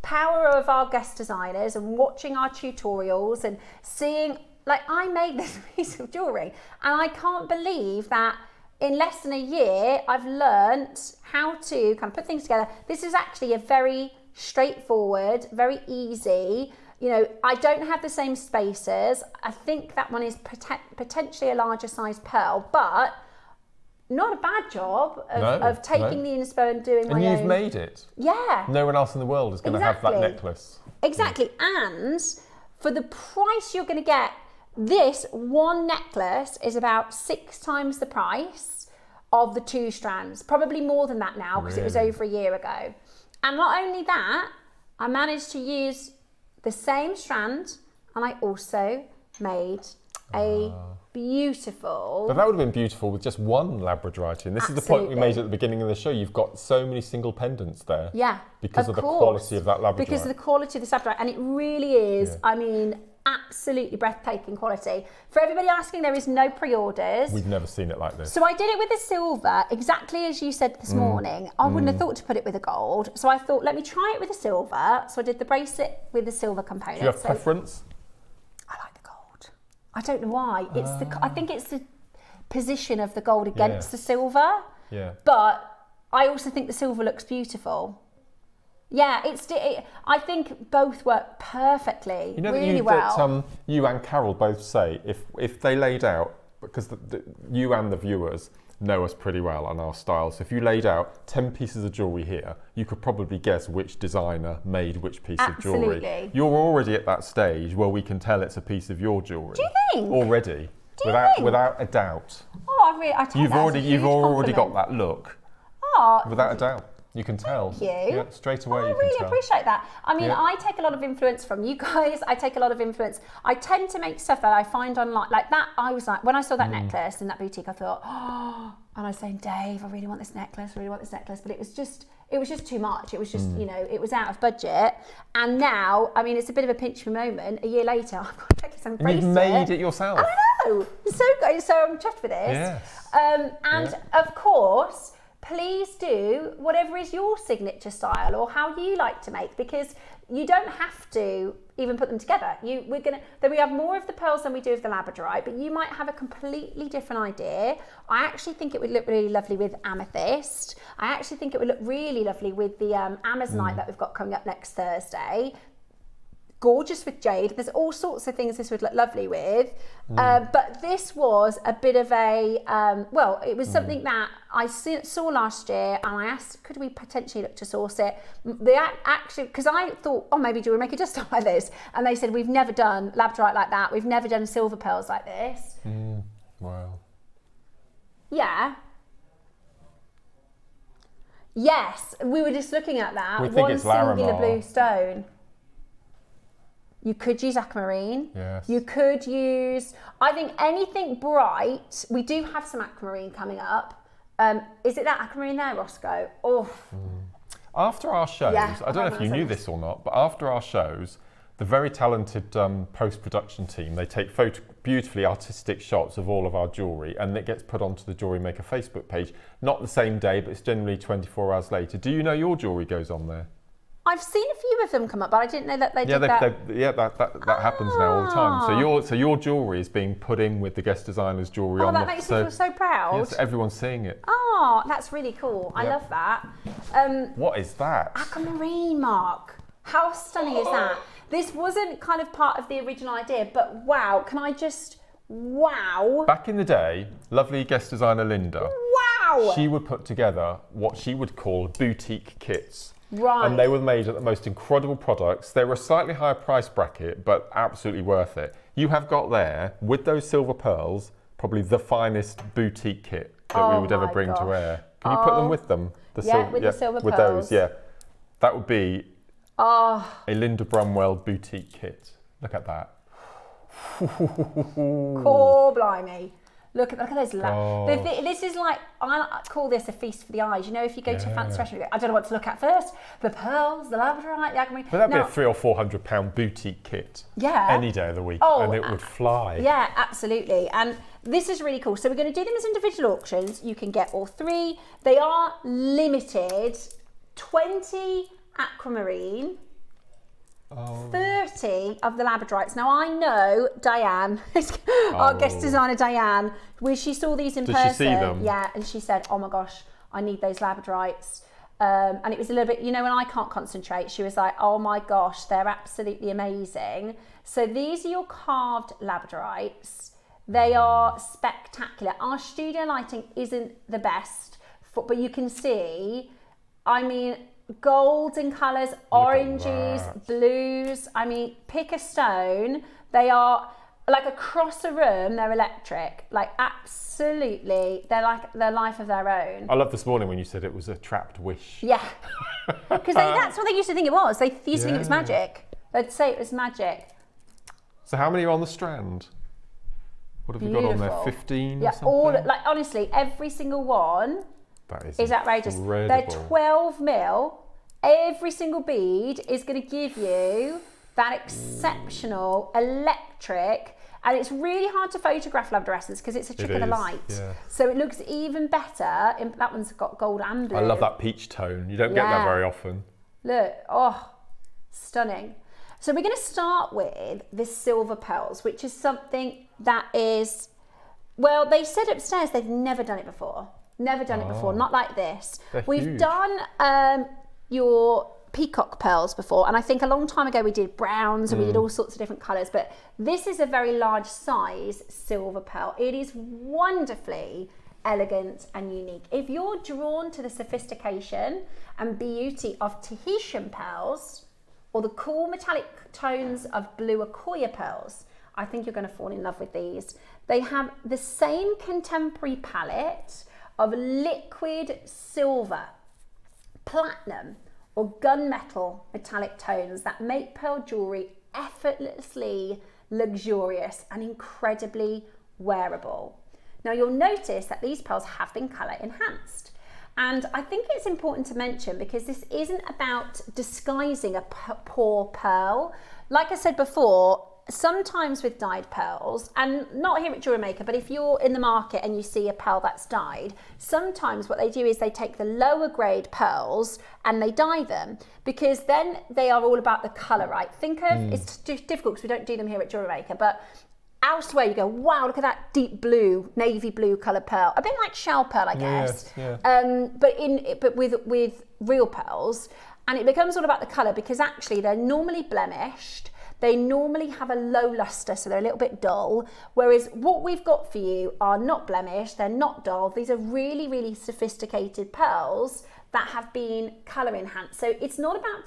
[SPEAKER 3] power of our guest designers and watching our tutorials and seeing, like, I made this piece of jewellery, and I can't believe that in less than a year, I've learnt how to kind of put things together. This is actually a very straightforward, very easy. I don't have the same spacers. I think that one is potentially a larger size pearl, but not a bad job of taking the inspo and doing my own.
[SPEAKER 2] And you've made it.
[SPEAKER 3] Yeah.
[SPEAKER 2] No one else in the world is going to have that necklace.
[SPEAKER 3] Exactly. And for the price you're going to get, this one necklace is about 6 times the price of the 2 strands. Probably more than that now because it was over a year ago. And not only that, I managed to use the same strand, and I also made a beautiful...
[SPEAKER 2] But that would have been beautiful with just one labradorite in. This is the point we made at the beginning of the show. You've got so many single pendants there.
[SPEAKER 3] Yeah,
[SPEAKER 2] because of the quality of that labradorite.
[SPEAKER 3] Because of the quality of this labradorite. And it really is, I mean, absolutely breathtaking quality. For everybody asking, there is no pre-orders.
[SPEAKER 2] We've never seen it like this.
[SPEAKER 3] So I did it with the silver, exactly as you said this morning. I wouldn't have thought to put it with a gold. So I thought, let me try it with a silver. So I did the bracelet with the silver component.
[SPEAKER 2] Do you have preference?
[SPEAKER 3] I like the gold. I don't know why. It's I think it's the position of the gold against the silver.
[SPEAKER 2] Yeah.
[SPEAKER 3] But I also think the silver looks beautiful. Yeah, I think both work perfectly,
[SPEAKER 2] You know
[SPEAKER 3] really well.
[SPEAKER 2] that you and Carol both say if they laid out, because you and the viewers know us pretty well on our style, so if you laid out 10 pieces of jewellery here, you could probably guess which designer made which piece of jewellery.
[SPEAKER 3] Absolutely.
[SPEAKER 2] You're already at that stage where we can tell it's a piece of your jewellery.
[SPEAKER 3] Do you think?
[SPEAKER 2] Already.
[SPEAKER 3] Do you think?
[SPEAKER 2] Without a doubt.
[SPEAKER 3] Oh, I take
[SPEAKER 2] You've
[SPEAKER 3] that as a
[SPEAKER 2] already
[SPEAKER 3] huge
[SPEAKER 2] got that look.
[SPEAKER 3] Oh,
[SPEAKER 2] Without a doubt. You can tell.
[SPEAKER 3] Thank you.
[SPEAKER 2] Yeah, straight away
[SPEAKER 3] I
[SPEAKER 2] you can
[SPEAKER 3] really
[SPEAKER 2] tell.
[SPEAKER 3] appreciate that. I mean,
[SPEAKER 2] Yeah.
[SPEAKER 3] I take a lot of influence from you guys. I take a lot of influence. I tend to make stuff that I find online. Like that, I was like, when I saw that necklace in that boutique, I thought, oh, and I was saying, Dave, I really want this necklace, I really want this necklace. But it was just too much. It was just, you know, it was out of budget. And now, I mean, it's a bit of a pinch me moment. A year later, I've got a necklace and bracelet.
[SPEAKER 2] You've made it yourself.
[SPEAKER 3] I know. It's so good. So I'm chuffed with this.
[SPEAKER 2] Yes.
[SPEAKER 3] Of course, please do whatever is your signature style or how you like to make, because you don't have to even put them together. We have more of the pearls than we do of the labradorite, but you might have a completely different idea. I actually think it would look really lovely with amethyst. I actually think it would look really lovely with the amazonite that we've got coming up next Thursday. Gorgeous with jade. There's all sorts of things this would look lovely with. But this was a bit of a, it was something that I saw last year, and I asked, could we potentially look to source it? Because I thought, oh, maybe JewelleryMaker does stuff like this. And they said, we've never done labradorite like that. We've never done silver pearls like this.
[SPEAKER 2] Wow.
[SPEAKER 3] Yeah. Yes, we were just looking at that.
[SPEAKER 2] We think
[SPEAKER 3] One
[SPEAKER 2] it's
[SPEAKER 3] singular
[SPEAKER 2] Larimar.
[SPEAKER 3] blue stone. You could use aquamarine.
[SPEAKER 2] Yes.
[SPEAKER 3] You could use, I think anything bright. We do have some aquamarine coming up. Is it that aquamarine there, Roscoe? Oh.
[SPEAKER 2] After our shows,
[SPEAKER 3] Yeah,
[SPEAKER 2] I don't know if you knew this or not, but after our shows, the very talented post-production team, they take beautifully artistic shots of all of our jewellery, and it gets put onto the JewelleryMaker Facebook page. Not the same day, but it's generally 24 hours later. Do you know your jewellery goes on there?
[SPEAKER 3] I've seen a few of them come up, but I didn't know that they did that.
[SPEAKER 2] That happens now all the time. So your jewellery is being put in with the guest designer's jewellery on.
[SPEAKER 3] Oh, that makes me feel so proud.
[SPEAKER 2] Yes, everyone's seeing it.
[SPEAKER 3] Oh, that's really cool. I love that.
[SPEAKER 2] What is that?
[SPEAKER 3] Aquamarine, Mark. How stunning is that? This wasn't kind of part of the original idea, but wow, can I just, wow.
[SPEAKER 2] Back in the day, lovely guest designer Linda,
[SPEAKER 3] Wow.
[SPEAKER 2] she would put together what she would call boutique kits.
[SPEAKER 3] Right.
[SPEAKER 2] And they were made of the most incredible products. They were a slightly higher price bracket, but absolutely worth it. You have got there, with those silver pearls, probably the finest boutique kit that we would ever bring to air. Can you put them with them?
[SPEAKER 3] The silver
[SPEAKER 2] with
[SPEAKER 3] pearls.
[SPEAKER 2] those, yeah. That would be a Linda Brumwell boutique kit. Look at that.
[SPEAKER 3] Core blimey. Look at those. This is like, I call this a feast for the eyes. You know, if you go to a fancy restaurant, you go, I don't know what to look at first. The pearls, the labradorite, the aquamarine.
[SPEAKER 2] But that'd be a £300 or £400 boutique kit.
[SPEAKER 3] Yeah.
[SPEAKER 2] Any day of the week, and it would fly.
[SPEAKER 3] Yeah, absolutely. And this is really cool. So we're going to do them as individual auctions. You can get all three. They are limited. 20 aquamarine. 30 of the labradorites. Now I know Diane, our guest designer Diane, when she saw these in person,
[SPEAKER 2] she see them?
[SPEAKER 3] Yeah, and she said, "Oh my gosh, I need those labradorites." And it was a little bit, you know, when I can't concentrate, she was like, "Oh my gosh, they're absolutely amazing." So these are your carved labradorites. They are spectacular. Our studio lighting isn't the best, but you can see, I mean, golden colours, oranges, blues. I mean, pick a stone. They are like across a room. They're electric, like absolutely. They're like their life of their own.
[SPEAKER 2] I love this morning when you said it was a trapped wish.
[SPEAKER 3] Yeah, because that's what they used to think it was. They used to think it was magic. They'd say it was magic.
[SPEAKER 2] So how many are on the strand? What have you got on there? 15 or something?
[SPEAKER 3] All like honestly, every single one.
[SPEAKER 2] That is
[SPEAKER 3] outrageous.
[SPEAKER 2] incredible.
[SPEAKER 3] They're 12 mil. Every single bead is going to give you that exceptional electric, and it's really hard to photograph lavender essence because it's a trick of the light.
[SPEAKER 2] Yeah.
[SPEAKER 3] So it looks even better. That one's got gold and blue.
[SPEAKER 2] I love that peach tone. You don't get that very often.
[SPEAKER 3] Look, oh, stunning. So we're going to start with this silver pearls, which is something that is, well, they said upstairs they've never done it before. Never done it before, not like this. We've
[SPEAKER 2] huge.
[SPEAKER 3] done your peacock pearls before, and I think a long time ago we did browns and we did all sorts of different colours, but this is a very large size silver pearl. It is wonderfully elegant and unique. If you're drawn to the sophistication and beauty of Tahitian pearls or the cool metallic tones of blue Akoya pearls, I think you're going to fall in love with these. They have the same contemporary palette of liquid silver, platinum or gunmetal metallic tones that make pearl jewellery effortlessly luxurious and incredibly wearable. Now you'll notice that these pearls have been colour enhanced. And I think it's important to mention, because this isn't about disguising a poor pearl. Like I said before, sometimes with dyed pearls, and not here at JewelleryMaker, but if you're in the market and you see a pearl that's dyed, sometimes what they do is they take the lower grade pearls and they dye them, because then they are all about the colour, right? Think of, it's difficult because we don't do them here at JewelleryMaker, but elsewhere you go, wow, look at that deep blue, navy blue colour pearl, a bit like shell pearl, I guess. But with real pearls, and it becomes all about the colour, because actually they're normally blemished. They normally have a low luster, so they're a little bit dull, whereas what we've got for you are not blemished, they're not dull. These are really, really sophisticated pearls that have been colour enhanced. So it's not about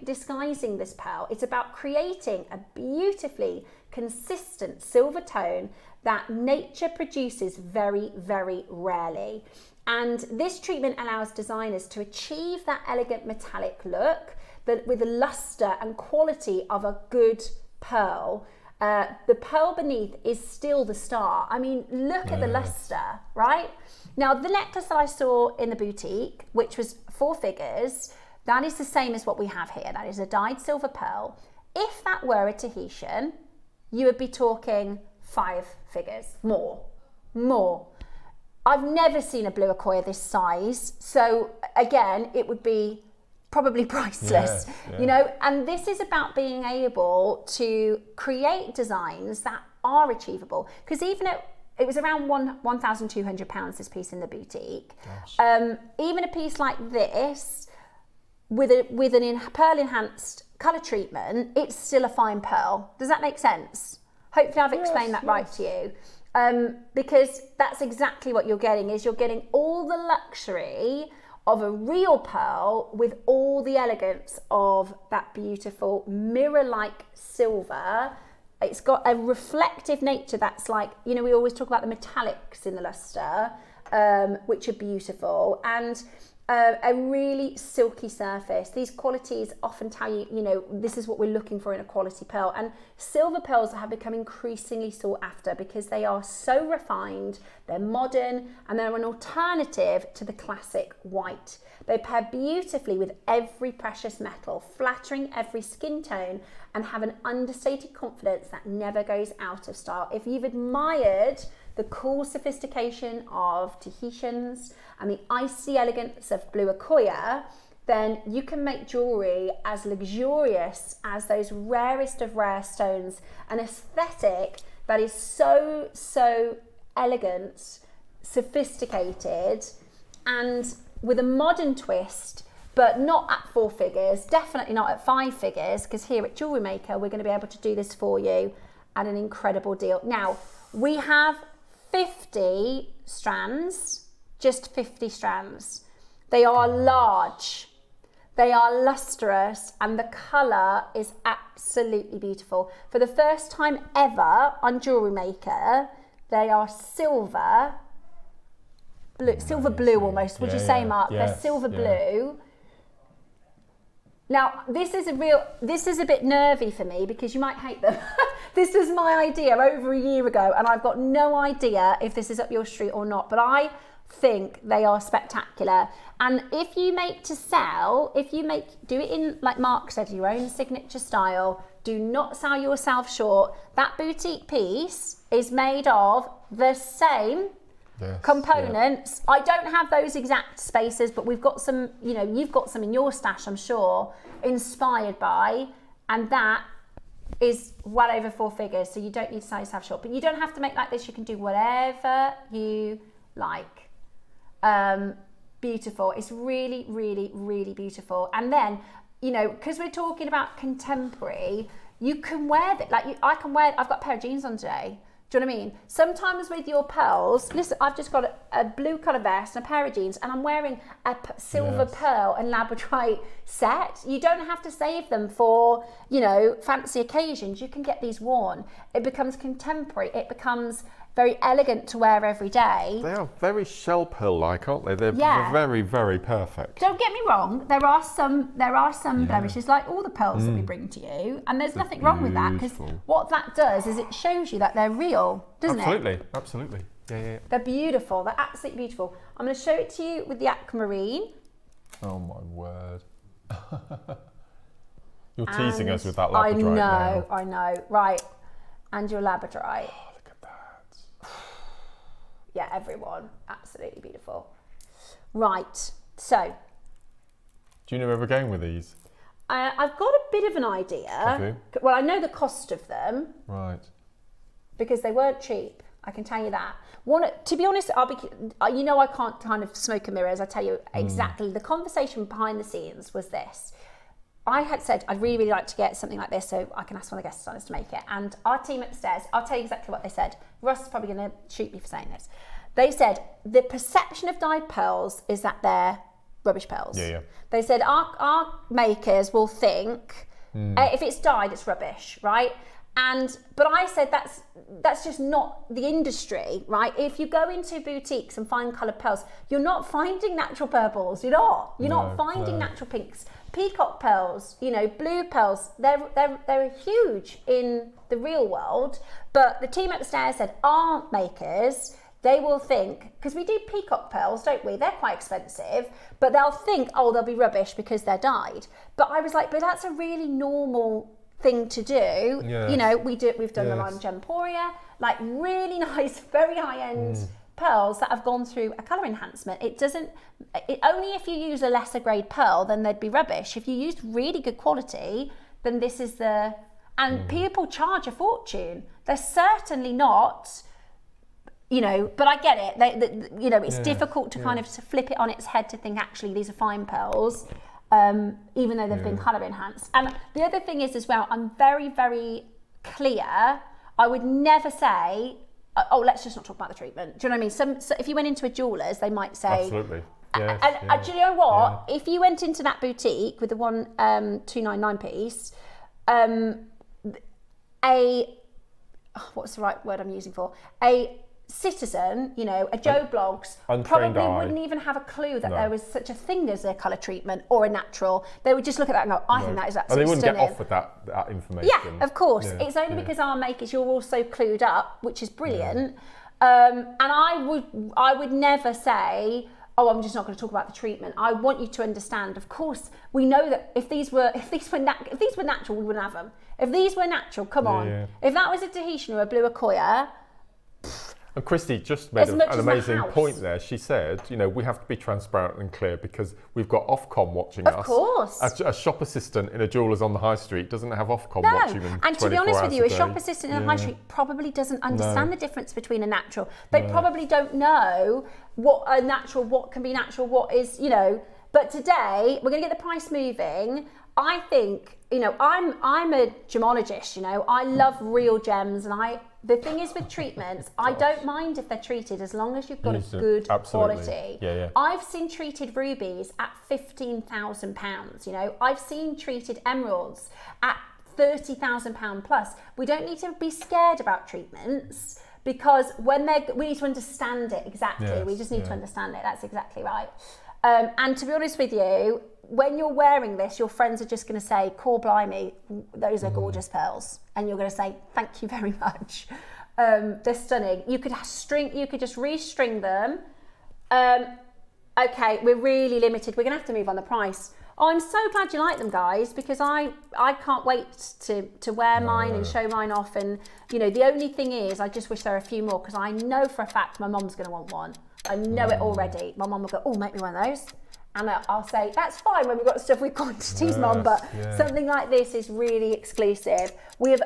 [SPEAKER 3] disguising this pearl, it's about creating a beautifully consistent silver tone that nature produces very, very rarely. And this treatment allows designers to achieve that elegant metallic look, but with the luster and quality of a good pearl. The pearl beneath is still the star. I mean, look at the luster, right? Now, the necklace that I saw in the boutique, which was 4 figures, that is the same as what we have here. That is a dyed silver pearl. If that were a Tahitian, you would be talking 5 figures, more. I've never seen a blue Akoya this size. So again, it would be probably priceless, you know, and this is about being able to create designs that are achievable, because even it was around £1,200 this piece in the boutique. Even a piece like this with an pearl enhanced colour treatment, it's still a fine pearl. Does that make sense? Hopefully I've explained that right to you, because that's exactly what you're getting, is you're getting all the luxury of a real pearl with all the elegance of that beautiful mirror-like silver. It's got a reflective nature that's like, you know, we always talk about the metallics in the luster, which are beautiful, and a really silky surface. These qualities often tell you, you know, this is what we're looking for in a quality pearl. And silver pearls have become increasingly sought after because they are so refined, they're modern, and they're an alternative to the classic white. They pair beautifully with every precious metal, flattering every skin tone, and have an understated confidence that never goes out of style. If you've admired the cool sophistication of Tahitians and the icy elegance of blue Akoya, then you can make jewellery as luxurious as those rarest of rare stones, an aesthetic that is so, so elegant, sophisticated, and with a modern twist, but not at 4 figures, definitely not at 5 figures, because here at JewelleryMaker, we're going to be able to do this for you at an incredible deal. Now, we have 50 strands, just 50 strands. They are large, they are lustrous, and the colour is absolutely beautiful. For the first time ever on JewelleryMaker, they are silver blue almost, would you say, Mark?
[SPEAKER 2] Yes,
[SPEAKER 3] they're silver blue. Now, this is a bit nervy for me because you might hate them. This was my idea over a year ago, and I've got no idea if this is up your street or not, but I think they are spectacular. And if you make to sell, do it in, like Mark said, your own signature style. Do not sell yourself short. That boutique piece is made of the same components. I don't have those exact spaces, but we've got some, you've got some in your stash, I'm sure, inspired by, and that is well over 4 figures. So you don't need to sell yourself short, but you don't have to make like this. You can do whatever you like. Beautiful. It's really, really, really beautiful. And then, because we're talking about contemporary, you can wear that. I've got a pair of jeans on today. Do you know what I mean? Sometimes with your pearls, listen, I've just got a blue colour vest and a pair of jeans, and I'm wearing a silver pearl and labradorite set. You don't have to save them for, fancy occasions. You can get these worn. It becomes contemporary. It becomes very elegant to wear every day.
[SPEAKER 2] They are very shell pearl-like, aren't they? They're very, very perfect.
[SPEAKER 3] Don't get me wrong. There are some blemishes, like all the pearls that we bring to you, and there's nothing wrong with that, because what that does is it shows you that they're real, doesn't it?
[SPEAKER 2] Absolutely. Yeah.
[SPEAKER 3] They're beautiful. They're absolutely beautiful. I'm going to show it to you with the aquamarine.
[SPEAKER 2] Oh my word! You're teasing us with that labradorite now.
[SPEAKER 3] I know. Right, and your labradorite. Yeah, everyone. Absolutely beautiful. Right, so.
[SPEAKER 2] Do you know where we're going with these?
[SPEAKER 3] I've got a bit of an idea.
[SPEAKER 2] Have you?
[SPEAKER 3] Well, I know the cost of them.
[SPEAKER 2] Right.
[SPEAKER 3] Because they weren't cheap, I can tell you that. To be honest, I can't kind of smoke and mirrors. I tell you exactly. The conversation behind the scenes was this. I had said I'd really, really like to get something like this so I can ask one of the guest designers to make it. And our team upstairs, I'll tell you exactly what they said. Russ is probably going to shoot me for saying this. They said the perception of dyed pearls is that they're rubbish pearls.
[SPEAKER 2] Yeah.
[SPEAKER 3] They said our makers will think if it's dyed, it's rubbish, right? But I said that's just not the industry, right? If you go into boutiques and find coloured pearls, you're not finding natural purples. You're not finding natural pinks. Peacock pearls, blue pearls, they're huge in the real world. But the team upstairs said our makers, they will think, because we do peacock pearls, don't we? They're quite expensive, but they'll think, they'll be rubbish because they're dyed. But I was like, but that's a really normal thing to do. Yes. We've done them on Gemporia, like really nice, very high-end pearls that have gone through a colour enhancement. Only if you use a lesser grade pearl, then they'd be rubbish. If you used really good quality, then this is and people charge a fortune. They're certainly not, but I get it. It's difficult to kind of flip it on its head to think actually these are fine pearls. Even though they've been colour enhanced. And the other thing is as well, I'm very, very clear. I would never say, let's just not talk about the treatment. Do you know what I mean? So if you went into a jeweller's, they might say...
[SPEAKER 2] Absolutely.
[SPEAKER 3] Yes, do you know what? Yeah. If you went into that boutique with the 299 piece, what's the right word I'm using for? A citizen, a Joe Blogs, probably wouldn't even have a clue that there was such a thing as a colour treatment or a natural. They would just look at that and go, I think that is absolutely stunning.
[SPEAKER 2] And they wouldn't get off with that information.
[SPEAKER 3] Yeah, of course. Yeah, it's only because our makers, you're also clued up, which is brilliant. And I would never say, I'm just not going to talk about the treatment. I want you to understand, of course, we know that if these were natural, we wouldn't have them. If these were natural, come on. Yeah. If that was a Tahitian or a blue Akoya,
[SPEAKER 2] and Christy just made an amazing point there. She said, we have to be transparent and clear because we've got Ofcom watching us.
[SPEAKER 3] Of course.
[SPEAKER 2] A shop assistant in a jeweller's on the high street doesn't have Ofcom watching them 24 hours a day.
[SPEAKER 3] And to be honest with you, a shop assistant in the high street probably doesn't understand the difference between a natural. They probably don't know what can be natural, what is, But today, we're going to get the price moving. I think, I'm a gemologist, I love real gems, and the thing is with treatments, I don't mind if they're treated as long as you've got a good quality.
[SPEAKER 2] Yeah.
[SPEAKER 3] I've seen treated rubies at £15,000, I've seen treated emeralds at £30,000 plus. We don't need to be scared about treatments because we need to understand it exactly.
[SPEAKER 2] Yes,
[SPEAKER 3] we just need to understand it. That's exactly right. And to be honest with you, when you're wearing this, your friends are just going to say, "Core blimey, those are gorgeous pearls," and you're going to say, "Thank you very much." They're stunning. You could just restring them. Okay, we're really limited. We're going to have to move on the price. Oh, I'm so glad you like them, guys, because I can't wait to wear mine and show mine off. And, you know, the only thing is I just wish there were a few more, because I know for a fact my mum's going to want one. I know it already. My mum will go, oh, make me one of those. And I'll say, that's fine when we've got stuff with quantities, Mum, but something like this is really exclusive. We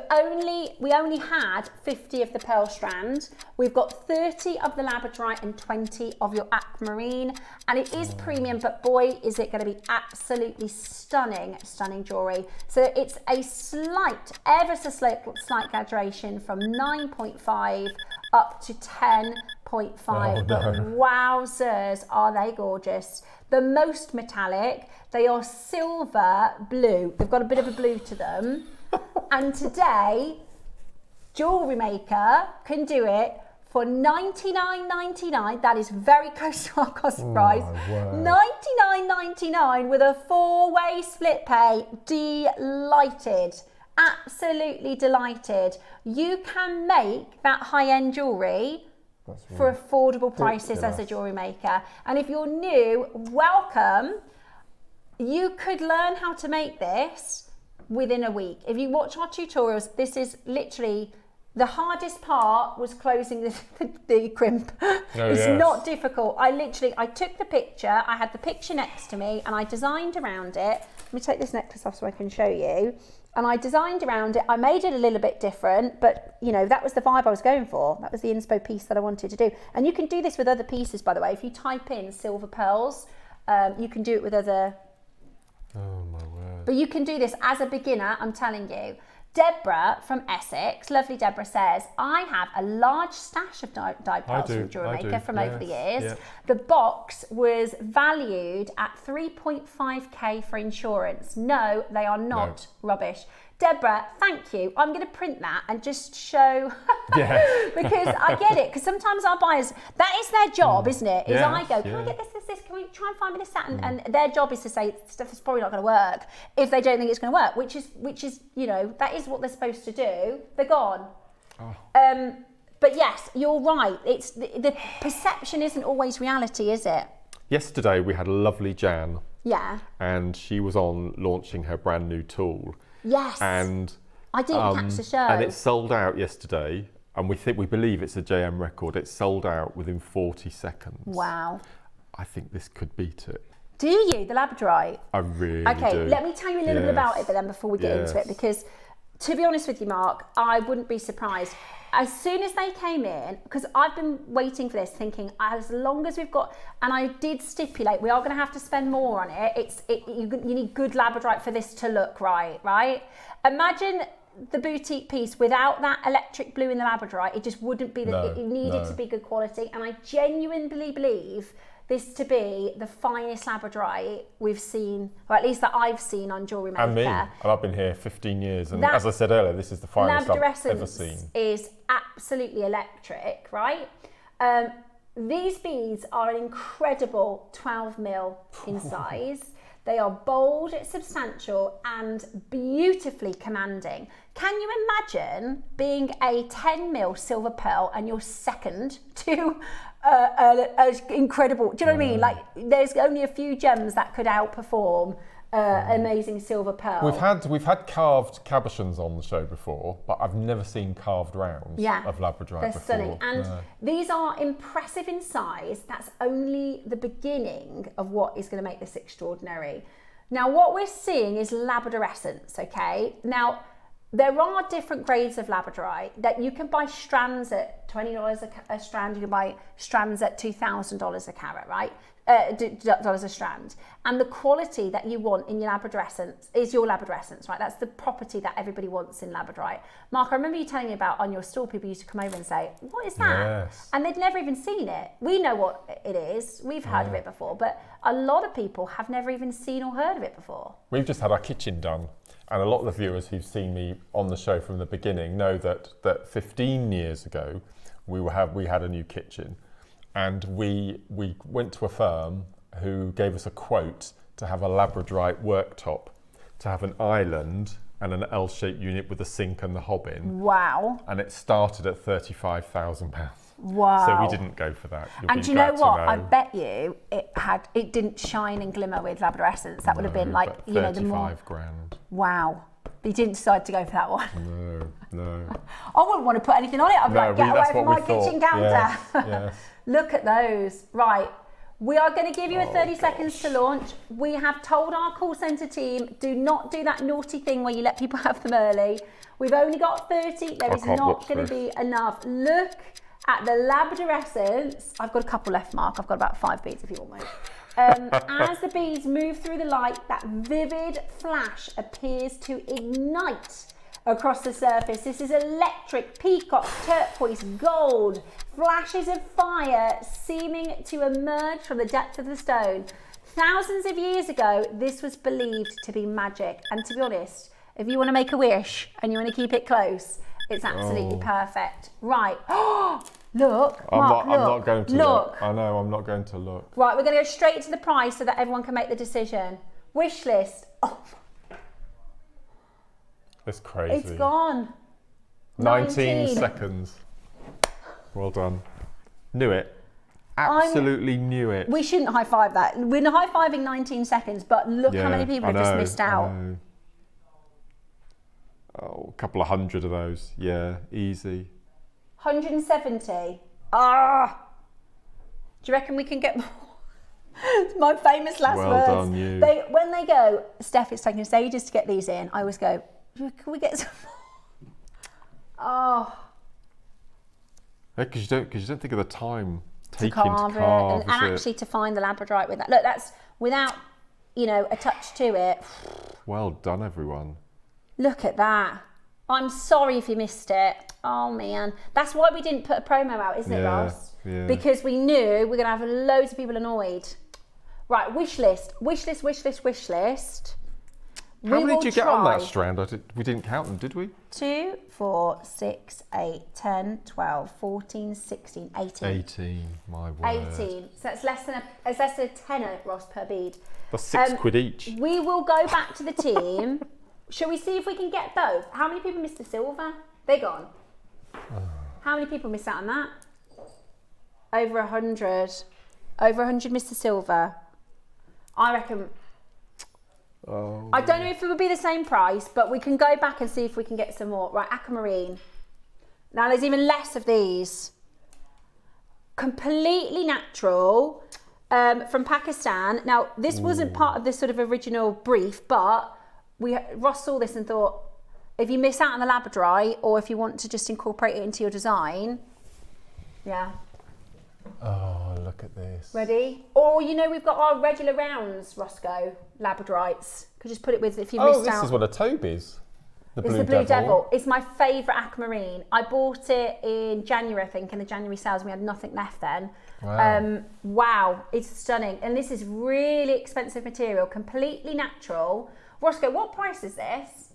[SPEAKER 3] only had 50 of the pearl strand. We've got 30 of the labradorite and 20 of your aquamarine. And it is premium, but boy, is it going to be absolutely stunning, stunning jewellery. So it's a slight, ever so slight graduation from 9.5 up to 10.5. But wowzers, are they gorgeous. The most metallic, they are silver blue. They've got a bit of a blue to them. And today, Jewellery Maker can do it for $99.99. That is very close to our cost price. $99.99 with a 4-way split pay. Delighted. Absolutely delighted. You can make that high-end jewellery for affordable prices as a jewellery maker. And if you're new, welcome. You could learn how to make this within a week. If you watch our tutorials, this is literally the hardest part was closing the crimp. It's not difficult. I took the picture, I had the picture next to me, and I designed around it. Let me take this necklace off so I can show you. And I designed around it. I made it a little bit different, but you know, that was the vibe I was going for. That was the inspo piece that I wanted to do. And you can do this with other pieces, by the way. If you type in silver pearls, you can do it with other...
[SPEAKER 2] Oh my word.
[SPEAKER 3] But you can do this as a beginner, I'm telling you. Deborah from Essex, lovely Deborah, says, I have a large stash of die pearls from Jewellery Maker from over the years. Yeah. The box was valued at 3.5k for insurance. No, they are not rubbish. Deborah, thank you. I'm going to print that and just show, because I get it, because sometimes our buyers, that is their job, isn't it? Is I go, can I get this, can we try and find me this, that? And their job is to say, stuff is probably not going to work if they don't think it's going to work, which is, you know, that is what they're supposed to do. They're gone. But yes, you're right. It's the perception isn't always reality, is it?
[SPEAKER 2] Yesterday we had a lovely Jan.
[SPEAKER 3] Yeah.
[SPEAKER 2] And she was on launching her brand new tool.
[SPEAKER 3] Yes.
[SPEAKER 2] And
[SPEAKER 3] I didn't catch the show.
[SPEAKER 2] And it sold out yesterday, and we believe it's a JM record. It sold out within 40 seconds.
[SPEAKER 3] Wow.
[SPEAKER 2] I think this could beat it.
[SPEAKER 3] Do you? The labradorite?
[SPEAKER 2] I really do.
[SPEAKER 3] Okay, let me tell you a little bit about it, but then before we get into it, because to be honest with you, Mark, I wouldn't be surprised. As soon as they came in, because I've been waiting for this, thinking as long as we've got, and I did stipulate, we are going to have to spend more on it. You need good labradorite for this to look right? Imagine the boutique piece without that electric blue in the labradorite. It just wouldn't be, it needed to be good quality. And I genuinely believe this to be the finest labradorite we've seen, or at least that I've seen on Jewellery Maker.
[SPEAKER 2] And me, and I've been here 15 years, and as I said earlier, this is the finest I've ever seen.
[SPEAKER 3] Is absolutely electric, right? These beads are an incredible 12 mil in size. They are bold, substantial, and beautifully commanding. Can you imagine being a 10 mil silver pearl and you're second to incredible? Do you know what I mean? Like, there's only a few gems that could outperform amazing silver pearl.
[SPEAKER 2] We've had carved cabochons on the show before, but I've never seen carved rounds of labradorite
[SPEAKER 3] they're
[SPEAKER 2] before.
[SPEAKER 3] Stunning. And these are impressive in size. That's only the beginning of what is going to make this extraordinary. Now, what we're seeing is labradorescence, okay? Now, there are different grades of labradorite that you can buy strands at $20 a strand. You can buy strands at $2,000 a carat, right? Dollars a strand. And the quality that you want in your labradorescence is your labradorescence, right? That's the property that everybody wants in labradorite. Mark, I remember you telling me about on your store, people used to come over and say, what is that?
[SPEAKER 2] Yes.
[SPEAKER 3] And they'd never even seen it. We know what it is. We've heard of it before, but a lot of people have never even seen or heard of it before.
[SPEAKER 2] We've just had our kitchen done. And a lot of the viewers who've seen me on the show from the beginning know that 15 years ago, we had a new kitchen. And we went to a firm who gave us a quote to have a labradorite worktop, to have an island and an L-shaped unit with a sink and the hob in.
[SPEAKER 3] Wow.
[SPEAKER 2] And it started at £35,000.
[SPEAKER 3] Wow.
[SPEAKER 2] So we didn't go for that.
[SPEAKER 3] And do you know what? I bet you it didn't shine and glimmer with Labrador Essence. That would have been like, you know, the more.
[SPEAKER 2] 35 grand.
[SPEAKER 3] Wow. But you didn't decide to go for that one.
[SPEAKER 2] No.
[SPEAKER 3] I wouldn't want to put anything on it. I'd be like, get away from my kitchen counter.
[SPEAKER 2] Yes.
[SPEAKER 3] Look at those. Right. We are going to give you a 30 seconds to launch. We have told our call centre team, do not do that naughty thing where you let people have them early. We've only got 30. There is not going to be enough. Look at the Labrador Essence. I've got a couple left, Mark. I've got about 5 beads if you want mine. As the beads move through the light, that vivid flash appears to ignite across the surface. This is electric, peacock, turquoise, gold, flashes of fire seeming to emerge from the depth of the stone. Thousands of years ago, this was believed to be magic. And to be honest, if you want to make a wish and you want to keep it close, it's absolutely perfect. Right. Look, Mark,
[SPEAKER 2] I'm not going to
[SPEAKER 3] look.
[SPEAKER 2] I know, I'm not going to look.
[SPEAKER 3] Right, we're going to go straight to the price so that everyone can make the decision. Wish list. Oh,
[SPEAKER 2] it's crazy.
[SPEAKER 3] it's gone.
[SPEAKER 2] 19 seconds. Well done. Knew it. Absolutely knew it.
[SPEAKER 3] We shouldn't high five that. We're high fiving 19 seconds, but look how many people have just missed out.
[SPEAKER 2] Oh, a couple of hundred of those. Yeah, easy.
[SPEAKER 3] 170. Ah! Do you reckon we can get more? It's my famous last words.
[SPEAKER 2] Well done, you.
[SPEAKER 3] When they go, Steph, it's taking us ages to get these in, I always go, can we get some more? Oh.
[SPEAKER 2] Because you don't think of the time taking to carve
[SPEAKER 3] and actually to find the labradorite with that. Look, that's without, you know, a touch to it.
[SPEAKER 2] Well done, everyone.
[SPEAKER 3] Look at that. I'm sorry if you missed it. Oh man, that's why we didn't put a promo out, isn't it, Ross?
[SPEAKER 2] Yeah.
[SPEAKER 3] Because we knew we were going to have loads of people annoyed. Right, wish list.
[SPEAKER 2] How many did you get on that strand? We didn't count them, did we?
[SPEAKER 3] 2, 4, 6, 8, 10, 12, 14, 16, 18.
[SPEAKER 2] 18, my word.
[SPEAKER 3] 18. So it's less than a tenner, Ross, per bead.
[SPEAKER 2] That's 6 quid each.
[SPEAKER 3] We will go back to the team. Shall we see if we can get both? How many people missed the silver? They're gone. How many people missed out on that? Over 100. Over 100 missed the silver. I reckon.
[SPEAKER 2] Oh.
[SPEAKER 3] I don't know if it would be the same price, but we can go back and see if we can get some more. Right, aquamarine. Now there's even less of these. Completely natural, from Pakistan. Now this wasn't part of this sort of original brief, but Ross saw this and thought, if you miss out on the labradorite, or if you want to just incorporate it into your design, yeah.
[SPEAKER 2] Oh, look at this.
[SPEAKER 3] Ready? Or, you know, we've got our regular rounds, Roscoe, labradorites. Could just put it with, if you missed out.
[SPEAKER 2] Oh, this is one of Toby's.
[SPEAKER 3] It's the Blue Devil. It's my favourite aquamarine. I bought it in January, I think, in the January sales. We had nothing left then.
[SPEAKER 2] Wow.
[SPEAKER 3] Wow, it's stunning. And this is really expensive material, completely natural. Roscoe, what price is this?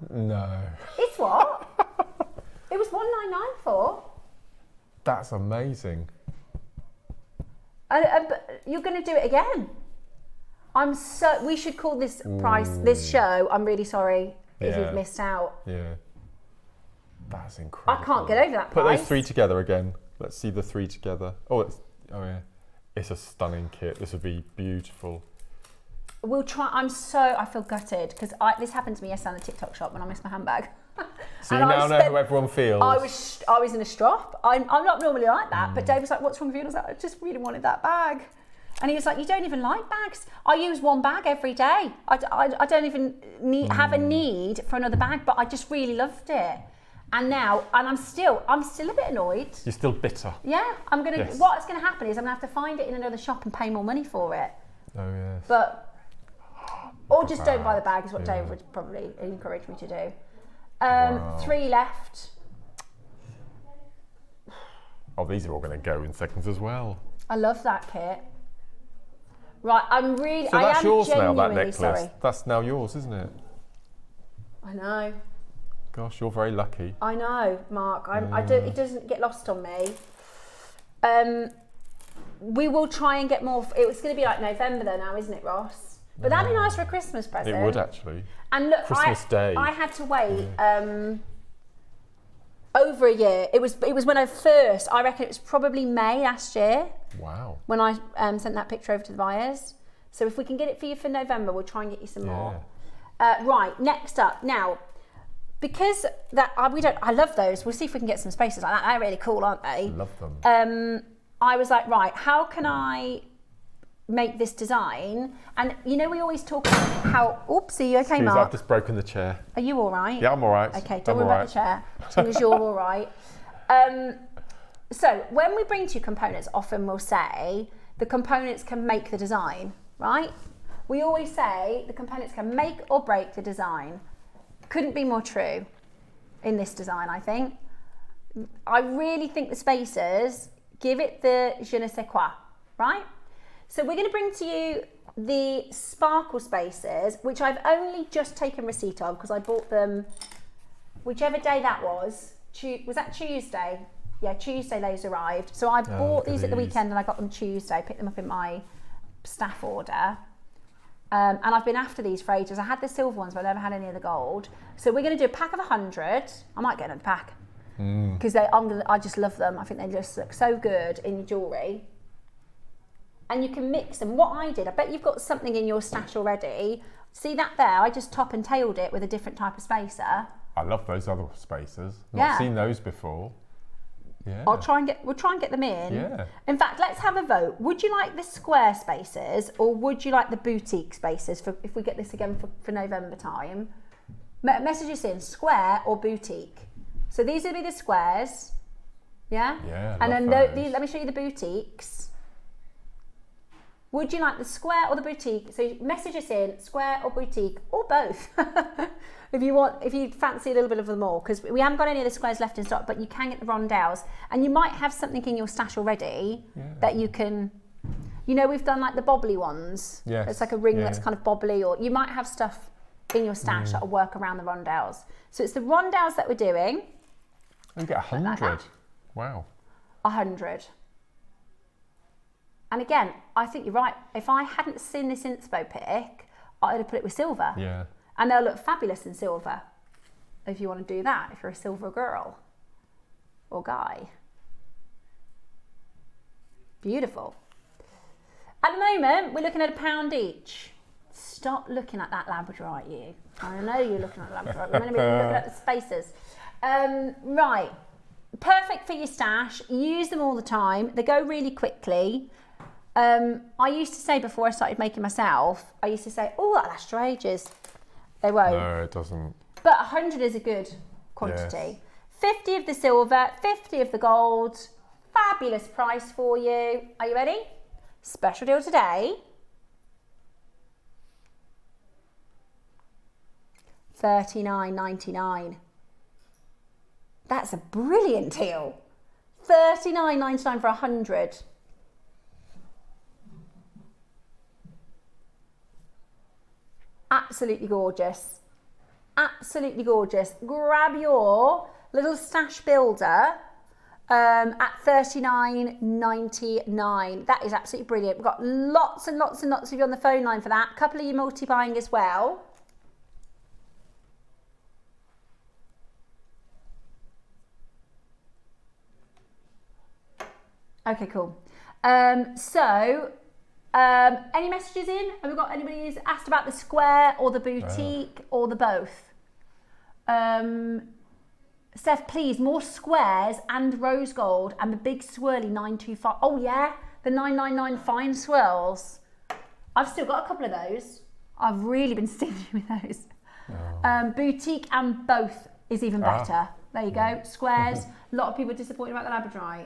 [SPEAKER 2] No.
[SPEAKER 3] It's what? It was 1,994.
[SPEAKER 2] That's amazing.
[SPEAKER 3] But you're going to do it again. We should call this price, this show. I'm really sorry if you've missed out.
[SPEAKER 2] Yeah. That's incredible.
[SPEAKER 3] I can't get over that
[SPEAKER 2] Put
[SPEAKER 3] price.
[SPEAKER 2] those 3 together again. Let's see the 3 together. Oh yeah. It's a stunning kit. This would be beautiful.
[SPEAKER 3] We'll try. I feel gutted because this happened to me yesterday in the TikTok shop when I missed my handbag.
[SPEAKER 2] So you now know how everyone feels.
[SPEAKER 3] I was in a strop. I'm not normally like that, but Dave was like, "What's wrong with you?" And I was like, "I just really wanted that bag." And he was like, "You don't even like bags. I use one bag every day. I don't even have a need for another bag, but I just really loved it." And now, I'm still a bit annoyed.
[SPEAKER 2] You're still bitter.
[SPEAKER 3] Yeah, what's gonna happen is I'm gonna have to find it in another shop and pay more money for it.
[SPEAKER 2] Oh yes.
[SPEAKER 3] But or just don't buy the bag is what Dave would probably encourage me to do. 3 left.
[SPEAKER 2] Oh, these are all going to go in seconds as well.
[SPEAKER 3] I love that kit. Right,
[SPEAKER 2] So that's yours now, that necklace.
[SPEAKER 3] Sorry.
[SPEAKER 2] That's now yours, isn't it?
[SPEAKER 3] I know.
[SPEAKER 2] Gosh, you're very lucky.
[SPEAKER 3] I know, Mark. It doesn't get lost on me. We will try and get more. It's going to be like November though now, isn't it, Ross? But that'd be nice for a Christmas present.
[SPEAKER 2] It would actually.
[SPEAKER 3] And look,
[SPEAKER 2] Christmas Day.
[SPEAKER 3] I had to wait Over a year. It was when I reckon it was probably May last year.
[SPEAKER 2] Wow.
[SPEAKER 3] When I sent that picture over to the buyers. So if we can get it for you for November, we'll try and get you some more. Right, next up. Now, because I love those. We'll see if we can get some spaces like that. They're really cool, aren't they?
[SPEAKER 2] Love them.
[SPEAKER 3] I was like, right, how can I make this design? And you know, we always talk about how, oops, are you okay, Mark?
[SPEAKER 2] I've just broken the chair.
[SPEAKER 3] Are you all right?
[SPEAKER 2] Yeah, I'm all right.
[SPEAKER 3] Okay, don't worry about the chair, as long as you're all right. So when we bring to you components, often we'll say the components can make the design, right? We always say the components can make or break the design. Couldn't be more true in this design, I think. I really think the spacers give it the je ne sais quoi, right? So we're going to bring to you the sparkle spacers, which I've only just taken receipt of because I bought them whichever day that was. Was that Tuesday? Yeah, Tuesday those arrived. So I bought these at the weekend and I got them Tuesday, picked them up in my staff order. And I've been after these for ages. I had the silver ones, but I never had any of the gold. So we're going to do a pack of 100. I might get another pack because I just love them. I think they just look so good in your jewellery. And you can mix them. What I did, I bet you've got something in your stash already. See that there? I just top and tailed it with a different type of spacer.
[SPEAKER 2] I love those other spacers. Not seen those before. Yeah.
[SPEAKER 3] We'll try and get them in.
[SPEAKER 2] Yeah.
[SPEAKER 3] In fact, let's have a vote. Would you like the square spacers or would you like the boutique spacers for if we get this again for November time? Message us in, square or boutique. So these will be the squares. Yeah?
[SPEAKER 2] Yeah.
[SPEAKER 3] And then let me show you the boutiques. Would you like the square or the boutique? So message us in, square or boutique, or both. if you fancy a little bit of them all, because we haven't got any of the squares left in stock, but you can get the rondelles. And you might have something in your stash already that you can, you know, we've done like the bobbly ones.
[SPEAKER 2] Yes.
[SPEAKER 3] It's like a ring that's kind of bobbly, or you might have stuff in your stash that'll work around the rondelles. So it's the rondelles that we're doing.
[SPEAKER 2] You get 100. Wow.
[SPEAKER 3] 100. And again, I think you're right. If I hadn't seen this inspo pick, I would have put it with silver.
[SPEAKER 2] Yeah.
[SPEAKER 3] And they'll look fabulous in silver. If you want to do that, if you're a silver girl or guy. Beautiful. At the moment, we're looking at £1 each. Stop looking at that labradorite, you. I know you're looking at the labradorite. We're going to be looking at the spacers. Right. Perfect for your stash. Use them all the time. They go really quickly. I used to say before I started making myself, I used to say, oh, that'll last for ages. They won't.
[SPEAKER 2] No, it doesn't.
[SPEAKER 3] But 100 is a good quantity. Yes. 50 of the silver, 50 of the gold. Fabulous price for you. Are you ready? Special deal today. $39.99. That's a brilliant deal. $39.99 for 100. Absolutely gorgeous. Absolutely gorgeous. Grab your little stash builder at $39.99. That is absolutely brilliant. We've got lots and lots and lots of you on the phone line for that. A couple of you multi-buying as well. Okay, cool. Any messages in? Have we got anybody who's asked about the square or the boutique or the both? Steph, please, more squares and rose gold and the big swirly 925. Oh yeah, the 999 fine swirls. I've still got a couple of those. I've really been stingy with those. Oh. Boutique and both is even better. There you go. Squares. A lot of people are disappointed about the labradorite.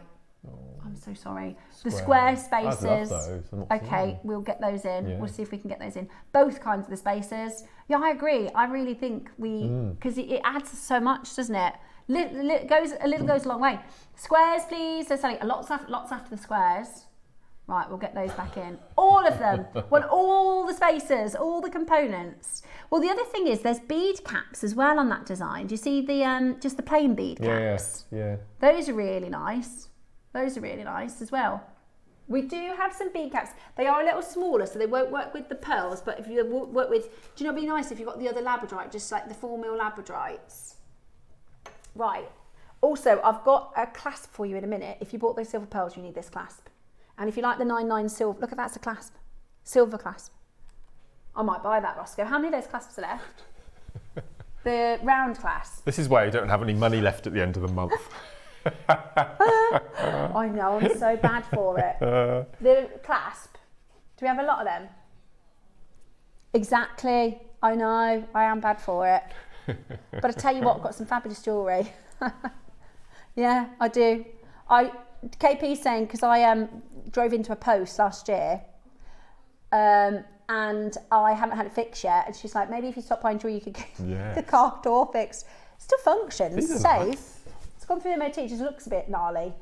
[SPEAKER 3] I'm so sorry. The square spacers.
[SPEAKER 2] I love those.
[SPEAKER 3] Okay, we'll get those in.
[SPEAKER 2] Yeah.
[SPEAKER 3] We'll see if we can get those in. Both kinds of the spacers. Yeah, I agree. I really think because it adds so much, doesn't it? A little goes a long way. Squares, please. They're selling lots after the squares. Right, we'll get those back in. All of them. Want all the spacers, all the components. Well, the other thing is there's bead caps as well on that design. Do you see the just the plain bead caps?
[SPEAKER 2] Yeah.
[SPEAKER 3] Those are really nice. Those are really nice as well. We do have some bead caps. They are a little smaller, so they won't work with the pearls, but if you work with, do you know, it'd be nice if you've got the other labradorite, just like the 4mm labradorites. Right. Also, I've got a clasp for you in a minute. If you bought those silver pearls, you need this clasp. And if you like the 99 silver, look at that's a clasp. Silver clasp. I might buy that, Roscoe. How many of those clasps are left? The round clasp.
[SPEAKER 2] This is why you don't have any money left at the end of the month.
[SPEAKER 3] I know, I'm so bad for it. The clasp. Do we have a lot of them? Exactly. I know, I am bad for it. But I tell you what, I've got some fabulous jewellery. Yeah, I do. KP's saying, because I drove into a post last year, and I haven't had it fixed yet, and she's like, maybe if you stop buying jewellery, you could get the car door fixed. It still functions, safe. Nice. It's gone through the MOT, it just looks a bit gnarly.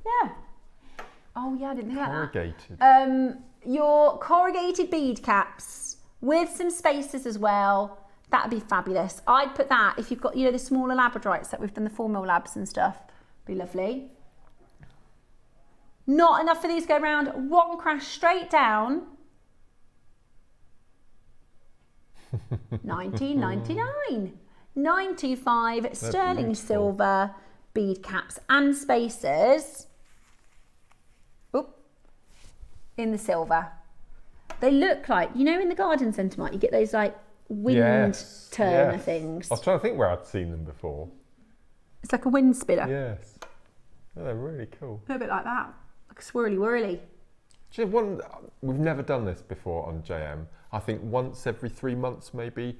[SPEAKER 3] Yeah. Oh yeah, I didn't think about that. Your corrugated bead caps with some spacers as well. That'd be fabulous. I'd put that if you've got, you know, the smaller labradorites that we've done the 4mm labs and stuff. Be lovely. Not enough for these to go round. One crash straight down. 19.99. 925 sterling silver bead caps and spacers. Oop. In the silver. They look like, you know, in the garden centre, Mike, you get those like wind turner things.
[SPEAKER 2] I was trying to think where I'd seen them before.
[SPEAKER 3] It's like a wind spinner.
[SPEAKER 2] Yes. Oh, they're really cool.
[SPEAKER 3] A bit like that. Like a swirly whirly.
[SPEAKER 2] We've never done this before on JM. I think once every 3 months maybe.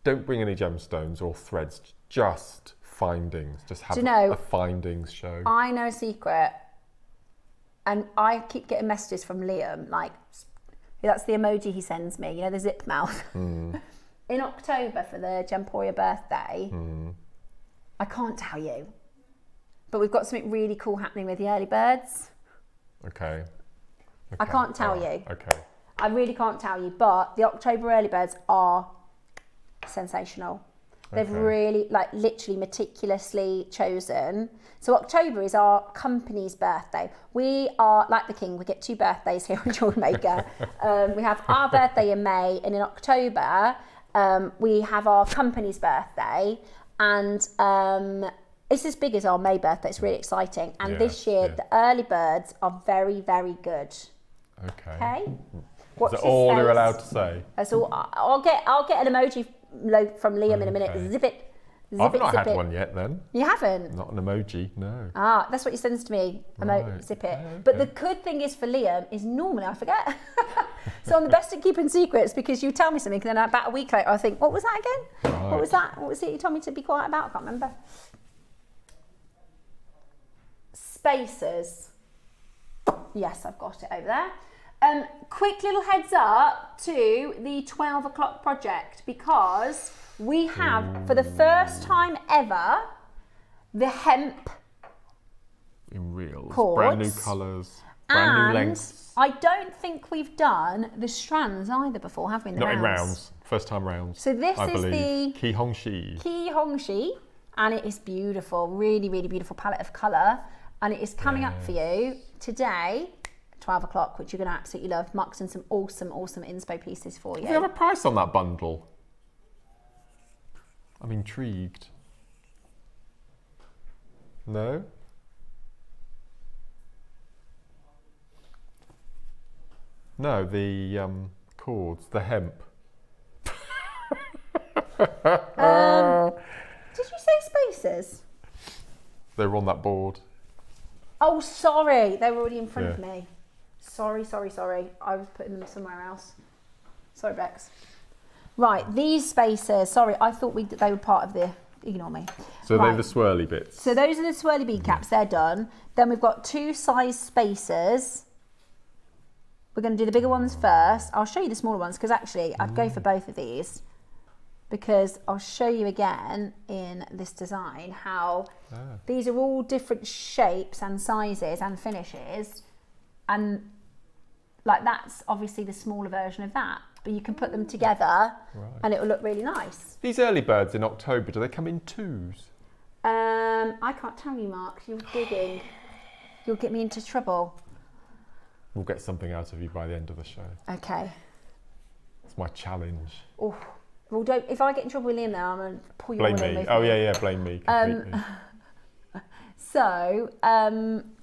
[SPEAKER 2] Don't bring any gemstones or threads, just findings. Just have a findings show. I know a secret. And I keep getting messages from Liam, like, that's the emoji he sends me, you know, the zip mouth. In October for the Gemporia birthday, I can't tell you, but we've got something really cool happening with the early birds. Okay. I can't tell you. Okay. I really can't tell you, but the October early birds are sensational. They've really, like, literally meticulously chosen. So October is our company's birthday. We are like the king. We get 2 birthdays here on JewelleryMaker. We have our birthday in May, and in October we have our company's birthday. And it's as big as our May birthday. It's really exciting. And this year the early birds are very, very good. Okay. Is that all you're allowed to say?
[SPEAKER 3] That's all. I'll get an emoji from Liam in a minute. Zip it.
[SPEAKER 2] I've not had one yet then.
[SPEAKER 3] You haven't?
[SPEAKER 2] Not an emoji, no.
[SPEAKER 3] Ah, that's what he sends to me. Zip it. Okay. But the good thing is for Liam is normally I forget. So I'm the best at keeping secrets, because you tell me something and then about a week later I think, what was that again? Right. What was that? What was it you told me to be quiet about? I can't remember. Spacers. Yes, I've got it over there. Quick little heads up to the 12 o'clock project, because we have, for the first time ever, the hemp
[SPEAKER 2] in reels,
[SPEAKER 3] cords,
[SPEAKER 2] brand new colours, brand new lengths.
[SPEAKER 3] I don't think we've done the strands either before, have we?
[SPEAKER 2] Not in rounds, first time rounds.
[SPEAKER 3] So this is the
[SPEAKER 2] Caihong,
[SPEAKER 3] and it is beautiful, really, really beautiful palette of colour, and it is coming up for you today. 12 o'clock, which you're going to absolutely love. Mark's and some awesome inspo pieces for you.
[SPEAKER 2] Do you have a price on that bundle? I'm intrigued. No? No, the cords, the hemp.
[SPEAKER 3] Did you say spacers?
[SPEAKER 2] They were on that board.
[SPEAKER 3] Oh, sorry. They were already in front of me. Sorry. I was putting them somewhere else. Sorry, Bex. Right, these spacers. Sorry, I thought they were part of the... Ignore me.
[SPEAKER 2] So they're the swirly bits.
[SPEAKER 3] So those are the swirly bead caps. They're done. Then we've got 2 size spacers. We're going to do the bigger ones first. I'll show you the smaller ones, because actually I'd go for both of these, because I'll show you again in this design how these are all different shapes and sizes and finishes, and like that's obviously the smaller version of that, but you can put them together and it will look really nice.
[SPEAKER 2] These early birds in October, do they come in 2s?
[SPEAKER 3] I can't tell you, Mark. You're digging. You'll get me into trouble.
[SPEAKER 2] We'll get something out of you by the end of the show.
[SPEAKER 3] Okay.
[SPEAKER 2] It's my challenge.
[SPEAKER 3] Oh, well, don't. If I get in trouble with Liam now, I'm going to pull you
[SPEAKER 2] blame
[SPEAKER 3] all in
[SPEAKER 2] me.
[SPEAKER 3] with
[SPEAKER 2] Oh
[SPEAKER 3] me.
[SPEAKER 2] yeah, blame me completely.
[SPEAKER 3] So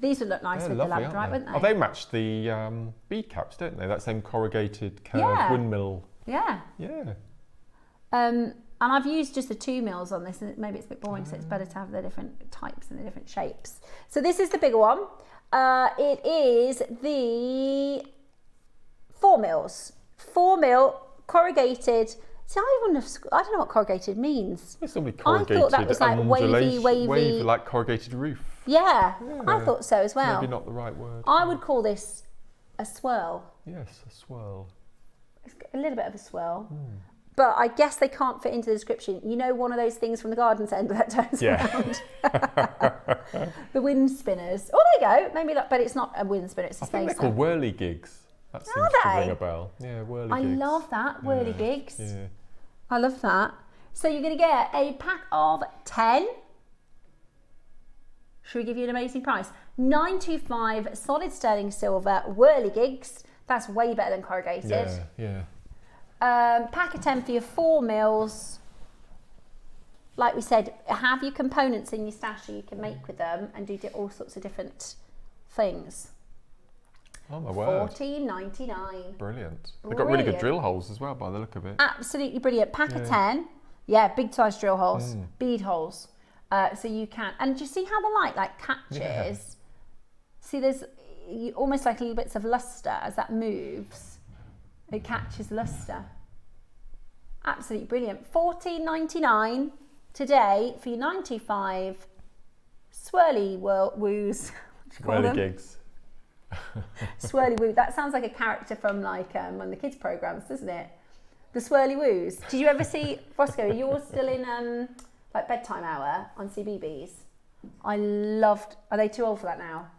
[SPEAKER 3] these would look nice with the labradorite, wouldn't they?
[SPEAKER 2] Oh, they match the bead caps, don't they? That same corrugated curved windmill.
[SPEAKER 3] Yeah.
[SPEAKER 2] Yeah.
[SPEAKER 3] And I've used just the 2 mils on this, and maybe it's a bit boring, so it's better to have the different types and the different shapes. So this is the bigger one. It is the 4 mils. 4 mil corrugated. See, I don't know what corrugated means.
[SPEAKER 2] It's normally corrugated.
[SPEAKER 3] I thought that was like wavy.
[SPEAKER 2] Like corrugated roof.
[SPEAKER 3] Yeah, I thought so as well.
[SPEAKER 2] Maybe not the right word.
[SPEAKER 3] I would call this a swirl.
[SPEAKER 2] Yes, a swirl.
[SPEAKER 3] It's a little bit of a swirl. But I guess they can't fit into the description. You know, one of those things from the garden centre that turns around. The wind spinners. Oh, there you go. Maybe that, but it's not a wind spinner, it's a spacer.
[SPEAKER 2] I think they're called whirligigs. That seems to ring a bell. Yeah, whirligigs.
[SPEAKER 3] I love that, whirligigs.
[SPEAKER 2] Yeah.
[SPEAKER 3] I love that. So you're going to get a pack of 10. Should we give you an amazing price? $9.25 solid sterling silver whirligigs. That's way better than corrugated.
[SPEAKER 2] Yeah.
[SPEAKER 3] Pack of 10 for your 4 mils. Like we said, have your components in your stash so you can make with them and do all sorts of different things.
[SPEAKER 2] Oh my word.
[SPEAKER 3] $14.99.
[SPEAKER 2] Brilliant. They've got really good drill holes as well by the look of it.
[SPEAKER 3] Absolutely brilliant. Pack of 10. Yeah, big size drill holes, bead holes. So you can, and do you see how the light catches? Yeah. See, there's almost like little bits of luster as that moves. It catches luster. Absolutely brilliant. $14.99 today for your $9.25 swirly woos.
[SPEAKER 2] Whirligigs.
[SPEAKER 3] Swirly woo. That sounds like a character from one of the kids' programs, doesn't it? The swirly woos. Did you ever see Roscoe? You're still in bedtime hour on CBeebies. I loved. Are they too old for that now?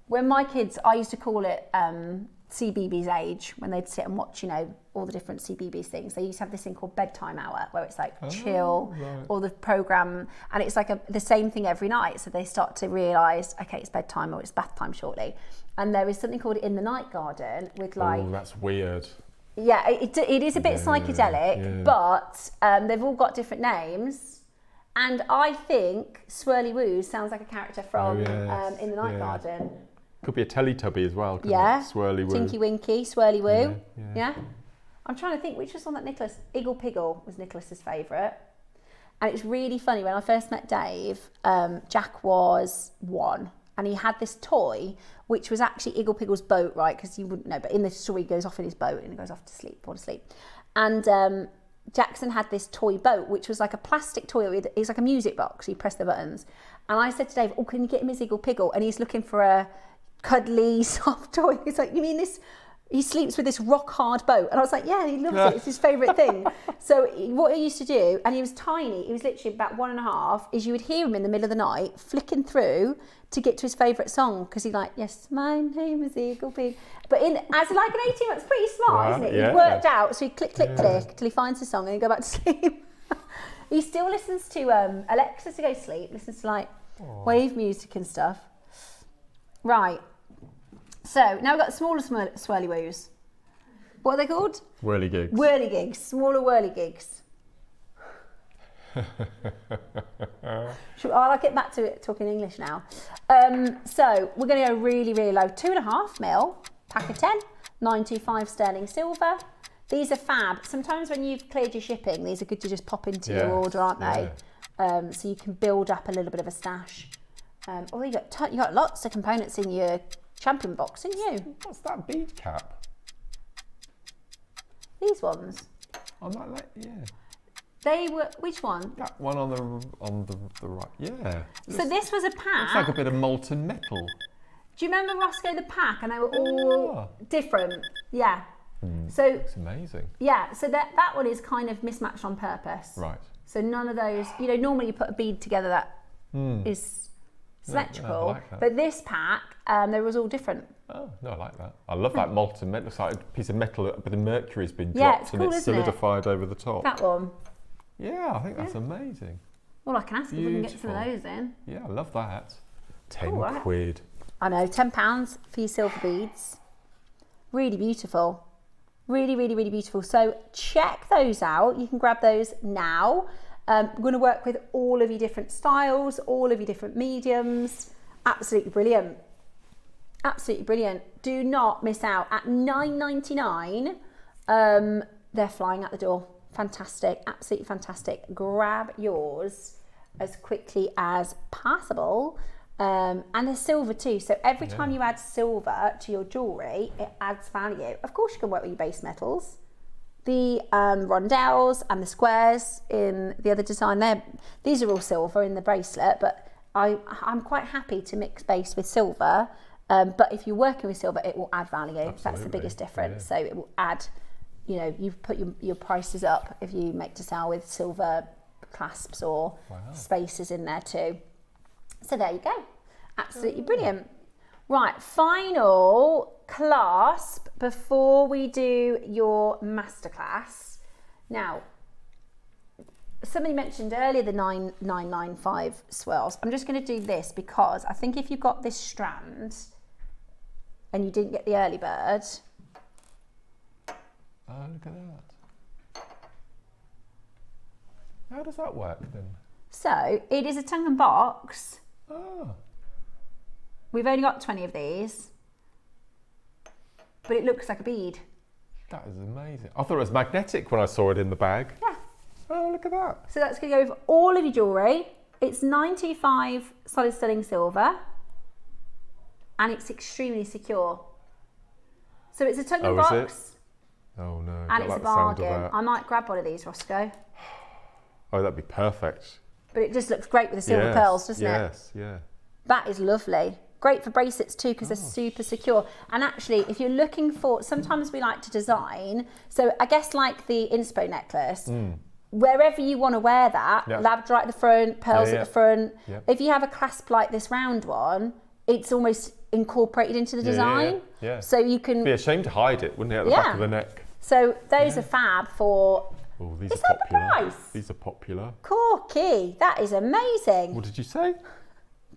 [SPEAKER 3] When my kids, I used to call it CBeebies age when they'd sit and watch, all the different CBeebies things. They used to have this thing called bedtime hour where it's chill, or the program, and it's the same thing every night. So they start to realise, okay, it's bedtime or it's bath time shortly. And there is something called In the Night Garden with
[SPEAKER 2] Oh, that's weird.
[SPEAKER 3] Yeah, it is a bit psychedelic, but they've all got different names. And I think Swirly Woo sounds like a character from In the Night Garden.
[SPEAKER 2] Could be a Teletubby as well, couldn't it? Swirly Woo.
[SPEAKER 3] Tinky Winky, Swirly Woo. Yeah. I'm trying to think which was one that Nicholas... Iggle Piggle was Nicholas's favourite. And it's really funny, when I first met Dave, Jack was 1. And he had this toy, which was actually Iggle Piggle's boat, right? Because you wouldn't know, but in the story he goes off in his boat and he goes off to sleep, fall asleep. And Jackson had this toy boat, which was like a plastic toy. It's like a music box. You press the buttons. And I said to Dave, can you get him his Iggle Piggle? And he's looking for a cuddly, soft toy. He's like, you mean this? He sleeps with this rock hard boat. And I was like, yeah, he loves it. It's his favourite thing. So what he used to do, and he was tiny, he was literally about 1.5, is you would hear him in the middle of the night flicking through to get to his favourite song, because he's like, yes, my name is Iggle Pig. But as like an 18 months, pretty smart, isn't it? He'd worked out, so he'd click, click, click till he finds the song and he'd go back to sleep. He still listens to Alexa to go to sleep, listens to wave music and stuff. Right. So now we've got smaller swirly woos. What are they called?
[SPEAKER 2] Whirligigs.
[SPEAKER 3] Whirligigs, smaller whirligigs. I'll get back to it talking English now. So we're going to go really, really low. 2.5 mil, pack of 10, $9.25 sterling silver. These are fab. Sometimes when you've cleared your shipping, these are good to just pop into your order, aren't they? So you can build up a little bit of a stash. You got lots of components in your champion box, didn't you?
[SPEAKER 2] What's that bead cap?
[SPEAKER 3] These ones.
[SPEAKER 2] On that,
[SPEAKER 3] They were, which one?
[SPEAKER 2] That one on the right,
[SPEAKER 3] So this was a pack.
[SPEAKER 2] It's like a bit of molten metal.
[SPEAKER 3] Do you remember Roscoe the pack? And they were all different. Yeah. So
[SPEAKER 2] it's amazing.
[SPEAKER 3] Yeah, so that one is kind of mismatched on purpose.
[SPEAKER 2] Right.
[SPEAKER 3] So none of those, normally you put a bead together that is symmetrical,
[SPEAKER 2] like that.
[SPEAKER 3] But this pack, there was all different.
[SPEAKER 2] Oh, no, I like that. I love that molten metal. It looks like a piece of metal, but the mercury's been dropped
[SPEAKER 3] it's cool,
[SPEAKER 2] it's solidified over the top.
[SPEAKER 3] That one.
[SPEAKER 2] Yeah, I think that's amazing.
[SPEAKER 3] Well, I can ask if we can get some of those in.
[SPEAKER 2] Yeah, I love that. 10 quid.
[SPEAKER 3] I know, £10 for your silver beads. Really beautiful. Really, really, really beautiful. So check those out. You can grab those now. We're going to work with all of your different styles, all of your different mediums. Absolutely brilliant. Absolutely brilliant. Do not miss out. At $9.99, they're flying out the door. Fantastic, absolutely fantastic. Grab yours as quickly as possible. And there's silver too. So every time you add silver to your jewellery, it adds value. Of course, you can work with your base metals. The rondelles and the squares in the other design there, these are all silver in the bracelet, but I'm quite happy to mix base with silver. But if you're working with silver, it will add value.
[SPEAKER 2] Absolutely.
[SPEAKER 3] That's the biggest difference. So it will add, you know, you've put your prices up if you make to sell with silver clasps or spaces in there too. So there you go. Absolutely brilliant. Right, final clasp before we do your masterclass. Now, somebody mentioned earlier the 9995 swirls. I'm just going to do this because I think if you got this strand and you didn't get the early bird.
[SPEAKER 2] Oh, look at that. How does that work then?
[SPEAKER 3] So it is a tongue and box.
[SPEAKER 2] Oh.
[SPEAKER 3] We've only got 20 of these, but it looks like a bead.
[SPEAKER 2] That is amazing. I thought it was magnetic when I saw it in the bag.
[SPEAKER 3] Yeah.
[SPEAKER 2] Oh, look at that.
[SPEAKER 3] So that's going to go over all of your jewellery. It's 925 solid sterling silver, and it's extremely secure. So it's a tongue and box.
[SPEAKER 2] Is it? Oh no.
[SPEAKER 3] And it's a bargain. I might grab one of these, Roscoe.
[SPEAKER 2] Oh, that'd be perfect.
[SPEAKER 3] But it just looks great with the silver pearls, doesn't it?
[SPEAKER 2] Yes, yeah.
[SPEAKER 3] That is lovely. Great for bracelets too because they're super secure. And actually, if you're looking for, sometimes we like to design, so I guess like the inspo necklace, wherever you want to wear that, labradorite at the front, pearls at the front. If you have a clasp like this round one, it's almost incorporated into the design.
[SPEAKER 2] Yeah.
[SPEAKER 3] So you can...
[SPEAKER 2] It'd be a shame to hide it, wouldn't it, at the back of the neck?
[SPEAKER 3] So those are fab for...
[SPEAKER 2] Oh, these
[SPEAKER 3] Is
[SPEAKER 2] are
[SPEAKER 3] that the
[SPEAKER 2] popular.
[SPEAKER 3] price?
[SPEAKER 2] These are popular.
[SPEAKER 3] Corky. That is amazing.
[SPEAKER 2] What did you say?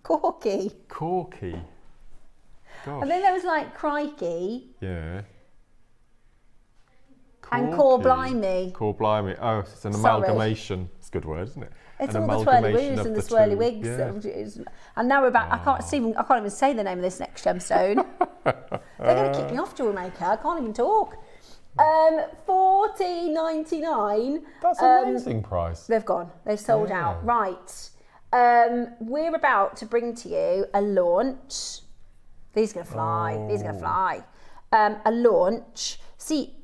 [SPEAKER 3] Corky.
[SPEAKER 2] Corky. Gosh.
[SPEAKER 3] And then there was like crikey.
[SPEAKER 2] Yeah.
[SPEAKER 3] And core blimey.
[SPEAKER 2] Core blimey. Oh, it's an
[SPEAKER 3] Sorry.
[SPEAKER 2] amalgamation. It's a good word, isn't it?
[SPEAKER 3] It's
[SPEAKER 2] an
[SPEAKER 3] all the twirly
[SPEAKER 2] amalgamation
[SPEAKER 3] woos
[SPEAKER 2] of
[SPEAKER 3] and the
[SPEAKER 2] the
[SPEAKER 3] swirly
[SPEAKER 2] two.
[SPEAKER 3] wigs.
[SPEAKER 2] Yeah.
[SPEAKER 3] And now we're back. I can't even say the name of this next gemstone. They're going to kick me off, JewelleryMaker. I can't even talk. $14.99.
[SPEAKER 2] That's an amazing price.
[SPEAKER 3] They've gone. They've sold out. Right. We're about to bring to you a launch. These are going to fly. These are going to fly. A launch. See,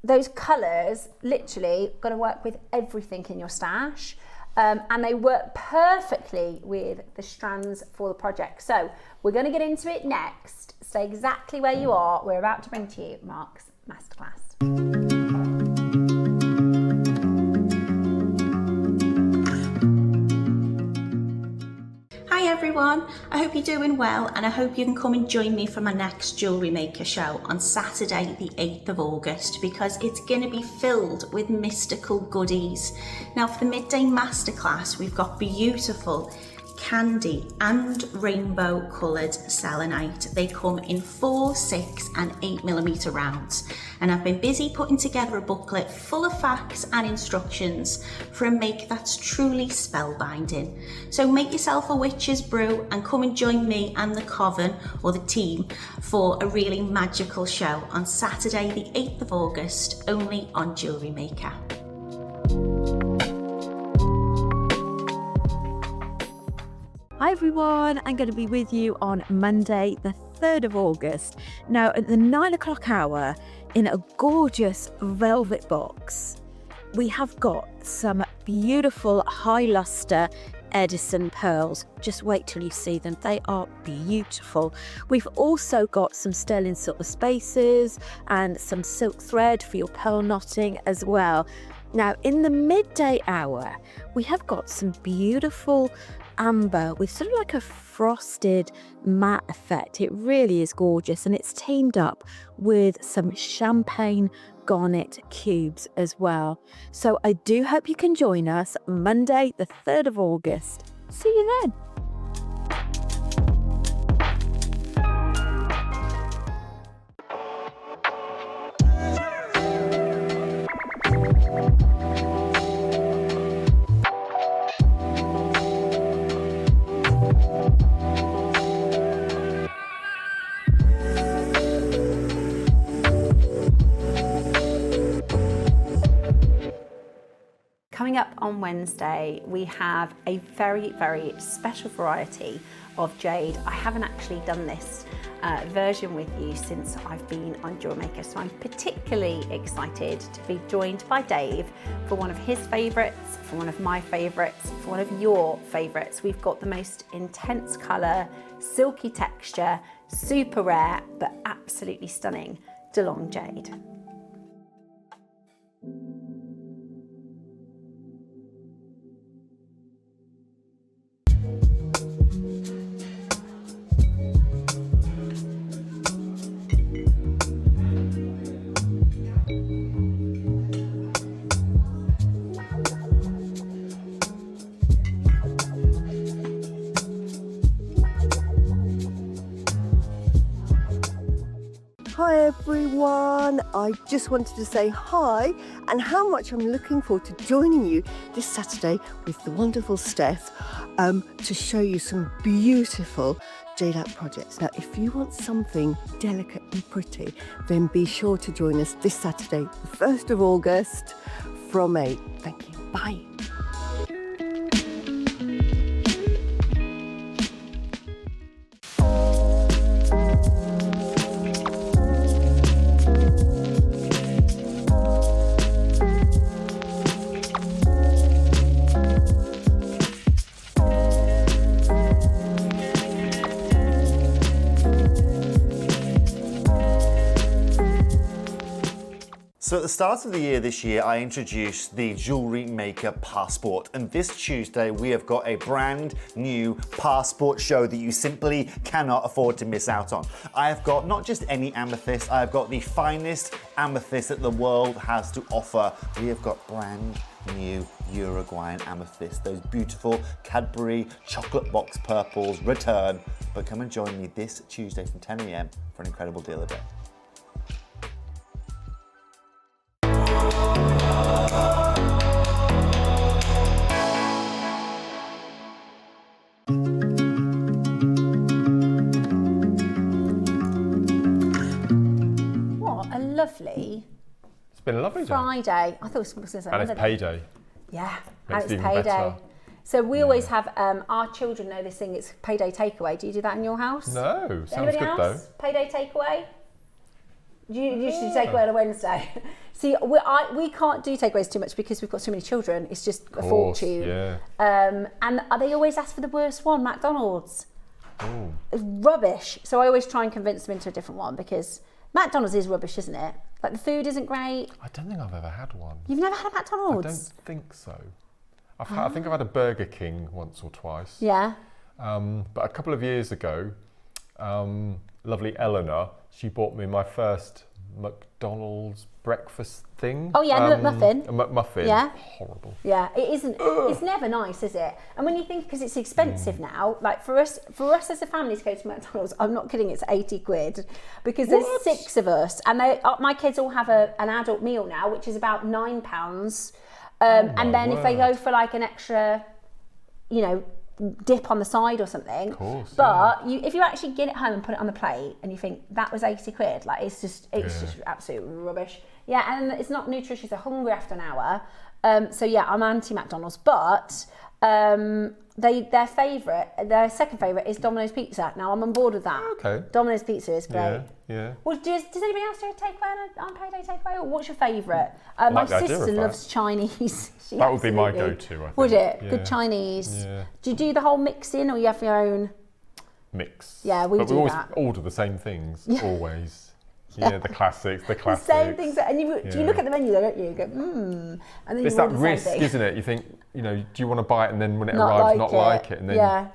[SPEAKER 3] those colours literally going to work with everything in your stash. And they work perfectly with the strands for the project. So we're going to get into it next. Stay exactly where you are. We're about to bring to you Mark's Masterclass.
[SPEAKER 7] Hi everyone, I hope you're doing well and I hope you can come and join me for my next JewelleryMaker show on Saturday the 8th of August because it's going to be filled with mystical goodies. Now for the midday masterclass we've got beautiful candy and rainbow coloured selenite. They come in 4, 6 and 8mm rounds and I've been busy putting together a booklet full of facts and instructions for a make that's truly spellbinding. So make yourself a witch's brew and come and join me and the coven or the team for a really magical show on Saturday the 8th of August only on JewelleryMaker.
[SPEAKER 6] Hi everyone, I'm going to be with you on Monday the 3rd of August. Now at the 9 o'clock hour in a gorgeous velvet box, we have got some beautiful high luster Edison pearls. Just wait till you see them, they are beautiful. We've also got some sterling silver spaces and some silk thread for your pearl knotting as well. Now in the midday hour, we have got some beautiful amber with sort of like a frosted matte effect. It really is gorgeous and it's teamed up with some champagne garnet cubes as well. So I do hope you can join us Monday the 3rd of August. See you then.
[SPEAKER 3] Coming up on Wednesday, we have a very, very special variety of jade. I haven't actually done this version with you since I've been on JewelleryMaker, so I'm particularly excited to be joined by Dave for one of his favourites, for one of my favourites, for one of your favourites. We've got the most intense colour, silky texture, super rare, but absolutely stunning DeLong jade.
[SPEAKER 5] Hi everyone, I just wanted to say hi and how much I'm looking forward to joining you this Saturday with the wonderful Steph to show you some beautiful jade art projects. Now if you want something delicate and pretty, then be sure to join us this Saturday, the 1st of August from 8. Thank you, bye.
[SPEAKER 4] So at the start of the year this year, I introduced the Jewellery Maker Passport, and this Tuesday we have got a brand new passport show that you simply cannot afford to miss out on. I have got not just any amethyst, I have got the finest amethyst that the world has to offer. We have got brand new Uruguayan amethyst, those beautiful Cadbury chocolate box purples return. But come and join me this Tuesday from 10 AM for an incredible deal a day.
[SPEAKER 3] What a lovely
[SPEAKER 2] It's been a lovely day.
[SPEAKER 3] Friday. I thought it was going to say
[SPEAKER 2] And it's
[SPEAKER 3] Monday.
[SPEAKER 2] payday.
[SPEAKER 3] Yeah,
[SPEAKER 2] Makes
[SPEAKER 3] and
[SPEAKER 2] it
[SPEAKER 3] it's
[SPEAKER 2] even
[SPEAKER 3] payday.
[SPEAKER 2] better.
[SPEAKER 3] So we always have, our children know this thing, it's payday takeaway. Do you do that in your house?
[SPEAKER 2] No, sounds
[SPEAKER 3] Anybody
[SPEAKER 2] good
[SPEAKER 3] else? Payday takeaway? You should do takeaway on a Wednesday. See, we can't do takeaways too much because we've got so many children. It's just a fortune.
[SPEAKER 2] Yeah.
[SPEAKER 3] And they always ask for the worst one, McDonald's.
[SPEAKER 2] Ooh.
[SPEAKER 3] It's rubbish. So I always try and convince them into a different one because McDonald's is rubbish, isn't it? Like the food isn't great.
[SPEAKER 2] I don't think I've ever had one.
[SPEAKER 3] You've never had a
[SPEAKER 2] I
[SPEAKER 3] McDonald's?
[SPEAKER 2] don't think so. I think I've had a Burger King once or twice.
[SPEAKER 3] Yeah.
[SPEAKER 2] But a couple of years ago, lovely Eleanor, she bought me my first McDonald's breakfast thing.
[SPEAKER 3] Oh yeah, the McMuffin.
[SPEAKER 2] A McMuffin.
[SPEAKER 3] Yeah.
[SPEAKER 2] Horrible.
[SPEAKER 3] Yeah, it isn't. It's never nice, is it? And when you think, because it's expensive now, like for us as a family to go to McDonald's, I'm not kidding, it's 80 quid because there's 6 of us, and my kids all have an adult meal now, which is about £9. And then if they go for like an extra, dip on the side or something. Of course, but if you actually get it home and put it on the plate and you think that was 80 quid, like it's just absolute rubbish. Yeah, and it's not nutritious. They're hungry after an hour. So yeah, I'm anti McDonald's, but their second favourite is Domino's Pizza. Now I'm on board with that.
[SPEAKER 2] Okay.
[SPEAKER 3] Domino's Pizza is great.
[SPEAKER 2] Yeah.
[SPEAKER 3] Well, does anybody else do a takeaway on payday takeaway, or what's your favourite? My
[SPEAKER 2] Like the idea
[SPEAKER 3] sister
[SPEAKER 2] of that.
[SPEAKER 3] loves Chinese.
[SPEAKER 2] That would be my go-to, I think.
[SPEAKER 3] Would it?
[SPEAKER 2] Yeah.
[SPEAKER 3] Good Chinese.
[SPEAKER 2] Yeah.
[SPEAKER 3] Do you do the whole mix-in, or you have your own?
[SPEAKER 2] Mix.
[SPEAKER 3] Yeah, we
[SPEAKER 2] but
[SPEAKER 3] do
[SPEAKER 2] we always
[SPEAKER 3] that.
[SPEAKER 2] order the same things, always. Yeah, the classics.
[SPEAKER 3] The same things. And do you look at the menu though, don't you? You go, And then
[SPEAKER 2] it's
[SPEAKER 3] you
[SPEAKER 2] that
[SPEAKER 3] order the
[SPEAKER 2] risk,
[SPEAKER 3] same thing.
[SPEAKER 2] isn't it? You think, do you want to buy it, and then when it
[SPEAKER 3] Not
[SPEAKER 2] arrives,
[SPEAKER 3] like
[SPEAKER 2] not like it, and then
[SPEAKER 3] yeah.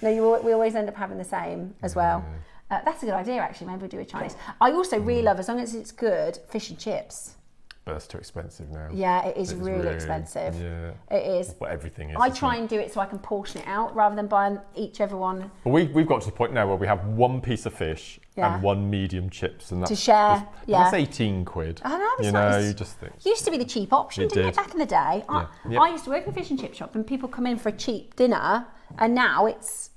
[SPEAKER 3] No, we always end up having the same as well. That's a good idea, actually. Maybe we'll do a Chinese. I also really love, as long as it's good, fish and chips.
[SPEAKER 2] But that's too expensive now.
[SPEAKER 3] Yeah, it is really expensive.
[SPEAKER 2] Yeah.
[SPEAKER 3] It is.
[SPEAKER 2] Well, everything is.
[SPEAKER 3] I try and do it so I can portion it out rather than buying everyone.
[SPEAKER 2] But we've got to the point now where we have one piece of fish and one medium chips, and that's
[SPEAKER 3] to share.
[SPEAKER 2] That's 18 quid.
[SPEAKER 3] I know.
[SPEAKER 2] You just think.
[SPEAKER 3] Used to be the cheap option, didn't it? Back in the day,
[SPEAKER 2] Yeah.
[SPEAKER 3] I used to work in a fish and chip shop, and people come in for a cheap dinner, and now it's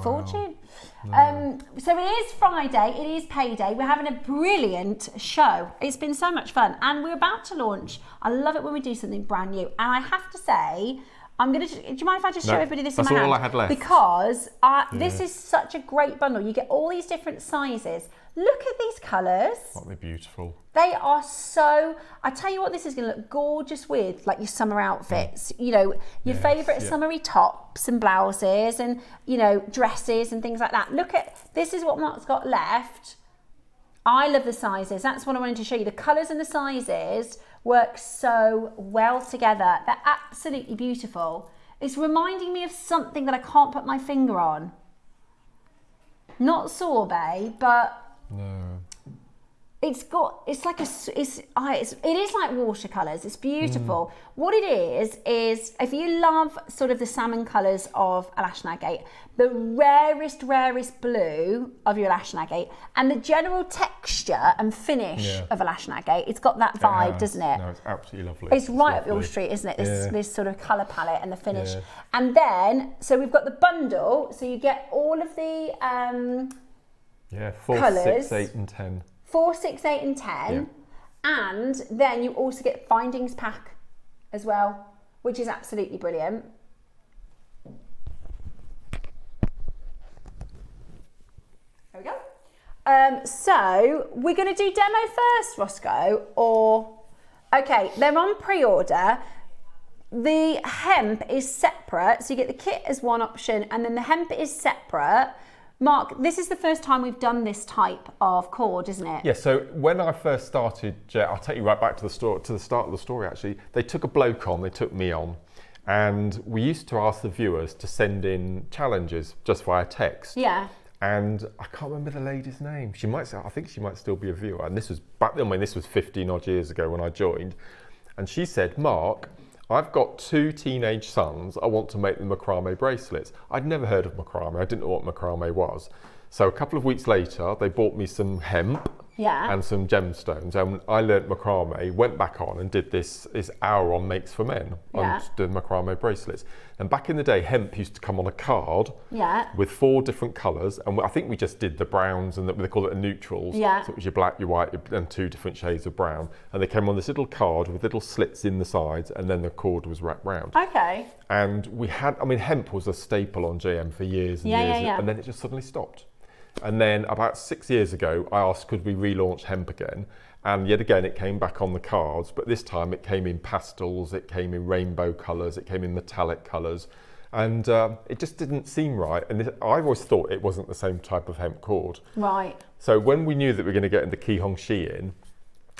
[SPEAKER 3] fortune. So it is Friday, it is payday. We're having a brilliant show. It's been so much fun, and we're about to launch. I love it when we do something brand new, and I have to say, do you mind if I just show everybody this in my hand?
[SPEAKER 2] That's all I had left.
[SPEAKER 3] Because this is such a great bundle. You get all these different sizes. Look at these colours.
[SPEAKER 2] Aren't they beautiful?
[SPEAKER 3] They are so, I tell you what, this is going to look gorgeous with like your summer outfits, you know, your favourite summery tops and blouses and, you know, dresses and things like that. Look at, this is what Mark's got left. I love the sizes. That's what I wanted to show you. The colours and the sizes work so well together. They're absolutely beautiful. It's reminding me of something that I can't put my finger on. Not sorbet, but
[SPEAKER 2] no.
[SPEAKER 3] It is like watercolours. It's beautiful. What it is if you love sort of the salmon colours of a lash and agate, the rarest blue of your lash and agate, and the general texture and finish of a lash and agate, it's got that vibe, doesn't it?
[SPEAKER 2] No, it's absolutely lovely.
[SPEAKER 3] It's right up your street, isn't it? This sort of colour palette and the finish. And then, so we've got the bundle, so you get all of the
[SPEAKER 2] 4,
[SPEAKER 3] colours.
[SPEAKER 2] 6, 8 and 10.
[SPEAKER 3] 4, 6, 8 and 10, and then you also get findings pack as well, which is absolutely brilliant. There we go. So we're going to do demo first, Roscoe, or okay, they're on pre-order. The hemp is separate, so you get the kit as one option, and then the hemp is separate. Mark, this is the first time we've done this type of cord, isn't it?
[SPEAKER 2] Yeah, so when I first started, I'll take you right back to the start of the story actually. They took a bloke on, they took me on, and we used to ask the viewers to send in challenges just via text.
[SPEAKER 3] Yeah.
[SPEAKER 2] And I can't remember the lady's name. I think she might still be a viewer. And this was back then, this was 15 odd years ago when I joined. And she said, Mark, I've got 2 teenage sons. I want to make them macrame bracelets. I'd never heard of macrame. I didn't know what macrame was. So a couple of weeks later, they bought me some hemp and some gemstones. And I learnt macrame, went back on and did this hour on Makes for Men on the macrame bracelets. And back in the day, hemp used to come on a card with 4 different colours. And I think we just did the browns and they call it a neutrals.
[SPEAKER 3] Yeah.
[SPEAKER 2] So it was your black, your white, and 2 different shades of brown. And they came on this little card with little slits in the sides, and then the cord was wrapped round.
[SPEAKER 3] Okay.
[SPEAKER 2] And we had, hemp was a staple on JM for years and years, and then it just suddenly stopped. And then about 6 years ago, I asked, could we relaunch hemp again? And yet again, it came back on the cards, but this time it came in pastels, it came in rainbow colours, it came in metallic colours, and it just didn't seem right. And I always thought it wasn't the same type of hemp cord.
[SPEAKER 3] Right.
[SPEAKER 2] So when we knew that we were going to get into Caihong in,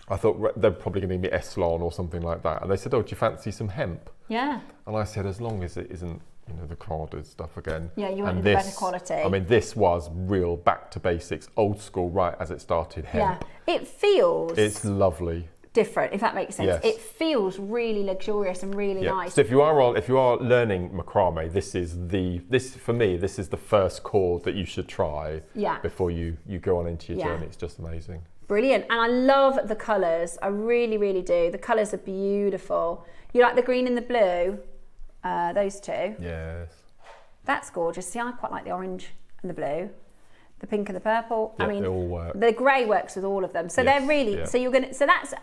[SPEAKER 2] I thought they're probably going to be Eslon or something like that. And they said, oh, do you fancy some hemp? Yeah. And I said, as long as it isn't, the carded stuff again.
[SPEAKER 3] Yeah, you wanted the better quality.
[SPEAKER 2] This was real back to basics, old school, right as it started hemp.
[SPEAKER 3] Yeah, it feels...
[SPEAKER 2] It's lovely.
[SPEAKER 3] Different, if that makes sense. Yes. It feels really luxurious and really nice.
[SPEAKER 2] So if you are learning macrame, this is the first cord that you should try before you go on into your journey. It's just amazing.
[SPEAKER 3] Brilliant. And I love the colours. I really, really do. The colours are beautiful. You like the green and the blue? Those 2.
[SPEAKER 2] Yes.
[SPEAKER 3] That's gorgeous. See, I quite like the orange and the blue, the pink and the purple.
[SPEAKER 2] Yeah, they all work.
[SPEAKER 3] The grey works with all of them. So they're really, so that's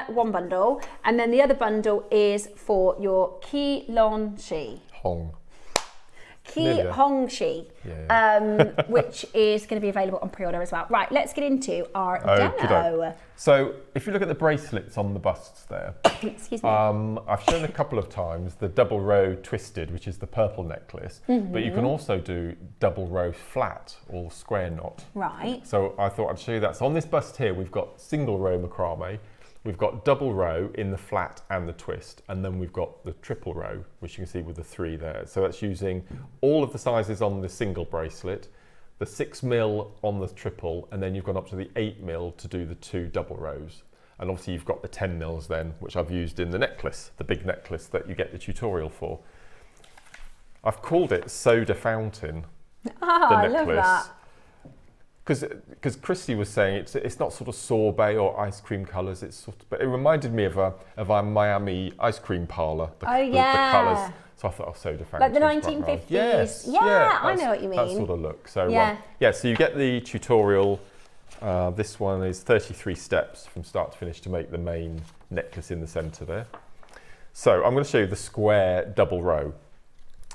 [SPEAKER 3] one bundle, and then the other bundle is for your Caihong. Caihong, which is going to be available on pre-order as well. Right, let's get into our demo.
[SPEAKER 2] So if you look at the bracelets on the busts there,
[SPEAKER 3] excuse me,
[SPEAKER 2] I've shown a couple of times the double row twisted, which is the purple necklace, but you can also do double row flat or square knot.
[SPEAKER 3] Right.
[SPEAKER 2] So I thought I'd show you that. So on this bust here, we've got single row macrame, we've got double row in the flat and the twist, and then we've got the triple row, which you can see with the 3 there. So that's using all of the sizes on the single bracelet, the 6mm on the triple, and then you've gone up to the 8mm to do the 2 double rows. And obviously you've got the 10mm then, which I've used in the necklace, the big necklace that you get the tutorial for. I've called it Soda Fountain, the necklace.
[SPEAKER 3] I love that.
[SPEAKER 2] because Christy was saying it's not sort of sorbet or ice cream colours. It's sort of, but it reminded me of a Miami ice cream parlour. The colours. So I thought, oh, soda fountain.
[SPEAKER 3] Like the 1950s.
[SPEAKER 2] Yes,
[SPEAKER 3] yeah, I know what you mean.
[SPEAKER 2] That sort of look. So so you get the tutorial. This one is 33 steps from start to finish to make the main necklace in the centre there. So I'm going to show you the square double row.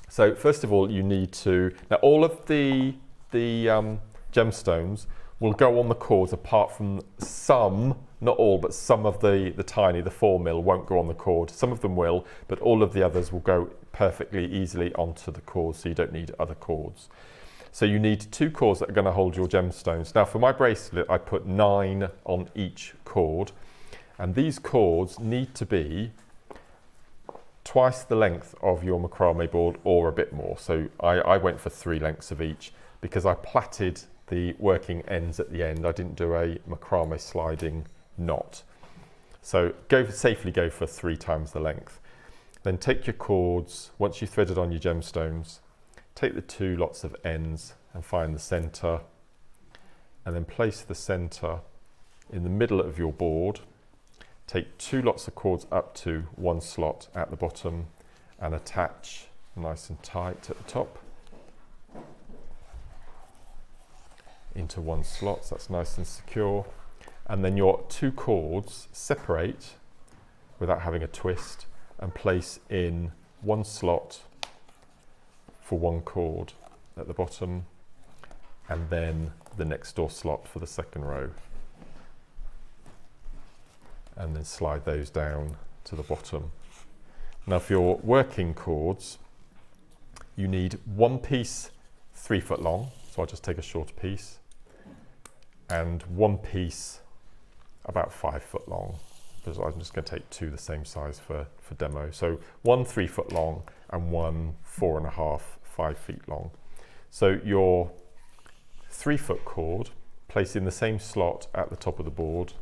[SPEAKER 2] So first of all, you need to, now all of the gemstones will go on the cords apart from some, not all, but some of the 4 mil won't go on the cord. Some of them will, but all of the others will go perfectly easily onto the cords, so you don't need other cords. So you need 2 cords that are going to hold your gemstones. Now for my bracelet, I put 9 on each cord, and these cords need to be twice the length of your macrame board or a bit more. So I went for 3 lengths of each because I plaited the working ends at the end. I didn't do a macrame sliding knot. So safely go for 3 times the length. Then take your cords, once you've threaded on your gemstones, take the 2 lots of ends and find the centre, and then place the centre in the middle of your board. Take 2 lots of cords up to 1 slot at the bottom and attach nice and tight at the top into 1 slot, so that's nice and secure. And then your 2 cords separate without having a twist and place in 1 slot for 1 cord at the bottom, and then the next door slot for the second row, and then slide those down to the bottom. Now for your working cords, you need 1 piece 3 foot long, so I'll just take a shorter piece, and 1 piece about 5 foot long, because I'm just going to take 2 the same size for demo. So 1 3 foot long and 1 4.5 5 feet long. So your 3 foot cord, place in the same slot at the top of the board,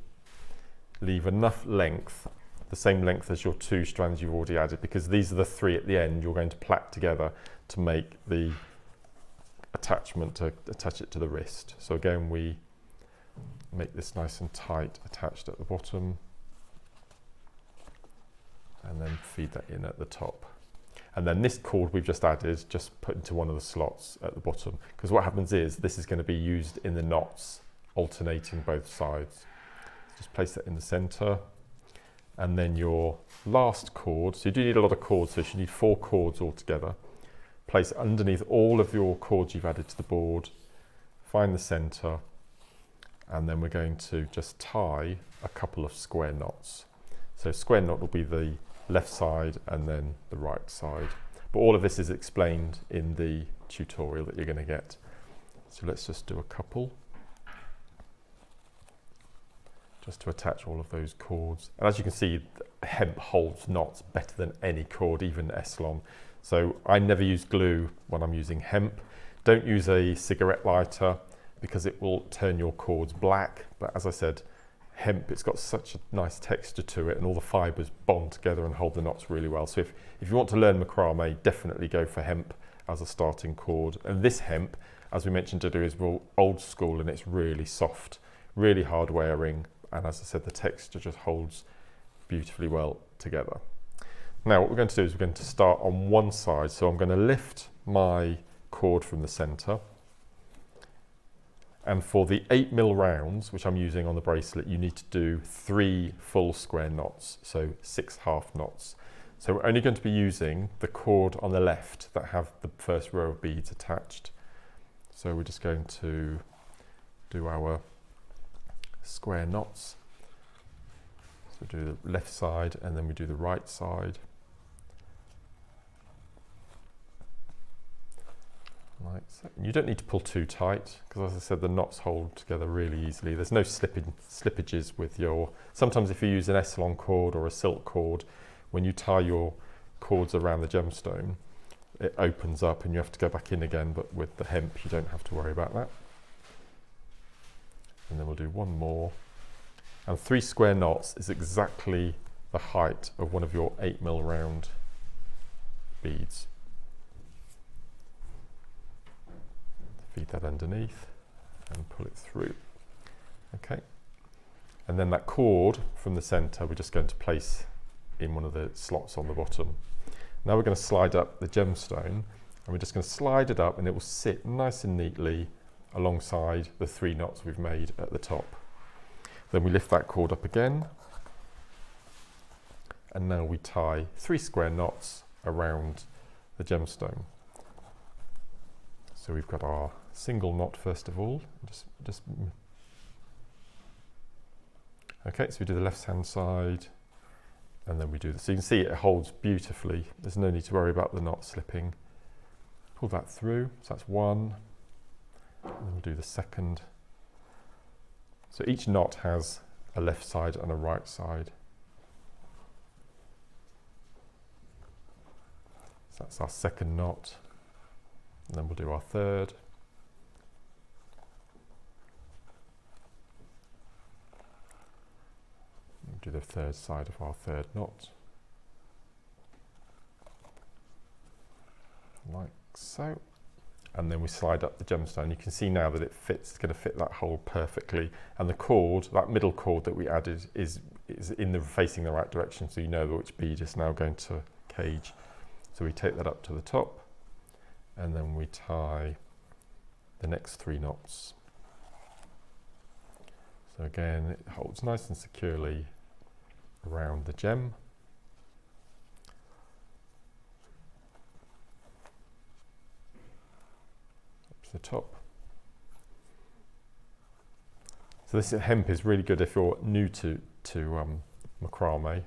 [SPEAKER 2] leave enough length, the same length as your 2 strands you've already added, because these are the 3 at the end you're going to plait together to make the attachment to attach it to the wrist. So again, we make this nice and tight attached at the bottom, and then feed that in at the top. And then this cord we've just added, just put into one of the slots at the bottom, because what happens is this is going to be used in the knots, alternating both sides. Just place that in the center, and then your last cord, so you do need a lot of cords, so you need 4 cords altogether. Place underneath all of your cords you've added to the board, find the center, and then we're going to just tie a couple of square knots. So square knot will be the left side and then the right side. But all of this is explained in the tutorial that you're going to get. So let's just do a couple, just to attach all of those cords. And as you can see, hemp holds knots better than any cord, even Eslon. So I never use glue when I'm using hemp. Don't use a cigarette lighter because it will turn your cords black. But as I said, hemp, it's got such a nice texture to it, and all the fibres bond together and hold the knots really well. So if you want to learn macrame, definitely go for hemp as a starting cord. And this hemp, as we mentioned earlier, is real old school, and it's really soft, really hard wearing. And as I said, the texture just holds beautifully well together. Now what we're going to do is we're going to start on one side. So I'm going to lift my cord from the center. And for the 8mm rounds, which I'm using on the bracelet, you need to do 3 full square knots, so 6 half knots. So we're only going to be using the cord on the left that have the first row of beads attached. So we're just going to do our square knots. So we do the left side and then we do the right side. Like so. You don't need to pull too tight, because as I said, the knots hold together really easily. There's no slippages with your, sometimes if you use an Eslon cord or a silk cord, when you tie your cords around the gemstone, it opens up and you have to go back in again, but with the hemp you don't have to worry about that. And then we'll do one more. And 3 square knots is exactly the height of one of your 8mm round beads. Feed that underneath, and pull it through. Okay, and then that cord from the center we're just going to place in one of the slots on the bottom. Now we're going to slide up the gemstone, and we're just going to slide it up, and it will sit nice and neatly alongside the 3 knots we've made at the top. Then we lift that cord up again, and now we tie 3 square knots around the gemstone. So we've got our single knot first of all. Okay, so we do the left hand side, and then we do this. So you can see it holds beautifully. There's no need to worry about the knot slipping. Pull that through, so that's 1, and then we'll do the second. So each knot has a left side and a right side. So that's our second knot, and then we'll do our third. We'll do the third side of our third knot, like so. And then we slide up the gemstone. You can see now that it fits, it's going to fit that hole perfectly. And the cord, that middle cord that we added is facing the right direction, so you know which bead is now going to cage. So we take that up to the top, and then we tie the next 3 knots. So again, it holds nice and securely around the gem. Up to the top. So this hemp is really good if you're new to macrame,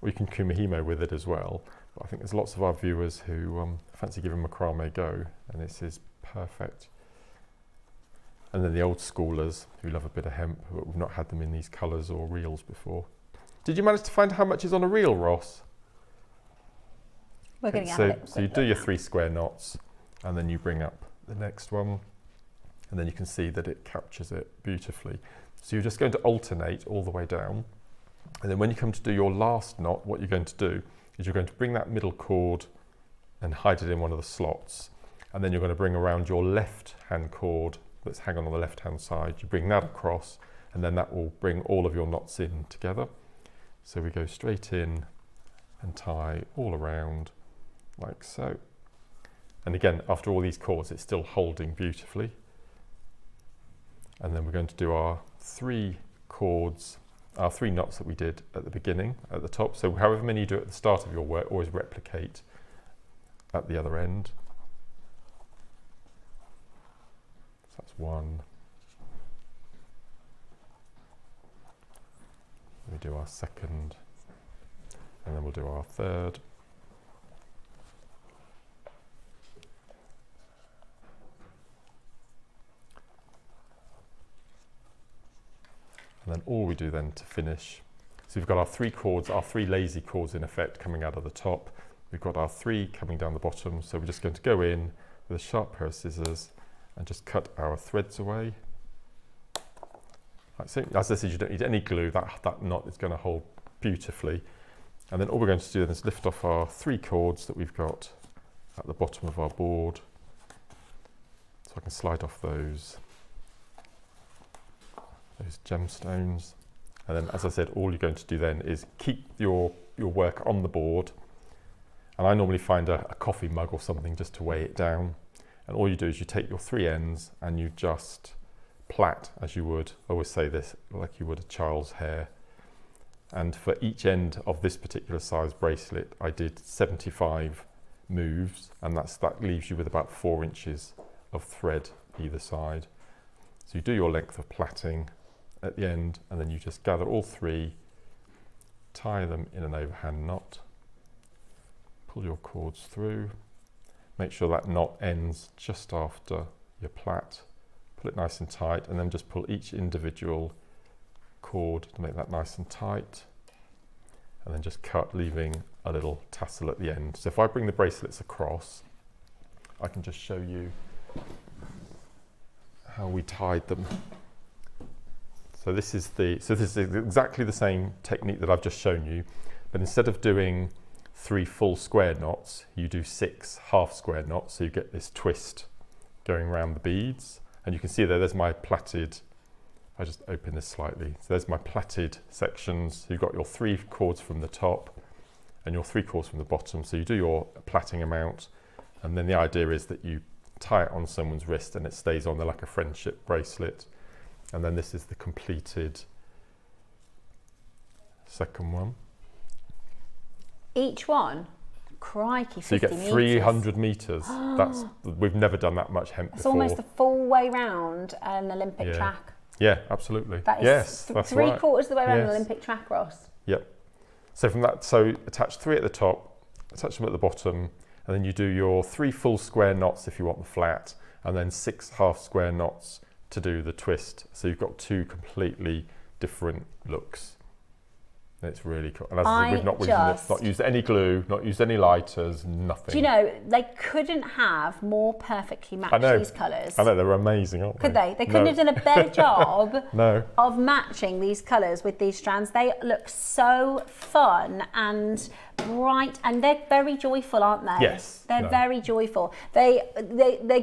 [SPEAKER 2] or you can kumihimo with it as well. But I think there's lots of our viewers who fancy giving macrame a go, and this is perfect. And then the old schoolers who love a bit of hemp, but we've not had them in these colours or reels before. Did you manage to find how much is on a reel, Ross?
[SPEAKER 3] We're going to have a little
[SPEAKER 2] So you do your 3 square knots, and then you bring up the next one, and then you can see that it captures it beautifully. So you're just going to alternate all the way down, and then when you come to do your last knot, what you're going to do is you're going to bring that middle cord and hide it in one of the slots, and then you're going to bring around your left hand cord that's hanging on the left hand side. You bring that across, and then that will bring all of your knots in together. So we go straight in and tie all around like so. And again, after all these cords, it's still holding beautifully. And then we're going to do our 3 cords, our 3 knots that we did at the beginning, at the top. So however many you do at the start of your work, always replicate at the other end. So that's 1. We do our second, and then we'll do our third. And then all we do then to finish, so we've got our 3 cords, our 3 lazy cords in effect coming out of the top. We've got our 3 coming down the bottom, so we're just going to go in with a sharp pair of scissors and just cut our threads away. So, as I said, you don't need any glue, that knot is going to hold beautifully. And then all we're going to do then is lift off our 3 cords that we've got at the bottom of our board. So I can slide off those gemstones. And then, as I said, all you're going to do then is keep your work on the board. And I normally find a coffee mug or something just to weigh it down. And all you do is you take your 3 ends and you just plait as you would, I always say this, like you would a child's hair. And for each end of this particular size bracelet, I did 75 moves, and that leaves you with about 4 inches of thread either side. So you do your length of plaiting at the end, and then you just gather all 3, tie them in an overhand knot, pull your cords through, make sure that knot ends just after your plait, pull it nice and tight, and then just pull each individual cord to make that nice and tight, and then just cut, leaving a little tassel at the end. So if I bring the bracelets across, I can just show you how we tied them. So this is exactly the same technique that I've just shown you, but instead of doing 3 full square knots, you do 6 half square knots, so you get this twist going around the beads. And you can see there's my plaited, I just open this slightly. So there's my plaited sections. You've got your 3 cords from the top and your 3 cords from the bottom. So you do your plaiting amount, and then the idea is that you tie it on someone's wrist and it stays on there like a friendship bracelet. And then this is the completed second one.
[SPEAKER 3] Each one? Crikey, 50
[SPEAKER 2] so you get 300 metres. We've never done that much hemp before.
[SPEAKER 3] It's almost the full way round an Olympic track.
[SPEAKER 2] Yeah, absolutely.
[SPEAKER 3] That is
[SPEAKER 2] that's
[SPEAKER 3] three
[SPEAKER 2] right.
[SPEAKER 3] quarters of the way around an Olympic track, Ross.
[SPEAKER 2] Yep. So from that, so attach 3 at the top, attach them at the bottom, and then you do your 3 full square knots if you want the flat, and then 6 half square knots to do the twist. So you've got 2 completely different looks. It's really cool. And as I said, we've not used any glue, not used any lighters, nothing.
[SPEAKER 3] Do you know, they couldn't have more perfectly matched these colours.
[SPEAKER 2] I know, they're amazing, aren't they?
[SPEAKER 3] Could they? They couldn't have done a better job
[SPEAKER 2] of
[SPEAKER 3] matching these colours with these strands. They look so fun and bright, and they're very joyful, aren't they?
[SPEAKER 2] Yes.
[SPEAKER 3] They're very joyful. They're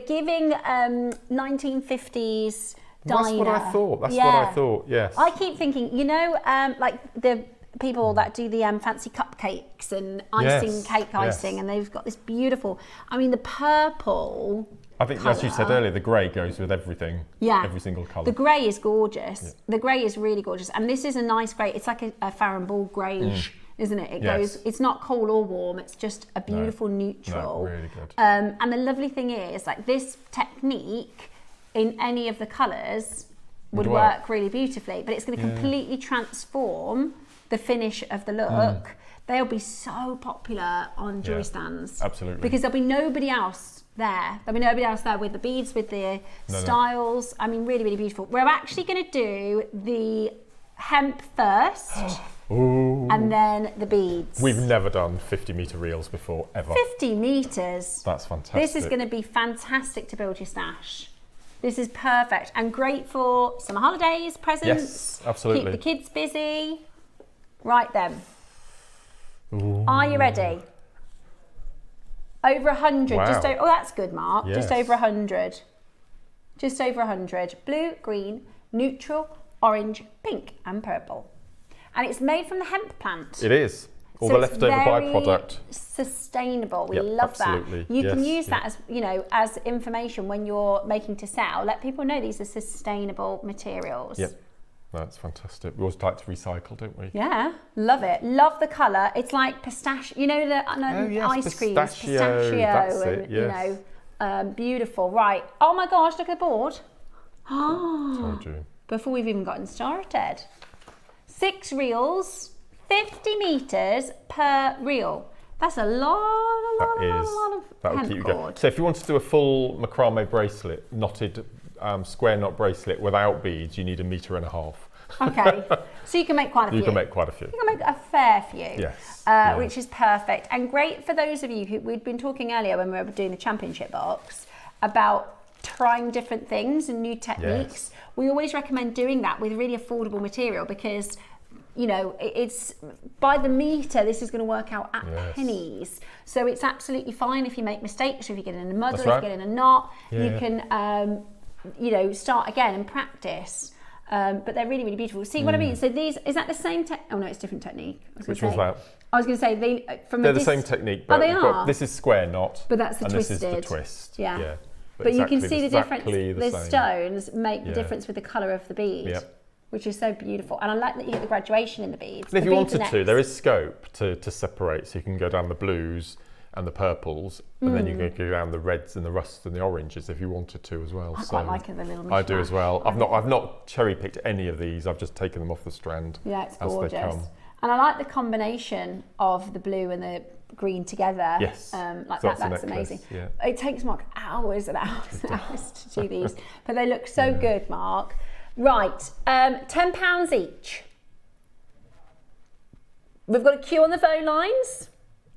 [SPEAKER 3] giving 1950s diner.
[SPEAKER 2] That's what I thought. That's what I thought, yes.
[SPEAKER 3] I keep thinking, you know, like the people that do the fancy cupcakes and icing, cake icing, and they've got this beautiful, I mean, the purple
[SPEAKER 2] I think,
[SPEAKER 3] colour,
[SPEAKER 2] as you said earlier, the grey goes with everything, every single colour.
[SPEAKER 3] The grey is gorgeous. The grey is really gorgeous, and this is a nice grey. It's like a Farrow Ball greyish, isn't it? It goes. It's not cool or warm. It's just a beautiful neutral.
[SPEAKER 2] No, really good.
[SPEAKER 3] And the lovely thing is, like, this technique in any of the colours would work really beautifully, but it's going to completely transform the finish of the look. They'll be so popular on jewellery stands.
[SPEAKER 2] Absolutely.
[SPEAKER 3] Because there'll be nobody else there. There'll be nobody else there with the beads, with the styles. I mean, really, really beautiful. We're actually going to do the hemp first. And then the beads.
[SPEAKER 2] We've never done 50-metre reels before, ever.
[SPEAKER 3] 50 metres.
[SPEAKER 2] That's fantastic.
[SPEAKER 3] This is going to be fantastic to build your stash. This is perfect and great for summer holidays, presents.
[SPEAKER 2] Yes, absolutely.
[SPEAKER 3] Keep the kids busy. Right then. Are you ready? Over 100.
[SPEAKER 2] Wow.
[SPEAKER 3] Oh, that's good, Mark.
[SPEAKER 2] Yes.
[SPEAKER 3] Just over 100. Just over 100. Blue, green, neutral, orange, pink and purple. And it's made from the hemp plant.
[SPEAKER 2] It is. All the leftover byproduct.
[SPEAKER 3] Sustainable. We love that. You can use that as, you know, as information when you're making to sell. Let people know these are sustainable materials.
[SPEAKER 2] Yep. That's fantastic. We always like to recycle, don't we?
[SPEAKER 3] Yeah, love it. Love the colour. It's like pistachio. You know the ice creams, pistachio,
[SPEAKER 2] that's
[SPEAKER 3] and
[SPEAKER 2] it, yes.
[SPEAKER 3] you know, beautiful. Right. Oh my gosh, look at the board.
[SPEAKER 2] Told you.
[SPEAKER 3] Before we've even gotten started. 6 reels, 50 metres per reel. That's a lot of
[SPEAKER 2] That'll keep you going.
[SPEAKER 3] cord.
[SPEAKER 2] So if you want to do a full macrame bracelet, knotted square knot bracelet without beads, you need 1.5 meters.
[SPEAKER 3] Okay, so you can make quite a few.
[SPEAKER 2] You can make quite a few.
[SPEAKER 3] You can make a fair few.
[SPEAKER 2] Yes.
[SPEAKER 3] Which is perfect. And great for those of you who, we'd been talking earlier when we were doing the championship box about trying different things and new techniques.
[SPEAKER 2] Yes.
[SPEAKER 3] We always recommend doing that with really affordable material because, you know, it's by the metre, this is going to work out at pennies. So it's absolutely fine if you make mistakes, or if you get in a mud, or if you get in a knot, you can, you know, start again and practice. But they're really, really beautiful. See what I mean? So these, is that the same oh no, it's a different technique.
[SPEAKER 2] Which was that?
[SPEAKER 3] I was going to say,
[SPEAKER 2] they're the same technique, but,
[SPEAKER 3] they are?
[SPEAKER 2] but this is square knot.
[SPEAKER 3] But that's the
[SPEAKER 2] and
[SPEAKER 3] twisted.
[SPEAKER 2] This is the twist.
[SPEAKER 3] Yeah. But you can see the difference. The stones make the difference with the colour of the bead, which is so beautiful. And I like that you get the graduation in the beads.
[SPEAKER 2] And if you wanted to, there is scope to separate. So you can go down the blues and the purples, and then you can go down the reds and the rusts and the oranges if you wanted to as well.
[SPEAKER 3] I quite like it, the little mishmash.
[SPEAKER 2] I do as well. I've not cherry picked any of these. I've just taken them off the strand.
[SPEAKER 3] Yeah, it's
[SPEAKER 2] as
[SPEAKER 3] gorgeous.
[SPEAKER 2] they come.
[SPEAKER 3] And I like the combination of the blue and the green together.
[SPEAKER 2] Yes.
[SPEAKER 3] Like
[SPEAKER 2] so
[SPEAKER 3] that's amazing.
[SPEAKER 2] Yeah.
[SPEAKER 3] It takes Mark hours and hours and hours to do these, but they look so good, Mark. Right, £10 each. We've got a queue on the phone lines.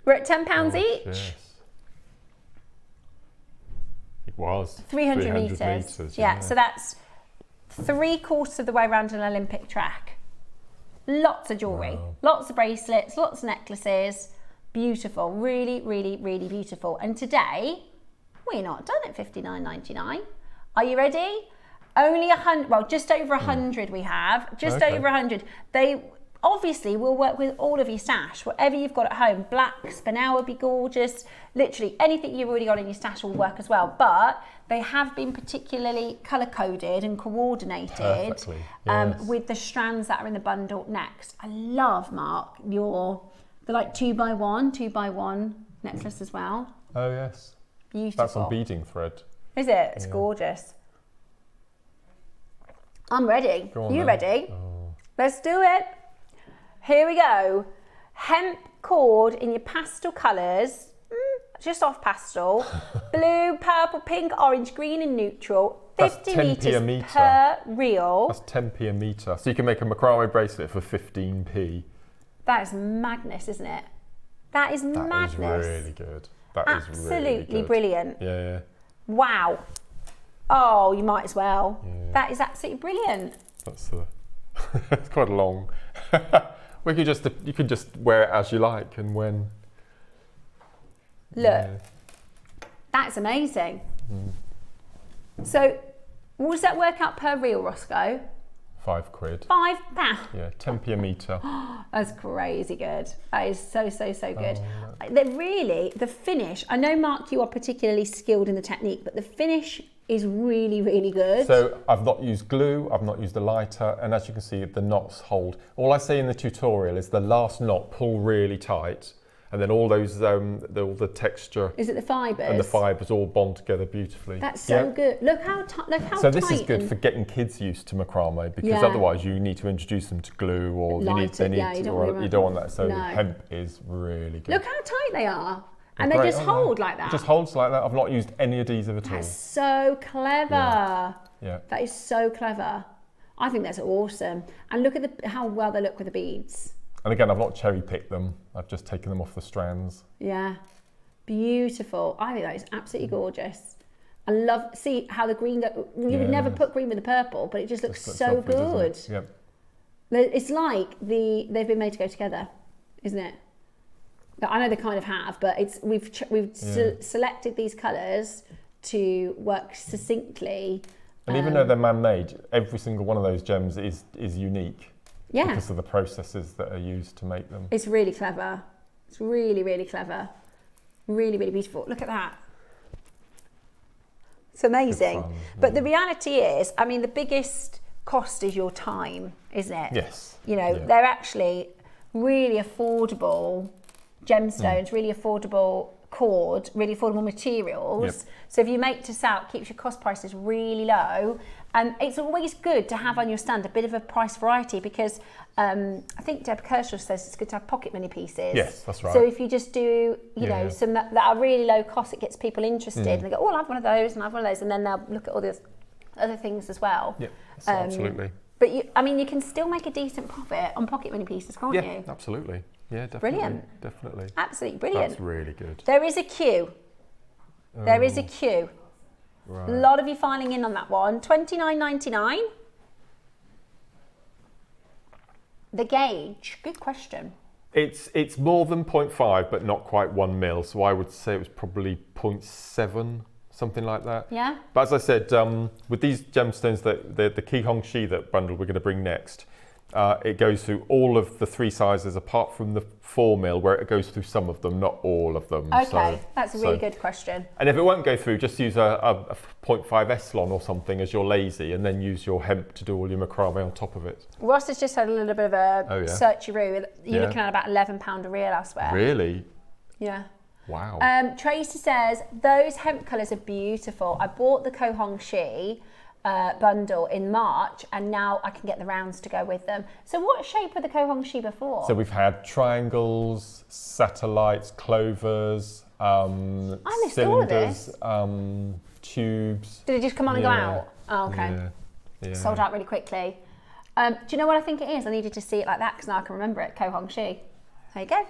[SPEAKER 3] We're at £10 each.
[SPEAKER 2] Yes. It was
[SPEAKER 3] 300 metres. Yeah, so that's 3/4 of the way around an Olympic track. Lots of jewellery, lots of bracelets, lots of necklaces. Beautiful, really, really, really beautiful. And today, we're not done at $59.99. Are you ready? Only 100, well, just over 100 we have, just over 100. They obviously will work with all of your stash, whatever you've got at home. Black spinel would be gorgeous. Literally anything you've already got in your stash will work as well. But they have been particularly colour coded and coordinated with the strands that are in the bundle next. I love, Mark, the like 2x1 necklace as well.
[SPEAKER 2] Oh yes.
[SPEAKER 3] Beautiful.
[SPEAKER 2] That's on beading thread.
[SPEAKER 3] Is it? It's gorgeous. I'm ready. You ready?
[SPEAKER 2] Oh.
[SPEAKER 3] Let's do it. Here we go. Hemp cord in your pastel colours, just off pastel. Blue, purple, pink, orange, green and neutral. 50 metres per reel.
[SPEAKER 2] That's 10p a metre. So you can make a macrame bracelet for 15p.
[SPEAKER 3] That is madness, isn't it? That is madness.
[SPEAKER 2] That is really good. That is really
[SPEAKER 3] absolutely
[SPEAKER 2] good.
[SPEAKER 3] Brilliant.
[SPEAKER 2] Yeah.
[SPEAKER 3] Wow. Oh, you might as well.
[SPEAKER 2] Yeah.
[SPEAKER 3] That is absolutely brilliant.
[SPEAKER 2] That's it's quite long. You could just wear it as you like and when.
[SPEAKER 3] Look, that's amazing. So, what does that work out per reel, Roscoe?
[SPEAKER 2] £5.
[SPEAKER 3] £5.
[SPEAKER 2] Yeah, 10p a metre.
[SPEAKER 3] That's crazy good. That is so good. The finish, I know, Mark, you are particularly skilled in the technique, but the finish is really, really good.
[SPEAKER 2] So I've not used glue, I've not used a lighter, and as you can see, the knots hold. All I say in the tutorial is the last knot, pull really tight, and then all those, all the texture.
[SPEAKER 3] Is it the fibres?
[SPEAKER 2] And the fibres all bond together beautifully.
[SPEAKER 3] That's so good. Look how tight.
[SPEAKER 2] So this is good for getting kids used to macrame, because otherwise you need to introduce them to glue, or you don't want that. So hemp is really good.
[SPEAKER 3] Look how tight they are. And they just hold like that.
[SPEAKER 2] It just holds like that. I've not used any adhesive at all.
[SPEAKER 3] That's so clever.
[SPEAKER 2] Yeah.
[SPEAKER 3] That is so clever. I think that's awesome. And look at how well they look with the beads.
[SPEAKER 2] And again, I've not cherry picked them. I've just taken them off the strands.
[SPEAKER 3] Yeah. Beautiful. I think that is absolutely gorgeous. I love, see how the green, you would never put green with the purple, but it just looks so good.
[SPEAKER 2] Yep.
[SPEAKER 3] It's like they've been made to go together, isn't it? I know they kind of have, but we've selected these colours to work succinctly.
[SPEAKER 2] And even though they're man-made, every single one of those gems is unique.
[SPEAKER 3] Yeah.
[SPEAKER 2] Because of the processes that are used to make them.
[SPEAKER 3] It's really clever. It's really, really clever. Really, really beautiful. Look at that. It's amazing.
[SPEAKER 2] Fun,
[SPEAKER 3] but the reality is, I mean, the biggest cost is your time, isn't it?
[SPEAKER 2] Yes.
[SPEAKER 3] You know, they're actually really affordable gemstones, really affordable cord, really affordable materials.
[SPEAKER 2] Yep.
[SPEAKER 3] So if you make to sell, it keeps your cost prices really low. And it's always good to have on your stand a bit of a price variety, because I think Deb Kershaw says it's good to have pocket money pieces.
[SPEAKER 2] Yes, that's right.
[SPEAKER 3] So if you just do, you know, some that are really low cost, it gets people interested. And they go, oh, I'll have one of those and I'll have one of those. And then they'll look at all the other things as well.
[SPEAKER 2] Yeah, absolutely.
[SPEAKER 3] But you can still make a decent profit on pocket money pieces, can't you?
[SPEAKER 2] Yeah, absolutely. Yeah, definitely.
[SPEAKER 3] Brilliant.
[SPEAKER 2] Definitely.
[SPEAKER 3] Absolutely brilliant.
[SPEAKER 2] That's really good.
[SPEAKER 3] There is a queue. There is a queue.
[SPEAKER 2] Right.
[SPEAKER 3] A lot of you filing in on that one. $29.99. The gauge. Good question.
[SPEAKER 2] It's more than 0.5, but not quite 1 mil. So I would say it was probably 0.7, something like that.
[SPEAKER 3] Yeah.
[SPEAKER 2] But as I said, with these gemstones, the Caihong Shi that bundle we're going to bring next, it goes through all of the 3 sizes apart from the 4 mil, where it goes through some of them, not all of them.
[SPEAKER 3] Okay, that's a really good question.
[SPEAKER 2] And if it won't go through, just use a 0.5 Eslon or something as you're lazy, and then use your hemp to do all your macrame on top of it.
[SPEAKER 3] Ross has just had a little bit of a searchy-roo. You're looking at about £11 a reel elsewhere.
[SPEAKER 2] Really?
[SPEAKER 3] Yeah.
[SPEAKER 2] Wow.
[SPEAKER 3] Tracy says, those hemp colours are beautiful. I bought the Caihong Shi bundle in March, and now I can get the rounds to go with them. So what shape were the Caihong Shi before?
[SPEAKER 2] So we've had triangles, satellites, clovers, cylinders, tubes.
[SPEAKER 3] Did it just come on and go out? Oh, okay.
[SPEAKER 2] Yeah.
[SPEAKER 3] Sold out really quickly. Do you know what I think it is? I needed to see it like that because now I can remember it. Caihong Shi. There you go.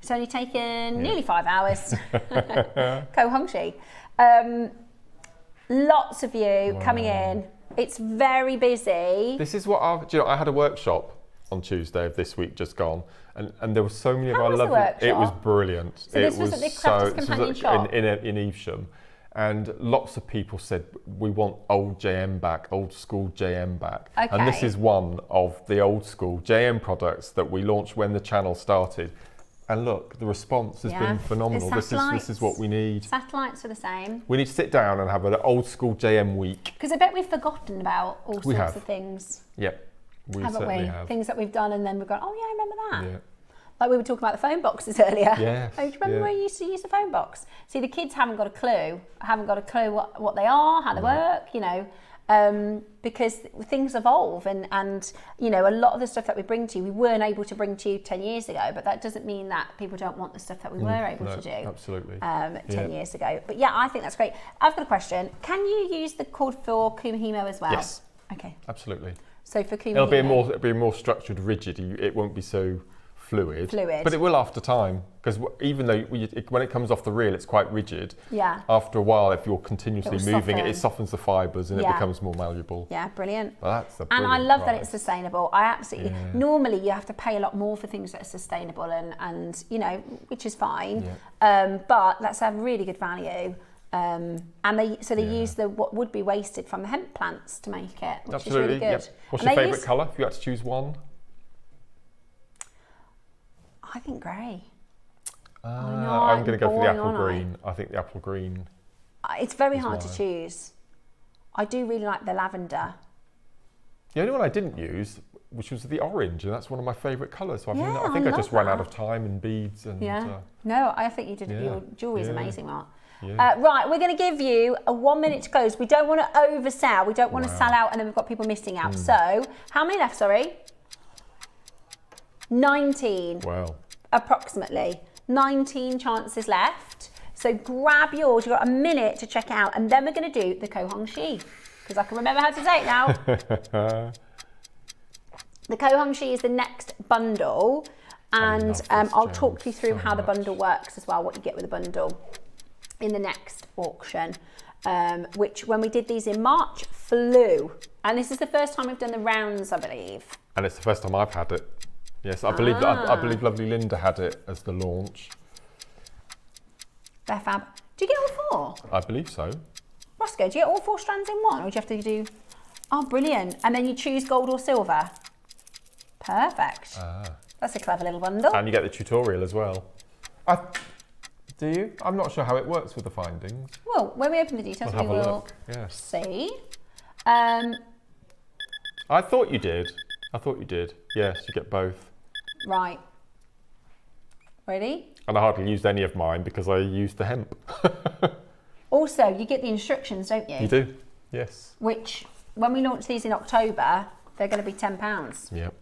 [SPEAKER 3] It's only taken nearly 5 hours. Caihong Shi. Lots of you coming in. It's very busy.
[SPEAKER 2] This is what I had a workshop on Tuesday of this week just gone, and there were so many of our lovely. It was brilliant.
[SPEAKER 3] So this was at the Crafters Companion shop
[SPEAKER 2] in Evesham, And lots of people said, we want old JM back, old school JM back.
[SPEAKER 3] Okay.
[SPEAKER 2] And this is one of the old school JM products that we launched when the channel started. And look, the response has been phenomenal. This is what we need.
[SPEAKER 3] Satellites are the same.
[SPEAKER 2] We need to sit down and have an old school JM week.
[SPEAKER 3] Because I bet we've forgotten about all sorts of things.
[SPEAKER 2] Yep, we
[SPEAKER 3] haven't
[SPEAKER 2] certainly
[SPEAKER 3] we?
[SPEAKER 2] have.
[SPEAKER 3] Things that we've done and then we've gone, oh yeah, I remember that.
[SPEAKER 2] Yeah.
[SPEAKER 3] Like we were talking about the phone boxes earlier.
[SPEAKER 2] Yes.
[SPEAKER 3] Oh, do you remember when you used to use a phone box? See, the kids haven't got a clue. Haven't got a clue what they are, how they work, you know, because things evolve and, you know, a lot of the stuff that we bring to you, we weren't able to bring to you 10 years ago, but that doesn't mean that people don't want the stuff that we were able to do.
[SPEAKER 2] Absolutely.
[SPEAKER 3] 10 years ago. But yeah, I think that's great. I've got a question. Can you use the cord for Kumihimo as well?
[SPEAKER 2] Yes.
[SPEAKER 3] Okay.
[SPEAKER 2] Absolutely.
[SPEAKER 3] So for Kumihimo.
[SPEAKER 2] It'll be more structured, rigid. It won't be so fluid, but it will after time, because even though when it comes off the reel it's quite rigid, after a while if you're continuously moving it softens the fibres and it becomes more malleable.
[SPEAKER 3] Yeah, brilliant.
[SPEAKER 2] Well, that's
[SPEAKER 3] and I love that it's sustainable. I absolutely normally you have to pay a lot more for things that are sustainable and you know, which is fine, but that's a really good value. And they use what would be wasted from the hemp plants to make it, which is really good.
[SPEAKER 2] Yep. What's your favourite colour if you had to choose one?
[SPEAKER 3] I think grey.
[SPEAKER 2] I'm going to go for the apple green. I think the apple green.
[SPEAKER 3] It's very hard to choose. I do really like the lavender.
[SPEAKER 2] The only one I didn't use, which was the orange, and that's one of my favourite colours. So I think I just ran out of time and beads. And,
[SPEAKER 3] no, I think you did. Your jewellery is amazing, Mark. Right, we're going to give you a 1 minute to close. We don't want to oversell. We don't want to sell out and then we've got people missing out. So, how many left, sorry? 19.
[SPEAKER 2] Wow.
[SPEAKER 3] Approximately. 19 chances left. So grab yours. You've got a minute to check it out. And then we're going to do the Caihong Shi, because I can remember how to say it now. The Caihong Shi is the next bundle. And I'll talk you through how the bundle works as well, what you get with the bundle in the next auction. Which, when we did these in March, flew. And this is the first time we've done the rounds, I believe.
[SPEAKER 2] And it's the first time I've had it. Yes, I believe lovely Linda had it as the launch.
[SPEAKER 3] They're fab. Do you get all 4?
[SPEAKER 2] I believe so.
[SPEAKER 3] Roscoe, do you get all 4 strands in one, or do you have to do... Oh, brilliant. And then you choose gold or silver. Perfect. That's a clever little bundle.
[SPEAKER 2] And you get the tutorial as well. Do you? I'm not sure how it works with the findings.
[SPEAKER 3] Well, when we open the details, we will see.
[SPEAKER 2] I thought you did. Yes, you get both.
[SPEAKER 3] Right. Ready?
[SPEAKER 2] And I hardly used any of mine because I used the hemp.
[SPEAKER 3] Also, you get the instructions, don't you?
[SPEAKER 2] You do, yes.
[SPEAKER 3] Which, when we launch these in October, they're going to be £10.
[SPEAKER 2] Yep.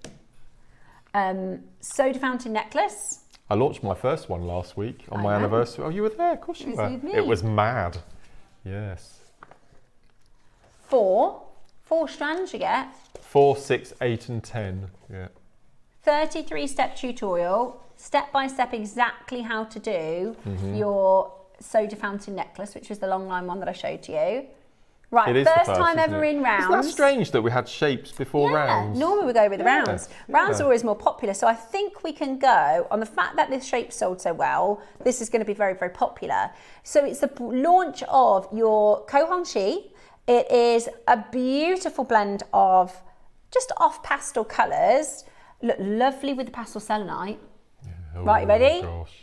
[SPEAKER 3] Soda fountain necklace.
[SPEAKER 2] I launched my first one last week on my anniversary. Oh, you were there? Of course you were. It was mad. Yes.
[SPEAKER 3] 4 strands you get.
[SPEAKER 2] 4, 6, 8 and 10. Yeah.
[SPEAKER 3] 33-step tutorial, step-by-step exactly how to do your soda fountain necklace, which was the long line one that I showed to you. Right, first time ever in rounds.
[SPEAKER 2] Isn't that strange that we had shapes before rounds?
[SPEAKER 3] Normally we go with the rounds. Rounds are always more popular, so I think we can go on the fact that this shape sold so well. This is going to be very, very popular. So it's the launch of your Caihong Shi. It is a beautiful blend of just off pastel colours. Look lovely with the pastel selenite.
[SPEAKER 2] Oh,
[SPEAKER 3] right, you ready?
[SPEAKER 2] Gosh.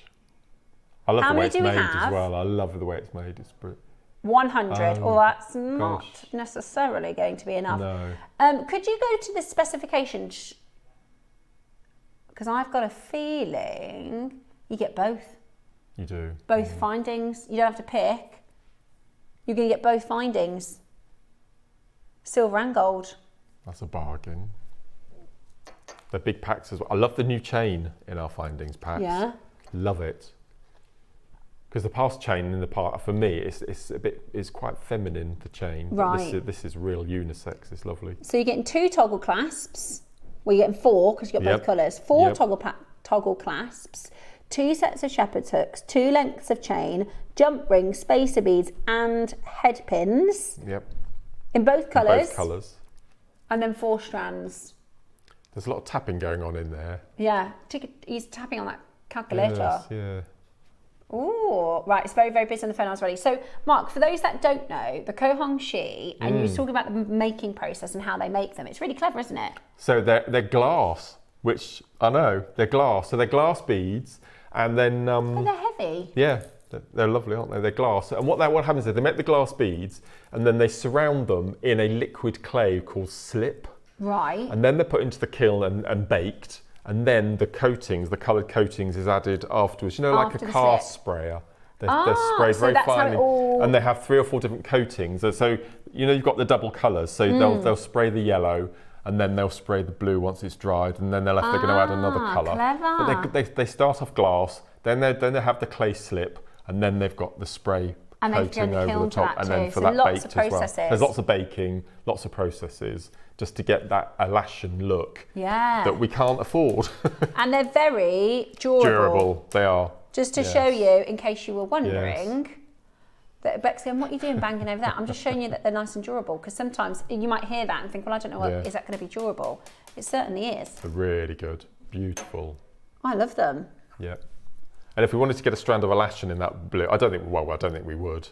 [SPEAKER 2] I love the way it's made as well. I love the way it's made. It's brilliant.
[SPEAKER 3] 100. Oh, that's not necessarily going to be enough.
[SPEAKER 2] No.
[SPEAKER 3] Could you go to the specifications? Because I've got a feeling you get both.
[SPEAKER 2] You do.
[SPEAKER 3] Both findings. You don't have to pick. You're going to get both findings. Silver and gold.
[SPEAKER 2] That's a bargain. They're big packs as well. I love the new chain in our findings packs.
[SPEAKER 3] Yeah.
[SPEAKER 2] Love it. Because the past chain in the part, for me, it's quite feminine, the chain.
[SPEAKER 3] Right.
[SPEAKER 2] This is real unisex. It's lovely.
[SPEAKER 3] So you're getting 2 toggle clasps. Well, you're getting 4 because you've got both colours. 4 toggle clasps, 2 sets of shepherd's hooks, 2 lengths of chain, jump rings, spacer beads, and head pins.
[SPEAKER 2] Yep.
[SPEAKER 3] In both colours.
[SPEAKER 2] In both colours.
[SPEAKER 3] And then 4 strands.
[SPEAKER 2] There's a lot of tapping going on in there.
[SPEAKER 3] Yeah. He's tapping on that calculator.
[SPEAKER 2] Yes, yeah.
[SPEAKER 3] Oh, right. It's very, very busy on the phone. I was ready. So, Mark, for those that don't know, the Caihong Shi, and you're talking about the making process and how they make them. It's really clever, isn't it? So
[SPEAKER 2] they're glass, which I know they're glass. So they're glass beads, and then
[SPEAKER 3] oh, they're heavy.
[SPEAKER 2] Yeah, they're lovely, aren't they? They're glass. And what happens is they make the glass beads, and then they surround them in a liquid clay called slip.
[SPEAKER 3] Right.
[SPEAKER 2] And then they're put into the kiln and baked. And then the coatings, the coloured coatings, is added afterwards. You know, like a car sprayer. They're sprayed very finely, and they have 3 or 4 different coatings. So you know, you've got the double colours. So they'll spray the yellow, and then they'll spray the blue once it's dried, and then they're going to add another colour.
[SPEAKER 3] Clever.
[SPEAKER 2] But they start off glass, then they have the clay slip, and then they've got the spray coating over the top, and then for that baked as well. There's lots of baking, lots of processes, just to get that Alaskan look that we can't afford. And
[SPEAKER 3] they're very durable.
[SPEAKER 2] They are.
[SPEAKER 3] Just to show you, in case you were wondering, that Beck's going, what are you doing banging over that? I'm just showing you that they're nice and durable, because sometimes you might hear that and think, well, I don't know, is that going to be durable? It certainly is.
[SPEAKER 2] They're really good. Beautiful.
[SPEAKER 3] I love them.
[SPEAKER 2] Yeah. And if we wanted to get a strand of Alaskan in that blue, I don't think we would.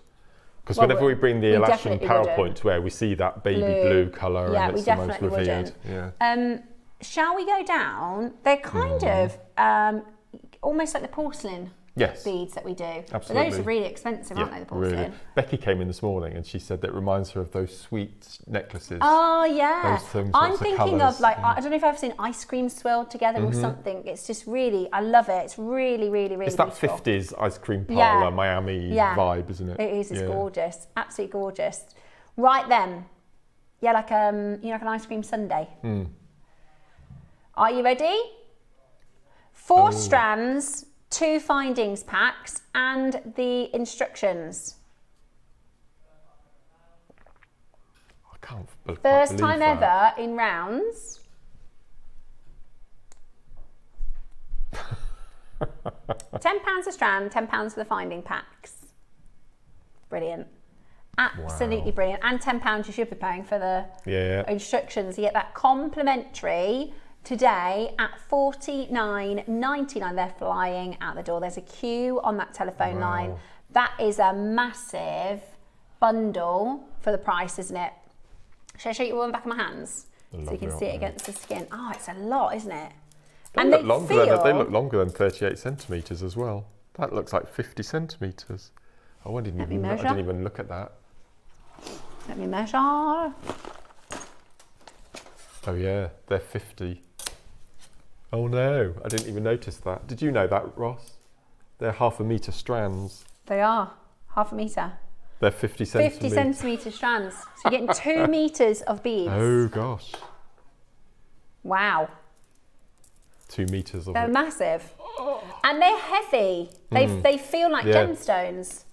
[SPEAKER 2] Because whenever we bring the Alaskan PowerPoint to where we see that baby blue colour, and it's the most revered. Yeah.
[SPEAKER 3] Shall we go down? They're kind of almost like the porcelain beads that we do.
[SPEAKER 2] Absolutely.
[SPEAKER 3] But those are really expensive, aren't they, the porcelain?
[SPEAKER 2] Really. Becky came in this morning and she said that it reminds her of those sweet necklaces.
[SPEAKER 3] Oh, yeah.
[SPEAKER 2] Those things,
[SPEAKER 3] I'm thinking of, like, I don't know if I've seen ice cream swirled together or something. It's just really, I love it. It's really, really, really beautiful.
[SPEAKER 2] It's that 50s ice cream parlour, Miami vibe, isn't it?
[SPEAKER 3] It is. It's gorgeous. Absolutely gorgeous. Right then. Yeah, like, like an ice cream sundae. Are you ready? 4 strands, 2 findings packs, and the instructions.
[SPEAKER 2] I can't believe
[SPEAKER 3] First time ever in rounds. £10 a strand, £10 for the finding packs. Brilliant. Absolutely brilliant. And £10 you should be paying for the instructions. You get that complimentary today at $49.99. They're flying out the door. There's a queue on that telephone line. That is a massive bundle for the price, isn't it? Shall I show you all on the back of my hands? So you can see it against the skin. Oh, it's a lot, isn't it?
[SPEAKER 2] They look longer than 38 centimetres as well. That looks like 50 centimetres. I didn't even look at that.
[SPEAKER 3] Let me measure.
[SPEAKER 2] Oh yeah, they're 50. Oh no, I didn't even notice that. Did you know that, Ross? They're 1/2 metre strands.
[SPEAKER 3] They are, 1/2 metre.
[SPEAKER 2] They're 50 centimetres.
[SPEAKER 3] 50 centimetre strands. So you're getting 2 metres of beads.
[SPEAKER 2] Oh gosh.
[SPEAKER 3] Wow.
[SPEAKER 2] 2 metres of
[SPEAKER 3] They're massive. And they're heavy. They feel like gemstones.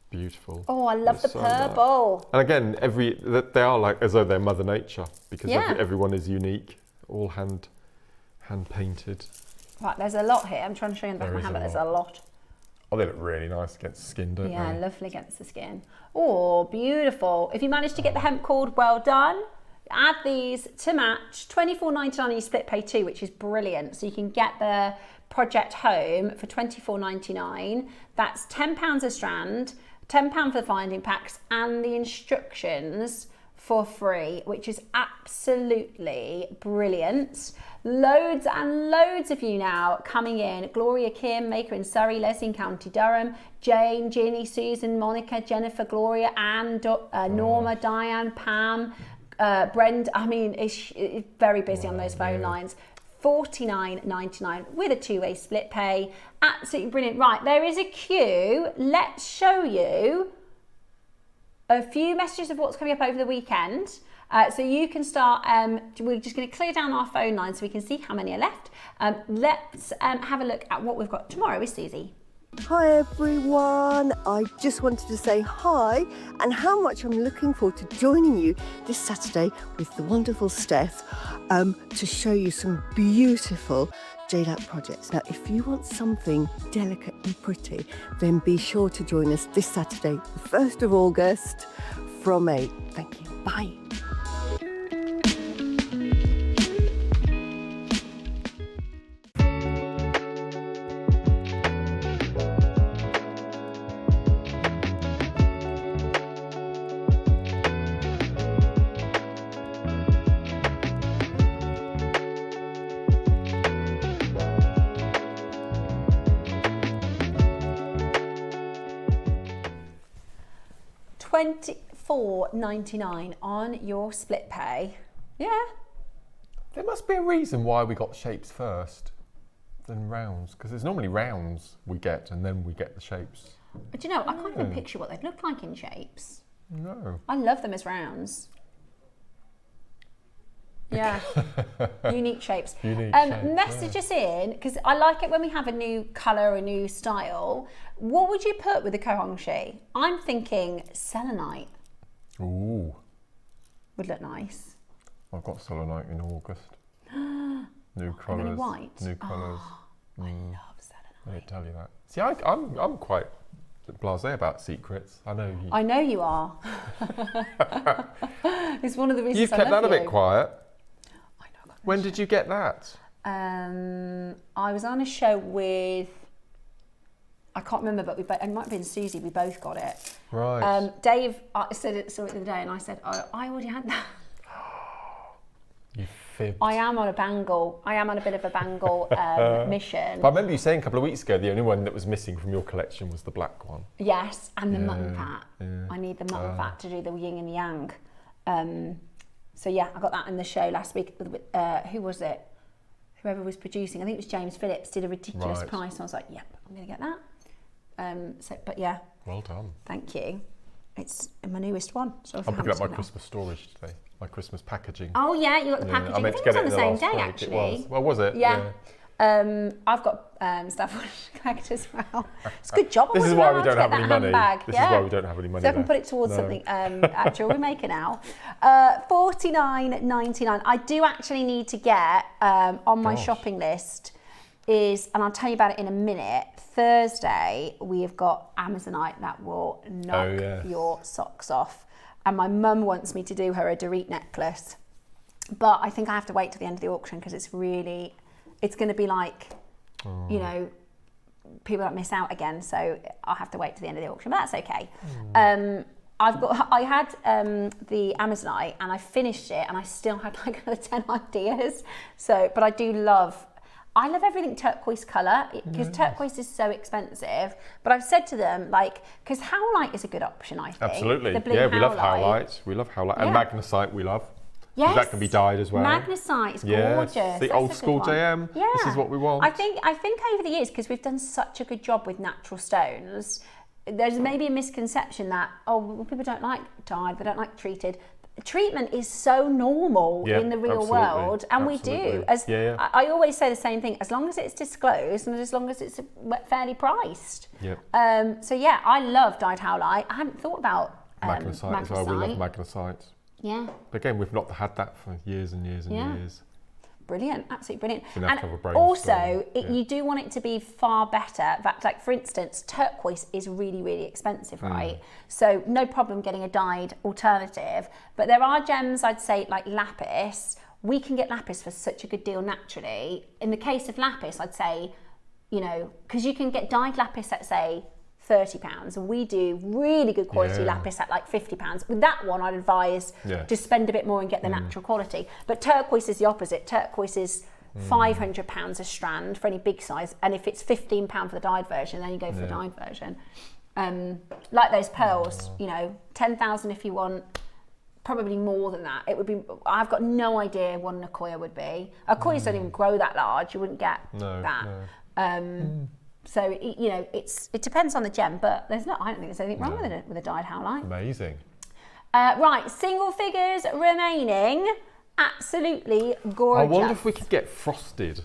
[SPEAKER 2] Beautiful.
[SPEAKER 3] Oh, I love the purple.
[SPEAKER 2] And again, they are like as though they're Mother Nature, because everyone is unique, all hand painted.
[SPEAKER 3] Right, there's a lot here. I'm trying to show you in the back of my hand, but there's a lot.
[SPEAKER 2] Oh, they look really nice against the skin, don't they?
[SPEAKER 3] Yeah, lovely against the skin. Oh, beautiful. If you managed to get the hemp cord, well done. Add these to match. $24.99 you split pay 2, which is brilliant. So you can get the project home for $24.99. That's £10 a strand, £10 for the finding packs, and the instructions for free, which is absolutely brilliant. Loads and loads of you now coming in. Gloria Kim, Maker in Surrey, Leslie in County Durham, Jane, Ginny, Susan, Monica, Jennifer, Gloria, Anne, Norma, Diane, Pam, Brenda. I mean, it's very busy on those phone lines. $49.99 with a 2-way split pay. Absolutely brilliant. Right, there is a queue. Let's show you a few messages of what's coming up over the weekend. So you can start, we're just going to clear down our phone line so we can see how many are left. Let's have a look at what we've got tomorrow with Susie.
[SPEAKER 5] Hi everyone, I just wanted to say hi and how much I'm looking forward to joining you this Saturday with the wonderful Steph to show you some beautiful jade art projects. Now if you want something delicate and pretty, then be sure to join us this Saturday, the 1st of August from 8. Thank you, bye.
[SPEAKER 3] £24.99 on your split pay. Yeah.
[SPEAKER 2] There must be a reason why we got shapes first than rounds, because it's normally rounds we get and then we get the shapes.
[SPEAKER 3] But you know, I can't even picture what they'd look like in shapes.
[SPEAKER 2] No.
[SPEAKER 3] I love them as rounds. Yeah, unique shapes.
[SPEAKER 2] Unique shapes,
[SPEAKER 3] message us in, because I like it when we have a new colour, a new style. What would you put with the Caihong Shi? I'm thinking selenite.
[SPEAKER 2] Ooh.
[SPEAKER 3] Would look nice.
[SPEAKER 2] I've got selenite in August. New colours.
[SPEAKER 3] Really white?
[SPEAKER 2] New colours.
[SPEAKER 3] I love selenite.
[SPEAKER 2] I didn't tell you that. See, I'm quite blasé about secrets. I know you.
[SPEAKER 3] I know you are. It's one of the reasons
[SPEAKER 2] You've
[SPEAKER 3] I
[SPEAKER 2] kept
[SPEAKER 3] love
[SPEAKER 2] that a bit
[SPEAKER 3] you.
[SPEAKER 2] quiet.
[SPEAKER 3] I know.
[SPEAKER 2] When did you get that?
[SPEAKER 3] I was on a show with, I can't remember, but it might have been Susie. We both got it.
[SPEAKER 2] Right.
[SPEAKER 3] Dave said it, saw it the other day, and I said, I already had that.
[SPEAKER 2] You fibbed.
[SPEAKER 3] I am on a bangle. I am on a bit of a bangle mission.
[SPEAKER 2] But I remember you saying a couple of weeks ago the only one that was missing from your collection was the black one.
[SPEAKER 3] Yes, and the mutton fat.
[SPEAKER 2] Yeah.
[SPEAKER 3] I need the mutton fat to do the yin and yang. So yeah, I got that in the show last week. Who was it? Whoever was producing, I think it was James Phillips, did a ridiculous price. I was like, yep, I'm going to get that. But yeah.
[SPEAKER 2] Well done.
[SPEAKER 3] Thank you. It's my newest one. So
[SPEAKER 2] I'm picking up my Christmas storage today. My Christmas packaging.
[SPEAKER 3] Oh yeah, you got the packaging.
[SPEAKER 2] I
[SPEAKER 3] I
[SPEAKER 2] meant
[SPEAKER 3] think
[SPEAKER 2] to
[SPEAKER 3] it
[SPEAKER 2] get
[SPEAKER 3] was
[SPEAKER 2] it
[SPEAKER 3] on
[SPEAKER 2] in
[SPEAKER 3] the same
[SPEAKER 2] last
[SPEAKER 3] day
[SPEAKER 2] week.
[SPEAKER 3] actually.
[SPEAKER 2] It was. Well, was it?
[SPEAKER 3] Yeah. I've got stuff collect as well. It's a good job.
[SPEAKER 2] This is why we don't have any money. This is why we don't have any money.
[SPEAKER 3] So I can put it towards something at JewelleryMaker now. $49.99. I do actually need to get on my shopping list is, and I'll tell you about it in a minute. Thursday we have got Amazonite that will knock your socks off, and my mum wants me to do her a Dorit necklace, but I think I have to wait till the end of the auction because it's going to be like, you know, people that miss out again. So I'll have to wait till the end of the auction, but that's okay. I had the Amazonite and I finished it, and I still had like another 10 ideas. So, but I love everything turquoise colour because turquoise is so expensive. But I've said to them, like, because howlite is a good option, I think.
[SPEAKER 2] Absolutely.
[SPEAKER 3] The blue
[SPEAKER 2] Yeah, we love howlite. We love howlite. And magnesite we love.
[SPEAKER 3] Yes.
[SPEAKER 2] That can be dyed as well.
[SPEAKER 3] Magnesite is
[SPEAKER 2] Yes.
[SPEAKER 3] gorgeous.
[SPEAKER 2] The old school JM.
[SPEAKER 3] Yeah.
[SPEAKER 2] This is what we want.
[SPEAKER 3] I think over the years, because we've done such a good job with natural stones, there's maybe a misconception that, people don't like dyed, they don't like treated. Treatment is so normal in the real world, and we do. I always say the same thing, as long as it's disclosed and as long as it's fairly priced. So yeah, I love dyed howlite. I hadn't thought about
[SPEAKER 2] magnesite as well. We love magnesite.
[SPEAKER 3] Yeah.
[SPEAKER 2] But again, we've not had that for years and years and years.
[SPEAKER 3] Brilliant, absolutely brilliant.
[SPEAKER 2] And
[SPEAKER 3] also, you do want it to be far better. Like, for instance, turquoise is really, really expensive, right? So no problem getting a dyed alternative. But there are gems, I'd say, like lapis. We can get lapis for such a good deal naturally. In the case of lapis, I'd say, you know, because you can get dyed lapis at, say, £30, and we do really good quality lapis at like £50. With that one, I'd advise to spend a bit more and get the natural quality. But turquoise is the opposite. Turquoise is £500 a strand for any big size, and if it's £15 for the dyed version, then you go for the dyed version. Like those pearls, you know, 10,000 if you want. Probably more than that. It would be. I've got no idea what an Akoya would be. Akoyas don't even grow that large. You wouldn't get that. No. So, you know, it depends on the gem, but I don't think there's anything wrong with a dyed howlite.
[SPEAKER 2] Amazing.
[SPEAKER 3] Right, single figures remaining. Absolutely gorgeous.
[SPEAKER 2] I wonder if we could get frosted.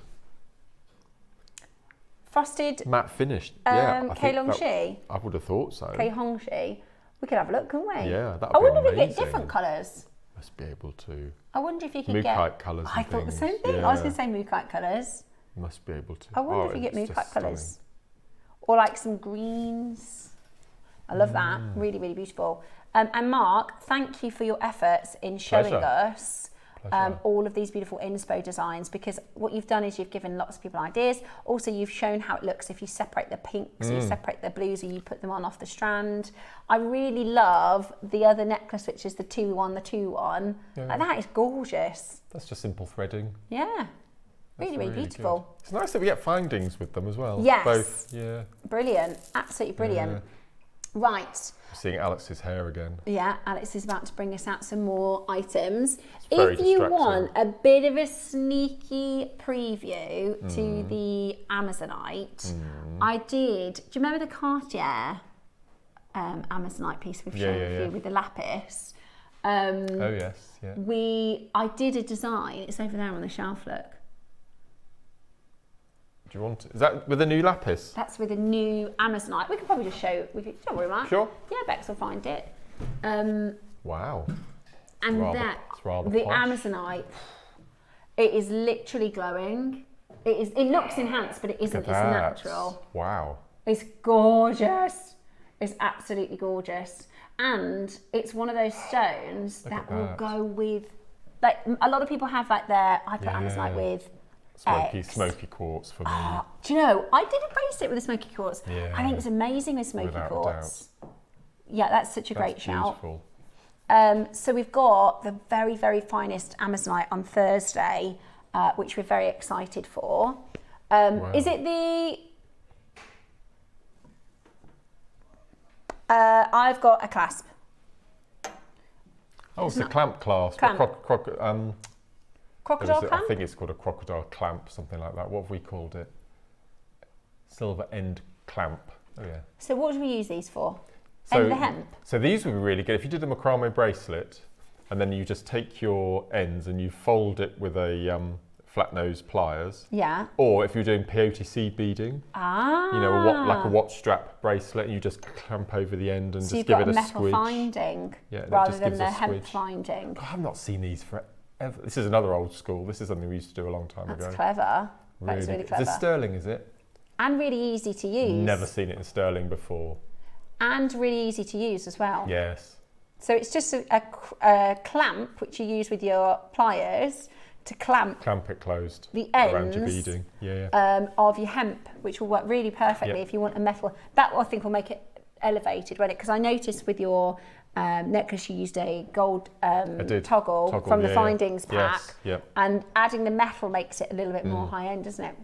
[SPEAKER 3] Frosted?
[SPEAKER 2] Matte finished.
[SPEAKER 3] Caihong Shi?
[SPEAKER 2] I would have thought so.
[SPEAKER 3] Caihong Shi. We could have a look, couldn't we?
[SPEAKER 2] Yeah, that would be amazing.
[SPEAKER 3] I wonder if we get different colours.
[SPEAKER 2] Must be able to.
[SPEAKER 3] I wonder if you could get...
[SPEAKER 2] Mookaite colours
[SPEAKER 3] I thought the same thing. I was going to say mookaite colours.
[SPEAKER 2] Must be able to.
[SPEAKER 3] I wonder if you get mookaite colours. Or like some greens. I love that. Really, really beautiful. And Mark, thank you for your efforts in showing us all of these beautiful inspo designs, because what you've done is you've given lots of people ideas. Also, you've shown how it looks if you separate the pinks, you separate the blues, or you put them on off the strand. I really love the other necklace, which is the 2-1. Like, that is gorgeous.
[SPEAKER 2] That's just simple threading.
[SPEAKER 3] Yeah. Really, really beautiful.
[SPEAKER 2] Good. It's nice that we get findings with them as well.
[SPEAKER 3] Yes.
[SPEAKER 2] Both,
[SPEAKER 3] Brilliant. Absolutely brilliant. Right.
[SPEAKER 2] Seeing Alex's hair again.
[SPEAKER 3] Yeah, Alex is about to bring us out some more items.
[SPEAKER 2] very
[SPEAKER 3] If you
[SPEAKER 2] distracting.
[SPEAKER 3] want a bit of a sneaky preview to the Amazonite, I did. Do you remember the Cartier Amazonite piece we've shown you with the lapis?
[SPEAKER 2] Oh yes, yeah.
[SPEAKER 3] I did a design. It's over there on the shelf. Look.
[SPEAKER 2] Do you want to, is that with a new lapis?
[SPEAKER 3] That's with a new Amazonite. We could probably just show. Don't worry, Mark.
[SPEAKER 2] Sure.
[SPEAKER 3] Yeah, Bex will find it.
[SPEAKER 2] Wow.
[SPEAKER 3] And
[SPEAKER 2] It's rather
[SPEAKER 3] the
[SPEAKER 2] posh.
[SPEAKER 3] Amazonite, it is literally glowing. It looks enhanced, but it isn't. It's natural.
[SPEAKER 2] Wow.
[SPEAKER 3] It's gorgeous. It's absolutely gorgeous. And it's one of those stones that will go with, like, a lot of people have like their, I put Amazonite with
[SPEAKER 2] Smoky quartz for me.
[SPEAKER 3] Do you know, I did a bracelet with a smoky quartz.
[SPEAKER 2] Yeah.
[SPEAKER 3] I think it's amazing with smoky
[SPEAKER 2] Without a
[SPEAKER 3] quartz. Yeah, that's such a great
[SPEAKER 2] That's
[SPEAKER 3] shout.
[SPEAKER 2] beautiful.
[SPEAKER 3] So we've got the very, very finest Amazonite on Thursday, which we're very excited for.
[SPEAKER 2] Wow.
[SPEAKER 3] Is it the... I've got a clasp.
[SPEAKER 2] Oh, it's a clamp clasp.
[SPEAKER 3] Clamp. Crocodile
[SPEAKER 2] I
[SPEAKER 3] clamp?
[SPEAKER 2] think it's called a crocodile clamp, something like that. What have we called it? Silver end clamp. Oh yeah.
[SPEAKER 3] So what do we use these for?
[SPEAKER 2] So,
[SPEAKER 3] End of the hemp?
[SPEAKER 2] So these would be really good if you did a macrame bracelet, and then you just take your ends and you fold it with a flat nose pliers.
[SPEAKER 3] Yeah.
[SPEAKER 2] Or if you're doing peyote seed beading, you know, like a watch strap bracelet, and you just clamp over the end and
[SPEAKER 3] So
[SPEAKER 2] just
[SPEAKER 3] you've
[SPEAKER 2] give
[SPEAKER 3] got
[SPEAKER 2] it
[SPEAKER 3] a
[SPEAKER 2] a
[SPEAKER 3] metal
[SPEAKER 2] squidge.
[SPEAKER 3] finding
[SPEAKER 2] Yeah,
[SPEAKER 3] rather
[SPEAKER 2] just
[SPEAKER 3] than
[SPEAKER 2] gives
[SPEAKER 3] the
[SPEAKER 2] a
[SPEAKER 3] hemp
[SPEAKER 2] squidge.
[SPEAKER 3] finding.
[SPEAKER 2] God, I've not seen these forever. This is another old school. This is something we used to do a long time ago.
[SPEAKER 3] That's clever. That's really
[SPEAKER 2] good.
[SPEAKER 3] clever.
[SPEAKER 2] Is this sterling, is it?
[SPEAKER 3] And really easy to use.
[SPEAKER 2] Never seen it in sterling before.
[SPEAKER 3] And really easy to use as well.
[SPEAKER 2] Yes.
[SPEAKER 3] So it's just a clamp which you use with your pliers to clamp
[SPEAKER 2] it closed
[SPEAKER 3] the
[SPEAKER 2] around your
[SPEAKER 3] ends
[SPEAKER 2] beading.
[SPEAKER 3] of your hemp, which will work really perfectly if you want a metal. That I think will make it elevated, won't it? Because I noticed with your necklace you used a gold toggle from the findings pack, and adding the metal makes it a little bit more high end, doesn't it?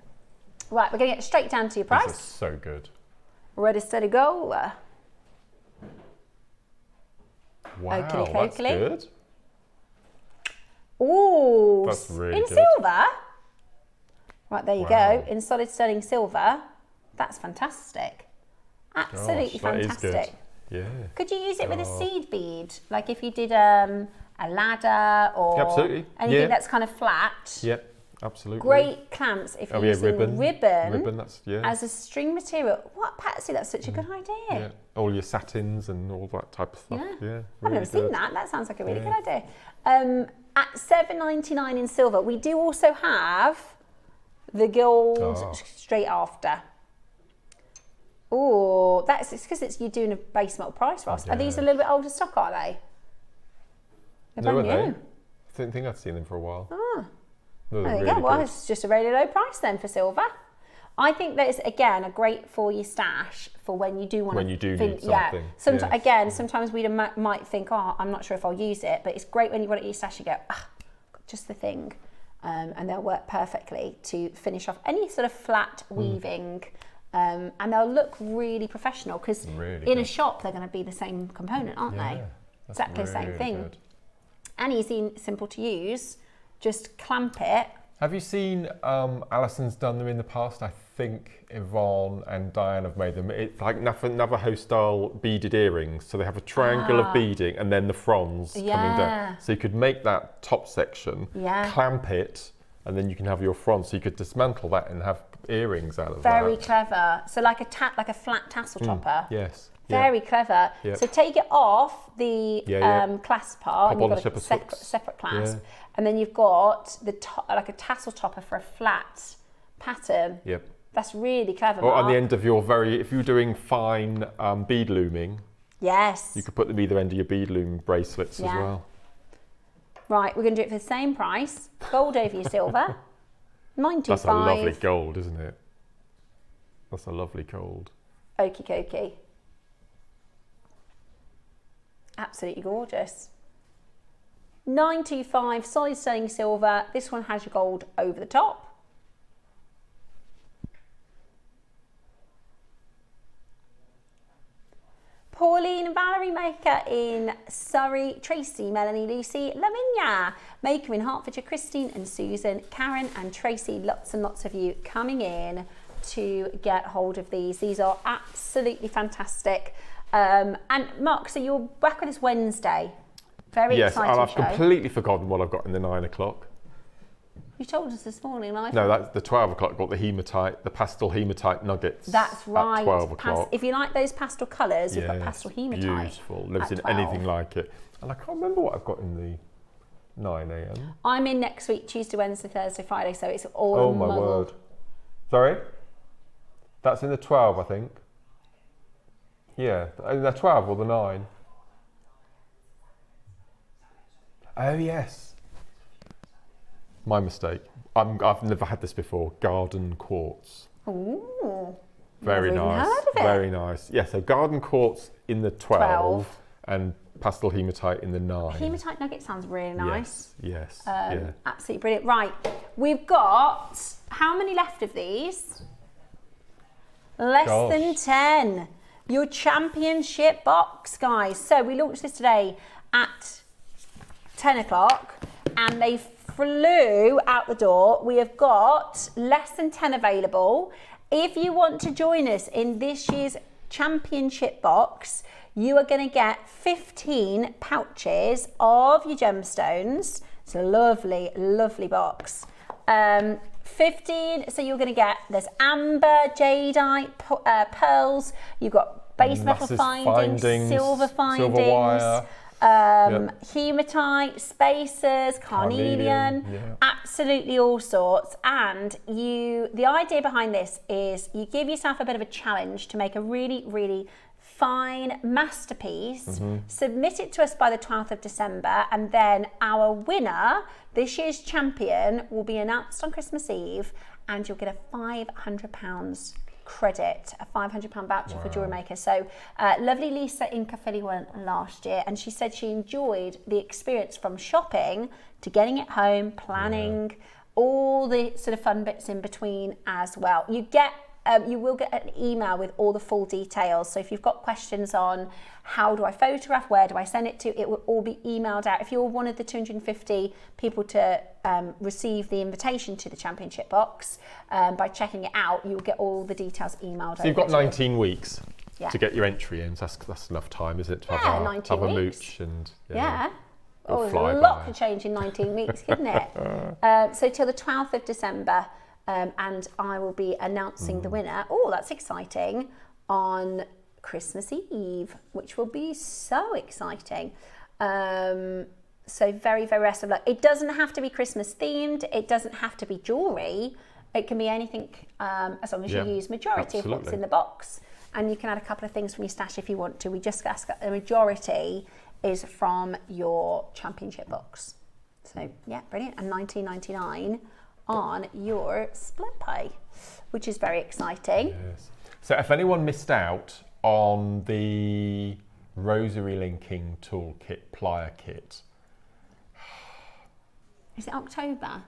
[SPEAKER 3] Right, we're going to get straight down to your price.
[SPEAKER 2] This is so good.
[SPEAKER 3] Ready, steady, go.
[SPEAKER 2] Wow,
[SPEAKER 3] Okey-dokey.
[SPEAKER 2] that's good.
[SPEAKER 3] Ooh,
[SPEAKER 2] That's really
[SPEAKER 3] in
[SPEAKER 2] good.
[SPEAKER 3] silver. Right, there you
[SPEAKER 2] Wow.
[SPEAKER 3] go. In solid sterling silver. That's fantastic. Absolutely
[SPEAKER 2] Gosh, that is
[SPEAKER 3] fantastic.
[SPEAKER 2] good. Yeah.
[SPEAKER 3] Could you use it with a seed bead? Like if you did a ladder or
[SPEAKER 2] Absolutely.
[SPEAKER 3] anything that's kind of flat.
[SPEAKER 2] Yeah, absolutely.
[SPEAKER 3] Great clamps if you're using ribbon
[SPEAKER 2] that's,
[SPEAKER 3] as a string material. What, Patsy, that's such a good idea.
[SPEAKER 2] Yeah, all your satins and all that type of stuff. Yeah,
[SPEAKER 3] I've
[SPEAKER 2] really
[SPEAKER 3] never seen
[SPEAKER 2] good.
[SPEAKER 3] that. That sounds like a really good idea. At $7.99 in silver, we do also have the gold straight after. Oh, it's because you're doing a base metal price, Ross. Are these a little bit older stock, are they? They're brand new.
[SPEAKER 2] I didn't think I'd seen them for a while.
[SPEAKER 3] There you go. Well, it's just a really low price then for silver. I think that is, again, a great for your stash for when you do want to...
[SPEAKER 2] When you do need something.
[SPEAKER 3] Yeah. Again, sometimes we might think, oh, I'm not sure if I'll use it, but it's great when you've got it in your stash, you go, just the thing. And they'll work perfectly to finish off any sort of flat weaving. And they'll look really professional because in a shop, they're going to be the same component, aren't they? Exactly the same thing.
[SPEAKER 2] Good.
[SPEAKER 3] And easy and simple to use. Just clamp it.
[SPEAKER 2] Have you seen Alison's done them in the past? I think Yvonne and Diane have made them. It's like Navajo style beaded earrings. So they have a triangle of beading and then the fronds coming down. So you could make that top section, clamp it, and then you can have your front. So you could dismantle that and have earrings out of that.
[SPEAKER 3] Very clever. So like a flat tassel topper.
[SPEAKER 2] Yes.
[SPEAKER 3] Very clever.
[SPEAKER 2] Yep.
[SPEAKER 3] So take it off the clasp part.
[SPEAKER 2] Pop
[SPEAKER 3] And
[SPEAKER 2] on
[SPEAKER 3] you've
[SPEAKER 2] a
[SPEAKER 3] got
[SPEAKER 2] separate
[SPEAKER 3] separate clasp. And then you've got like a tassel topper for a flat pattern.
[SPEAKER 2] Yep.
[SPEAKER 3] That's really clever.
[SPEAKER 2] Or on the end of your if you're doing fine bead looming,
[SPEAKER 3] yes,
[SPEAKER 2] you could put them either end of your bead loom bracelets as well.
[SPEAKER 3] Right, we're going to do it for the same price. Gold over your silver. $9.25.
[SPEAKER 2] That's a lovely gold, isn't it? That's a lovely gold.
[SPEAKER 3] Okie dokie. Absolutely gorgeous. $9.25 solid sterling silver. This one has your gold over the top. Pauline, Valerie Maker in Surrey, Tracy, Melanie, Lucy, Lavinia, Maker in Hertfordshire, Christine and Susan, Karen and Tracy, lots and lots of you coming in to get hold of these. These are absolutely fantastic. And Mark, so you're back with us Wednesday. Very exciting
[SPEAKER 2] Yes,
[SPEAKER 3] show.
[SPEAKER 2] and I've completely forgotten what I've got in the 9 o'clock.
[SPEAKER 3] You told us this morning.
[SPEAKER 2] No, that's the 12 o'clock. I've got the hematite, the pastel hematite nuggets.
[SPEAKER 3] That's right.
[SPEAKER 2] At 12 o'clock.
[SPEAKER 3] If you like those pastel colours, you've got pastel hematite.
[SPEAKER 2] Beautiful. Never
[SPEAKER 3] at
[SPEAKER 2] seen
[SPEAKER 3] 12.
[SPEAKER 2] anything like it. And I can't remember what I've got in the 9 a.m.
[SPEAKER 3] I'm in next week, Tuesday, Wednesday, Thursday, Friday, so it's all
[SPEAKER 2] Oh my word. Sorry? That's in the 12, I think. Yeah, in the 12 or the 9. Oh yes. My mistake. I've never had this before. Garden quartz.
[SPEAKER 3] Ooh.
[SPEAKER 2] Very
[SPEAKER 3] never even
[SPEAKER 2] nice.
[SPEAKER 3] heard of it.
[SPEAKER 2] Very nice. Yeah, so garden quartz in the 12 and pastel hematite in the 9.
[SPEAKER 3] Hematite nugget sounds really nice.
[SPEAKER 2] Yes.
[SPEAKER 3] Absolutely brilliant. Right, we've got, how many left of these? Less than 10. Your championship box, guys. So we launched this today at 10 o'clock and they flew out the door. We have got less than 10 available. If you want to join us in this year's championship box, you are going to get 15 pouches of your gemstones. It's a lovely, lovely box. 15, so you're going to get, there's amber, jadeite, pearls, you've got base metal findings, silver findings,
[SPEAKER 2] silver wire.
[SPEAKER 3] Hematite, spacers, carnelian, absolutely all sorts. And the idea behind this is you give yourself a bit of a challenge to make a really, really fine masterpiece, submit it to us by the 12th of December, and then our winner, this year's champion, will be announced on Christmas Eve, and you'll get a £500 credit, a £500 voucher for JewelleryMaker. So lovely Lisa in Caerphilly went last year, and she said she enjoyed the experience from shopping to getting it home, planning, all the sort of fun bits in between as well. You will get an email with all the full details. So if you've got questions on how do I photograph, where do I send it to, it will all be emailed out. If you're one of the 250 people to receive the invitation to the championship box, by checking it out, you'll get all the details emailed over.
[SPEAKER 2] So you've got 19 weeks
[SPEAKER 3] Yeah.
[SPEAKER 2] to get your entry in. So that's enough time, is it? To
[SPEAKER 3] Yeah,
[SPEAKER 2] have
[SPEAKER 3] 19
[SPEAKER 2] a
[SPEAKER 3] weeks.
[SPEAKER 2] mooch and
[SPEAKER 3] Yeah.
[SPEAKER 2] it'll
[SPEAKER 3] Oh, there's
[SPEAKER 2] fly
[SPEAKER 3] a lot
[SPEAKER 2] by.
[SPEAKER 3] to change in 19 weeks, isn't it? So till the 12th of December, and I will be announcing the winner. Oh, that's exciting. On Christmas Eve, which will be so exciting. So very, very best of luck. It doesn't have to be Christmas themed. It doesn't have to be jewellery. It can be anything, as long as you use majority of what's in the box. And you can add a couple of things from your stash if you want to. We just ask that the majority is from your championship box. So yeah, brilliant. And $19.99 on your split pay, which is very exciting.
[SPEAKER 2] Yes. So if anyone missed out on the rosary linking toolkit plier kit
[SPEAKER 3] Is it October?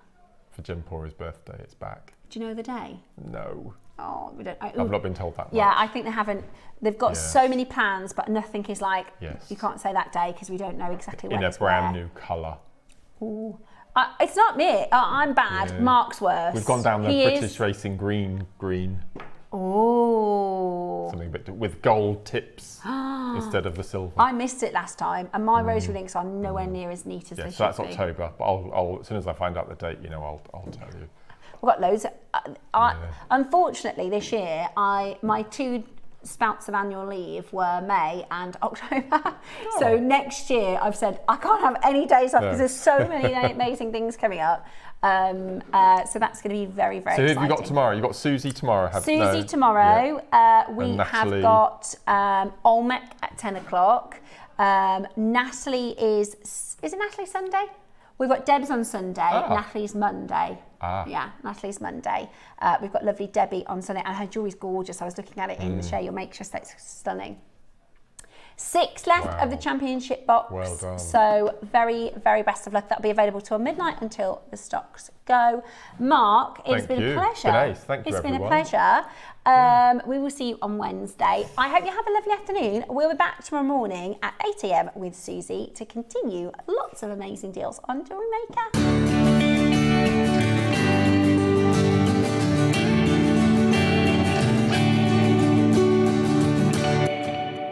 [SPEAKER 2] for Jen Pori's birthday, it's back.
[SPEAKER 3] Do you know the day?
[SPEAKER 2] No,
[SPEAKER 3] Oh, we don't.
[SPEAKER 2] I've not been told that much.
[SPEAKER 3] Yeah, I think they haven't. They've got so many plans, but nothing is like, you can't say that day because we don't know exactly when
[SPEAKER 2] in a
[SPEAKER 3] it's
[SPEAKER 2] brand
[SPEAKER 3] where.
[SPEAKER 2] new colour.
[SPEAKER 3] Ooh. It's not me. I'm bad.
[SPEAKER 2] Yeah.
[SPEAKER 3] Mark's worse.
[SPEAKER 2] We've gone down the
[SPEAKER 3] He
[SPEAKER 2] British
[SPEAKER 3] is...
[SPEAKER 2] Racing green.
[SPEAKER 3] Oh.
[SPEAKER 2] Something a bit with gold tips instead of the silver.
[SPEAKER 3] I missed it last time, and my rosary links are nowhere near as neat as they
[SPEAKER 2] so that's
[SPEAKER 3] should be.
[SPEAKER 2] October. But I'll as soon as I find out the date, I'll tell you.
[SPEAKER 3] We've got loads. Unfortunately, this year, my two spouts of annual leave were May and October. So next year, I've said I can't have any days off because there's so many amazing things coming up. So that's going to be very, very exciting.
[SPEAKER 2] So who have you got tomorrow? You've got Susie tomorrow.
[SPEAKER 3] Susie tomorrow. We have got Olmec at 10 o'clock. Natalie is it Natalie Sunday? We've got Deb's on Sunday, Natalie's Monday. Yeah, Natalie's Monday. We've got lovely Debbie on Sunday, and her jewellery's gorgeous. I was looking at it in the Share Your Make, just that's stunning. 6 left of the championship box.
[SPEAKER 2] Well done.
[SPEAKER 3] So very, very best of luck. That'll be available till midnight until the stocks go. Mark, it's been a pleasure.
[SPEAKER 2] It's been ace. Thank you,
[SPEAKER 3] It's been a
[SPEAKER 2] everyone.
[SPEAKER 3] pleasure. We will see you on Wednesday. I hope you have a lovely afternoon. We'll be back tomorrow morning at 8 AM with Susie to continue lots of amazing deals on Jewellery Maker.